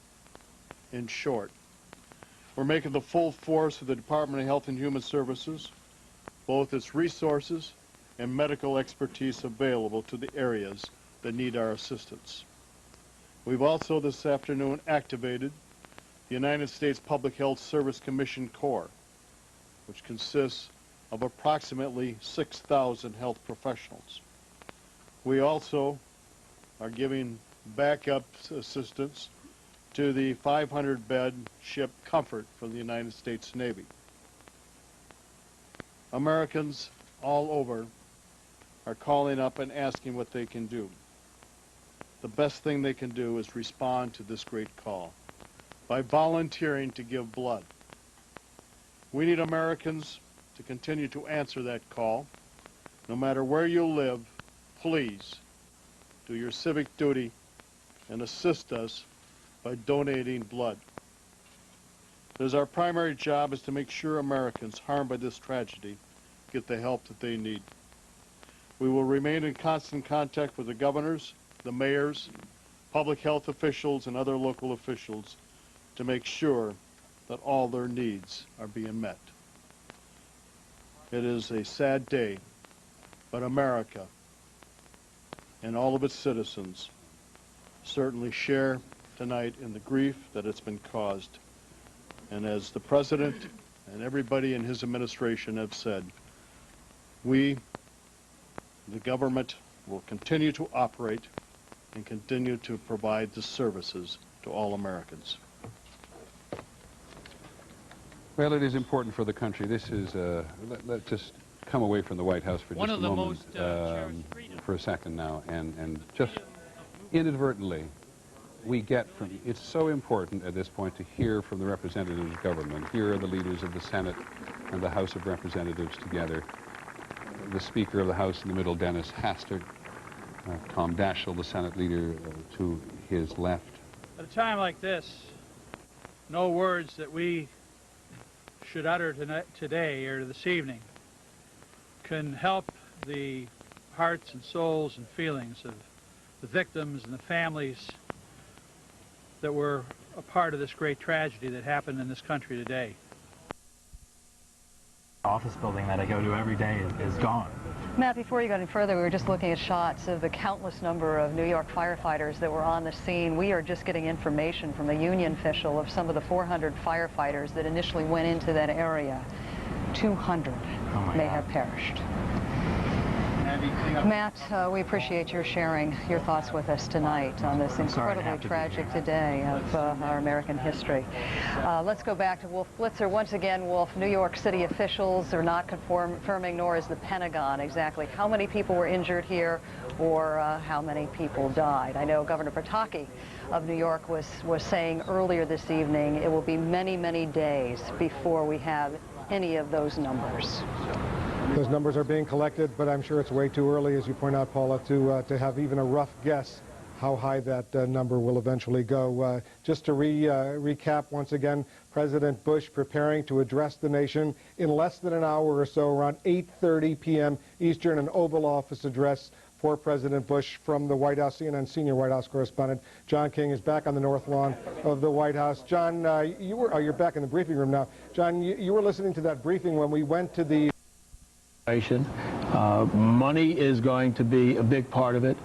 In short, we're making the full force of the Department of Health and Human Services, both its resources and medical expertise available to the areas that need our assistance. We've also this afternoon activated the United States Public Health Service Commission Corps, which consists of approximately 6,000 health professionals. We also are giving backup assistance to the 500-bed ship Comfort from the United States Navy. Americans all over are calling up and asking what they can do. The best thing they can do is respond to this great call by volunteering to give blood. We need Americans to continue to answer that call. No matter where you live, please do your civic duty and assist us by donating blood. It is our primary job is to make sure Americans harmed by this tragedy get the help that they need. We will remain in constant contact with the governors, the mayors, public health officials, and other local officials to make sure that all their needs are being met. It is a sad day, but America and all of its citizens certainly share tonight in the grief that it's been caused. And as the President and everybody in his administration have said, we, the government, will continue to operate and continue to provide the services to all Americans. Well, it is important for the country. This is, let's just come away from the White House for just a moment, for a second now, and just inadvertently, we get from, it's so important at this point to hear from the representatives of government. Here are the leaders of the Senate and the House of Representatives together. The Speaker of the House in the middle, Dennis Hastert, Tom Daschle, the Senate leader, to his left. At a time like this, no words that we should utter today or this evening can help the hearts and souls and feelings of the victims and the families that were a part of this great tragedy that happened in this country today. The office building that I go to every day is gone. Matt, before you go any further, we were just looking at shots of the countless number of New York firefighters that were on the scene. We are just getting information from a union official of some of the 400 firefighters that initially went into that area. 200 may have perished. Matt, we appreciate your sharing your thoughts with us tonight on this incredibly tragic day of our American history. Let's go back to Wolf Blitzer. Once again, Wolf, New York City officials are not confirming, nor is the Pentagon, exactly how many people were injured here or how many people died. I know Governor Pataki of New York was saying earlier this evening it will be many, many days before we have any of those numbers. Those numbers are being collected, but I'm sure it's way too early, as you point out, Paula, to have even a rough guess how high that number will eventually go. Just to recap once again, President Bush preparing to address the nation in less than an hour or so, around 8:30 p.m. Eastern, an Oval Office address for President Bush from the White House. CNN senior White House correspondent John King is back on the North Lawn of the White House. John, you're back in the briefing room now. John, you were listening to that briefing when we went to the... Money is going to be a big part of it.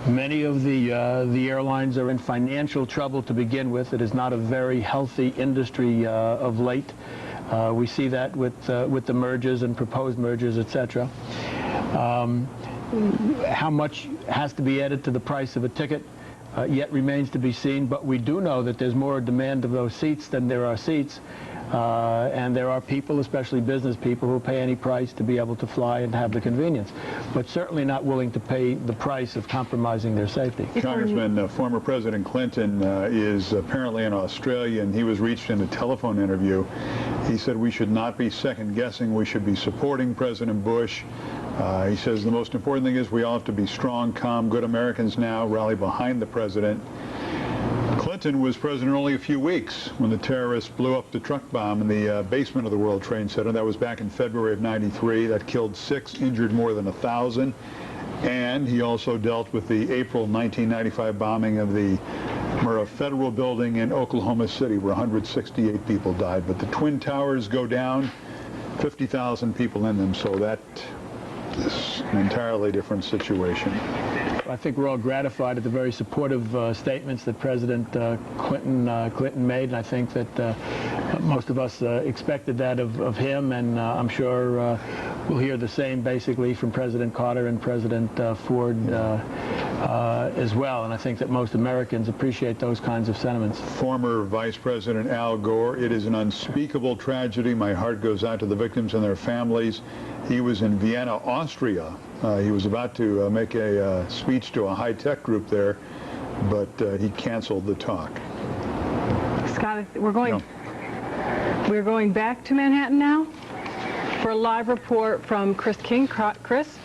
Many of the airlines are in financial trouble to begin with. It is not a very healthy industry of late. We see that with the mergers and proposed mergers, etc. How much has to be added to the price of a ticket yet remains to be seen, but we do know that there's more demand of those seats than there are seats. And there are people, especially business people, who pay any price to be able to fly and have the convenience, but certainly not willing to pay the price of compromising their safety. Congressman, former President Clinton is apparently in Australia, and he was reached in a telephone interview. He said we should not be second-guessing. We should be supporting President Bush. He says the most important thing is we all have to be strong, calm, good Americans now, rally behind the president. Clinton was president only a few weeks when the terrorists blew up the truck bomb in the basement of the World Trade Center. That was back in February of '93. That killed 6, injured more than 1,000. And he also dealt with the April 1995 bombing of the Murrah Federal Building in Oklahoma City, where 168 people died. But the Twin Towers go down, 50,000 people in them, so that is an entirely different situation. I think we're all gratified at the very supportive statements that President Clinton made, and I think that most of us expected that of him, and I'm sure we'll hear the same basically from President Carter and President Ford as well, and I think that most Americans appreciate those kinds of sentiments. Former Vice President Al Gore, it is an unspeakable tragedy. My heart goes out to the victims and their families. He was in Vienna, Austria. He was about to make a speech to a high-tech group there, but he canceled the talk. Scott, we're going back to Manhattan now for a live report from Chris King. Chris?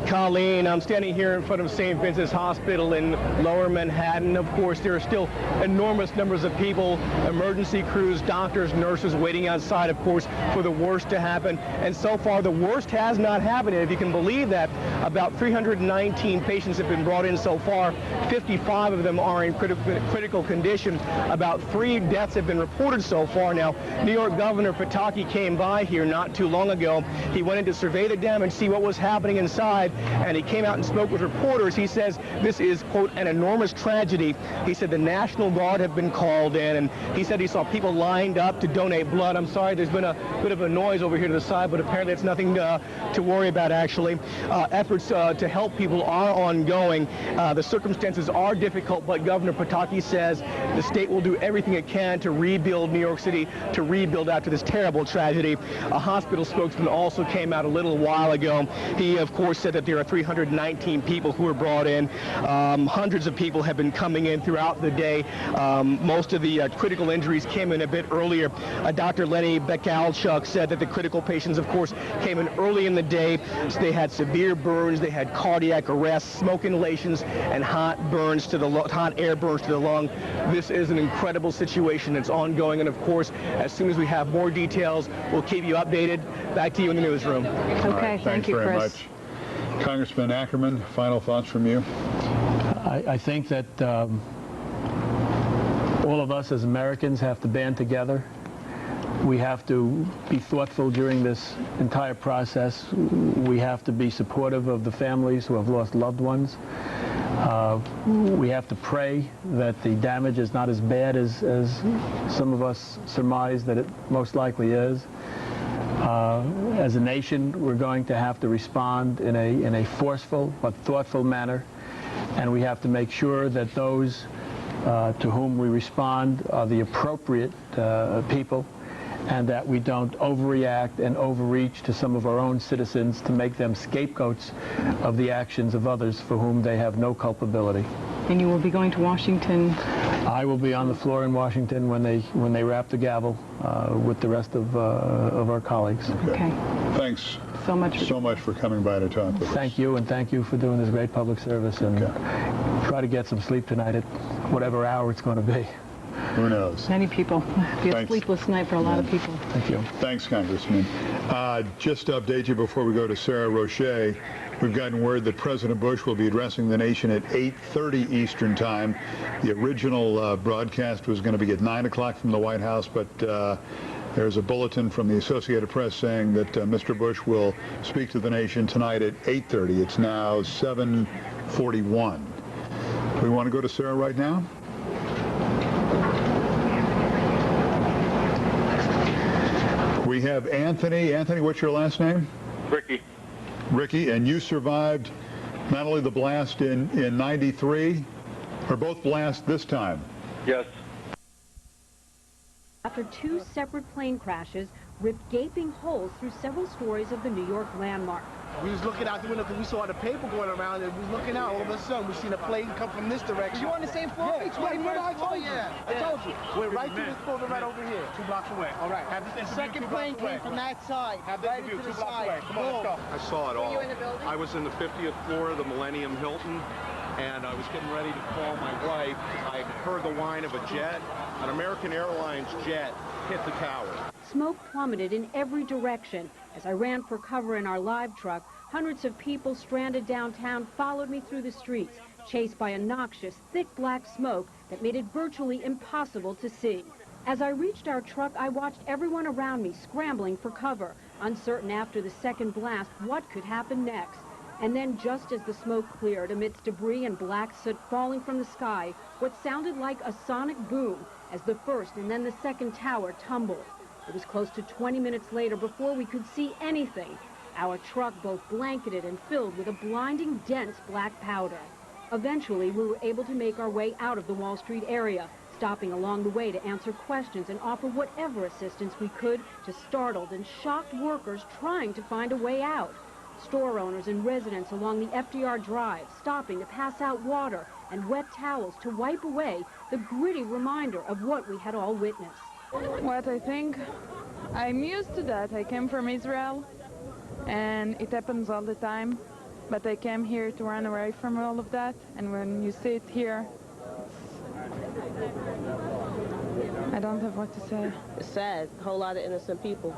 Colleen, I'm standing here in front of St. Vincent's Hospital in Lower Manhattan. Of course, there are still enormous numbers of people, emergency crews, doctors, nurses waiting outside, of course, for the worst to happen. And so far, the worst has not happened. And if you can believe that, about 319 patients have been brought in so far. 55 of them are in critical condition. About 3 deaths have been reported so far. Now, New York Governor Pataki came by here not too long ago. He went in to survey the damage, see what was happening inside, and he came out and spoke with reporters. He says this is, quote, an enormous tragedy. He said the National Guard have been called in, and he said he saw people lined up to donate blood. I'm sorry, there's been a bit of a noise over here to the side, but apparently it's nothing to worry about, actually. Efforts to help people are ongoing. The circumstances are difficult, but Governor Pataki says the state will do everything it can to rebuild New York City, to rebuild after this terrible tragedy. A hospital spokesman also came out a little while ago. He, of course, course, said that there are 319 people who were brought in. Hundreds of people have been coming in throughout the day. Most of the critical injuries came in a bit earlier. Dr. Lenny Bekalchuk said that the critical patients, of course, came in early in the day. So they had severe burns, they had cardiac arrest, smoke inhalations, and hot air burns to the lung. This is an incredible situation. It's ongoing, and of course, as soon as we have more details, we'll keep you updated. Back to you in the newsroom. Okay, thank you, very Chris. Much. Congressman Ackerman, final thoughts from you? I think that all of us as Americans have to band together. We have to be thoughtful during this entire process. We have to be supportive of the families who have lost loved ones. We have to pray that the damage is not as bad as some of us surmise that it most likely is. As a nation, we're going to have to respond in a forceful but thoughtful manner, and we have to make sure that those to whom we respond are the appropriate people, and that we don't overreact and overreach to some of our own citizens to make them scapegoats of the actions of others for whom they have no culpability. And you will be going to Washington? I will be on the floor in Washington when they wrap the gavel with the rest of our colleagues. Okay. Thanks so much for coming by to talk with us. Thank you, and thank you for doing this great public service, and try to get some sleep tonight at whatever hour it's going to be. Who knows? Many people. It'll be a sleepless night for a lot of people. Thank you. Thanks, Congressman. Just to update you before we go to Sarah Roche, we've gotten word that President Bush will be addressing the nation at 8:30 Eastern Time. The original broadcast was going to be at 9 o'clock from the White House, but there's a bulletin from the Associated Press saying that Mr. Bush will speak to the nation tonight at 8:30. It's now 7:41. We want to go to Sarah right now? We have Anthony. Anthony, what's your last name? Ricky. Ricky, and you survived not only the blast in 93, or both blasts this time? Yes. After two separate plane crashes ripped gaping holes through several stories of the New York landmark. We was looking out the window because we saw the paper going around, and we was looking out. All of a sudden, we seen a plane come from this direction. You on the same floor? Yeah, 21st I told you. Yeah, I told you. Went right through this building right over here. 2 blocks away. All right. Have this the second plane came from that side. Have this right view, into 2 the blocks side. away. Come on, let's go. I saw it all. Were you in the building? I was in the 50th floor of the Millennium Hilton, and I was getting ready to call my wife. I heard the whine of a jet. An American Airlines jet hit the tower. Smoke plummeted in every direction. As I ran for cover in our live truck, hundreds of people stranded downtown followed me through the streets, chased by a noxious, thick black smoke that made it virtually impossible to see. As I reached our truck, I watched everyone around me scrambling for cover, uncertain after the second blast what could happen next. And then, just as the smoke cleared amidst debris and black soot falling from the sky, what sounded like a sonic boom as the first and then the second tower tumbled. It was close to 20 minutes later before we could see anything. Our truck both blanketed and filled with a blinding, dense black powder. Eventually, we were able to make our way out of the Wall Street area, stopping along the way to answer questions and offer whatever assistance we could to startled and shocked workers trying to find a way out. Store owners and residents along the FDR Drive stopping to pass out water and wet towels to wipe away the gritty reminder of what we had all witnessed. What I think, I'm used to that. I came from Israel, and it happens all the time. But I came here to run away from all of that, and when you see it here, I don't have what to say. It's sad. A whole lot of innocent people.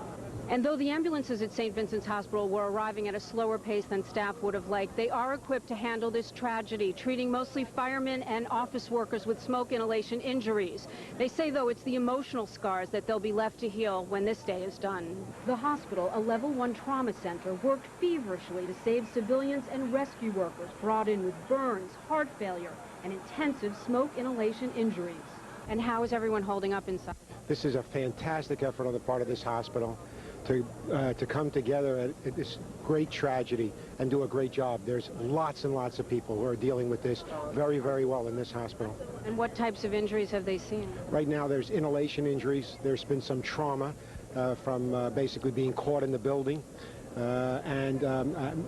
And though the ambulances at St. Vincent's Hospital were arriving at a slower pace than staff would have liked, they are equipped to handle this tragedy, treating mostly firemen and office workers with smoke inhalation injuries. They say, though, it's the emotional scars that they'll be left to heal when this day is done. The hospital, a level 1 trauma center, worked feverishly to save civilians and rescue workers brought in with burns, heart failure, and intensive smoke inhalation injuries. And how is everyone holding up inside? This is a fantastic effort on the part of this hospital to come together at this great tragedy and do a great job. There's lots and lots of people who are dealing with this very, very well in this hospital. And what types of injuries have they seen? Right now there's inhalation injuries. There's been some trauma from basically being caught in the building.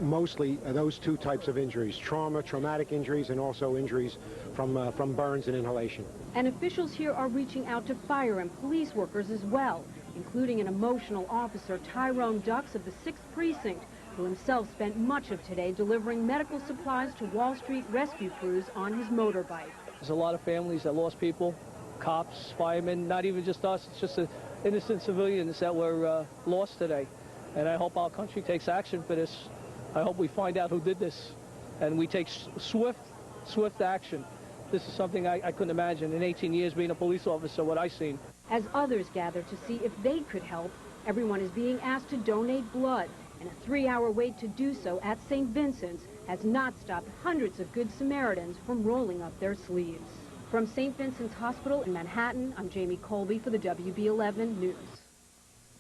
mostly those two types of injuries, traumatic injuries, and also injuries from burns and inhalation. And officials here are reaching out to fire and police workers as well, including an emotional officer, Tyrone Ducks of the 6th Precinct, who himself spent much of today delivering medical supplies to Wall Street rescue crews on his motorbike. There's a lot of families that lost people, cops, firemen, not even just us, it's just innocent civilians that were lost today. And I hope our country takes action for this. I hope we find out who did this, and we take swift action. This is something I couldn't imagine in 18 years being a police officer, what I've seen. As others gather to see if they could help, everyone is being asked to donate blood, and a 3-hour wait to do so at St. Vincent's has not stopped hundreds of Good Samaritans from rolling up their sleeves. From St. Vincent's Hospital in Manhattan, I'm Jamie Colby for the WB11 News.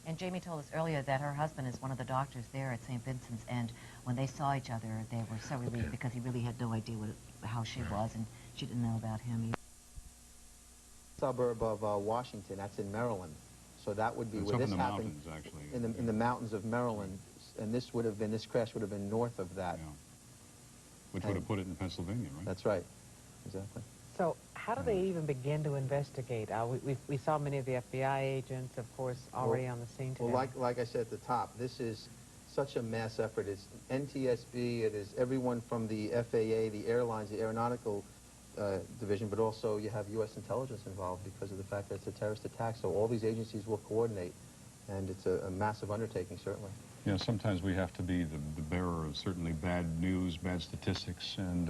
And Jamie told us earlier that her husband is one of the doctors there at St. Vincent's, and when they saw each other, they were so relieved because he really had no idea how she was, and she didn't know about him either. Suburb of Washington, that's in Maryland. So that would be it's where up this in the happened. mountains, actually. In the mountains of Maryland. And this crash would have been north of that. Yeah. Which would have put it in Pennsylvania, right? That's right. Exactly. So how do they even begin to investigate? We saw many of the FBI agents, of course, already on the scene today. Well, like I said at the top, this is such a mass effort. It's NTSB, it is everyone from the FAA, the airlines, the aeronautical division, but also you have U.S. intelligence involved because of the fact that it's a terrorist attack. So all these agencies will coordinate, and it's a massive undertaking, certainly. Yeah, sometimes we have to be the bearer of certainly bad news, bad statistics, and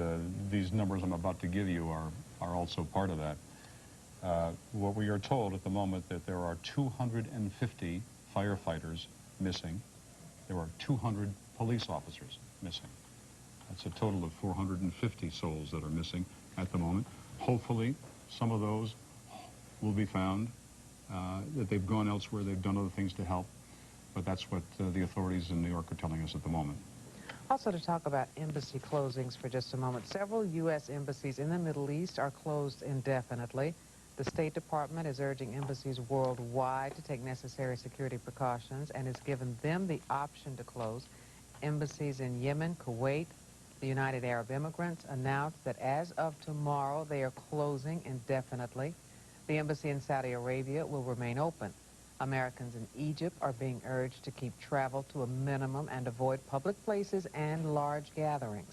these numbers I'm about to give you are also part of that. What we are told at the moment that there are 250 firefighters missing. There are 200 police officers missing. That's a total of 450 souls that are missing at the moment. Hopefully, some of those will be found, that they've gone elsewhere, they've done other things to help. But that's what the authorities in New York are telling us at the moment. Also, to talk about embassy closings for just a moment, several U.S. embassies in the Middle East are closed indefinitely. The State Department is urging embassies worldwide to take necessary security precautions and has given them the option to close. Embassies in Yemen, Kuwait, the United Arab Emirates announced that as of tomorrow they are closing indefinitely. The embassy in Saudi Arabia will remain open. Americans in Egypt are being urged to keep travel to a minimum and avoid public places and large gatherings.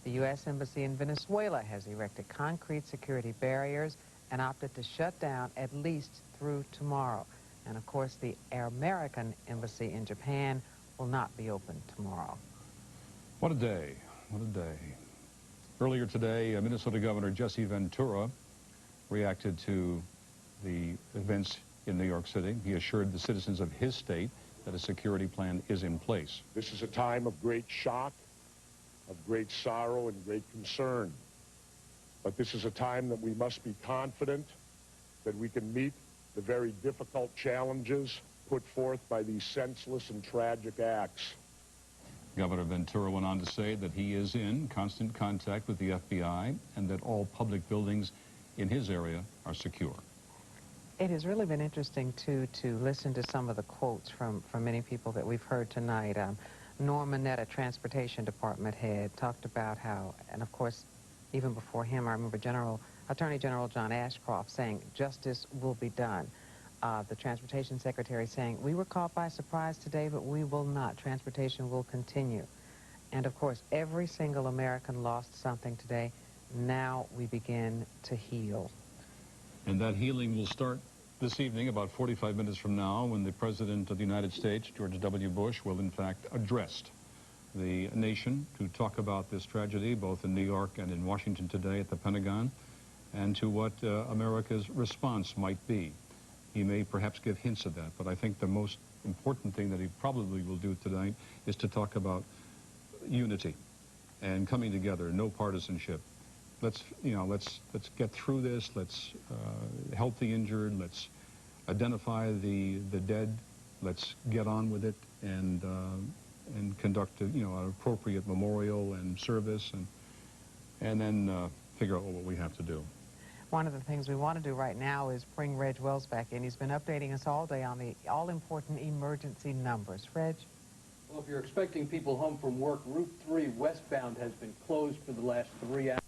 The U.S. Embassy in Venezuela has erected concrete security barriers and opted to shut down at least through tomorrow. And of course, the American Embassy in Japan will not be open tomorrow. What a day. What a day. Earlier today, Minnesota Governor Jesse Ventura reacted to the events in New York City. He assured the citizens of his state that a security plan is in place. This is a time of great shock, of great sorrow and great concern. But this is a time that we must be confident that we can meet the very difficult challenges put forth by these senseless and tragic acts. Governor Ventura went on to say that he is in constant contact with the FBI and that all public buildings in his area are secure. It has really been interesting, too, to listen to some of the quotes from many people that we've heard tonight. Norm Mineta, Transportation Department head, talked about how, and of course, even before him, I remember Attorney General John Ashcroft saying, justice will be done. The Transportation Secretary saying, we were caught by surprise today, but we will not. Transportation will continue. And of course, every single American lost something today. Now we begin to heal. And that healing will start this evening, about 45 minutes from now, when the President of the United States, George W. Bush, will in fact address the nation to talk about this tragedy, both in New York and in Washington today at the Pentagon, and to what America's response might be. He may perhaps give hints of that, but I think the most important thing that he probably will do tonight is to talk about unity and coming together, no partisanship. Let's get through this. Let's help the injured. Let's identify the dead. Let's get on with it and conduct an appropriate memorial and service, and then figure out what we have to do. One of the things we want to do right now is bring Reg Wells back in. He's been updating us all day on the all-important emergency numbers. Reg? Well, if you're expecting people home from work, Route 3 westbound has been closed for the last 3 hours.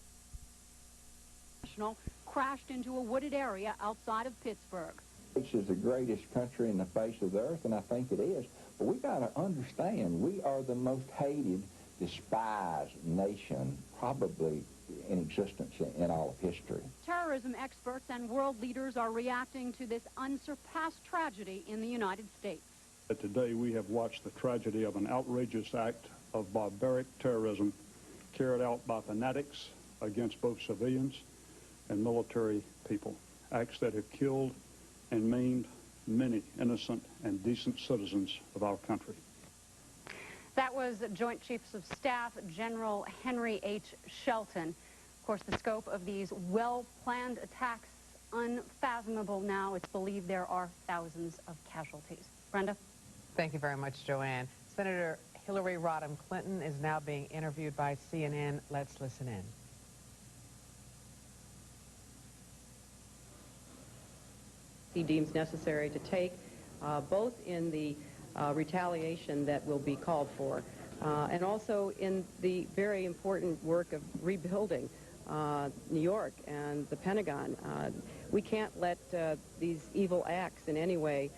Crashed into a wooded area outside of Pittsburgh. This is the greatest country in the face of the earth, and I think it is. But we got to understand, we are the most hated, despised nation probably in existence in all of history. Terrorism experts and world leaders are reacting to this unsurpassed tragedy in the United States. Today we have watched the tragedy of an outrageous act of barbaric terrorism carried out by fanatics against both civilians and military people. Acts that have killed and maimed many innocent and decent citizens of our country. That was Joint Chiefs of Staff General Henry H. Shelton. Of course, the scope of these well-planned attacks unfathomable now. It's believed there are thousands of casualties. Brenda? Thank you very much, Joanne. Senator Hillary Rodham Clinton is now being interviewed by CNN. Let's listen in. He deems necessary to take, both in the retaliation that will be called for, and also in the very important work of rebuilding New York and the Pentagon. We can't let these evil acts in any way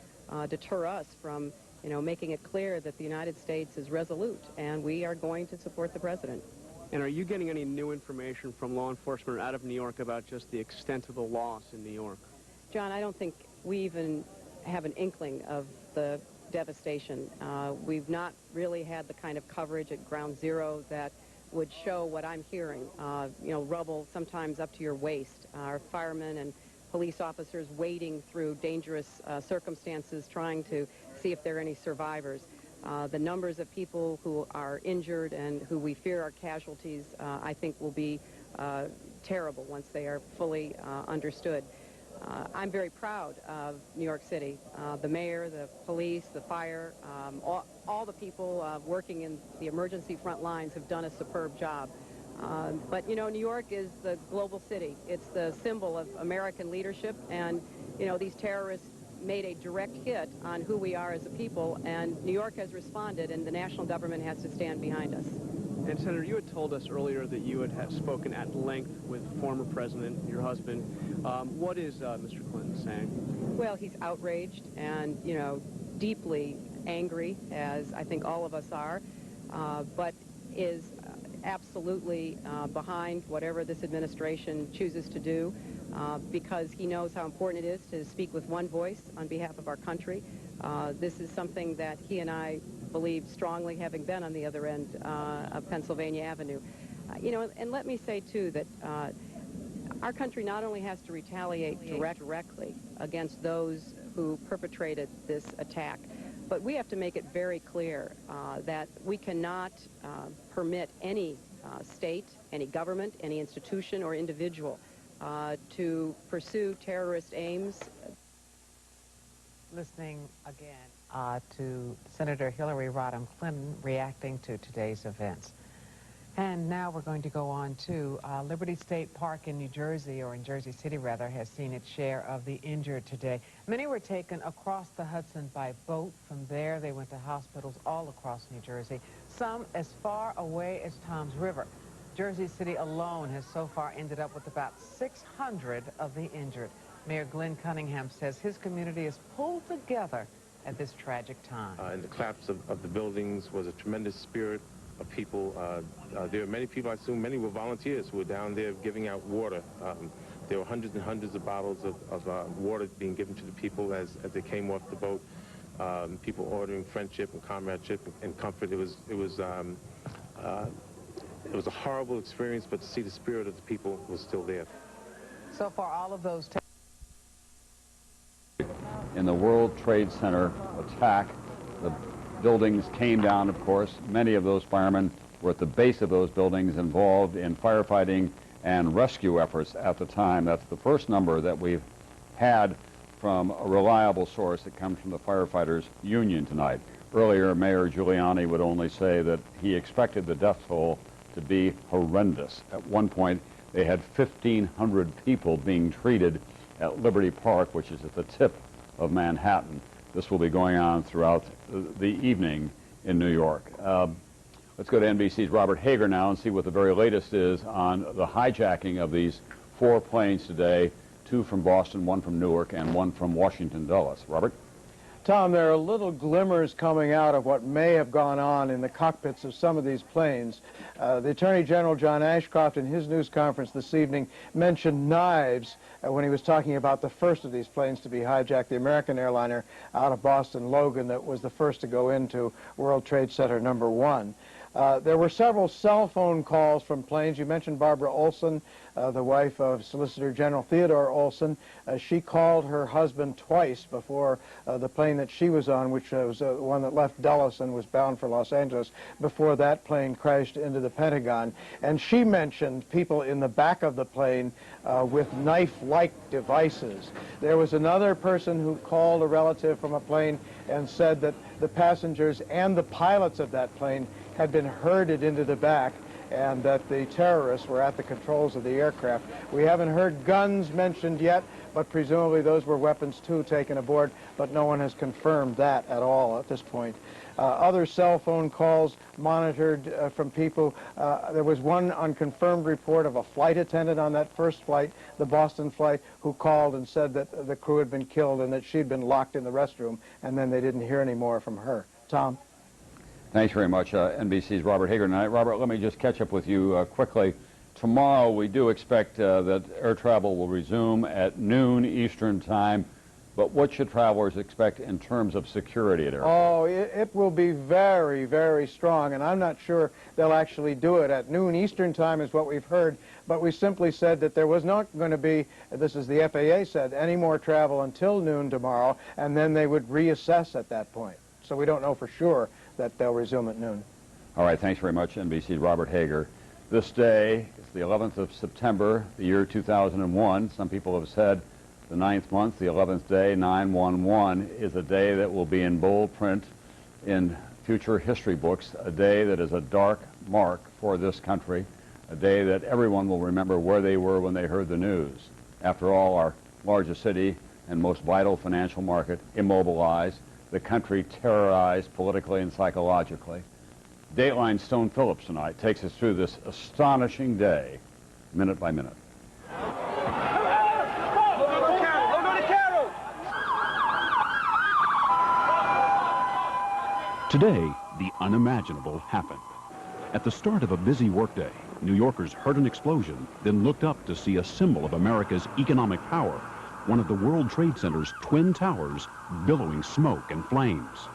deter us from, making it clear that the United States is resolute, and we are going to support the president. And are you getting any new information from law enforcement out of New York about just the extent of the loss in New York? John, I don't think we even have an inkling of the devastation. We've not really had the kind of coverage at ground zero that would show what I'm hearing. Rubble sometimes up to your waist. Our firemen and police officers wading through dangerous circumstances, trying to see if there are any survivors. The numbers of people who are injured and who we fear are casualties, I think will be terrible once they are fully understood. I'm very proud of New York City. The mayor, the police, the fire, all the people working in the emergency front lines have done a superb job. But, New York is the global city. It's the symbol of American leadership, and, these terrorists made a direct hit on who we are as a people, and New York has responded, and the national government has to stand behind us. And Senator, you had told us earlier that you had spoken at length with former president, your husband. What is Mr. Clinton saying? Well, he's outraged and, deeply angry, as I think all of us are, but is absolutely behind whatever this administration chooses to do, because he knows how important it is to speak with one voice on behalf of our country. This is something that he and I believe strongly, having been on the other end of Pennsylvania Avenue. And let me say, too, that our country not only has to retaliate directly against those who perpetrated this attack, but we have to make it very clear that we cannot permit any state, any government, any institution or individual to pursue terrorist aims. Listening again to Senator Hillary Rodham Clinton reacting to today's events. And now we're going to go on to Liberty State Park in New Jersey, or in Jersey City rather, has seen its share of the injured today. Many were taken across the Hudson by boat. From there, they went to hospitals all across New Jersey, some as far away as Toms River. Jersey City alone has so far ended up with about 600 of the injured. Mayor Glenn Cunningham says his community is pulled together at this tragic time. In the collapse of the buildings was a tremendous spirit of people. There are many people, I assume many were volunteers who were down there giving out water. There were hundreds and hundreds of bottles of water being given to the people as they came off the boat. People ordering friendship and comradeship and comfort. It was a horrible experience, but to see the spirit of the people was still there. So far, all of those in the World Trade Center attack, the buildings came down, of course. Many of those firemen were at the base of those buildings involved in firefighting and rescue efforts at the time. That's the first number that we've had from a reliable source that comes from the firefighters union tonight. Earlier, Mayor Giuliani would only say that he expected the death toll to be horrendous. At one point, they had 1,500 people being treated at Liberty Park, which is at the tip of Manhattan. This will be going on throughout the evening in New York. Let's go to NBC's Robert Hager now and see what the very latest is on the hijacking of these 4 planes today, 2 from Boston, 1 from Newark, and 1 from Washington Dulles. Robert? Tom, there are little glimmers coming out of what may have gone on in the cockpits of some of these planes. The Attorney General, John Ashcroft, in his news conference this evening, mentioned knives when he was talking about the first of these planes to be hijacked, the American airliner out of Boston, Logan, that was the first to go into World Trade Center number 1. There were several cell phone calls from planes. You mentioned Barbara Olson, the wife of Solicitor General Theodore Olson. She called her husband twice before the plane that she was on, which was one that left Dulles and was bound for Los Angeles, before that plane crashed into the Pentagon. And she mentioned people in the back of the plane with knife-like devices. There was another person who called a relative from a plane and said that the passengers and the pilots of that plane had been herded into the back and that the terrorists were at the controls of the aircraft. We haven't heard guns mentioned yet, but presumably those were weapons too taken aboard, but no one has confirmed that at all at this point. Other cell phone calls monitored from people. There was one unconfirmed report of a flight attendant on that first flight, the Boston flight, who called and said that the crew had been killed and that she'd been locked in the restroom, and then they didn't hear any more from her. Tom? Thanks very much, NBC's Robert Hager. Now, Robert, let me just catch up with you quickly. Tomorrow, we do expect that air travel will resume at noon Eastern Time. But what should travelers expect in terms of security at airports? Oh, it will be very, very strong, and I'm not sure they'll actually do it at noon Eastern Time is what we've heard, but we simply said that there was not going to be, this is the FAA said, any more travel until noon tomorrow, and then they would reassess at that point. So we don't know for sure that they'll resume at noon. All right, thanks very much, NBC's Robert Hager. This day is the 11th of September, the year 2001. Some people have said the 9th month, the 11th day, 911, is a day that will be in bold print in future history books, a day that is a dark mark for this country, a day that everyone will remember where they were when they heard the news. After all, our largest city and most vital financial market immobilized, the country terrorized politically and psychologically. Dateline's Stone Phillips tonight takes us through this astonishing day, minute by minute. Today, the unimaginable happened. At the start of a busy workday, New Yorkers heard an explosion, then looked up to see a symbol of America's economic power, one of the World Trade Center's twin towers billowing smoke and flames.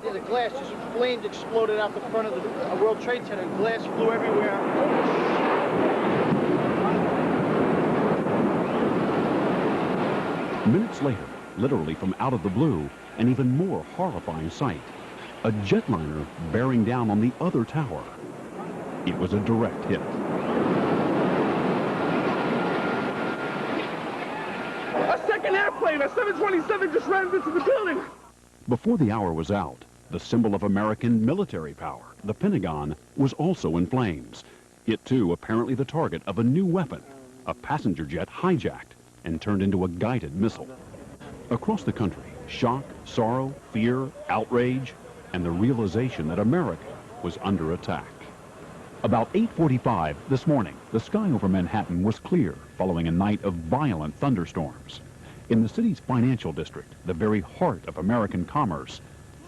Yeah, the glass, just flames exploded out the front of the World Trade Center. Glass flew everywhere. Minutes later, literally from out of the blue, an even more horrifying sight. A jetliner bearing down on the other tower. It was a direct hit. A second airplane, a 727, just ran into the building. Before the hour was out, the symbol of American military power, the Pentagon, was also in flames. It, too, apparently the target of a new weapon, a passenger jet hijacked and turned into a guided missile. Across the country, shock, sorrow, fear, outrage, and the realization that America was under attack. About 8:45 this morning, the sky over Manhattan was clear following a night of violent thunderstorms. In the city's financial district, the very heart of American commerce,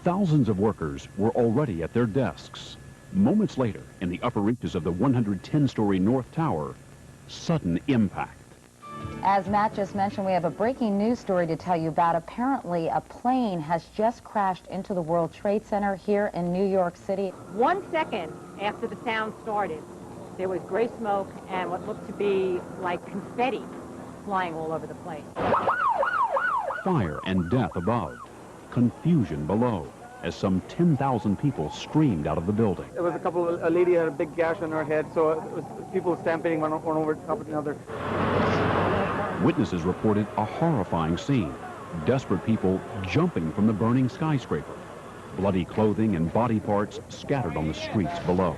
thousands of workers were already at their desks. Moments later, in the upper reaches of the 110-story North Tower, sudden impact. As Matt just mentioned, we have a breaking news story to tell you about. Apparently, a plane has just crashed into the World Trade Center here in New York City. 1 second after the sound started, there was gray smoke and what looked to be like confetti flying all over the place. Fire and death above, confusion below, as some 10,000 people streamed out of the building. There was a lady had a big gash on her head, so it was people stampeding one over top of another. Witnesses reported a horrifying scene. Desperate people jumping from the burning skyscraper. Bloody clothing and body parts scattered on the streets below.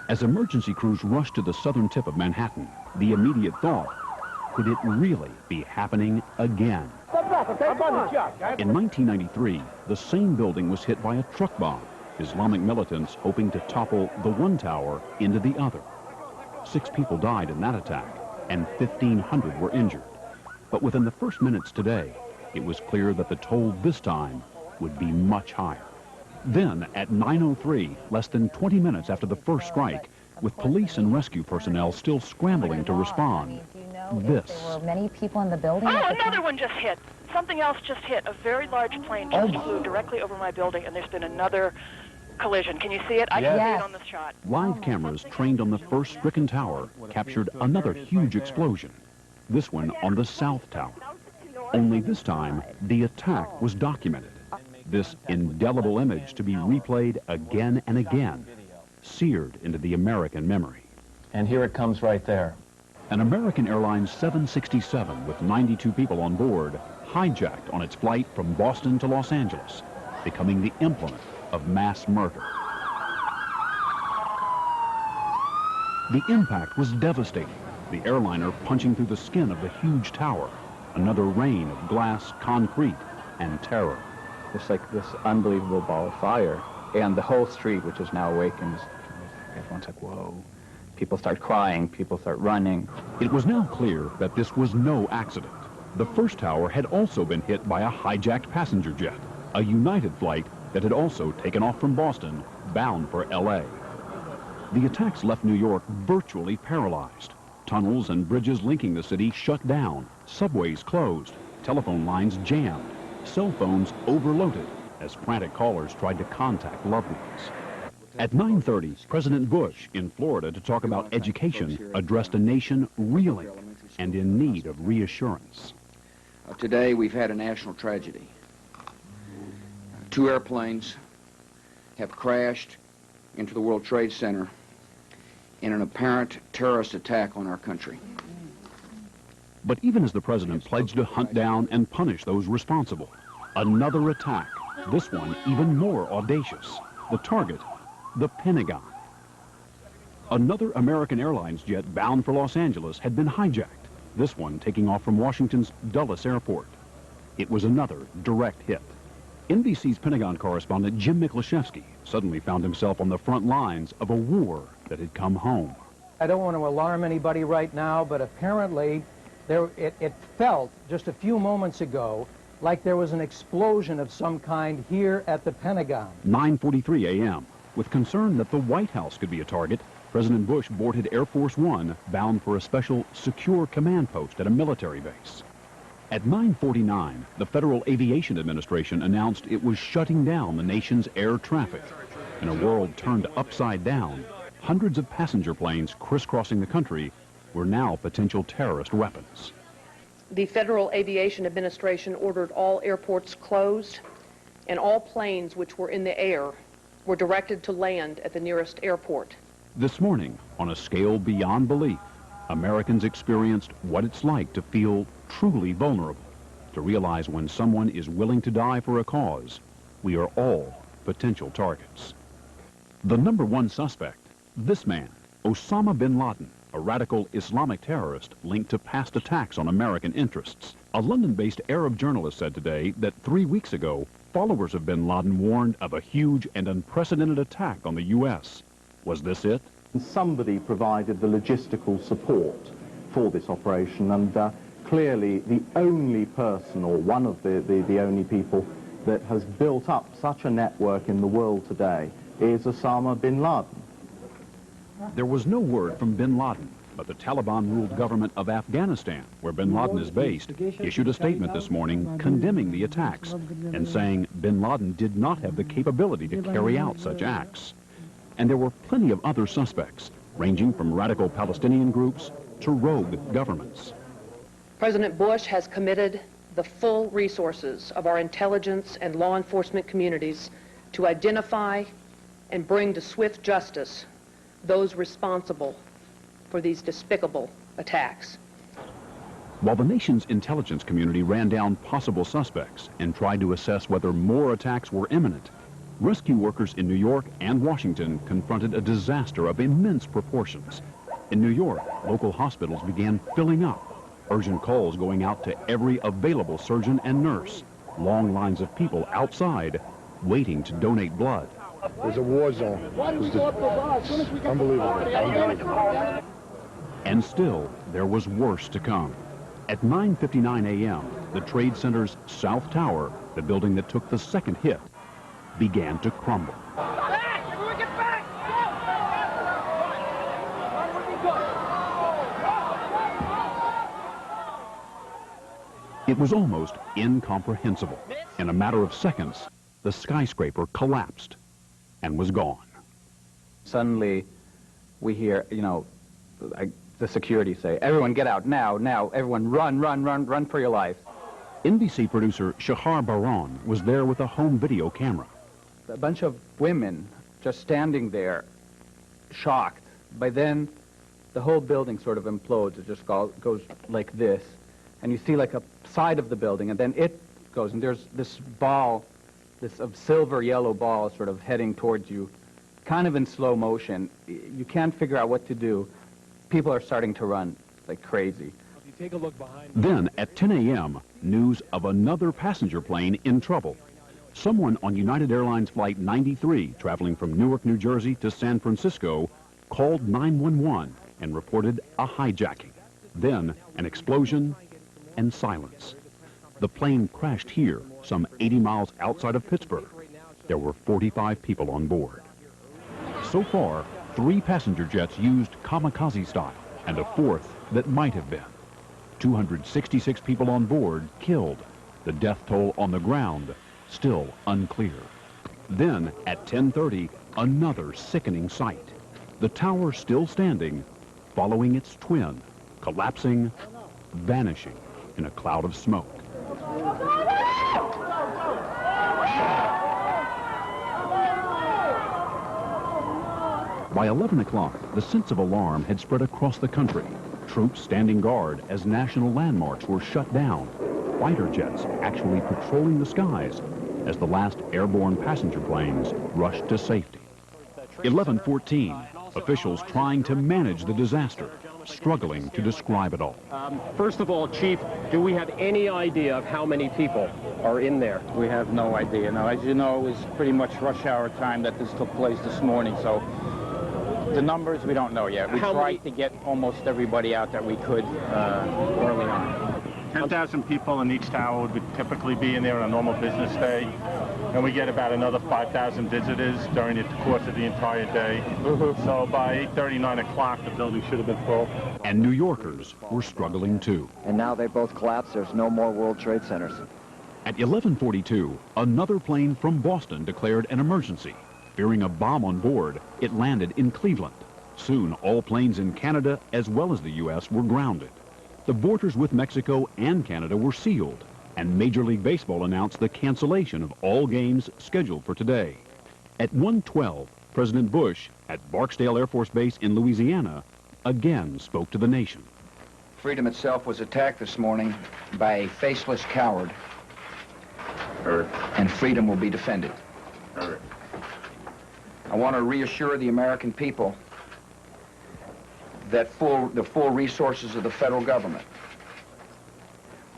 As emergency crews rushed to the southern tip of Manhattan, the immediate thought, could it really be happening again? Step back, okay? I'm on the job. In 1993, the same building was hit by a truck bomb, Islamic militants hoping to topple the one tower into the other. 6 people died in that attack, and 1,500 were injured. But within the first minutes today, it was clear that the toll this time would be much higher. Then, at 9:03, less than 20 minutes after the first strike, with police and rescue personnel still scrambling to respond, this. There were many people in the building. Oh, another one just hit. Something else just hit. A very large plane just flew directly over my building, and there's been another collision. Can you see it? I can see it on the shot. Live cameras trained on the first stricken tower captured another huge explosion, this one on the south tower. Only this time, the attack was documented. This indelible image to be replayed again and again, seared into the American memory. And here it comes right there. An American Airlines 767 with 92 people on board hijacked on its flight from Boston to Los Angeles, becoming the implement of mass murder. The impact was devastating, the airliner punching through the skin of the huge tower, another rain of glass, concrete, and terror. It's like this unbelievable ball of fire. And the whole street, which is now awakened, everyone's like, whoa. People start crying, people start running. It was now clear that this was no accident. The first tower had also been hit by a hijacked passenger jet, a United flight that had also taken off from Boston, bound for L.A. The attacks left New York virtually paralyzed. Tunnels and bridges linking the city shut down, subways closed, telephone lines jammed, cell phones overloaded as frantic callers tried to contact loved ones. At 9:30, President Bush in Florida to talk about education addressed a nation reeling and in need of reassurance. Today we've had a national tragedy. 2 airplanes have crashed into the World Trade Center in an apparent terrorist attack on our country. But even as the president pledged to hunt down and punish those responsible, another attack, this one even more audacious. The target, the Pentagon. Another American Airlines jet bound for Los Angeles had been hijacked, this one taking off from Washington's Dulles Airport. It was another direct hit. NBC's Pentagon correspondent Jim Miklaszewski suddenly found himself on the front lines of a war that had come home. I don't want to alarm anybody right now, but apparently it felt just a few moments ago like there was an explosion of some kind here at the Pentagon. 9:43 a.m. With concern that the White House could be a target, President Bush boarded Air Force One bound for a special secure command post at a military base. At 9:49, the Federal Aviation Administration announced it was shutting down the nation's air traffic. In a world turned upside down, hundreds of passenger planes crisscrossing the country were now potential terrorist weapons. The Federal Aviation Administration ordered all airports closed, and all planes which were in the air were directed to land at the nearest airport. This morning, on a scale beyond belief, Americans experienced what it's like to feel truly vulnerable, to realize when someone is willing to die for a cause, we are all potential targets. The number one suspect, this man, Osama bin Laden, a radical Islamic terrorist linked to past attacks on American interests. A London-based Arab journalist said today that 3 weeks ago, followers of bin Laden warned of a huge and unprecedented attack on the U.S. Was this it? Somebody provided the logistical support for this operation, and clearly the only person, or one of the only people, that has built up such a network in the world today is Osama bin Laden. There was no word from bin Laden, but the Taliban-ruled government of Afghanistan, where bin Laden is based, issued a statement this morning condemning the attacks and saying bin Laden did not have the capability to carry out such acts. And there were plenty of other suspects, ranging from radical Palestinian groups to rogue governments. President Bush has committed the full resources of our intelligence and law enforcement communities to identify and bring to swift justice those responsible for these despicable attacks. While the nation's intelligence community ran down possible suspects and tried to assess whether more attacks were imminent, rescue workers in New York and Washington confronted a disaster of immense proportions. In New York, local hospitals began filling up. Urgent calls going out to every available surgeon and nurse. Long lines of people outside waiting to donate blood. It was a war zone. It was unbelievable. And still, there was worse to come. At 9:59 a.m., the Trade Center's South Tower, the building that took the second hit, began to crumble. It was almost incomprehensible. In a matter of seconds, the skyscraper collapsed and was gone. Suddenly, we hear, the security say, everyone get out now, everyone run for your life. NBC producer Shahar Baran was there with a home video camera. A bunch of women just standing there, shocked. By then, the whole building sort of implodes. It just goes like this. And you see like a side of the building, and then it goes, and there's this ball, this silver yellow ball sort of heading towards you, kind of in slow motion. You can't figure out what to do. People are starting to run like crazy. If you take a look behind... Then, at 10 a.m., news of another passenger plane in trouble. Someone on United Airlines Flight 93, traveling from Newark, New Jersey to San Francisco, called 911 and reported a hijacking. Then, an explosion and silence. The plane crashed here, some 80 miles outside of Pittsburgh. There were 45 people on board. So far, 3 passenger jets used kamikaze style, and a 4th that might have been. 266 people on board killed. The death toll on the ground still unclear. Then, at 10:30, another sickening sight. The tower still standing, following its twin, collapsing, vanishing in a cloud of smoke. By 11 o'clock, the sense of alarm had spread across the country. Troops standing guard as national landmarks were shut down. Fighter jets actually patrolling the skies as the last airborne passenger planes rushed to safety. 11:14, officials trying to manage the disaster, struggling to describe it all. First of all, Chief, do we have any idea of how many people are in there? We have no idea. Now, as you know, it was pretty much rush hour time that this took place this morning, so the numbers we don't know yet. We tried to get almost everybody out that we could early on. 10,000 people in each tower would typically be in there on a normal business day, and we get about another 5,000 visitors during the course of the entire day. So by 8:30, 9 o'clock, the building should have been full. And New Yorkers were struggling too. And now they both collapsed. There's no more World Trade Centers. At 11:42, another plane from Boston declared an emergency. Fearing a bomb on board, it landed in Cleveland. Soon, all planes in Canada as well as the U.S. were grounded. The borders with Mexico and Canada were sealed, and Major League Baseball announced the cancellation of all games scheduled for today. At 1:12, President Bush, at Barksdale Air Force Base in Louisiana, again spoke to the nation. Freedom itself was attacked this morning by a faceless coward, and freedom will be defended. I want to reassure the American people that the full resources of the federal government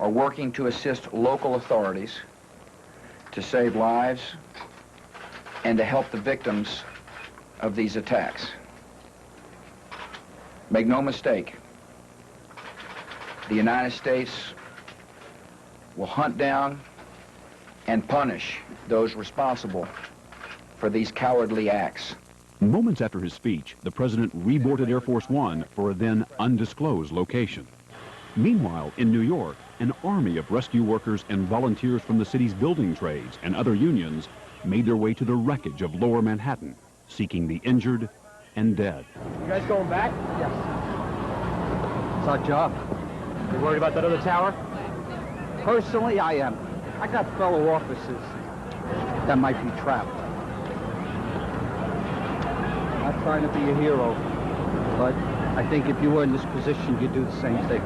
are working to assist local authorities to save lives and to help the victims of these attacks. Make no mistake, the United States will hunt down and punish those responsible for these cowardly acts. Moments after his speech, the president reboarded Air Force One for a then undisclosed location. Meanwhile, in New York, an army of rescue workers and volunteers from the city's building trades and other unions made their way to the wreckage of Lower Manhattan, seeking the injured and dead. You guys going back? Yes. It's our job. You worried about that other tower? Personally, I am. I got fellow officers that might be trapped. Not trying to be a hero, but I think if you were in this position, you'd do the same thing.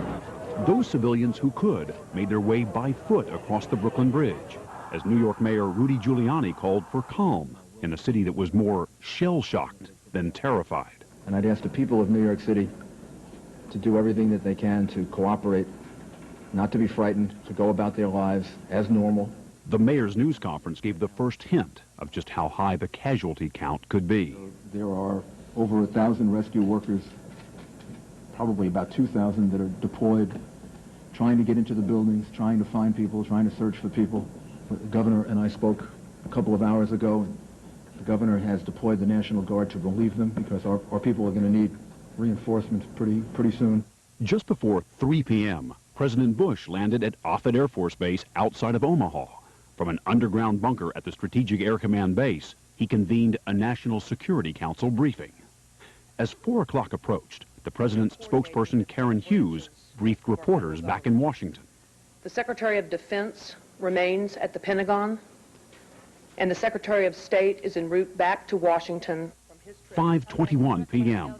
Those civilians who could made their way by foot across the Brooklyn Bridge, as New York Mayor Rudy Giuliani called for calm in a city that was more shell-shocked than terrified. And I'd ask the people of New York City to do everything that they can to cooperate not to be frightened, to go about their lives as normal. The mayor's news conference gave the first hint of just how high the casualty count could be. There are over 1,000 rescue workers, probably about 2,000 that are deployed, trying to get into the buildings, trying to find people, trying to search for people. The governor and I spoke a couple of hours ago. The governor has deployed the National Guard to relieve them because our people are going to need reinforcements pretty soon. Just before 3 p.m., President Bush landed at Offutt Air Force Base outside of Omaha. From an underground bunker at the Strategic Air Command Base, he convened a National Security Council briefing. As 4 o'clock approached, the president's spokesperson, Karen Hughes, briefed reporters back in Washington. The Secretary of Defense remains at the Pentagon, and the Secretary of State is en route back to Washington. 5:21 p.m.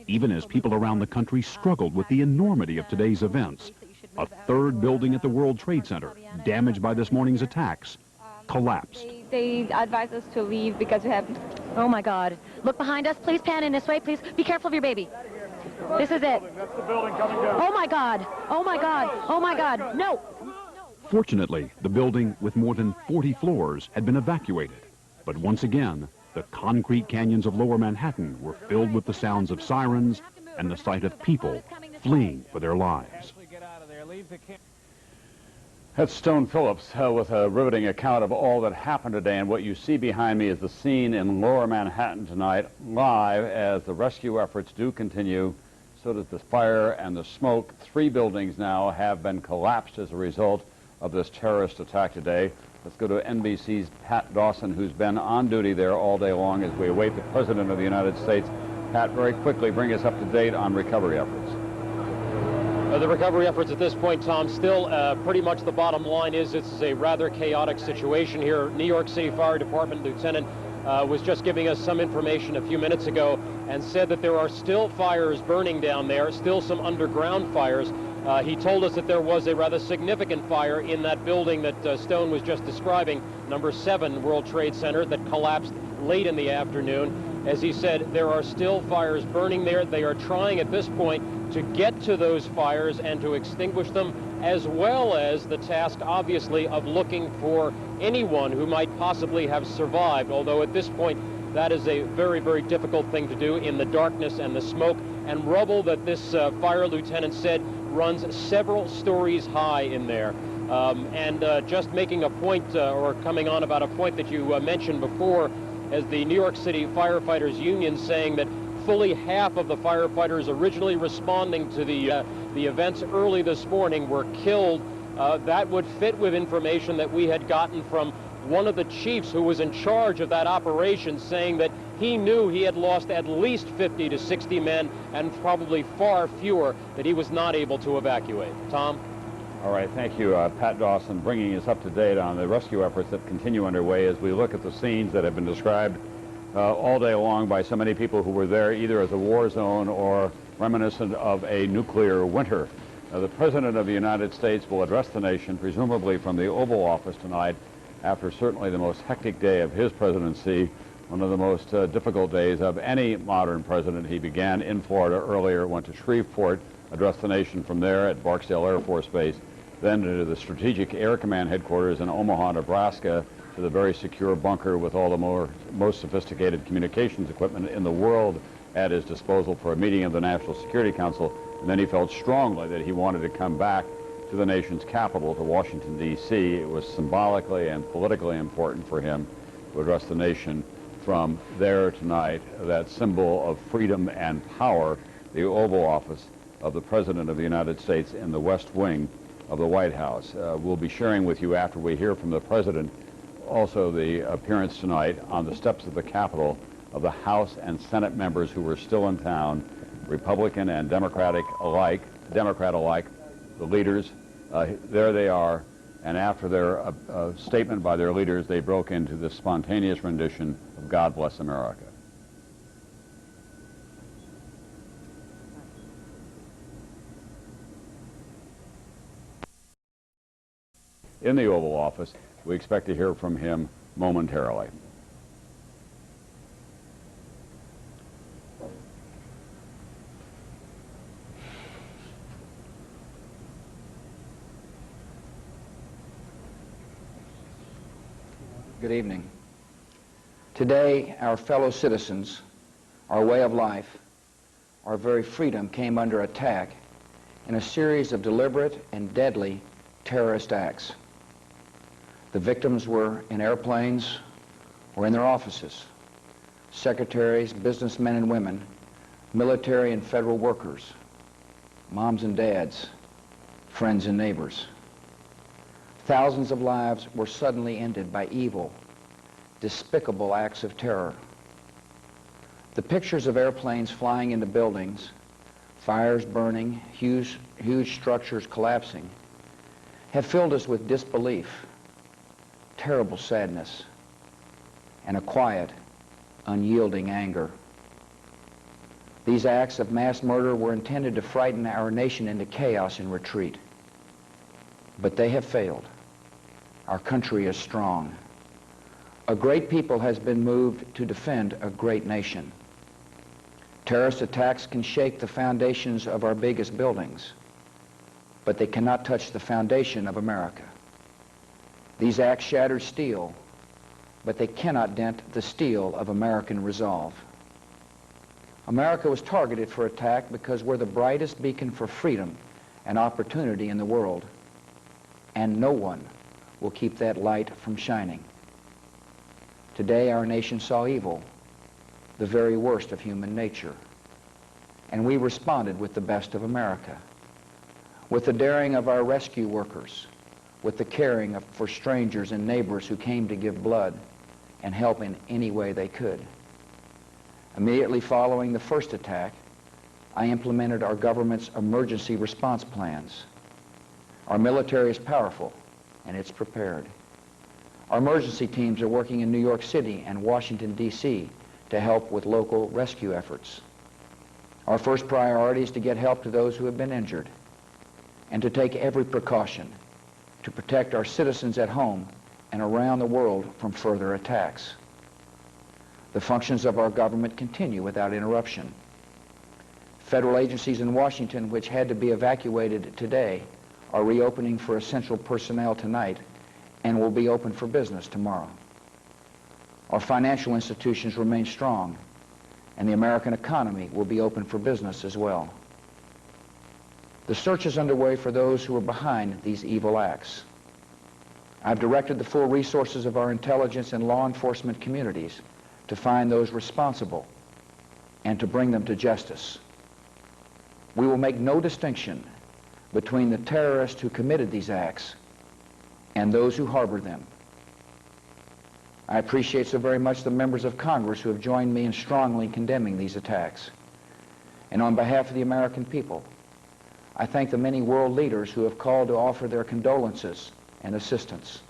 Even as people around the country struggled with the enormity of today's events, a third building at the World Trade Center, damaged by this morning's attacks, collapsed. They advised us to leave because we have... Oh, my God. Look behind us. Please pan in this way. Please be careful of your baby. This is it. That's the building coming down. Oh, my God. Oh, my God. Oh, my God. No. Fortunately, the building with more than 40 floors had been evacuated. But once again, the concrete canyons of lower Manhattan were filled with the sounds of sirens and the sight of people fleeing for their lives. That's Stone Phillips with a riveting account of all that happened today. And what you see behind me is the scene in lower Manhattan tonight, live as the rescue efforts do continue. So does the fire and the smoke. 3 buildings now have been collapsed as a result of this terrorist attack today. Let's go to NBC's Pat Dawson, who's been on duty there all day long as we await the President of the United States. Pat, very quickly, bring us up to date on recovery efforts. The recovery efforts at this point, Tom, still pretty much the bottom line is it's a rather chaotic situation here. New York City Fire Department Lieutenant was just giving us some information a few minutes ago and said that there are still fires burning down there, still some underground fires. He told us that there was a rather significant fire in that building that Stone was just describing, number 7 World Trade Center, that collapsed late in the afternoon. As he said, there are still fires burning there. They are trying at this point to get to those fires and to extinguish them, as well as the task, obviously, of looking for anyone who might possibly have survived, although at this point that is a very, very difficult thing to do in the darkness and the smoke and rubble that this fire lieutenant said runs several stories high in there. Just making a point, or coming on about a point that you mentioned before, as the New York City Firefighters Union saying that fully half of the firefighters originally responding to the events early this morning were killed. That would fit with information that we had gotten from one of the chiefs who was in charge of that operation, saying that he knew he had lost at least 50 to 60 men and probably far fewer that he was not able to evacuate. Tom? All right, thank you, Pat Dawson, bringing us up to date on the rescue efforts that continue underway as we look at the scenes that have been described all day long by so many people who were there either as a war zone or reminiscent of a nuclear winter. The President of the United States will address the nation, presumably from the Oval Office tonight, after certainly the most hectic day of his presidency, one of the most difficult days of any modern president. He began in Florida earlier, went to Shreveport, addressed the nation from there at Barksdale Air Force Base, then to the Strategic Air Command headquarters in Omaha, Nebraska, to the very secure bunker with all the most sophisticated communications equipment in the world at his disposal for a meeting of the National Security Council. And then he felt strongly that he wanted to come back to the nation's capital, to Washington, D.C. It was symbolically and politically important for him to address the nation from there tonight, that symbol of freedom and power, the Oval Office of the President of the United States in the West Wing of the White House. We'll be sharing with you, after we hear from the President, also the appearance tonight on the steps of the Capitol of the House and Senate members who were still in town, Republican and Democrat alike, the leaders. There they are, and after their statement by their leaders, they broke into this spontaneous rendition of God Bless America. In the Oval Office, we expect to hear from him momentarily. Good evening. Today, our fellow citizens, our way of life, our very freedom came under attack in a series of deliberate and deadly terrorist acts. The victims were in airplanes or in their offices, secretaries, businessmen and women, military and federal workers, moms and dads, friends and neighbors. Thousands of lives were suddenly ended by evil, despicable acts of terror. The pictures of airplanes flying into buildings, fires burning, huge structures collapsing, have filled us with disbelief, terrible sadness, and a quiet, unyielding anger. These acts of mass murder were intended to frighten our nation into chaos and retreat. But they have failed. Our country is strong. A great people has been moved to defend a great nation. Terrorist attacks can shake the foundations of our biggest buildings, but they cannot touch the foundation of America. These acts shattered steel, but they cannot dent the steel of American resolve. America was targeted for attack because we're the brightest beacon for freedom and opportunity in the world, and no one will keep that light from shining. Today, our nation saw evil, the very worst of human nature, and we responded with the best of America, with the daring of our rescue workers, with the caring for strangers and neighbors who came to give blood and help in any way they could. Immediately following the first attack, I implemented our government's emergency response plans. Our military is powerful, and it's prepared. Our emergency teams are working in New York City and Washington, D.C. to help with local rescue efforts. Our first priority is to get help to those who have been injured and to take every precaution to protect our citizens at home and around the world from further attacks. The functions of our government continue without interruption. Federal agencies in Washington, which had to be evacuated today, are reopening for essential personnel tonight and will be open for business tomorrow. Our financial institutions remain strong, and the American economy will be open for business as well. The search is underway for those who are behind these evil acts. I've directed the full resources of our intelligence and law enforcement communities to find those responsible and to bring them to justice. We will make no distinction between the terrorists who committed these acts and those who harbored them. I appreciate so very much the members of Congress who have joined me in strongly condemning these attacks. And on behalf of the American people, I thank the many world leaders who have called to offer their condolences and assistance.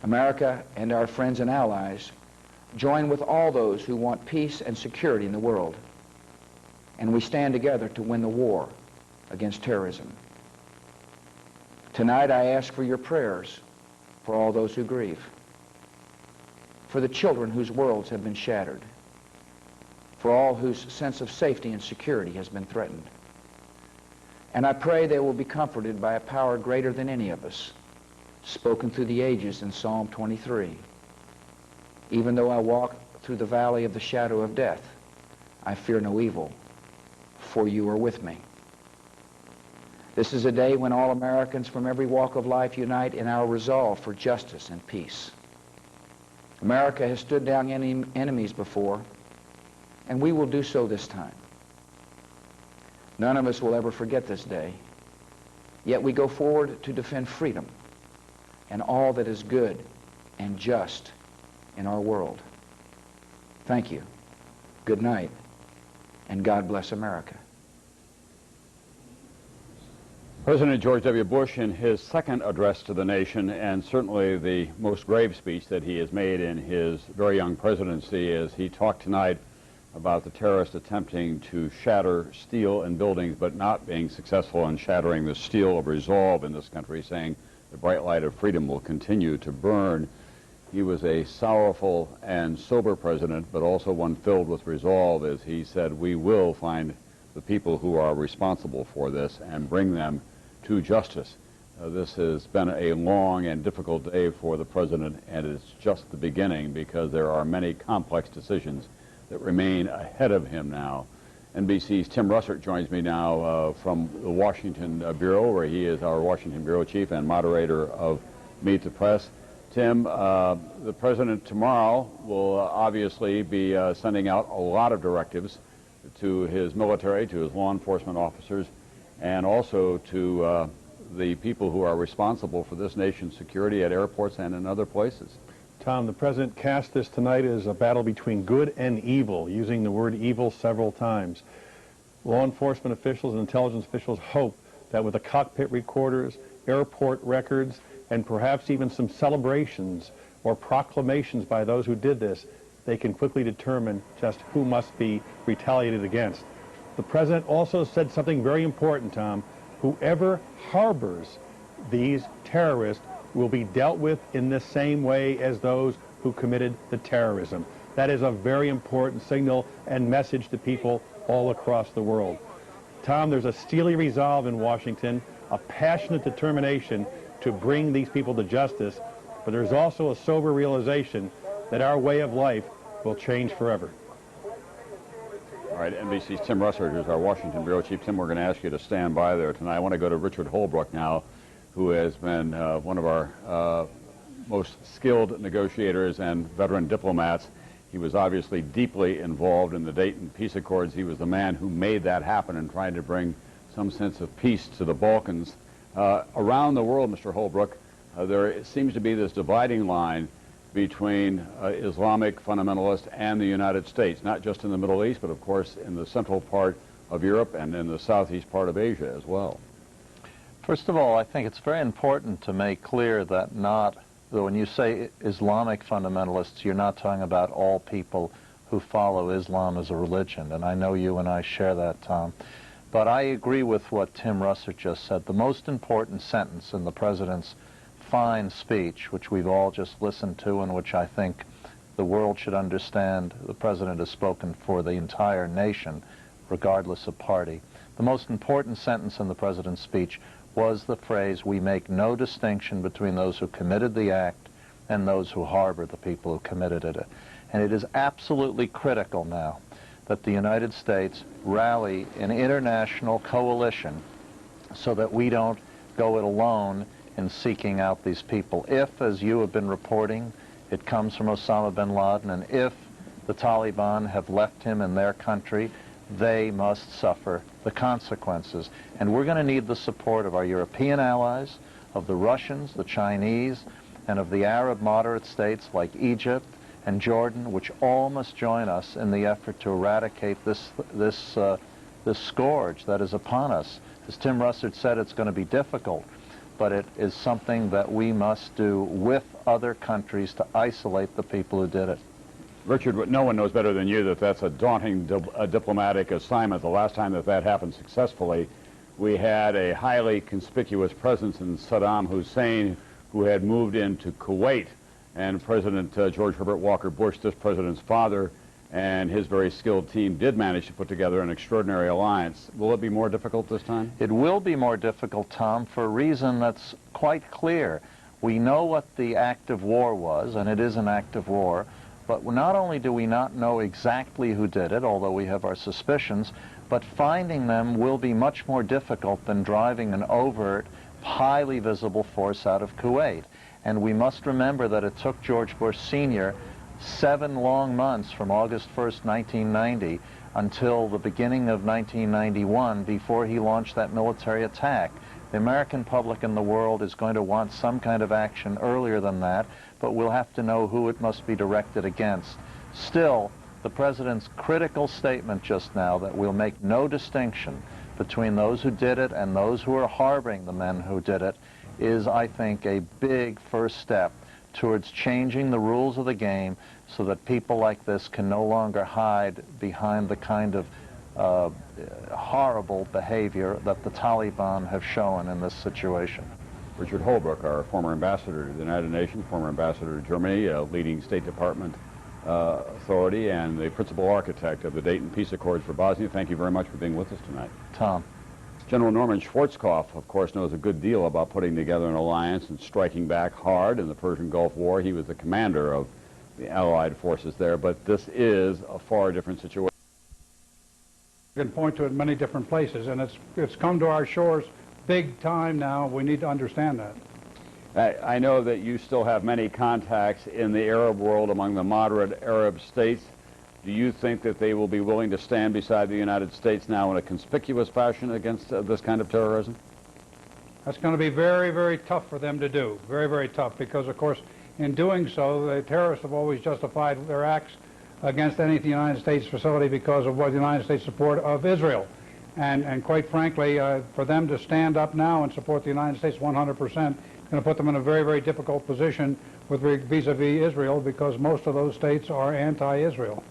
America and our friends and allies join with all those who want peace and security in the world, and we stand together to win the war against terrorism. Tonight I ask for your prayers for all those who grieve, for the children whose worlds have been shattered, for all whose sense of safety and security has been threatened. And I pray they will be comforted by a power greater than any of us, spoken through the ages in Psalm 23. Even though I walk through the valley of the shadow of death, I fear no evil, for you are with me. This is a day when all Americans from every walk of life unite in our resolve for justice and peace. America has stood down enemies before, and we will do so this time. None of us will ever forget this day, yet we go forward to defend freedom and all that is good and just in our world. Thank you, good night, and God bless America. President George W. Bush, in his second address to the nation, and certainly the most grave speech that he has made in his very young presidency, as he talked tonight about the terrorists attempting to shatter steel in buildings but not being successful in shattering the steel of resolve in this country, saying the bright light of freedom will continue to burn. He was a sorrowful and sober president, but also one filled with resolve, as he said, we will find the people who are responsible for this and bring them to justice. This has been a long and difficult day for the president, and it's just the beginning because there are many complex decisions that remain ahead of him now. NBC's Tim Russert joins me now from the Washington Bureau, where he is our Washington Bureau chief and moderator of Meet the Press. Tim, the president tomorrow will obviously be sending out a lot of directives to his military, to his law enforcement officers, and also to the people who are responsible for this nation's security at airports and in other places. Tom, the president cast this tonight as a battle between good and evil, using the word evil several times. Law enforcement officials and intelligence officials hope that with the cockpit recorders, airport records, and perhaps even some celebrations or proclamations by those who did this, they can quickly determine just who must be retaliated against. The president also said something very important, Tom. Whoever harbors these terrorists will be dealt with in the same way as those who committed the terrorism. That is a very important signal and message to people all across the world. Tom, there's a steely resolve in Washington, a passionate determination to bring these people to justice, but there's also a sober realization that our way of life will change forever. All right, NBC's Tim Russert, who's our Washington Bureau Chief. Tim, we're going to ask you to stand by there tonight. I want to go to Richard Holbrooke now, who has been one of our most skilled negotiators and veteran diplomats. He was obviously deeply involved in the Dayton Peace Accords. He was the man who made that happen and tried to bring some sense of peace to the Balkans. Around the world, Mr. Holbrooke, there seems to be this dividing line between Islamic fundamentalists and the United States, not just in the Middle East, but of course in the central part of Europe and in the southeast part of Asia as well. First of all, I think it's very important to make clear that when you say Islamic fundamentalists, you're not talking about all people who follow Islam as a religion, and I know you and I share that, Tom. But I agree with what Tim Russert just said. The most important sentence in the president's fine speech, which we've all just listened to and which I think the world should understand the president has spoken for the entire nation, regardless of party. The most important sentence in the president's speech was the phrase, "We make no distinction between those who committed the act and those who harbor the people who committed it." And it is absolutely critical now that the United States rally an international coalition so that we don't go it alone in seeking out these people. If, as you have been reporting, it comes from Osama bin Laden, and if the Taliban have left him in their country, they must suffer the consequences. And we're going to need the support of our European allies, of the Russians, the Chinese, and of the Arab moderate states like Egypt and Jordan, which all must join us in the effort to eradicate this scourge that is upon us. As Tim Russert said, it's going to be difficult, but it is something that we must do with other countries to isolate the people who did it. Richard, no one knows better than you that that's a daunting diplomatic assignment. The last time that happened successfully, we had a highly conspicuous presence in Saddam Hussein, who had moved into Kuwait, and President George Herbert Walker Bush, this president's father, and his very skilled team did manage to put together an extraordinary alliance. Will it be more difficult this time? It will be more difficult, Tom, for a reason that's quite clear. We know what the act of war was, and it is an act of war, but not only do we not know exactly who did it, although we have our suspicions, but finding them will be much more difficult than driving an overt, highly visible force out of Kuwait. And we must remember that it took George Bush Sr. 7 long months from August 1st, 1990 until the beginning of 1991 before he launched that military attack. The American public in the world is going to want some kind of action earlier than that, but we'll have to know who it must be directed against. Still, the president's critical statement just now that we'll make no distinction between those who did it and those who are harboring the men who did it is, I think, a big first step towards changing the rules of the game so that people like this can no longer hide behind the kind of horrible behavior that the Taliban have shown in this situation. Richard Holbrooke, our former ambassador to the United Nations, former ambassador to Germany, a leading State Department authority, and the principal architect of the Dayton Peace Accords for Bosnia. Thank you very much for being with us tonight. Tom. General Norman Schwarzkopf, of course, knows a good deal about putting together an alliance and striking back hard in the Persian Gulf War. He was the commander of the Allied forces there, but this is a far different situation. You can point to it in many different places, and it's come to our shores big time now. We need to understand that. I know that you still have many contacts in the Arab world among the moderate Arab states. Do you think that they will be willing to stand beside the United States now in a conspicuous fashion against this kind of terrorism? That's going to be very, very tough for them to do. Very, very tough, because, of course, in doing so, the terrorists have always justified their acts against any United States facility because of what the United States support of Israel. And quite frankly, for them to stand up now and support the United States 100% is going to put them in a very, very difficult position with vis-a-vis Israel, because most of those states are anti-Israel.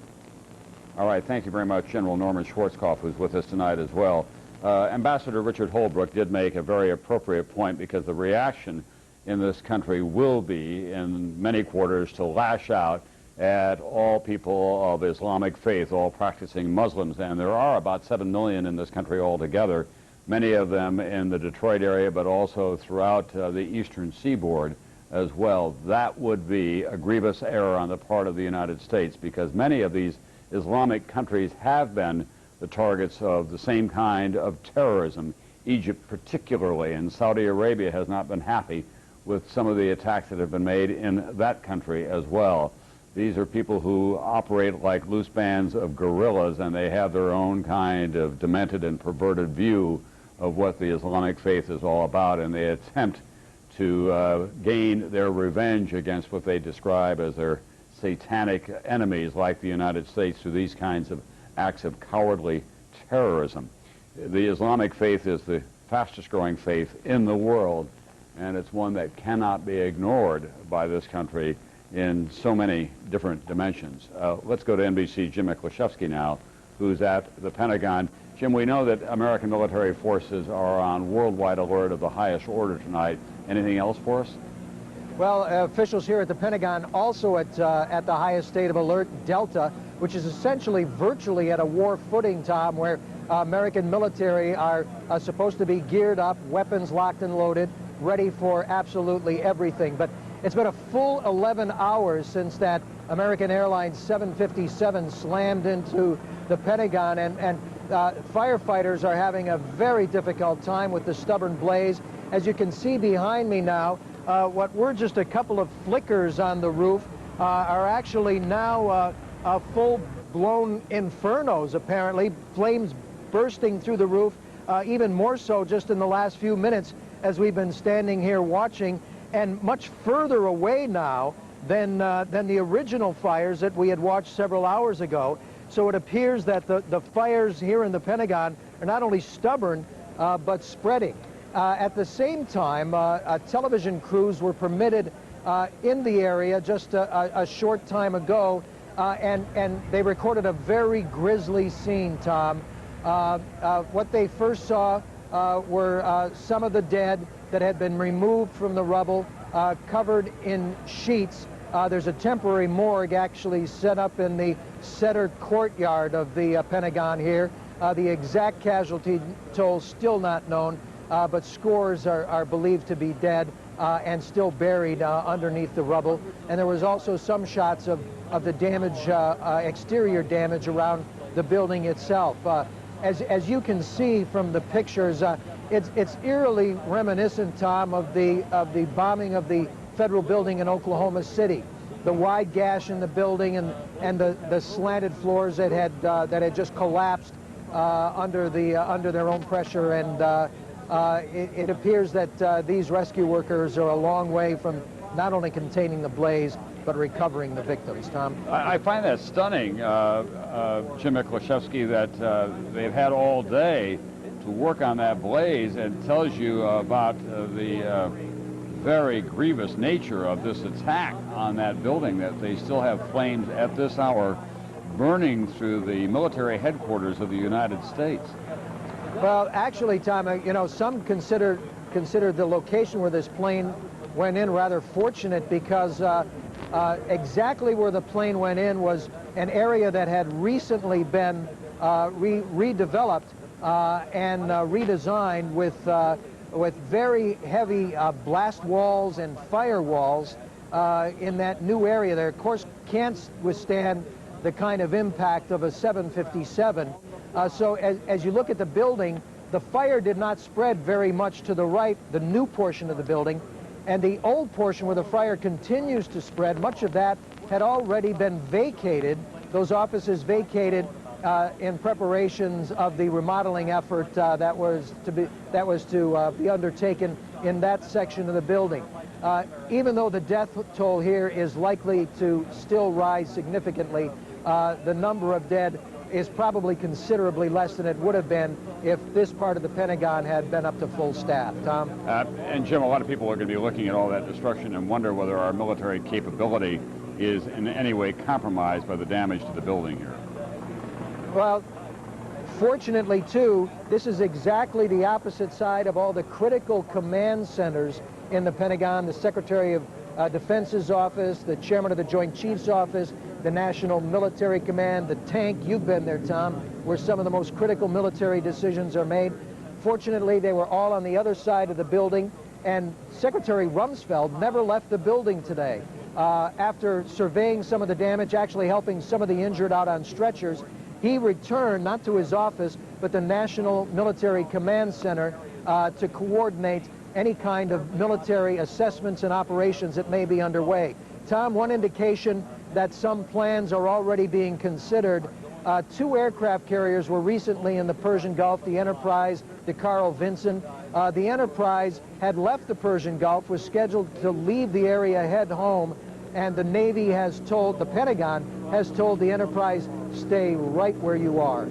All right, thank you very much, General Norman Schwarzkopf, who's with us tonight as well. Ambassador Richard Holbrooke did make a very appropriate point, because the reaction in this country will be, in many quarters, to lash out at all people of Islamic faith, all practicing Muslims. And there are about 7 million in this country altogether, many of them in the Detroit area, but also throughout the eastern seaboard as well. That would be a grievous error on the part of the United States, because many of these Islamic countries have been the targets of the same kind of terrorism. Egypt particularly, and Saudi Arabia has not been happy with some of the attacks that have been made in that country as well. These are people who operate like loose bands of guerrillas, and they have their own kind of demented and perverted view of what the Islamic faith is all about, and they attempt to gain their revenge against what they describe as their satanic enemies like the United States through these kinds of acts of cowardly terrorism. The Islamic faith is the fastest growing faith in the world, and it's one that cannot be ignored by this country in so many different dimensions. Let's go to NBC's Jim Miklaszewski now, who's at the Pentagon. Jim, we know that American military forces are on worldwide alert of the highest order tonight. Anything else for us? Well, officials here at the Pentagon also at the highest state of alert, Delta, which is essentially virtually at a war footing, Tom, where American military are supposed to be geared up, weapons locked and loaded, ready for absolutely everything. But it's been a full 11 hours since that American Airlines 757 slammed into the Pentagon, and firefighters are having a very difficult time with the stubborn blaze. As you can see behind me now, what were just a couple of flickers on the roof are actually now full-blown infernos, apparently. Flames bursting through the roof, even more so just in the last few minutes as we've been standing here watching, and much further away now than the original fires that we had watched several hours ago. So it appears that the fires here in the Pentagon are not only stubborn, but spreading. At the same time, television crews were permitted in the area just a short time ago, and they recorded a very grisly scene, Tom. What they first saw were some of the dead that had been removed from the rubble, covered in sheets. There's a temporary morgue actually set up in the center courtyard of the Pentagon here. The exact casualty toll still not known, but scores are believed to be dead and still buried underneath the rubble. And there was also some shots of the damage, exterior damage around the building itself. As you can see from the pictures, it's eerily reminiscent, Tom, of the bombing of the federal building in Oklahoma City. The wide gash in the building and the slanted floors that had just collapsed under their own pressure, and it appears that these rescue workers are a long way from not only containing the blaze, but recovering the victims, Tom. I find that stunning, Jim Miklaszewski, that they've had all day to work on that blaze, and tells you about the very grievous nature of this attack on that building, that they still have flames at this hour burning through the military headquarters of the United States. Well, actually, Tom, you know, some consider the location where this plane went in rather fortunate, because exactly where the plane went in was an area that had recently been redeveloped and redesigned with very heavy blast walls and fire walls in that new area there. Of course, can't withstand the kind of impact of a 757. So as you look at the building, the fire did not spread very much to the right, the new portion of the building, and the old portion where the fire continues to spread, much of that had already been vacated, those offices vacated in preparations of the remodeling effort that was to be undertaken in that section of the building. Even though the death toll here is likely to still rise significantly, the number of dead is probably considerably less than it would have been if this part of the Pentagon had been up to full staff. Tom? And Jim, a lot of people are going to be looking at all that destruction and wonder whether our military capability is in any way compromised by the damage to the building here. Well, fortunately, too, this is exactly the opposite side of all the critical command centers in the Pentagon, the Secretary of Defense's office, the Chairman of the Joint Chiefs office, the National Military Command, the tank, you've been there, Tom, where some of the most critical military decisions are made. Fortunately, they were all on the other side of the building, and Secretary Rumsfeld never left the building today. After surveying some of the damage, actually helping some of the injured out on stretchers, he returned, not to his office, but the National Military Command Center to coordinate any kind of military assessments and operations that may be underway. Tom, one indication that some plans are already being considered. 2 aircraft carriers were recently in the Persian Gulf, the Enterprise, the Carl Vinson. The Enterprise had left the Persian Gulf, was scheduled to leave the area, head home, and the Navy has told, the Pentagon has told the Enterprise, stay right where you are.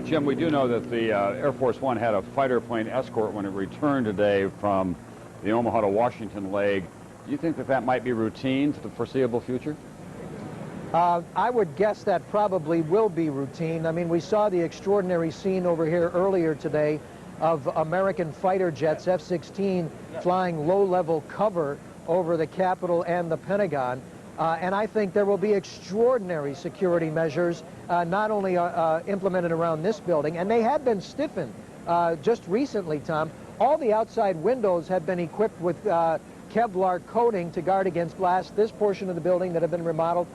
Jim, we do know that the Air Force One had a fighter plane escort when it returned today from the Omaha to Washington leg. Do you think that that might be routine to the foreseeable future? I would guess that probably will be routine. I mean, we saw the extraordinary scene over here earlier today of American fighter jets, F-16, flying low-level cover over the Capitol and the Pentagon. And I think there will be extraordinary security measures, not only implemented around this building, and they had been stiffened just recently, Tom. All the outside windows have been equipped with Kevlar coating to guard against blast. This portion of the building that had been remodeled,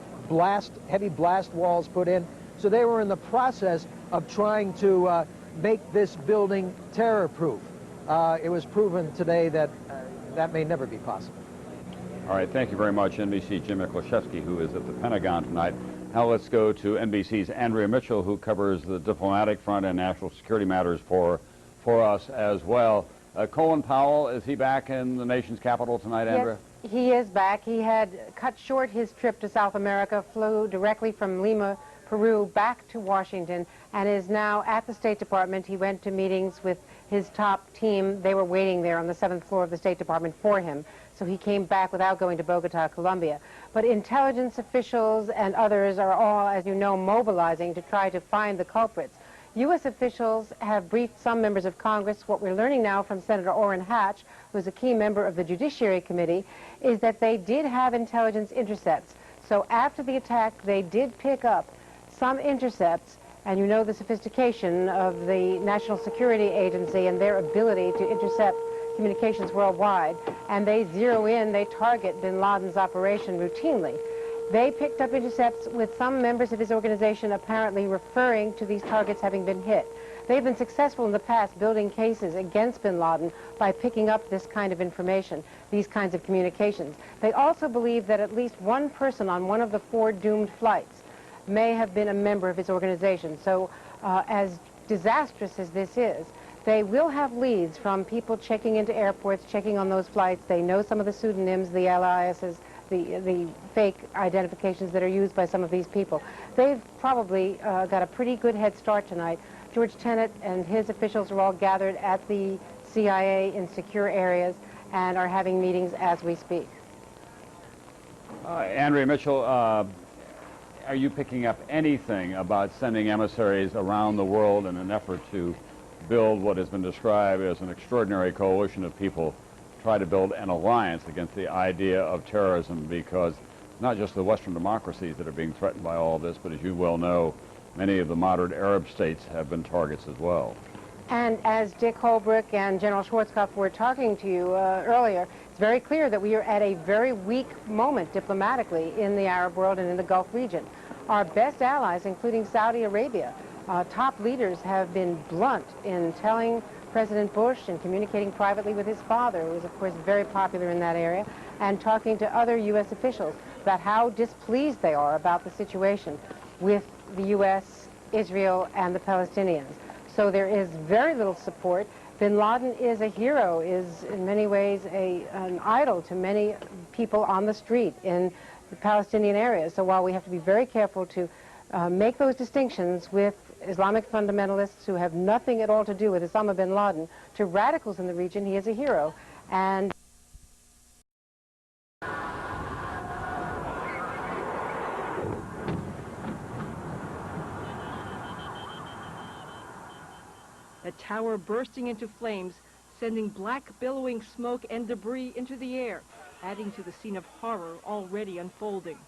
heavy blast walls put in. So they were in the process of trying to make this building terror-proof. It was proven today that that may never be possible. All right, thank you very much, NBC Jim Miklashevsky, who is at the Pentagon tonight. Now let's go to NBC's Andrea Mitchell, who covers the diplomatic front and national security matters for us as well. Colin Powell, is he back in the nation's capital tonight, Andrea? Yes, he is back. He had cut short his trip to South America, flew directly from Lima, Peru, back to Washington, and is now at the State Department. He went to meetings with his top team. They were waiting there on the 7th floor of the State Department for him. So he came back without going to Bogota, Colombia. But intelligence officials and others are all, as you know, mobilizing to try to find the culprits. U.S. officials have briefed some members of Congress. What we're learning now from Senator Orrin Hatch, who's a key member of the Judiciary Committee, is that they did have intelligence intercepts. So after the attack, they did pick up some intercepts, and you know the sophistication of the National Security Agency and their ability to intercept communications worldwide, and they zero in, they target bin Laden's operation routinely. They picked up intercepts with some members of his organization apparently referring to these targets having been hit. They've been successful in the past building cases against bin Laden by picking up this kind of information, these kinds of communications. They also believe that at least one person on one of the 4 doomed flights may have been a member of his organization. So as disastrous as this is, they will have leads from people checking into airports, checking on those flights. They know some of the pseudonyms, the aliases, the fake identifications that are used by some of these people. They've probably got a pretty good head start tonight. George Tenet and his officials are all gathered at the CIA in secure areas and are having meetings as we speak. Andrea Mitchell, are you picking up anything about sending emissaries around the world in an effort to build what has been described as an extraordinary coalition of people, try to build an alliance against the idea of terrorism, because not just the Western democracies that are being threatened by all of this, but as you well know, Many of the moderate Arab states have been targets as well. And as Dick Holbrook and General Schwarzkopf were talking to you earlier, it's very clear that we are at a very weak moment diplomatically in the Arab world and in the Gulf region. Our best allies, including Saudi Arabia, top leaders have been blunt in telling President Bush and communicating privately with his father, who was, of course, very popular in that area, and talking to other U.S. officials about how displeased they are about the situation with the U.S., Israel, and the Palestinians. So there is very little support. Bin Laden is a hero, is in many ways an idol to many people on the street in the Palestinian areas. So while we have to be very careful to make those distinctions with Islamic fundamentalists who have nothing at all to do with Osama bin Laden, to radicals in the region, he is a hero. And the tower bursting into flames, sending black billowing smoke and debris into the air, adding to the scene of horror already unfolding.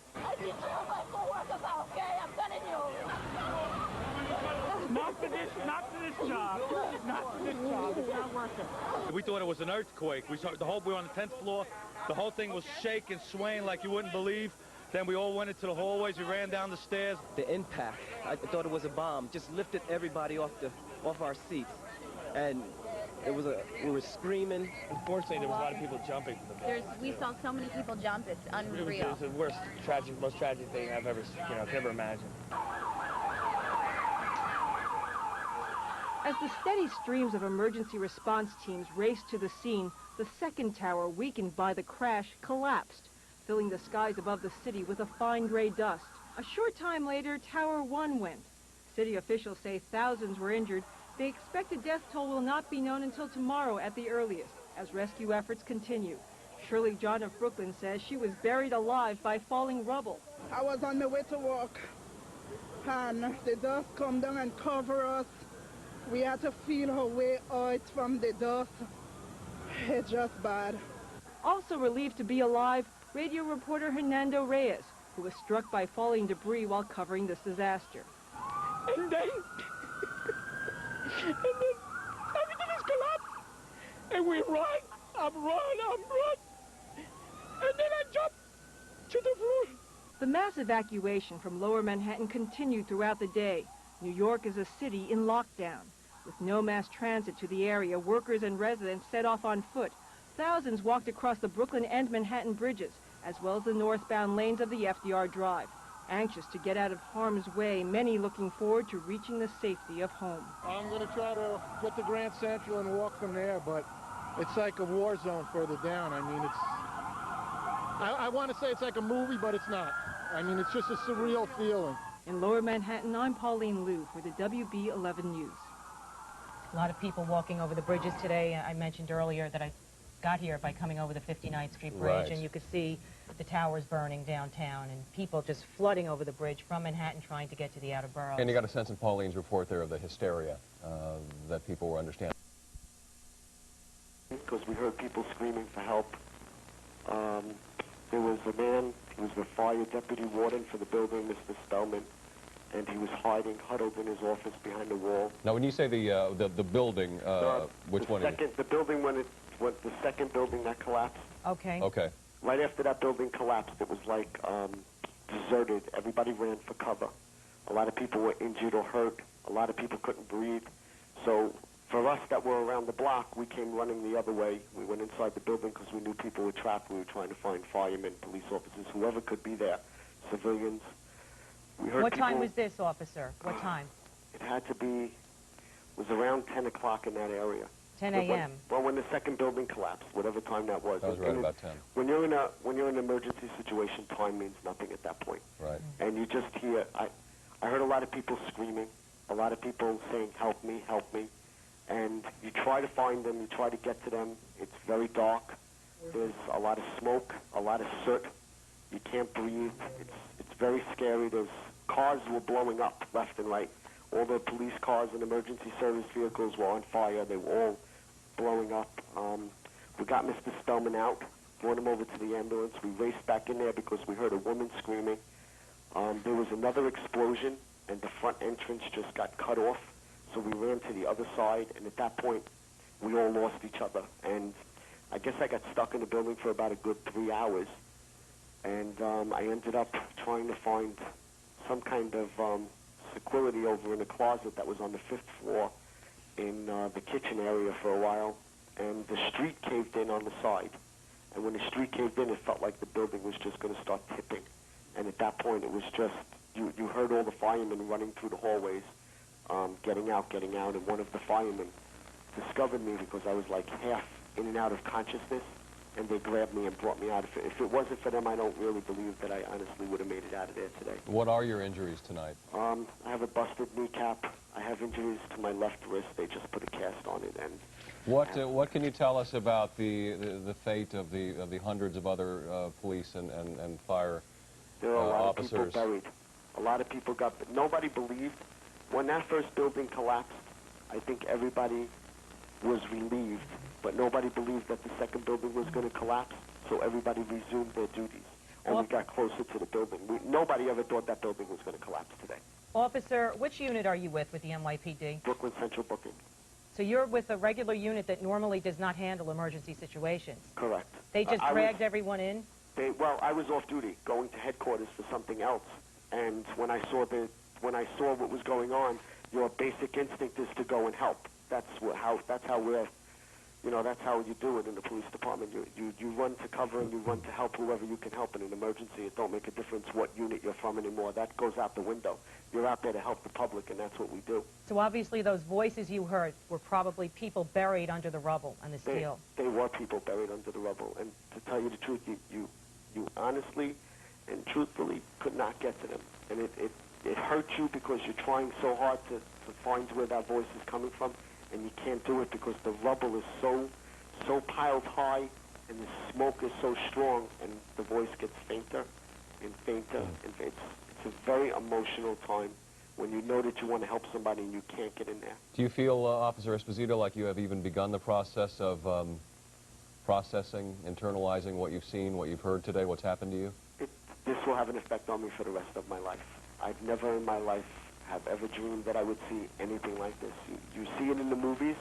Not for this job. Not for this job. It's not working. We thought it was an earthquake. We were on the 10th floor. The whole thing was shaking, swaying like you wouldn't believe. Then we all went into the hallways. We ran down the stairs. The impact, I thought it was a bomb. Just lifted everybody off our seats, and we were screaming. Unfortunately, there was a lot of people jumping from the building. We saw so many people jump. It's unreal. It was the worst, most tragic thing I've ever, could ever imagined. As the steady streams of emergency response teams raced to the scene, the second tower, weakened by the crash, collapsed, filling the skies above the city with a fine gray dust. A short time later, Tower 1 went. City officials say thousands were injured. They expect the death toll will not be known until tomorrow at the earliest, as rescue efforts continue. Shirley John of Brooklyn says she was buried alive by falling rubble. I was on my way to work, and the dust come down and cover us. We had to feel our way out from the dust. It's just bad. Also relieved to be alive, radio reporter Hernando Reyes, who was struck by falling debris while covering this disaster. And then everything is collapsed. And we run, I'm run. And then I jump to the floor. The mass evacuation from Lower Manhattan continued throughout the day. New York is a city in lockdown. With no mass transit to the area, workers and residents set off on foot. Thousands walked across the Brooklyn and Manhattan bridges, as well as the northbound lanes of the FDR Drive. Anxious to get out of harm's way, many looking forward to reaching the safety of home. I'm going to try to get to Grand Central and walk from there, but it's like a war zone further down. I mean, I want to say it's like a movie, but it's not. I mean, it's just a surreal feeling. In Lower Manhattan, I'm Pauline Liu for the WB11 News. A lot of people walking over the bridges today. I mentioned earlier that I got here by coming over the 59th Street Bridge, Right. and you could see the towers burning downtown and people just flooding over the bridge from Manhattan trying to get to the outer boroughs. And you got a sense in Pauline's report there of the hysteria that people were understanding. Because we heard people screaming for help. There was a man, he was the fire deputy warden for the building, Mr. Spellman, and he was hiding, huddled in his office behind the wall. Now, when you say the building, which one is it? The building the second building that collapsed. Okay. Okay. Right after that building collapsed, it was like deserted. Everybody ran for cover. A lot of people were injured or hurt. A lot of people couldn't breathe. So for us that were around the block, we came running the other way. We went inside the building because we knew people were trapped. We were trying to find firemen, police officers, whoever could be there, civilians. We heard What time people, was this, officer? What time? It had to be, was around 10 o'clock in that area. 10 a.m. Well, when the second building collapsed, whatever time that was. That was right about 10. When you're in an emergency situation, time means nothing at that point. Right. And you just hear, I heard a lot of people screaming, a lot of people saying, help me, help me. And you try to find them, you try to get to them. It's very dark. There's a lot of smoke, a lot of soot. You can't breathe. It's very scary. There's cars were blowing up left and right. All the police cars and emergency service vehicles were on fire. They were all blowing up. We got Mr. Spellman out, brought him over to the ambulance. We raced back in there because we heard a woman screaming. There was another explosion and the front entrance just got cut off. So we ran to the other side, and at that point, we all lost each other. And I guess I got stuck in the building for about a good 3 hours. And I ended up trying to find some kind of security over in a closet that was on the 5th floor in the kitchen area for a while. And the street caved in on the side. And when the street caved in, it felt like the building was just going to start tipping. And at that point, it was just, you heard all the firemen running through the hallways, getting out, and one of the firemen discovered me because I was like half in and out of consciousness, and they grabbed me and brought me out. If it wasn't for them, I don't really believe that I honestly would have made it out of there today. What are your injuries tonight? I have a busted kneecap. I have injuries to my left wrist. They just put a cast on it. And what can you tell us about the fate of the hundreds of other police and fire there are a lot officers? of people buried. A lot of people got, but nobody believed. When that first building collapsed, I think everybody was relieved, but nobody believed that the second building was going to collapse, so everybody resumed their duties, and we got closer to the building. Nobody ever thought that building was going to collapse today. Officer, which unit are you with the NYPD? Brooklyn Central Booking. So you're with a regular unit that normally does not handle emergency situations? Correct. They just dragged everyone in? Well, I was off duty, going to headquarters for something else, and when I saw what was going on, your basic instinct is to go and help. That's how you do it in the police department. You run to cover and you run to help whoever you can help in an emergency. It don't make a difference what unit you're from anymore. That goes out the window. You're out there to help the public, and that's what we do. So obviously those voices you heard were probably people buried under the rubble and the steel. They were people buried under the rubble, and to tell you the truth, you honestly and truthfully could not get to them, and it hurts you because you're trying so hard to find where that voice is coming from, and you can't do it because the rubble is so piled high, and the smoke is so strong, and the voice gets fainter and fainter, and it's a very emotional time when you know that you want to help somebody and you can't get in there. Do you feel, Officer Esposito, like you have even begun the process of processing, internalizing what you've seen, what you've heard today, what's happened to you? This will have an effect on me for the rest of my life. I've never in my life have ever dreamed that I would see anything like this. You see it in the movies.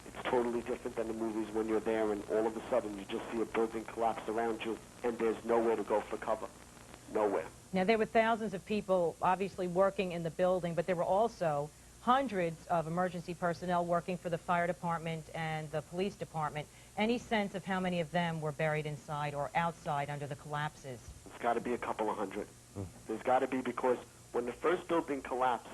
It's totally different than the movies when you're there and all of a sudden you just see a building collapse around you and there's nowhere to go for cover. Nowhere. Now, there were thousands of people obviously working in the building, but there were also hundreds of emergency personnel working for the fire department and the police department. Any sense of how many of them were buried inside or outside under the collapses? It's got to be a couple of hundred. There's got to be, because when the first building collapsed,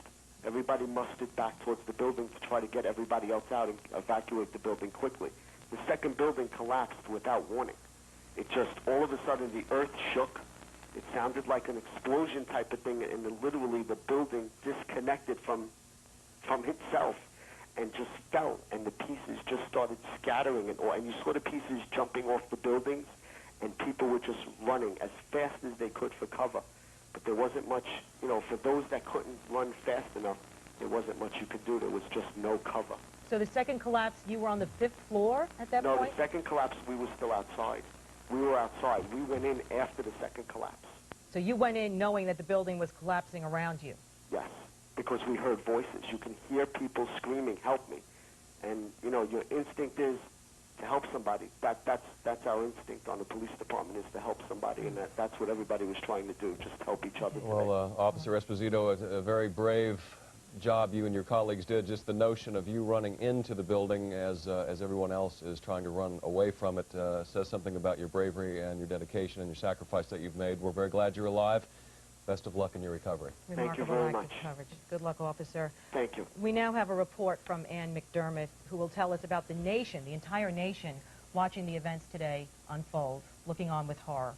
everybody mustered back towards the building to try to get everybody else out and evacuate the building quickly. The second building collapsed without warning. It just, all of a sudden, the earth shook. It sounded like an explosion type of thing, and then literally the building disconnected from itself and just fell, and the pieces just started scattering, and you saw the pieces jumping off the buildings, and people were just running as fast as they could for cover. But there wasn't much, for those that couldn't run fast enough, there wasn't much you could do. There was just no cover. So the second collapse, you were on the 5th floor at that point? No, the second collapse, we were still outside. We were outside. We went in after the second collapse. So you went in knowing that the building was collapsing around you? Yes, because we heard voices. You can hear people screaming, "Help me." And, your instinct is to help somebody. That's our instinct on the police department, is to help somebody, and that's what everybody was trying to do, just help each other. Well, Officer Esposito, a very brave job you and your colleagues did. Just the notion of you running into the building as everyone else is trying to run away from it says something about your bravery and your dedication and your sacrifice that you've made. We're very glad you're alive. Best of luck in your recovery. Thank you very much. Coverage. Good luck, officer. Thank you. We now have a report from Ann McDermott, who will tell us about the nation, the entire nation, watching the events today unfold, looking on with horror.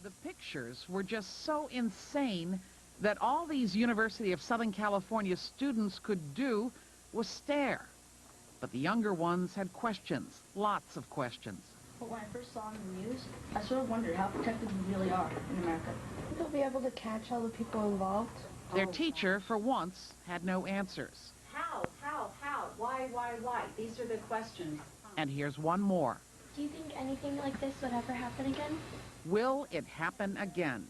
The pictures were just so insane that all these University of Southern California students could do was stare. But the younger ones had questions, lots of questions. But when I first saw on the news, I sort of wondered how protected we really are in America. Will they be able to catch all the people involved? Their teacher, for once, had no answers. How? Why? These are the questions. And here's one more. Do you think anything like this would ever happen again? Will it happen again?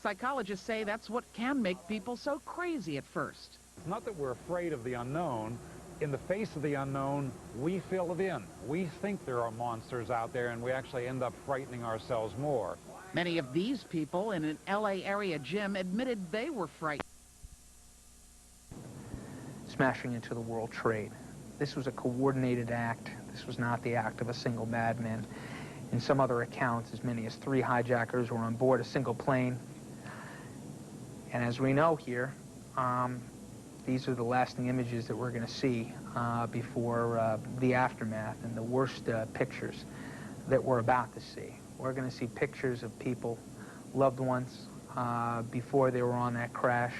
Psychologists say that's what can make people so crazy at first. It's not that we're afraid of the unknown. In the face of the unknown, we fill it in. We think there are monsters out there, and we actually end up frightening ourselves more. Many of these people in an LA area gym admitted they were frightened. Smashing into the World Trade. This was a coordinated act. This was not the act of a single madman. In some other accounts, as many as 3 hijackers were on board a single plane. And as we know here, these are the lasting images that we're going to see before the aftermath and the worst pictures that we're about to see. We're going to see pictures of people, loved ones, before they were on that crash.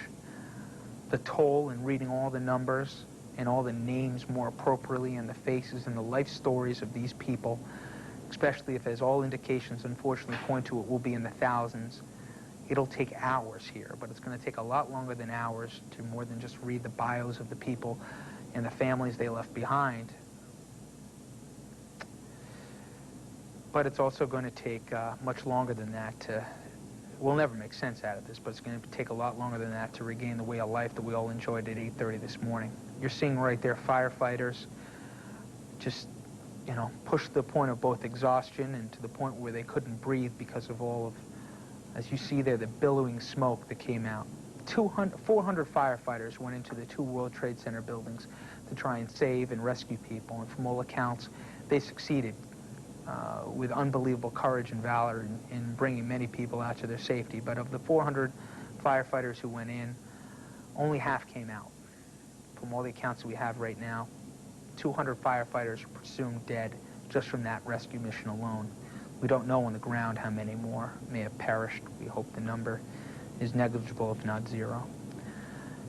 The toll in reading all the numbers and all the names more appropriately and the faces and the life stories of these people, especially if, as all indications unfortunately point to, it will be in the thousands. It'll take hours here, but it's going to take a lot longer than hours to more than just read the bios of the people and the families they left behind. But it's also going to take much longer than that to, we'll never make sense out of this, but it's going to take a lot longer than that to regain the way of life that we all enjoyed at 8:30 this morning. You're seeing right there firefighters just, you know, pushed to the point of both exhaustion and to the point where they couldn't breathe because of all of, as you see there, the billowing smoke that came out. 400 firefighters went into the 2 World Trade Center buildings to try and save and rescue people, and from all accounts, they succeeded with unbelievable courage and valor in bringing many people out to their safety. But of the 400 firefighters who went in, only half came out. From all the accounts that we have right now, 200 firefighters are presumed dead just from that rescue mission alone. We don't know on the ground how many more may have perished. We hope the number is negligible, if not 0.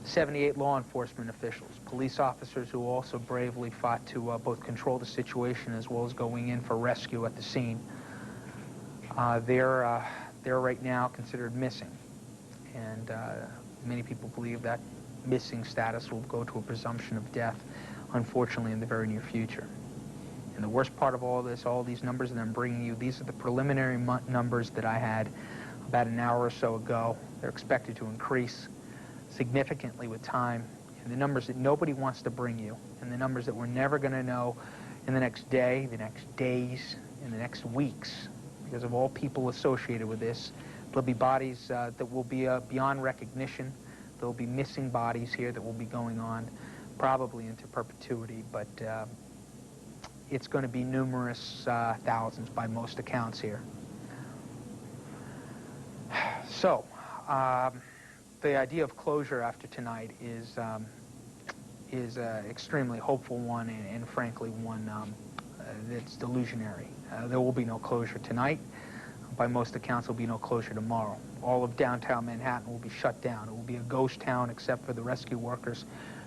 78 law enforcement officials, police officers who also bravely fought to both control the situation as well as going in for rescue at the scene. They're right now considered missing, and many people believe that missing status will go to a presumption of death, unfortunately, in the very near future. And the worst part of all this, all these numbers that I'm bringing you, these are the preliminary numbers that I had about an hour or so ago. They're expected to increase significantly with time, and the numbers that nobody wants to bring you, and the numbers that we're never going to know in the next day, the next days, in the next weeks, because of all people associated with this. There'll be bodies that will be beyond recognition. There'll be missing bodies here that will be going on probably into perpetuity, but it's going to be numerous thousands by most accounts here. So, the idea of closure after tonight is an extremely hopeful one, and frankly one that's delusionary. There will be no closure tonight. By most accounts, there will be no closure tomorrow. All of downtown Manhattan will be shut down. It will be a ghost town except for the rescue workers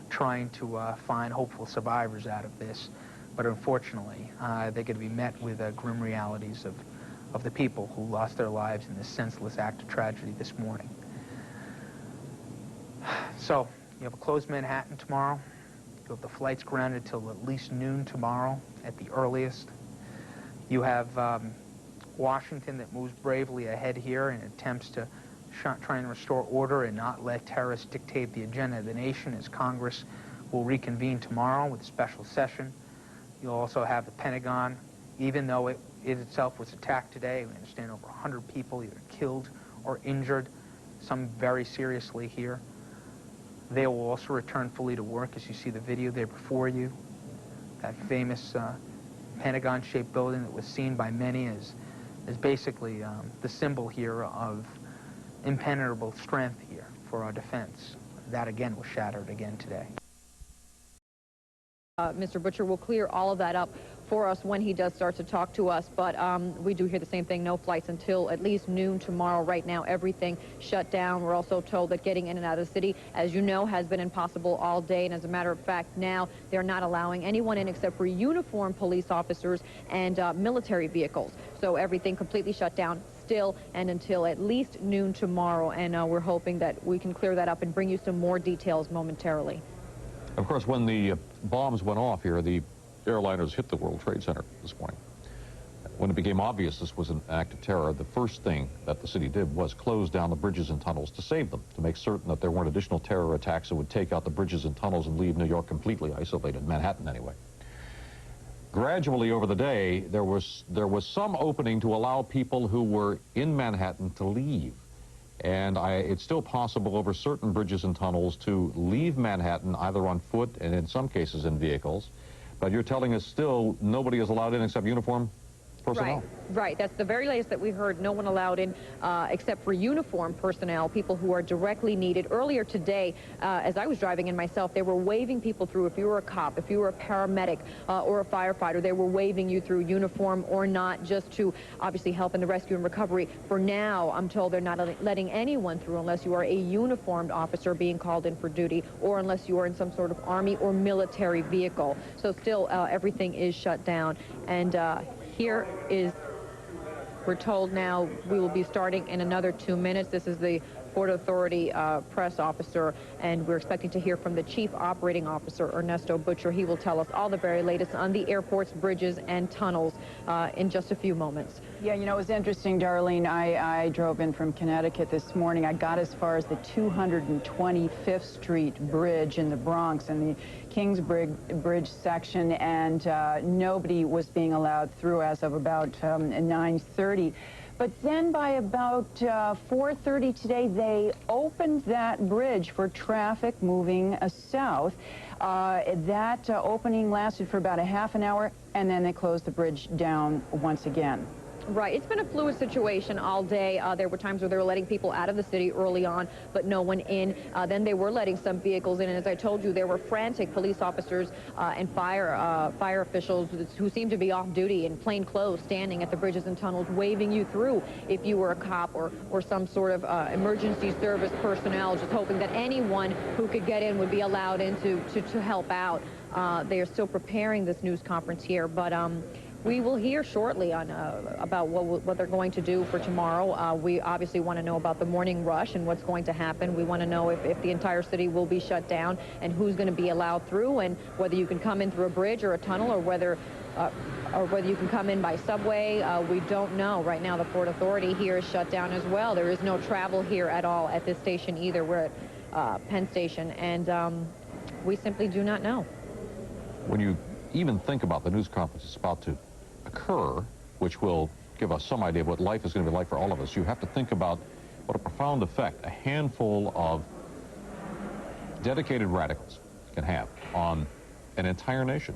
trying to find hopeful survivors out of this. But unfortunately, they're going to be met with grim realities of the people who lost their lives in this senseless act of tragedy this morning. So, you have a closed Manhattan tomorrow. You have the flights grounded till at least noon tomorrow at the earliest. You have Washington that moves bravely ahead here and attempts to try and restore order and not let terrorists dictate the agenda of the nation, as Congress will reconvene tomorrow with a special session. You'll also have the Pentagon, even though it itself was attacked today. We understand over 100 people either killed or injured, some very seriously here. They will also return fully to work, as you see the video there before you. That famous Pentagon-shaped building that was seen by many as basically the symbol here of impenetrable strength here for our defense. That again was shattered again today. Mr. Butcher will clear all of that up for us when he does start to talk to us, but we do hear the same thing, no flights until at least noon tomorrow. Right now, everything shut down. We're also told that getting in and out of the city, as you know, has been impossible all day, and as a matter of fact, now they're not allowing anyone in except for uniformed police officers and military vehicles. So everything completely shut down still and until at least noon tomorrow, and we're hoping that we can clear that up and bring you some more details momentarily. Of course, when the bombs went off here, the airliners hit the World Trade Center this morning. When it became obvious this was an act of terror, the first thing that the city did was close down the bridges and tunnels to save them, to make certain that there weren't additional terror attacks that would take out the bridges and tunnels and leave New York completely isolated, Manhattan anyway. Gradually over the day, there was some opening to allow people who were in Manhattan to leave. And it's still possible over certain bridges and tunnels to leave Manhattan either on foot and in some cases in vehicles. But you're telling us still nobody is allowed in except uniformed personnel? Right. That's the very latest that we heard. No one allowed in except for uniformed personnel, people who are directly needed. Earlier today, as I was driving in myself, they were waving people through. If you were a cop, if you were a paramedic or a firefighter, they were waving you through, uniform or not, just to obviously help in the rescue and recovery. For now, I'm told they're not letting anyone through unless you are a uniformed officer being called in for duty or unless you are in some sort of army or military vehicle. So still, everything is shut down. And here is, we're told now, we will be starting in another 2 minutes. This is the Port Authority press officer, and we're expecting to hear from the Chief Operating Officer, Ernesto Butcher. He will tell us all the very latest on the airport's bridges and tunnels in just a few moments. Yeah, you know, it was interesting, Darlene. I drove in from Connecticut this morning. I got as far as the 225th Street Bridge in the Bronx and the Kingsbridge section, and nobody was being allowed through as of about 9:30. But then by about 4:30 today, they opened that bridge for traffic moving south. That opening lasted for about a half an hour, and then they closed the bridge down once again. Right. It's been a fluid situation all day. There were times where they were letting people out of the city early on, but no one in. Then they were letting some vehicles in. And as I told you, there were frantic police officers and fire officials who seemed to be off duty in plain clothes, standing at the bridges and tunnels, waving you through if you were a cop or some sort of emergency service personnel, just hoping that anyone who could get in would be allowed in to help out. They are still preparing this news conference here, but we will hear shortly on about what they're going to do for tomorrow. We obviously want to know about the morning rush and what's going to happen. We want to know if the entire city will be shut down and who's going to be allowed through, and whether you can come in through a bridge or a tunnel, or whether you can come in by subway. We don't know. Right now, the Port Authority here is shut down as well. There is no travel here at all at this station either. We're at Penn Station, and we simply do not know. When you even think about the news conference that's about to occur, which will give us some idea of what life is going to be like for all of us, you have to think about what a profound effect a handful of dedicated radicals can have on an entire nation.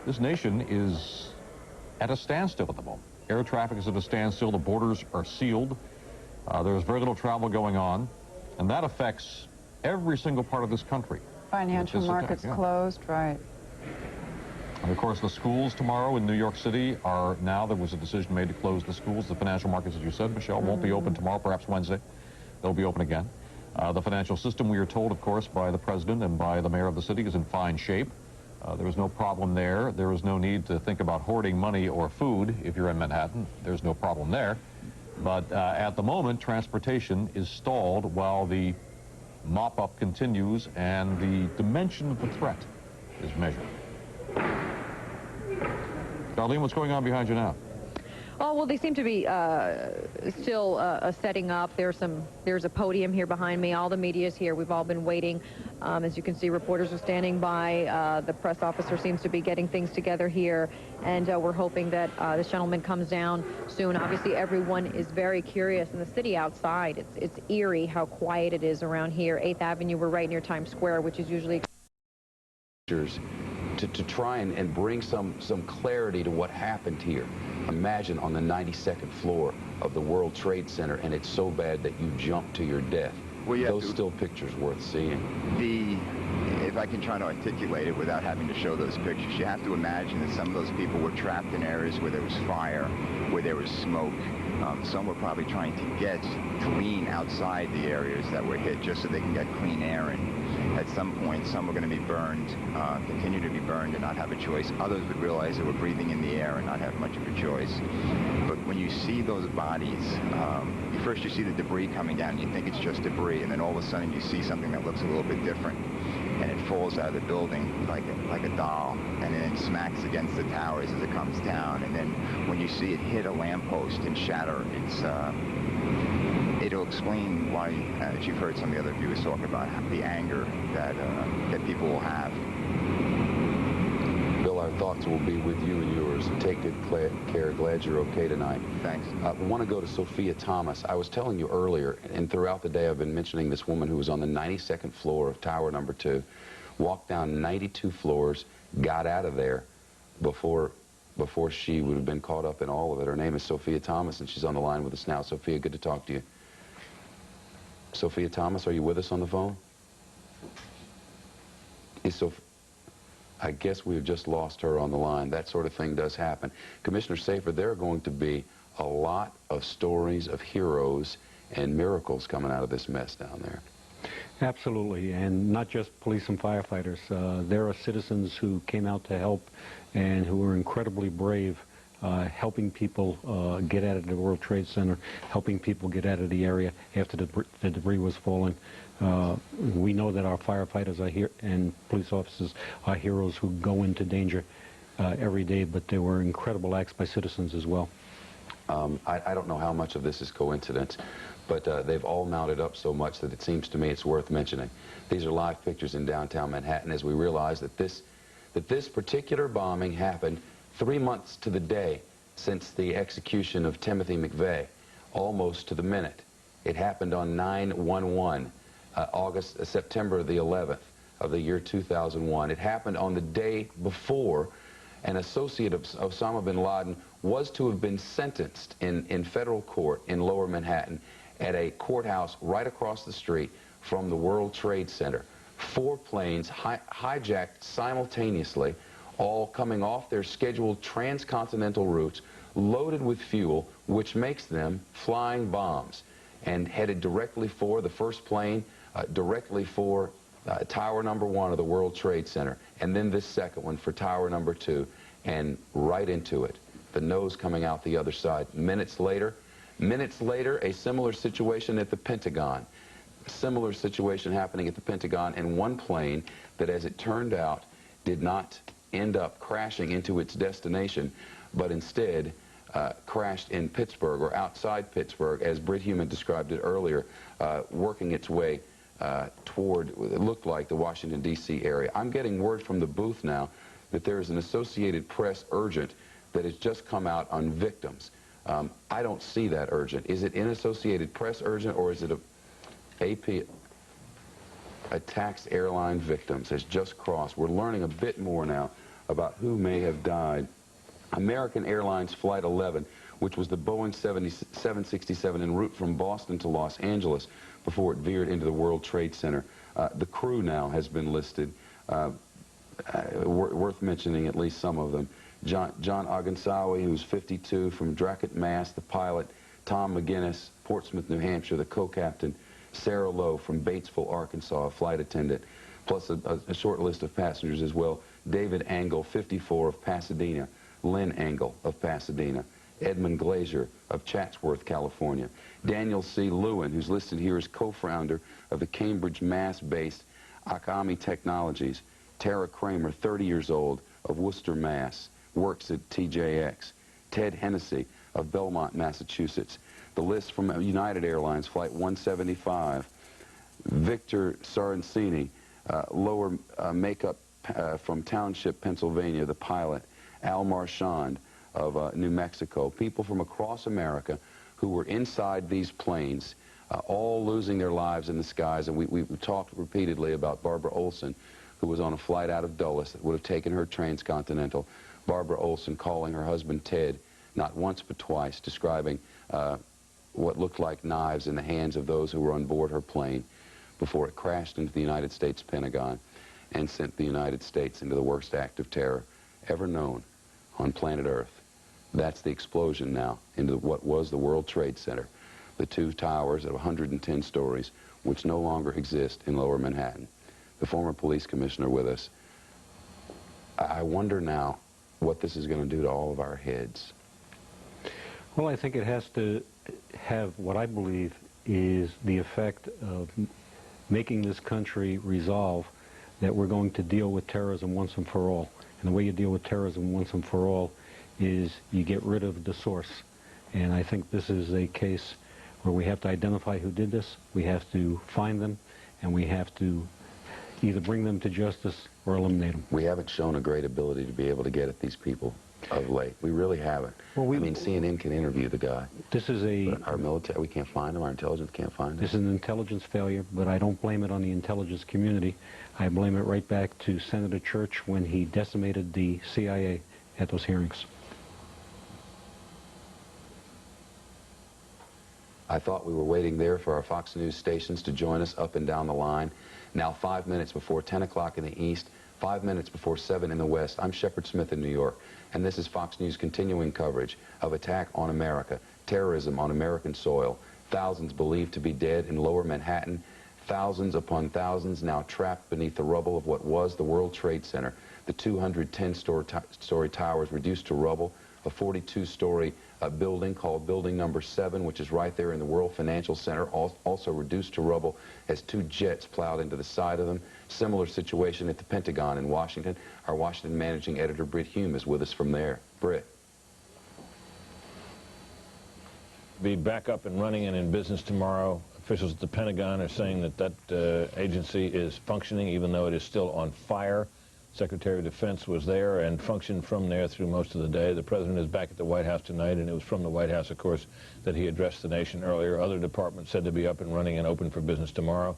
This nation is at a standstill at the moment. Air traffic is at a standstill. The borders are sealed. There's very little travel going on, and that affects every single part of this country. Financial markets closed, right. And of course, the schools tomorrow in New York City are now, there was a decision made to close the schools. The financial markets, as you said, Michelle, won't be open tomorrow, perhaps Wednesday. They'll be open again. The financial system, we are told, of course, by the president and by the mayor of the city, is in fine shape. There is no problem there. There is no need to think about hoarding money or food if you're in Manhattan. There's no problem there. But at the moment, transportation is stalled while the mop-up continues and the dimension of the threat is measured. Darlene, what's going on behind you now? Oh, well, they seem to be still setting up. There's a podium here behind me. All the media is here. We've all been waiting. As you can see, reporters are standing by. The press officer seems to be getting things together here, and we're hoping that this gentleman comes down soon. Obviously, everyone is very curious in the city outside. It's eerie how quiet it is around here. 8th Avenue, we're right near Times Square, which is usually to try and bring some clarity to what happened here. Imagine on the 92nd floor of the World Trade Center, and it's so bad that you jump to your death. Well, those still pictures worth seeing. If I can try to articulate it without having to show those pictures, you have to imagine that some of those people were trapped in areas where there was fire, where there was smoke. Some were probably trying to get clean outside the areas that were hit just so they can get clean air at some point, some were going to be burned, continue to be burned and not have a choice. Others would realize they were breathing in the air and not have much of a choice. But when you see those bodies, first you see the debris coming down, and you think it's just debris, and then all of a sudden you see something that looks a little bit different, and it falls out of the building like a doll, and then it smacks against the towers as it comes down, and then when you see it hit a lamppost and shatter, it'll explain why, as you've heard some of the other viewers talk about, the anger that people will have. Bill, our thoughts will be with you and yours. Take good care. Glad you're okay tonight. Thanks. We want to go to Sophia Thomas. I was telling you earlier, and throughout the day I've been mentioning this woman who was on the 92nd floor of Tower Number 2, walked down 92 floors, got out of there before she would have been caught up in all of it. Her name is Sophia Thomas, and she's on the line with us now. Sophia, good to talk to you. Sophia Thomas, are you with us on the phone? I guess we've just lost her on the line. That sort of thing does happen. Commissioner Safer, there are going to be a lot of stories of heroes and miracles coming out of this mess down there. Absolutely, and not just police and firefighters. There are citizens who came out to help and who were incredibly brave, helping people get out of the World Trade Center, helping people get out of the area after the debris was falling. We know that our firefighters are here and police officers are heroes who go into danger every day, but there were incredible acts by citizens as well. I don't know how much of this is coincidence, but they've all mounted up so much that it seems to me it's worth mentioning. These are live pictures in downtown Manhattan as we realize that this particular bombing happened 3 months to the day since the execution of Timothy McVeigh, almost to the minute. It happened on 9/11, September the 11th of the year 2001. It happened on the day before an associate of Osama bin Laden was to have been sentenced in federal court in Lower Manhattan at a courthouse right across the street from the World Trade Center. 4 planes hijacked simultaneously, all coming off their scheduled transcontinental routes, loaded with fuel, which makes them flying bombs, and headed directly for the first plane, directly for Tower Number 1 of the World Trade Center, and then this second one for Tower Number 2, and right into it, the nose coming out the other side. Minutes later, a similar situation at the Pentagon. A similar situation happening at the Pentagon, and one plane that, as it turned out, did not end up crashing into its destination, but instead crashed in Pittsburgh, or outside Pittsburgh, as Britt Human described it earlier, working its way toward, it looked like, the Washington, D.C. area. I'm getting word from the booth now that there is an Associated Press urgent that has just come out on victims. I don't see that urgent. Is it in Associated Press urgent, or is it a AP? Attacks airline victims has just crossed. We're learning a bit more now about who may have died. American Airlines Flight 11, which was the Boeing 767 en route from Boston to Los Angeles before it veered into the World Trade Center. The crew now has been listed. Worth mentioning at least some of them. John Agansawi, who's 52, from Dracut, Mass., the pilot. Tom McGinnis, Portsmouth, New Hampshire, the co-captain. Sarah Lowe from Batesville, Arkansas, a flight attendant, plus a short list of passengers as well. David Angle, 54, of Pasadena. Lynn Angle of Pasadena. Edmund Glazier of Chatsworth, California. Daniel C. Lewin, who's listed here as co-founder of the Cambridge, Mass.-based Akami Technologies. Tara Kramer, 30 years old, of Worcester, Mass., works at TJX. Ted Hennessy of Belmont, Massachusetts. The list from United Airlines Flight 175. Victor Saraceni, lower makeup from Township, Pennsylvania, the pilot. Al Marchand of New Mexico. People from across America who were inside these planes, all losing their lives in the skies. And we talked repeatedly about Barbara Olson, who was on a flight out of Dulles that would have taken her transcontinental. Barbara Olson calling her husband Ted, not once but twice, describing what looked like knives in the hands of those who were on board her plane before it crashed into the United States Pentagon and sent the United States into the worst act of terror ever known on planet Earth. That's the explosion now into what was the World Trade Center, the 2 towers of 110 stories, which no longer exist in Lower Manhattan. the former police commissioner, with us. I wonder now what this is going to do to all of our heads. Well, I think it has to have what I believe is the effect of making this country resolve that we're going to deal with terrorism once and for all. And the way you deal with terrorism once and for all is you get rid of the source. And I think this is a case where we have to identify who did this, we have to find them, and we have to either bring them to justice or eliminate them. We haven't shown a great ability to be able to get at these people of late. We really haven't. Well, I mean, CNN can interview the guy. This is but our military, we can't find him. Our intelligence can't find him. This is an intelligence failure, but I don't blame it on the intelligence community. I blame it right back to Senator Church when he decimated the CIA at those hearings. I thought we were waiting there for our Fox News stations to join us up and down the line. Now 5 minutes before 10 o'clock in the East, 5 minutes before 7 in the West. I'm Shepard Smith in New York, and this is Fox News' continuing coverage of attack on America, terrorism on American soil, thousands believed to be dead in lower Manhattan, thousands upon thousands now trapped beneath the rubble of what was the World Trade Center, the 210-story towers reduced to rubble, a 42-story building called Building Number 7, which is right there in the World Financial Center, also reduced to rubble as 2 jets plowed into the side of them. Similar situation at the Pentagon in Washington. Our Washington managing editor, Britt Hume, is with us from there. Britt. Be back up and running and in business tomorrow. Officials at the Pentagon are saying that that agency is functioning, even though it is still on fire. Secretary of Defense was there and functioned from there through most of the day. The President is back at the White House tonight, and it was from the White House, of course, that he addressed the nation earlier. Other departments said to be up and running and open for business tomorrow.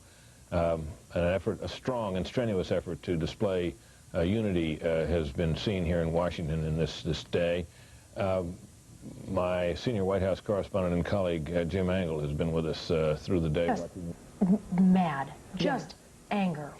An effort, a strong and strenuous effort to display unity has been seen here in Washington in this day. My senior White House correspondent and colleague, Jim Angle, has been with us through the day. Just mad. Just anger.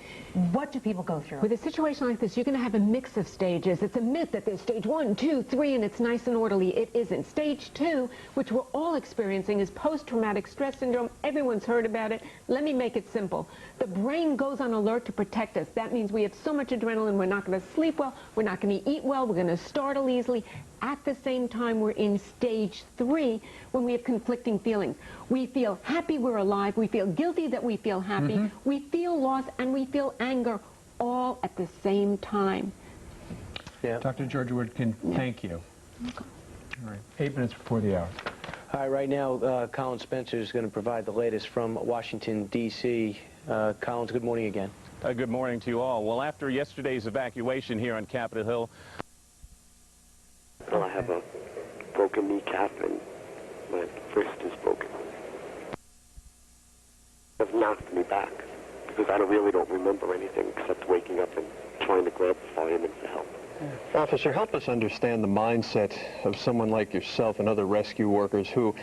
What do people go through? With a situation like this, you're going to have a mix of stages. It's a myth that there's stage 1, 2, 3, and it's nice and orderly. It isn't. Stage 2, which we're all experiencing, is post-traumatic stress syndrome. Everyone's heard about it. Let me make it simple. The brain goes on alert to protect us. That means we have so much adrenaline, we're not going to sleep well, we're not going to eat well, we're going to startle easily. At the same time, we're in stage 3 when we have conflicting feelings. We feel happy we're alive, we feel guilty that we feel happy, we feel loss, and we feel anger all at the same time. Yeah. Dr. George Woodkin, thank you. All right, 8 minutes before the hour. Hi, right now, Colin Spencer is going to provide the latest from Washington, D.C. Collins, good morning again. Good morning to you all. Well, after yesterday's evacuation here on Capitol Hill, well, I have a broken kneecap and my wrist is broken. It knocked me back because I really don't remember anything except waking up and trying to grab the fireman for help. Officer, help us understand the mindset of someone like yourself and other rescue workers who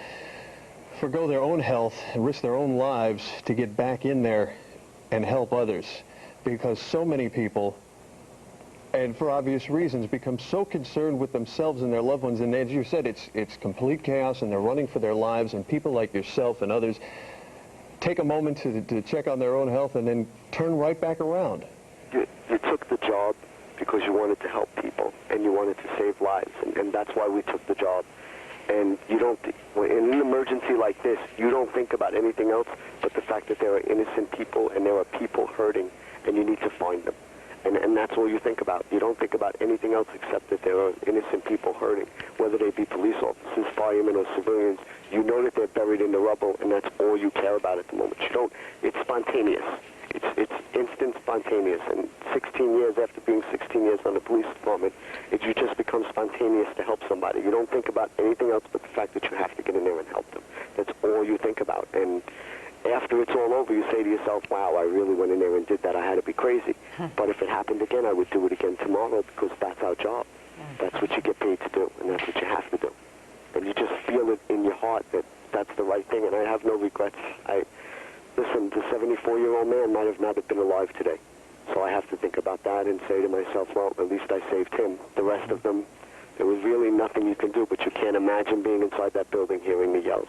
forgo their own health and risk their own lives to get back in there and help others, because so many people, and for obvious reasons, become so concerned with themselves and their loved ones, and as you said, it's complete chaos and they're running for their lives, and people like yourself and others take a moment to check on their own health and then turn right back around. You took the job because you wanted to help people and you wanted to save lives, and that's why we took the job. And you don't, in an emergency like this, you don't think about anything else but the fact that there are innocent people and there are people hurting, and you need to find them. And that's all you think about. You don't think about anything else except that there are innocent people hurting, whether they be police officers, firemen, or civilians. You know that they're buried in the rubble, and that's all you care about at the moment. You don't. It's spontaneous. It's instant spontaneous. And 16 years after being 16 years on the police department, you just become spontaneous to help somebody. You don't think about anything else but the fact that you have to get in there and help them. That's all you think about. And after it's all over, you say to yourself, wow, I really went in there and did that. I had to be crazy. But if it happened again, I would do it again tomorrow because that's our job. That's what you get paid to do, and that's what you have to do. And you just feel it in your heart that that's the right thing, and I have no regrets. Listen, the 74-year-old man might have not have been alive today. So I have to think about that and say to myself, well, at least I saved him. The rest of them, there was really nothing you can do, but you can't imagine being inside that building hearing the yells.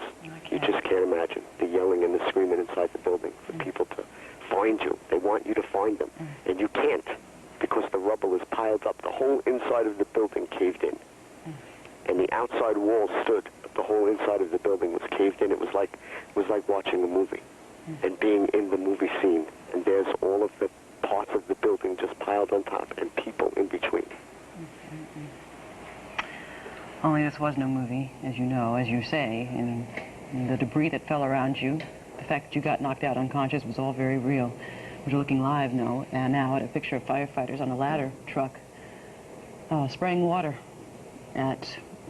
You just can't imagine the yelling and the screaming inside the building for people to find you. They want you to find them. And you can't because the rubble is piled up. The whole inside of the building caved in. And the outside wall stood. The whole inside of the building was caved in. It was like watching a movie and being in the movie scene. And there's all of the parts of the building just piled on top and people in between. Only this was no movie, as you know, as you say, and the debris that fell around you, the fact that you got knocked out unconscious was all very real. We're looking live now at a picture of firefighters on a ladder truck spraying water at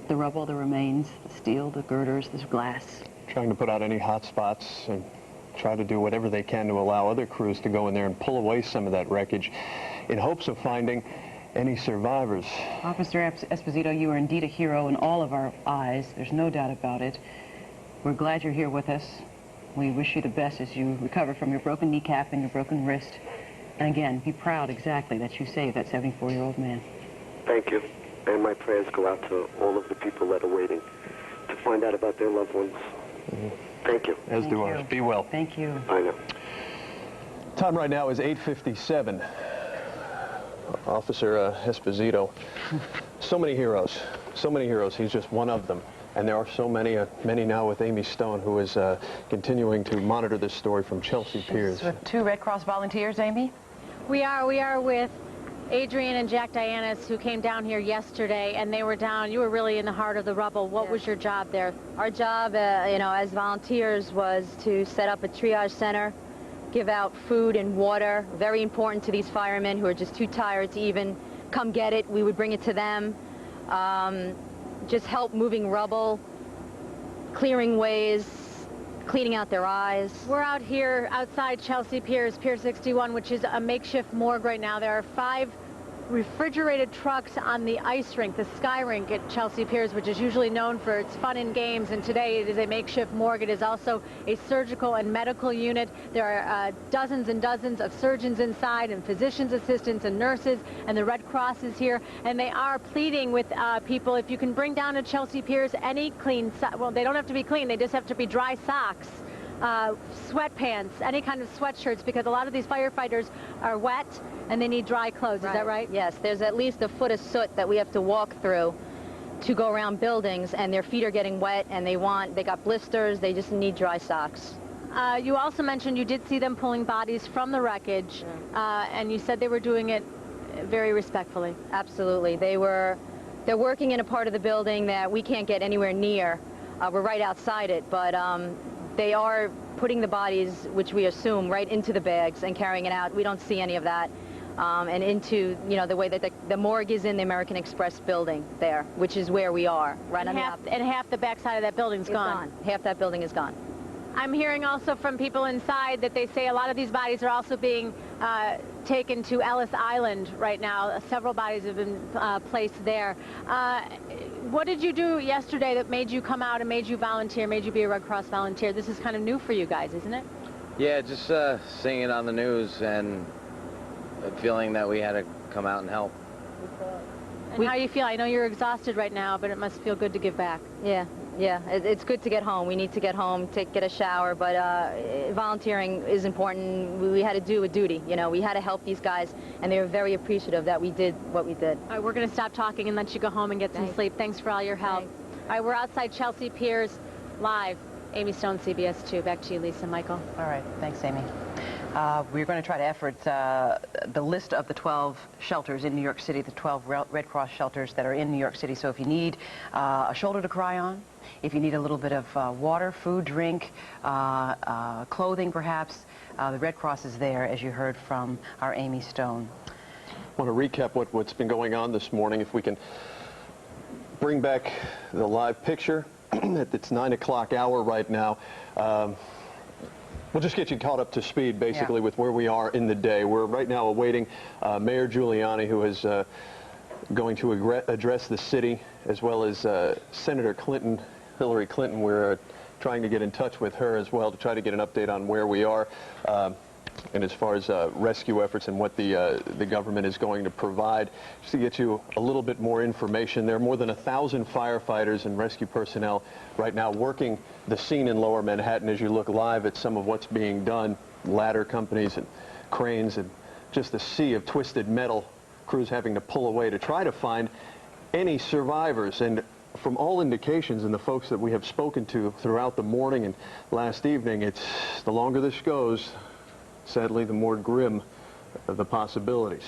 the rubble, the remains, the steel, the girders, the glass. Trying to put out any hot spots and try to do whatever they can to allow other crews to go in there and pull away some of that wreckage in hopes of finding any survivors. Officer Esposito, you are indeed a hero in all of our eyes. There's no doubt about it. We're glad you're here with us. We wish you the best as you recover from your broken kneecap and your broken wrist. And again, be proud exactly that you saved that 74-year-old man. Thank you. And my prayers go out to all of the people that are waiting to find out about their loved ones. Thank you. As do ours. Be well. Thank you. I know. Time right now is 8:57. Officer Esposito, so many heroes, so many heroes. He's just one of them. And there are so many, many now with Amy Stone, who is continuing to monitor this story from Chelsea Piers. With 2 Red Cross volunteers, Amy? We are with Adrian and Jack Dianis, who came down here yesterday, and they were down. You were really in the heart of the rubble. What was your job there? Our job, you know, as volunteers was to set up a triage center, give out food and water, very important to these firemen who are just too tired to even come get it. We would bring it to them. Just help moving rubble, clearing ways, cleaning out their eyes. We're out here outside Chelsea Piers, Pier 61, which is a makeshift morgue right now. There are 5 refrigerated trucks on the ice rink, the sky rink at Chelsea Piers, which is usually known for its fun and games, and today it is a makeshift morgue. It is also a surgical and medical unit. There are dozens and dozens of surgeons inside, and physician's assistants and nurses, and the Red Cross is here, and they are pleading with people, if you can bring down to Chelsea Piers any clean, well, they don't have to be clean, they just have to be dry socks, sweatpants, any kind of sweatshirts, because a lot of these firefighters are wet and they need dry clothes. Is that right? Yes, there's at least a foot of soot that we have to walk through to go around buildings, and their feet are getting wet, and they got blisters, they just need dry socks. You also mentioned you did see them pulling bodies from the wreckage, and you said they were doing it very respectfully. Absolutely. They're working in a part of the building that we can't get anywhere near. We're right outside it, but they are putting the bodies, which we assume, right into the bags and carrying it out. We don't see any of that. And into, you know, the way that the morgue is in the American Express building there, which is where we are, right on the opposite. And half the backside of that building's gone. Half that building is gone. I'm hearing also from people inside that they say a lot of these bodies are also being taken to Ellis Island right now. Several bodies have been placed there. What did you do yesterday that made you come out and made you volunteer, made you be a Red Cross volunteer? This is kind of new for you guys, isn't it? Yeah, just seeing it on the news and feeling that we had to come out and help. And how do you feel? I know you're exhausted right now, but it must feel good to give back. Yeah, it's good to get home. We need to get home, get a shower, but volunteering is important. We had to do a duty, you know. We had to help these guys, and they were very appreciative that we did what we did. All right, we're going to stop talking and let you go home and get some sleep. Thanks for all your help. Thanks. All right, we're outside Chelsea Piers live. Amy Stone, CBS 2. Back to you, Lisa and Michael. All right, thanks, Amy. We're going to try to effort the list of the 12 shelters in New York City, the 12 Red Cross shelters that are in New York City. So if you need a shoulder to cry on, if you need a little bit of water, food, drink, clothing perhaps, the Red Cross is there, as you heard from our Amy Stone. I want to recap what's been going on this morning. If we can bring back the live picture. It's 9 o'clock hour right now. We'll just get you caught up to speed, basically, with where we are in the day. We're right now awaiting Mayor Giuliani, who is going to address the city, as well as Senator Clinton, Hillary Clinton. We're trying to get in touch with her as well to try to get an update on where we are. And as far as rescue efforts and what the government is going to provide. Just to get you a little bit more information, there are more than 1,000 firefighters and rescue personnel right now working the scene in Lower Manhattan as you look live at some of what's being done. ladder companies and cranes and just a sea of twisted metal, crews having to pull away to try to find any survivors. And from all indications and the folks that we have spoken to throughout the morning and last evening, it's the longer this goes, sadly, the more grim the possibilities.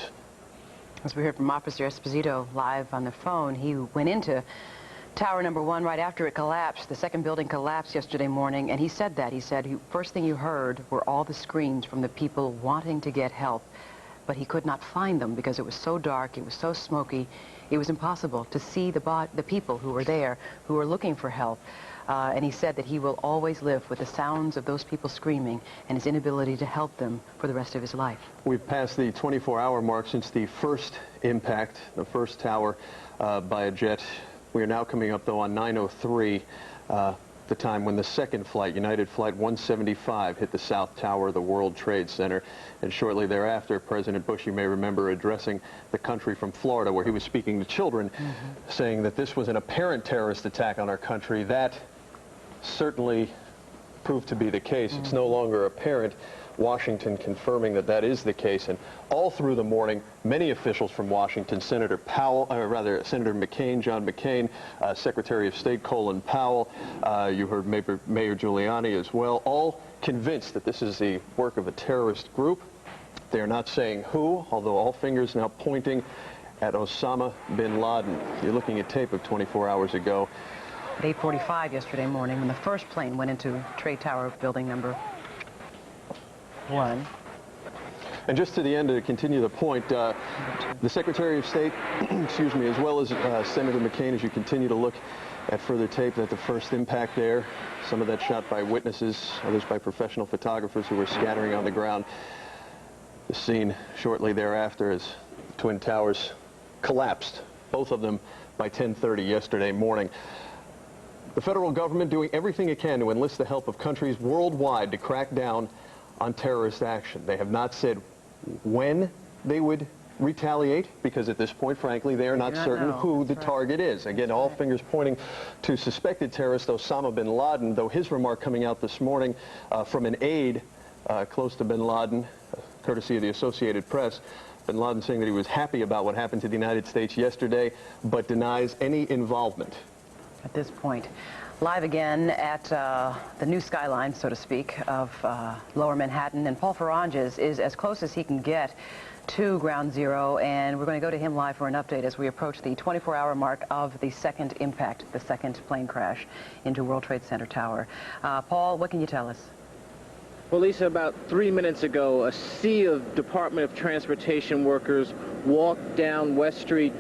As we heard from Officer Esposito live on the phone, he went into Tower number 1 right after it collapsed. The second building collapsed yesterday morning, and he said that. He said, first thing you heard were all the screams from the people wanting to get help, but he could not find them because it was so dark, it was so smoky, it was impossible to see the people who were there, who were looking for help. And he said that he will always live with the sounds of those people screaming and his inability to help them for the rest of his life. We've passed the 24-hour mark since the first impact, the first tower by a jet. We are now coming up, though, on 9:03, the time when the second flight, United Flight 175, hit the South Tower of the World Trade Center. And shortly thereafter, President Bush, you may remember, addressing the country from Florida, where he was speaking to children, saying that this was an apparent terrorist attack on our country. That certainly proved to be the case. It's no longer apparent. Washington confirming that that is the case. And all through the morning, many officials from Washington, Senator McCain, John McCain, Secretary of State Colin Powell, you heard Mayor Giuliani as well, all convinced that this is the work of a terrorist group. They are not saying who, although all fingers now pointing at Osama bin Laden. You're looking at tape of 24 hours ago. At 8:45 yesterday morning, when the first plane went into Trade Tower building number 1. And just to the end, to continue the point, the Secretary of State, excuse me, as well as Senator McCain, as you continue to look at further tape, that the first impact there, some of that shot by witnesses, others by professional photographers who were scattering on the ground. The scene shortly thereafter as Twin Towers collapsed, both of them by 10:30 yesterday morning. The federal government doing everything it can to enlist the help of countries worldwide to crack down on terrorist action. They have not said when they would retaliate, because at this point, frankly, they are not certain who the target is. Again, all fingers pointing to suspected terrorist Osama bin Laden, though his remark coming out this morning from an aide close to bin Laden, courtesy of the Associated Press, bin Laden saying that he was happy about what happened to the United States yesterday, but denies any involvement. At this point, live again at the new skyline, so to speak, of Lower Manhattan, and Paul Ferranges is as close as he can get to Ground Zero, and we're going to go to him live for an update as we approach the 24-hour mark of the second impact, the second plane crash into World Trade Center Tower. Paul, what can you tell us? Well, Lisa, about 3 minutes ago, a sea of Department of Transportation workers walked down West Street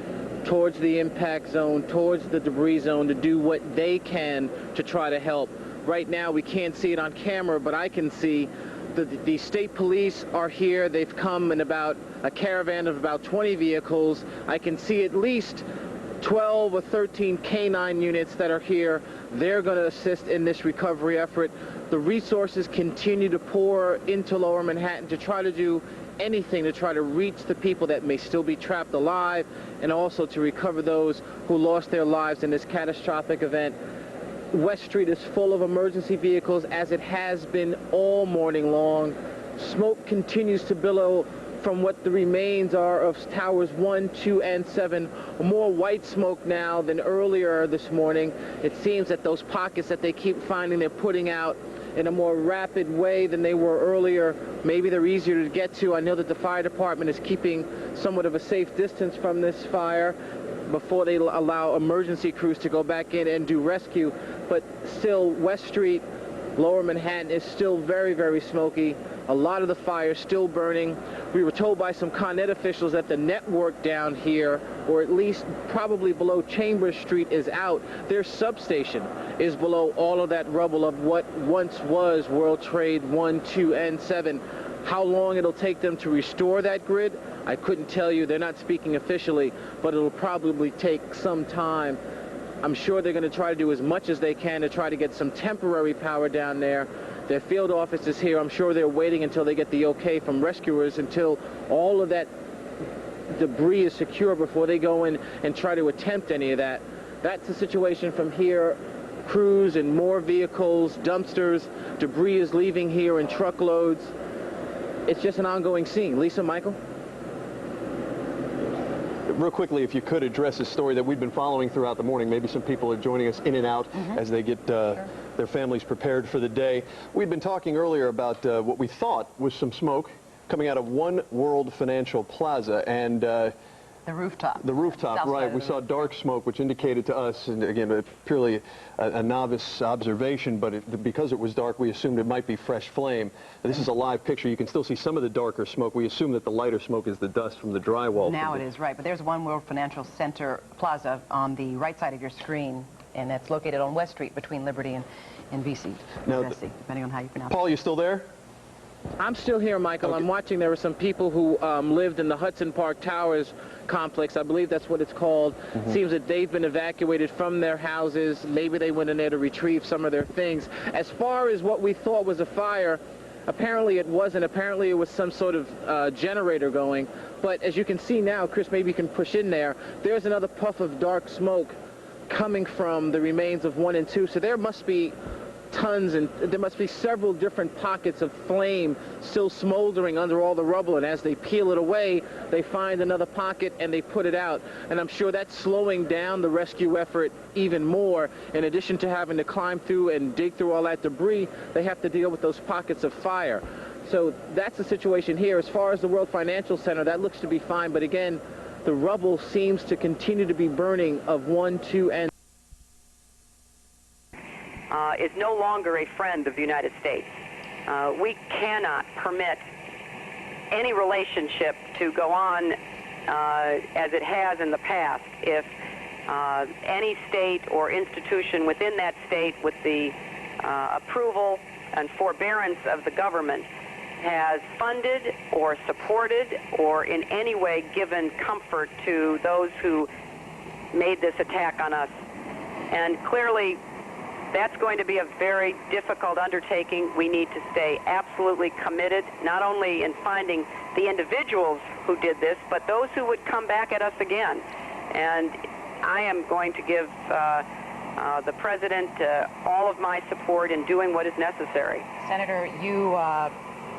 towards the impact zone, towards the debris zone, to do what they can to try to help. Right now, we can't see it on camera, but I can see the state police are here. They've come in about a caravan of about 20 vehicles. I can see at least 12 or 13 K-9 units that are here. They're going to assist in this recovery effort. The resources continue to pour into Lower Manhattan to try to do anything to try to reach the people that may still be trapped alive, and also to recover those who lost their lives in this catastrophic event. West Street is full of emergency vehicles, as it has been all morning long. Smoke continues to billow from what the remains are of Towers 1, 2, and 7. More white smoke now than earlier this morning. It seems that those pockets that they keep finding, they're putting out in a more rapid way than they were earlier. Maybe they're easier to get to. I know that the fire department is keeping somewhat of a safe distance from this fire before they allow emergency crews to go back in and do rescue. But still, West Street, Lower Manhattan is still very, very smoky. A lot of the fire is still burning. We were told by some Con Ed officials that the network down here, or at least probably below Chambers Street, is out. Their substation is below all of that rubble of what once was World Trade 1, 2, and 7. How long it'll take them to restore that grid, I couldn't tell you. They're not speaking officially, but it'll probably take some time. I'm sure they're going to try to do as much as they can to try to get some temporary power down there. Their field office is here. I'm sure they're waiting until they get the okay from rescuers, until all of that debris is secure before they go in and try to attempt any of that. That's the situation from here. Crews and more vehicles, dumpsters, debris is leaving here in truckloads. it's just an ongoing scene. Lisa, Michael? Real quickly, if you could address a story that we've been following throughout the morning. Maybe some people are joining us in and out as they get their families prepared for the day. We'd been talking earlier about what we thought was some smoke coming out of One World Financial Plaza, and the rooftop. The rooftop, right. We saw dark smoke, which indicated to us, and again, purely a novice observation, but because it was dark, we assumed it might be fresh flame. This is a live picture. You can still see some of the darker smoke. We assume that the lighter smoke is the dust from the drywall. Now it is, right. But there's One World Financial Center Plaza on the right side of your screen, and that's located on West Street between Liberty and VC, now, depending on how you pronounce it. Paul, you still there? I'm still here, Michael. Okay. I'm watching. There were some people who lived in the Hudson Park Towers complex. I believe that's what it's called. Seems that they've been evacuated from their houses. Maybe they went in there to retrieve some of their things. As far as what we thought was a fire, apparently it wasn't. Apparently it was some sort of generator going. But as you can see now, Chris, maybe you can push in there, there's another puff of dark smoke coming from the remains of 1 and 2. So there must be tons, and there must be several different pockets of flame still smoldering under all the rubble, and as they peel it away, they find another pocket and they put it out. And I'm sure that's slowing down the rescue effort even more. In addition to having to climb through and dig through all that debris, they have to deal with those pockets of fire. So that's the situation here. As far as the World Financial Center, that looks to be fine, but again, the rubble seems to continue to be burning of 1, 2, and is no longer a friend of the United States. We cannot permit any relationship to go on as it has in the past if any state or institution within that state, with the approval and forbearance of the government, has funded or supported or in any way given comfort to those who made this attack on us. And clearly, that's going to be a very difficult undertaking. We need to stay absolutely committed, not only in finding the individuals who did this, but those who would come back at us again. And I am going to give the President all of my support in doing what is necessary. Senator, you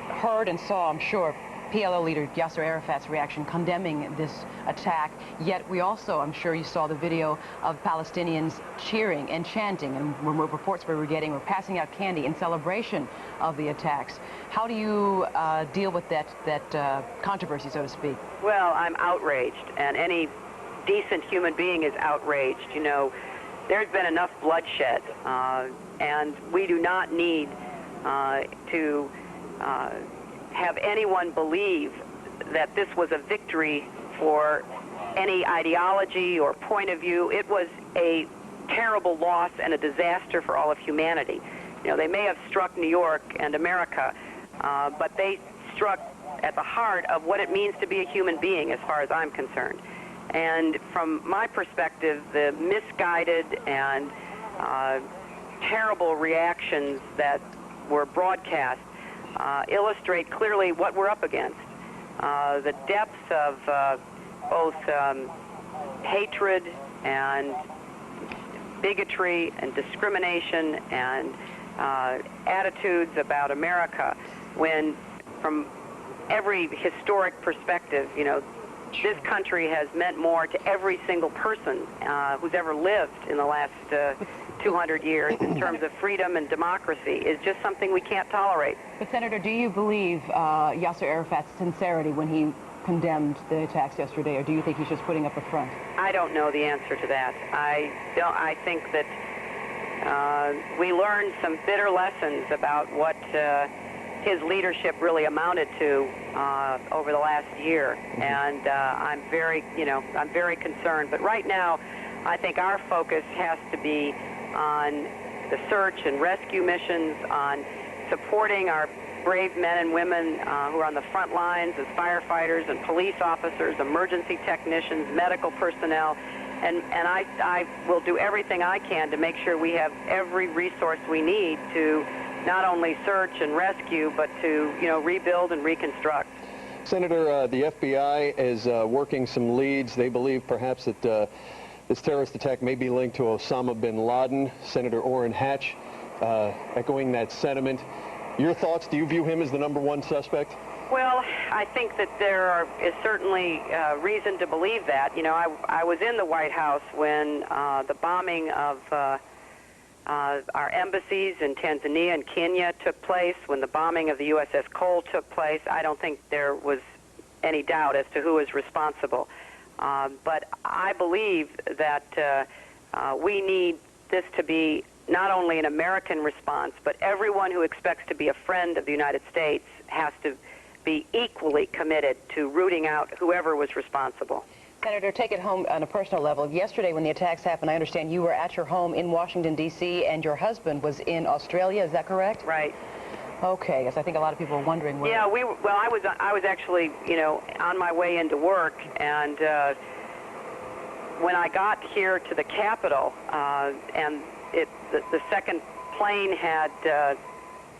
heard and saw, I'm sure, PLO leader Yasser Arafat's reaction condemning this attack, yet we also, I'm sure you saw the video of Palestinians cheering and chanting, and reports we were getting were passing out candy in celebration of the attacks. How do you deal with that controversy, so to speak? Well, I'm outraged, and any decent human being is outraged. You know, there's been enough bloodshed, and we do not need to have anyone believe that this was a victory for any ideology or point of view. It was a terrible loss and a disaster for all of humanity. You know, they may have struck New York and America, but they struck at the heart of what it means to be a human being, as far as I'm concerned. And from my perspective, the misguided and terrible reactions that were broadcast illustrate clearly what we're up against. The depths of both hatred and bigotry and discrimination and attitudes about America, when from every historic perspective, you know, this country has meant more to every single person who's ever lived in the last 200 years in terms of freedom and democracy, is just something we can't tolerate. But, Senator, do you believe Yasser Arafat's sincerity when he condemned the attacks yesterday, or do you think he's just putting up a front? I don't know the answer to that. I think that we learned some bitter lessons about what his leadership really amounted to over the last year, and I'm very concerned. But right now, I think our focus has to be on the search and rescue missions, on supporting our brave men and women who are on the front lines as firefighters and police officers, emergency technicians, medical personnel, and I will do everything I can to make sure we have every resource we need to not only search and rescue, but to, you know, rebuild and reconstruct. Senator, the FBI is working some leads. They believe perhaps that this terrorist attack may be linked to Osama bin Laden. Senator Orrin Hatch echoing that sentiment. Your thoughts? Do you view him as the #1 suspect? Well, I think that there is certainly reason to believe that. You know, I was in the White House when the bombing of our embassies in Tanzania and Kenya took place, when the bombing of the USS Cole took place. I don't think there was any doubt as to who is responsible. But I believe that we need this to be not only an American response, but everyone who expects to be a friend of the United States has to be equally committed to rooting out whoever was responsible. Senator, take it home on a personal level. Yesterday when the attacks happened, I understand you were at your home in Washington, D.C., and your husband was in Australia. Is that correct? Right. Okay, yes, I think a lot of people are wondering where... Yeah, I was actually, you know, on my way into work, and when I got here to the Capitol, and the second plane had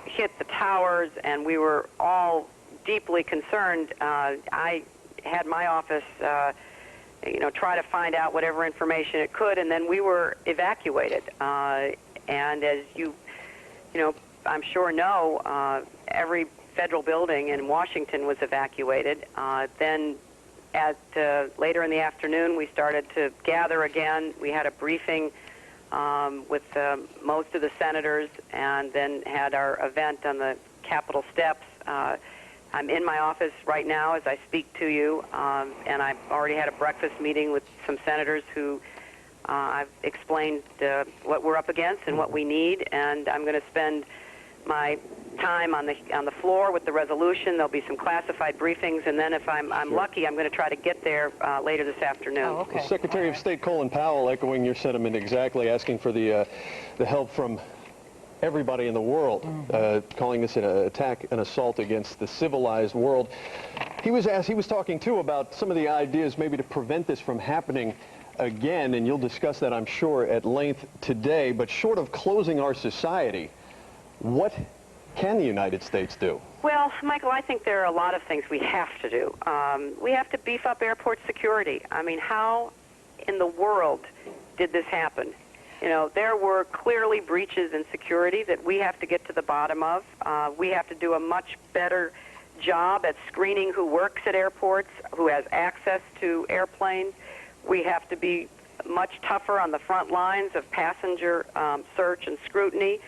hit the towers, and we were all deeply concerned, I had my office, you know, try to find out whatever information it could, and then we were evacuated. And as you know, I'm sure know, every federal building in Washington was evacuated. Then later in the afternoon, we started to gather again. We had a briefing with most of the senators, and then had our event on the Capitol steps. I'm in my office right now as I speak to you, and I've already had a breakfast meeting with some senators who I've explained what we're up against and what we need, and I'm going to spend my time on the floor with the resolution. There'll be some classified briefings, and then if I'm lucky, I'm going to try to get there later this afternoon. Oh, okay. Well, Secretary of State Colin Powell, echoing your sentiment exactly, asking for the help from everybody in the world, calling this an attack, an assault against the civilized world. He was talking too about some of the ideas maybe to prevent this from happening again, and you'll discuss that, I'm sure, at length today. But short of closing our society, what can the United States do? Well, Michael, I think there are a lot of things we have to do. We have to beef up airport security. I mean, how in the world did this happen? You know, there were clearly breaches in security that we have to get to the bottom of. We have to do a much better job at screening who works at airports, who has access to airplanes. We have to be much tougher on the front lines of passenger search and scrutiny.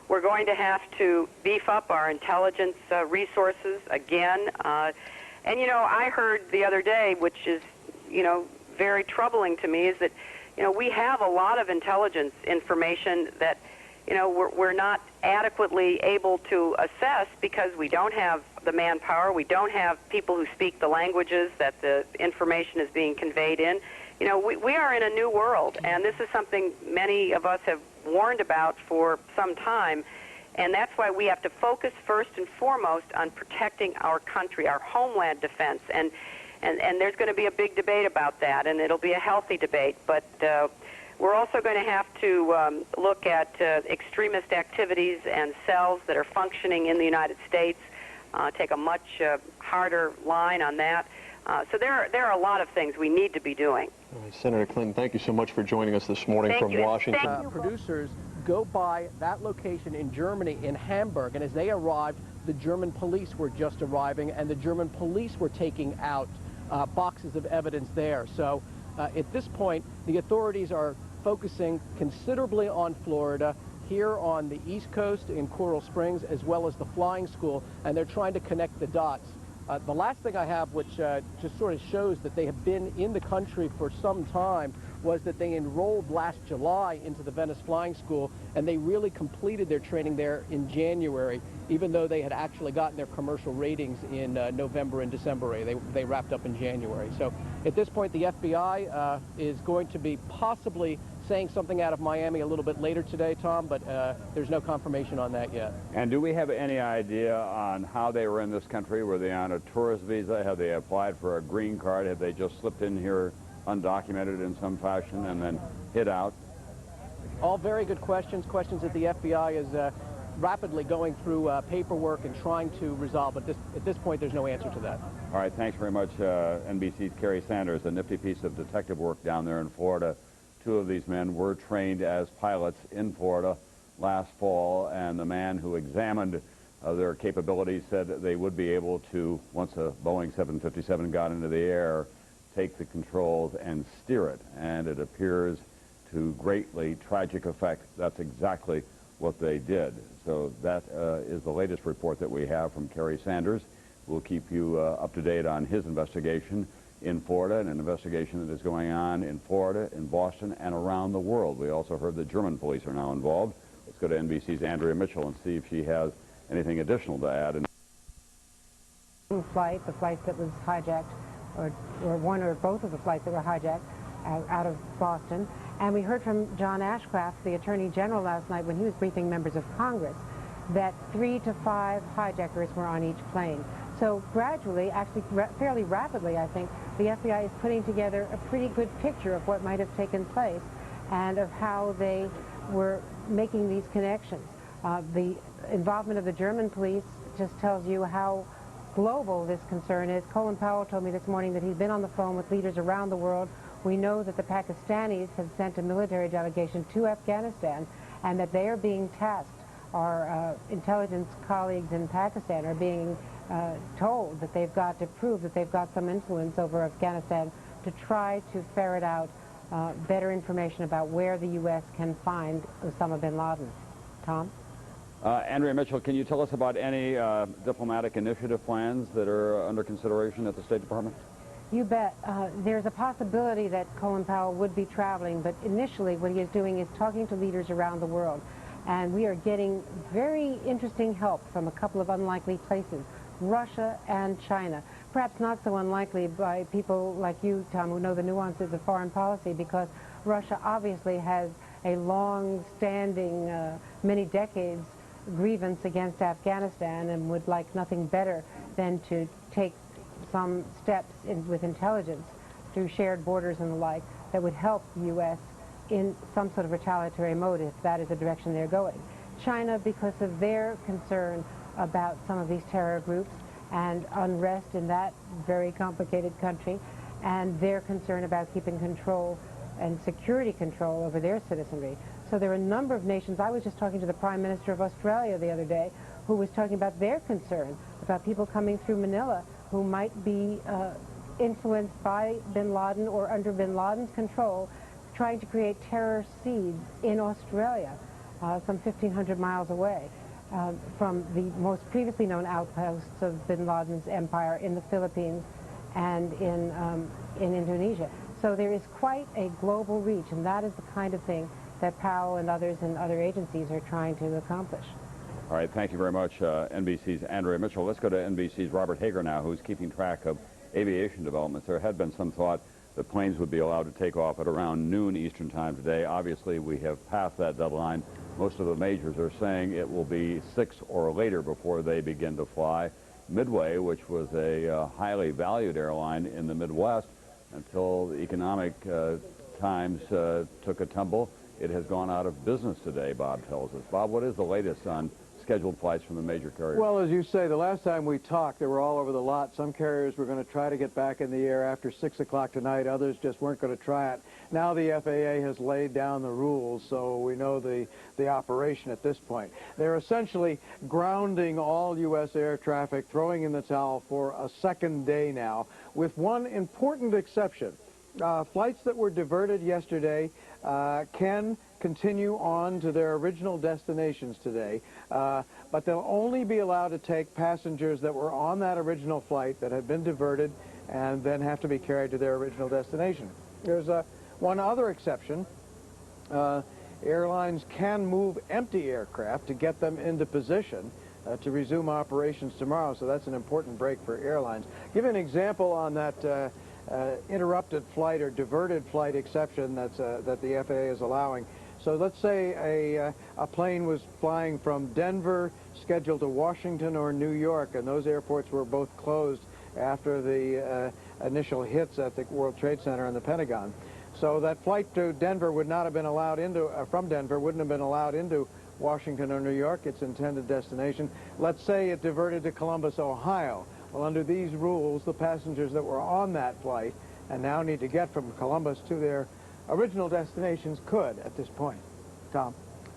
We're going to have to beef up our intelligence resources again. And, you know, I heard the other day, which is, you know, very troubling to me, is that, you know, we have a lot of intelligence information that, you know, we're not adequately able to assess because we don't have the manpower, we don't have people who speak the languages that the information is being conveyed in. You know, we are in a new world, and this is something many of us have warned about for some time, and that's why we have to focus first and foremost on protecting our country, our homeland defense, and there's going to be a big debate about that, and it'll be a healthy debate, but we're also going to have to look at extremist activities and cells that are functioning in the United States, take a much harder line on that. So there are a lot of things we need to be doing. All right, Senator Clinton, thank you so much for joining us this morning from Washington. Thank you. Producers go by that location in Germany, in Hamburg, and as they arrived, the German police were just arriving, and the German police were taking out boxes of evidence there. So at this point, the authorities are focusing considerably on Florida, here on the East Coast in Coral Springs, as well as the flying school, and they're trying to connect the dots. The last thing I have, which just sort of shows that they have been in the country for some time, was that they enrolled last July into the Venice Flying School, and they really completed their training there in January, even though they had actually gotten their commercial ratings in November and December. They wrapped up in January. So at this point, the FBI is going to be possibly saying something out of Miami a little bit later today, Tom, but there's no confirmation on that yet. And do we have any idea on how they were in this country? Were they on a tourist visa? Have they applied for a green card? Have they just slipped in here undocumented in some fashion and then hid out? All very good questions, questions that the FBI is rapidly going through paperwork and trying to resolve, but at this point there's no answer to that. All right, thanks very much, NBC's Kerry Sanders. A nifty piece of detective work down there in Florida. Two of these men were trained as pilots in Florida last fall, and the man who examined their capabilities said that they would be able to, once a Boeing 757 got into the air, take the controls and steer it. And it appears to greatly tragic effect. That's exactly what they did. So that is the latest report that we have from Kerry Sanders. We'll keep you up to date on his investigation in Florida, and an investigation that is going on in Florida, in Boston, and around the world. We also heard the German police are now involved. Let's go to NBC's Andrea Mitchell and see if she has anything additional to add. The flight that was hijacked, or one or both of the flights that were hijacked out of Boston. And we heard from John Ashcraft, the Attorney General, last night when he was briefing members of Congress, that 3 to 5 hijackers were on each plane. So gradually, actually fairly rapidly, I think, the FBI is putting together a pretty good picture of what might have taken place and of how they were making these connections. The involvement of the German police just tells you how global this concern is. Colin Powell told me this morning that he's been on the phone with leaders around the world. We know that the Pakistanis have sent a military delegation to Afghanistan and that they are being tasked. Our intelligence colleagues in Pakistan are being told that they've got to prove that they've got some influence over Afghanistan to try to ferret out better information about where the U.S. can find Osama bin Laden. Tom? Andrea Mitchell, can you tell us about any diplomatic initiative plans that are under consideration at the State Department? You bet. There's a possibility that Colin Powell would be traveling, but initially what he is doing is talking to leaders around the world. And we are getting very interesting help from a couple of unlikely places, Russia and China. Perhaps not so unlikely by people like you, Tom, who know the nuances of foreign policy, because Russia obviously has a long-standing, many decades grievance against Afghanistan and would like nothing better than to take some steps with intelligence through shared borders and the like that would help the U.S. in some sort of retaliatory mode if that is the direction they're going. China, because of their concern about some of these terror groups and unrest in that very complicated country, and their concern about keeping control and security control over their citizenry. So there are a number of nations. I was just talking to the Prime Minister of Australia the other day, who was talking about their concern about people coming through Manila who might be influenced by bin Laden or under bin Laden's control, trying to create terror seeds in Australia, some 1,500 miles away from the most previously known outposts of bin Laden's empire in the Philippines and in Indonesia. So there is quite a global reach, and that is the kind of thing that Powell and others and other agencies are trying to accomplish. All right, thank you very much, NBC's Andrea Mitchell. Let's go to NBC's Robert Hager now, who's keeping track of aviation developments. There had been some thought that planes would be allowed to take off at around noon Eastern time today. Obviously, we have passed that deadline. Most of the majors are saying it will be 6 or later before they begin to fly. Midway, which was a highly valued airline in the Midwest, until the economic times took a tumble, it has gone out of business today, Bob tells us. Bob, what is the latest on scheduled flights from the major carriers? Well, as you say, the last time we talked, they were all over the lot. Some carriers were going to try to get back in the air after 6 o'clock tonight. Others just weren't going to try it. Now the FAA has laid down the rules, so we know the operation at this point. They're essentially grounding all U.S. air traffic, throwing in the towel for a second day now, with one important exception. Flights that were diverted yesterday can continue on to their original destinations today, but they'll only be allowed to take passengers that were on that original flight that had been diverted and then have to be carried to their original destination. There's one other exception. Airlines can move empty aircraft to get them into position to resume operations tomorrow, so that's an important break for airlines. Give you an example on that interrupted flight or diverted flight exception that the FAA is allowing. So let's say a plane was flying from Denver scheduled to Washington or New York, and those airports were both closed after the initial hits at the World Trade Center and the Pentagon. So that flight to Denver would not have been allowed into, from Denver, wouldn't have been allowed into Washington or New York, its intended destination. Let's say it diverted to Columbus, Ohio. Well, under these rules, the passengers that were on that flight and now need to get from Columbus to their original destinations could at this point. Tom?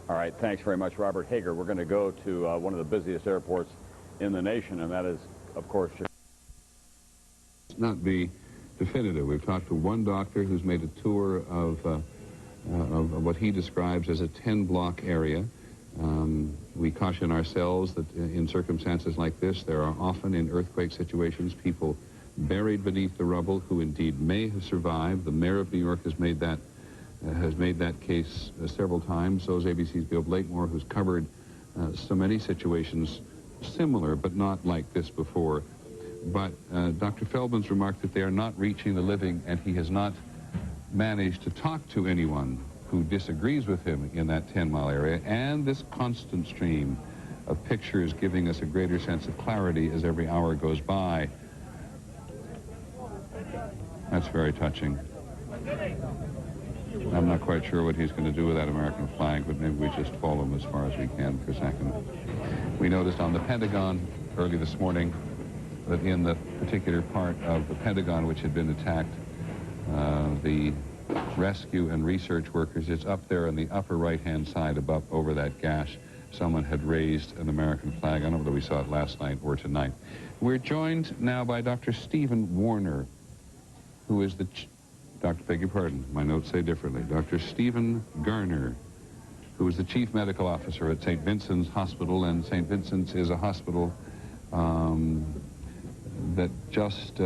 All right, thanks very much, Robert Hager. We're going to go to one of the busiest airports in the nation, and that is, of course, not be definitive. We've talked to one doctor who's made a tour of what he describes as a 10-block area. We caution ourselves that in circumstances like this, there are often in earthquake situations people buried beneath the rubble who indeed may have survived. The mayor of New York has made that case several times. So has ABC's Bill Blakemore, who's covered so many situations similar but not like this before. But Dr. Feldman's remarked that they are not reaching the living, and he has not managed to talk to anyone who disagrees with him in that 10-mile area, and this constant stream of pictures giving us a greater sense of clarity as every hour goes by. That's very touching. I'm not quite sure what he's going to do with that American flag, but maybe we just follow him as far as we can for a second. We noticed on the Pentagon early this morning that in the particular part of the Pentagon which had been attacked, the rescue and research workers, it's up there on the upper right-hand side above over that gash, someone had raised an American flag. I don't know whether we saw it last night or tonight. We're joined now by Dr. Stephen Warner, who is the... Dr. beg your pardon, my notes say differently. Dr. Stephen Garner, who is the Chief Medical Officer at St. Vincent's Hospital, and St. Vincent's is a hospital that just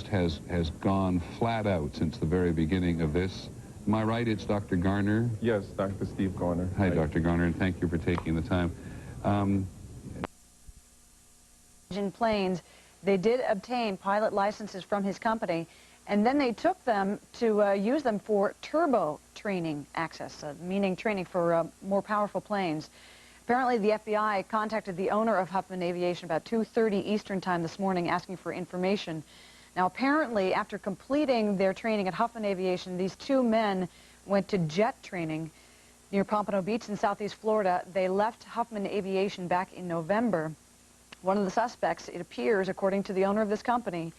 has gone flat out since the very beginning of this. Am I right? It's Dr. Garner? Yes, Dr. Steve Garner. Hi, Dr. Garner, and thank you for taking the time. In planes, they did obtain pilot licenses from his company, and then they took them to use them for turbo training access, meaning training for more powerful planes. Apparently, the FBI contacted the owner of Huffman Aviation about 2:30 Eastern Time this morning asking for information. Now, apparently, after completing their training at Huffman Aviation, these two men went to jet training near Pompano Beach in southeast Florida. They left Huffman Aviation back in November. One of the suspects, it appears, according to the owner of this company,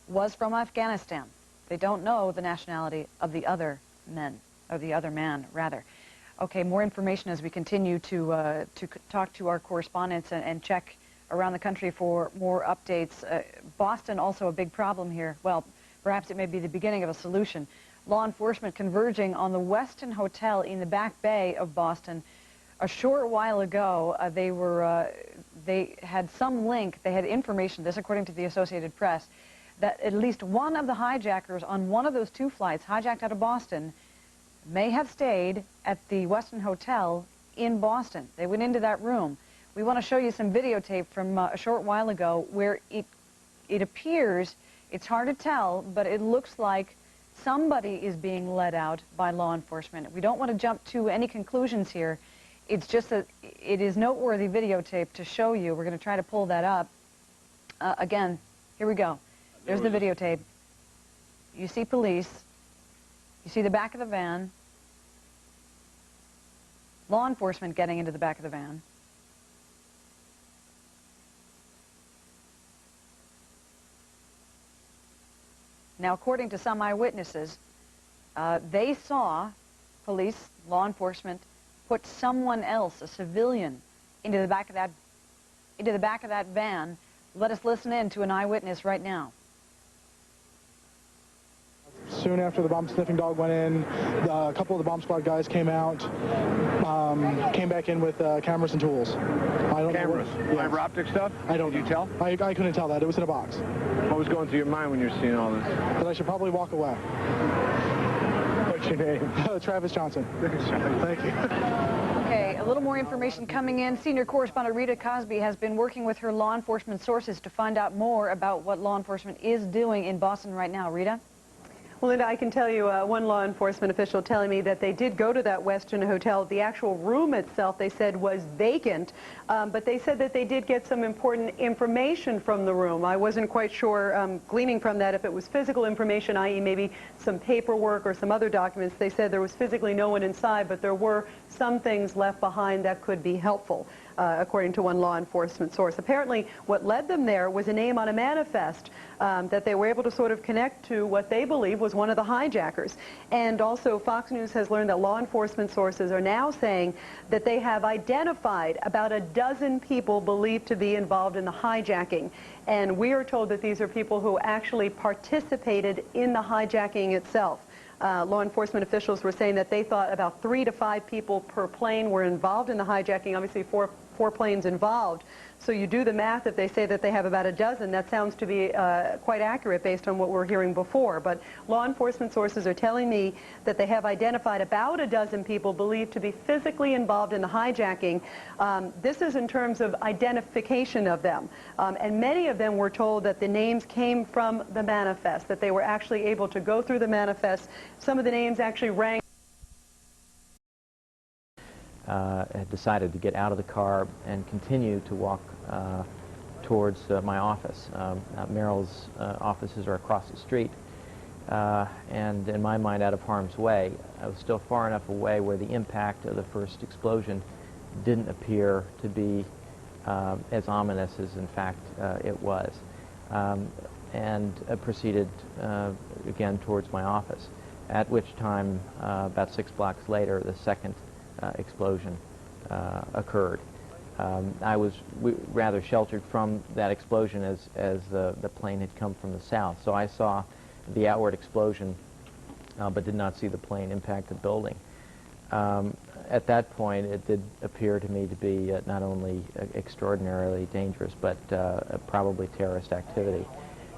was from Afghanistan. They don't know the nationality of the other men, or the other man, rather. Okay, more information as we continue to talk to our correspondents and check around the country for more updates. Boston, also a big problem here. Well, perhaps it may be the beginning of a solution. Law enforcement converging on the Westin Hotel in the Back Bay of Boston. A short while ago, they had some link, they had information, this according to the Associated Press, that at least one of the hijackers on one of those two flights hijacked out of Boston may have stayed at the Westin Hotel in Boston. They went into that room. We want to show you some videotape from a short while ago where it appears, it's hard to tell, but it looks like somebody is being led out by law enforcement. We don't want to jump to any conclusions here. It's just that it is noteworthy videotape to show you. We're going to try to pull that up. Again, here we go. There's the videotape. You see police. You see the back of the van. Law enforcement getting into the back of the van. Now, according to some eyewitnesses, they saw police, law enforcement, put someone else, a civilian, into the back of that van. Let us listen in to an eyewitness right now. Soon after the bomb sniffing dog went in, a couple of the bomb squad guys came out, came back in with cameras and tools. Cameras? Fiber optic stuff? I don't know. Did you tell? I couldn't tell that. It was in a box. What was going through your mind when you were seeing all this? That I should probably walk away. What's your name? Travis Johnson. Thank you. Okay, a little more information coming in. Senior correspondent Rita Cosby has been working with her law enforcement sources to find out more about what law enforcement is doing in Boston right now. Rita? Well, Linda, I can tell you one law enforcement official telling me that they did go to that Westin Hotel. The actual room itself, they said, was vacant, but they said that they did get some important information from the room. I wasn't quite sure, gleaning from that, if it was physical information, i.e. maybe some paperwork or some other documents. They said there was physically no one inside, but there were some things left behind that could be helpful. according to one law enforcement source. Apparently, what led them there was a name on a manifest that they were able to sort of connect to what they believe was one of the hijackers. And also, Fox News has learned that law enforcement sources are now saying that they have identified about a dozen people believed to be involved in the hijacking. And we are told that these are people who actually participated in the hijacking itself. Law enforcement officials were saying that they thought about 3 to 5 people per plane were involved in the hijacking, obviously four planes involved. So you do the math, if they say that they have about a dozen, that sounds to be quite accurate based on what we're hearing before. But law enforcement sources are telling me that they have identified about a dozen people believed to be physically involved in the hijacking. This is in terms of identification of them. And many of them were told that the names came from the manifest, that they were actually able to go through the manifest. Some of the names actually rang. Had decided to get out of the car and continue to walk towards my office. Merrill's offices are across the street, and in my mind out of harm's way. I was still far enough away where the impact of the first explosion didn't appear to be as ominous as in fact it was, and proceeded again towards my office, at which time about 6 blocks later the second explosion occurred. I was rather sheltered from that explosion as the plane had come from the south, so I saw the outward explosion but did not see the plane impact the building. At that point it did appear to me to be not only extraordinarily dangerous but probably terrorist activity.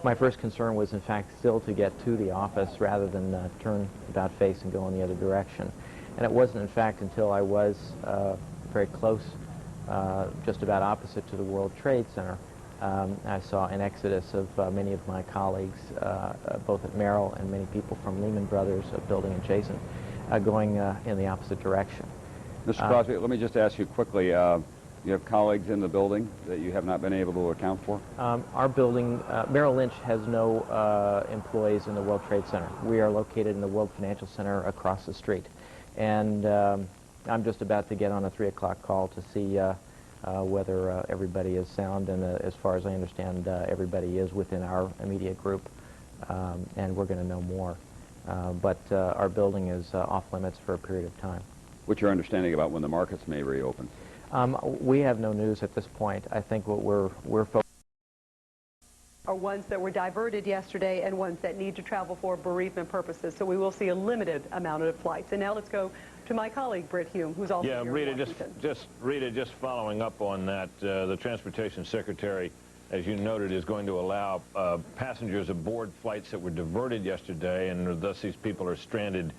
My first concern was in fact still to get to the office rather than turn about face and go in the other direction. And it wasn't, in fact, until I was very close, just about opposite to the World Trade Center, I saw an exodus of many of my colleagues, both at Merrill and many people from Lehman Brothers, a building adjacent, going in the opposite direction. Mr. Crosby, let me just ask you quickly, you have colleagues in the building that you have not been able to account for? Our building, Merrill Lynch has no employees in the World Trade Center. We are located in the World Financial Center across the street. And I'm just about to get on a 3 o'clock call to see whether everybody is sound, and as far as I understand, everybody is within our immediate group, and we're going to know more. But our building is off limits for a period of time. What's your understanding about when the markets may reopen? We have no news at this point. I think what we're focused are ones that were diverted yesterday and ones that need to travel for bereavement purposes. So we will see a limited amount of flights. And now let's go to my colleague, Britt Hume, who's also here in Washington. Rita, just following up on that, the Transportation Secretary, as you noted, is going to allow passengers aboard flights that were diverted yesterday, and thus these people are stranded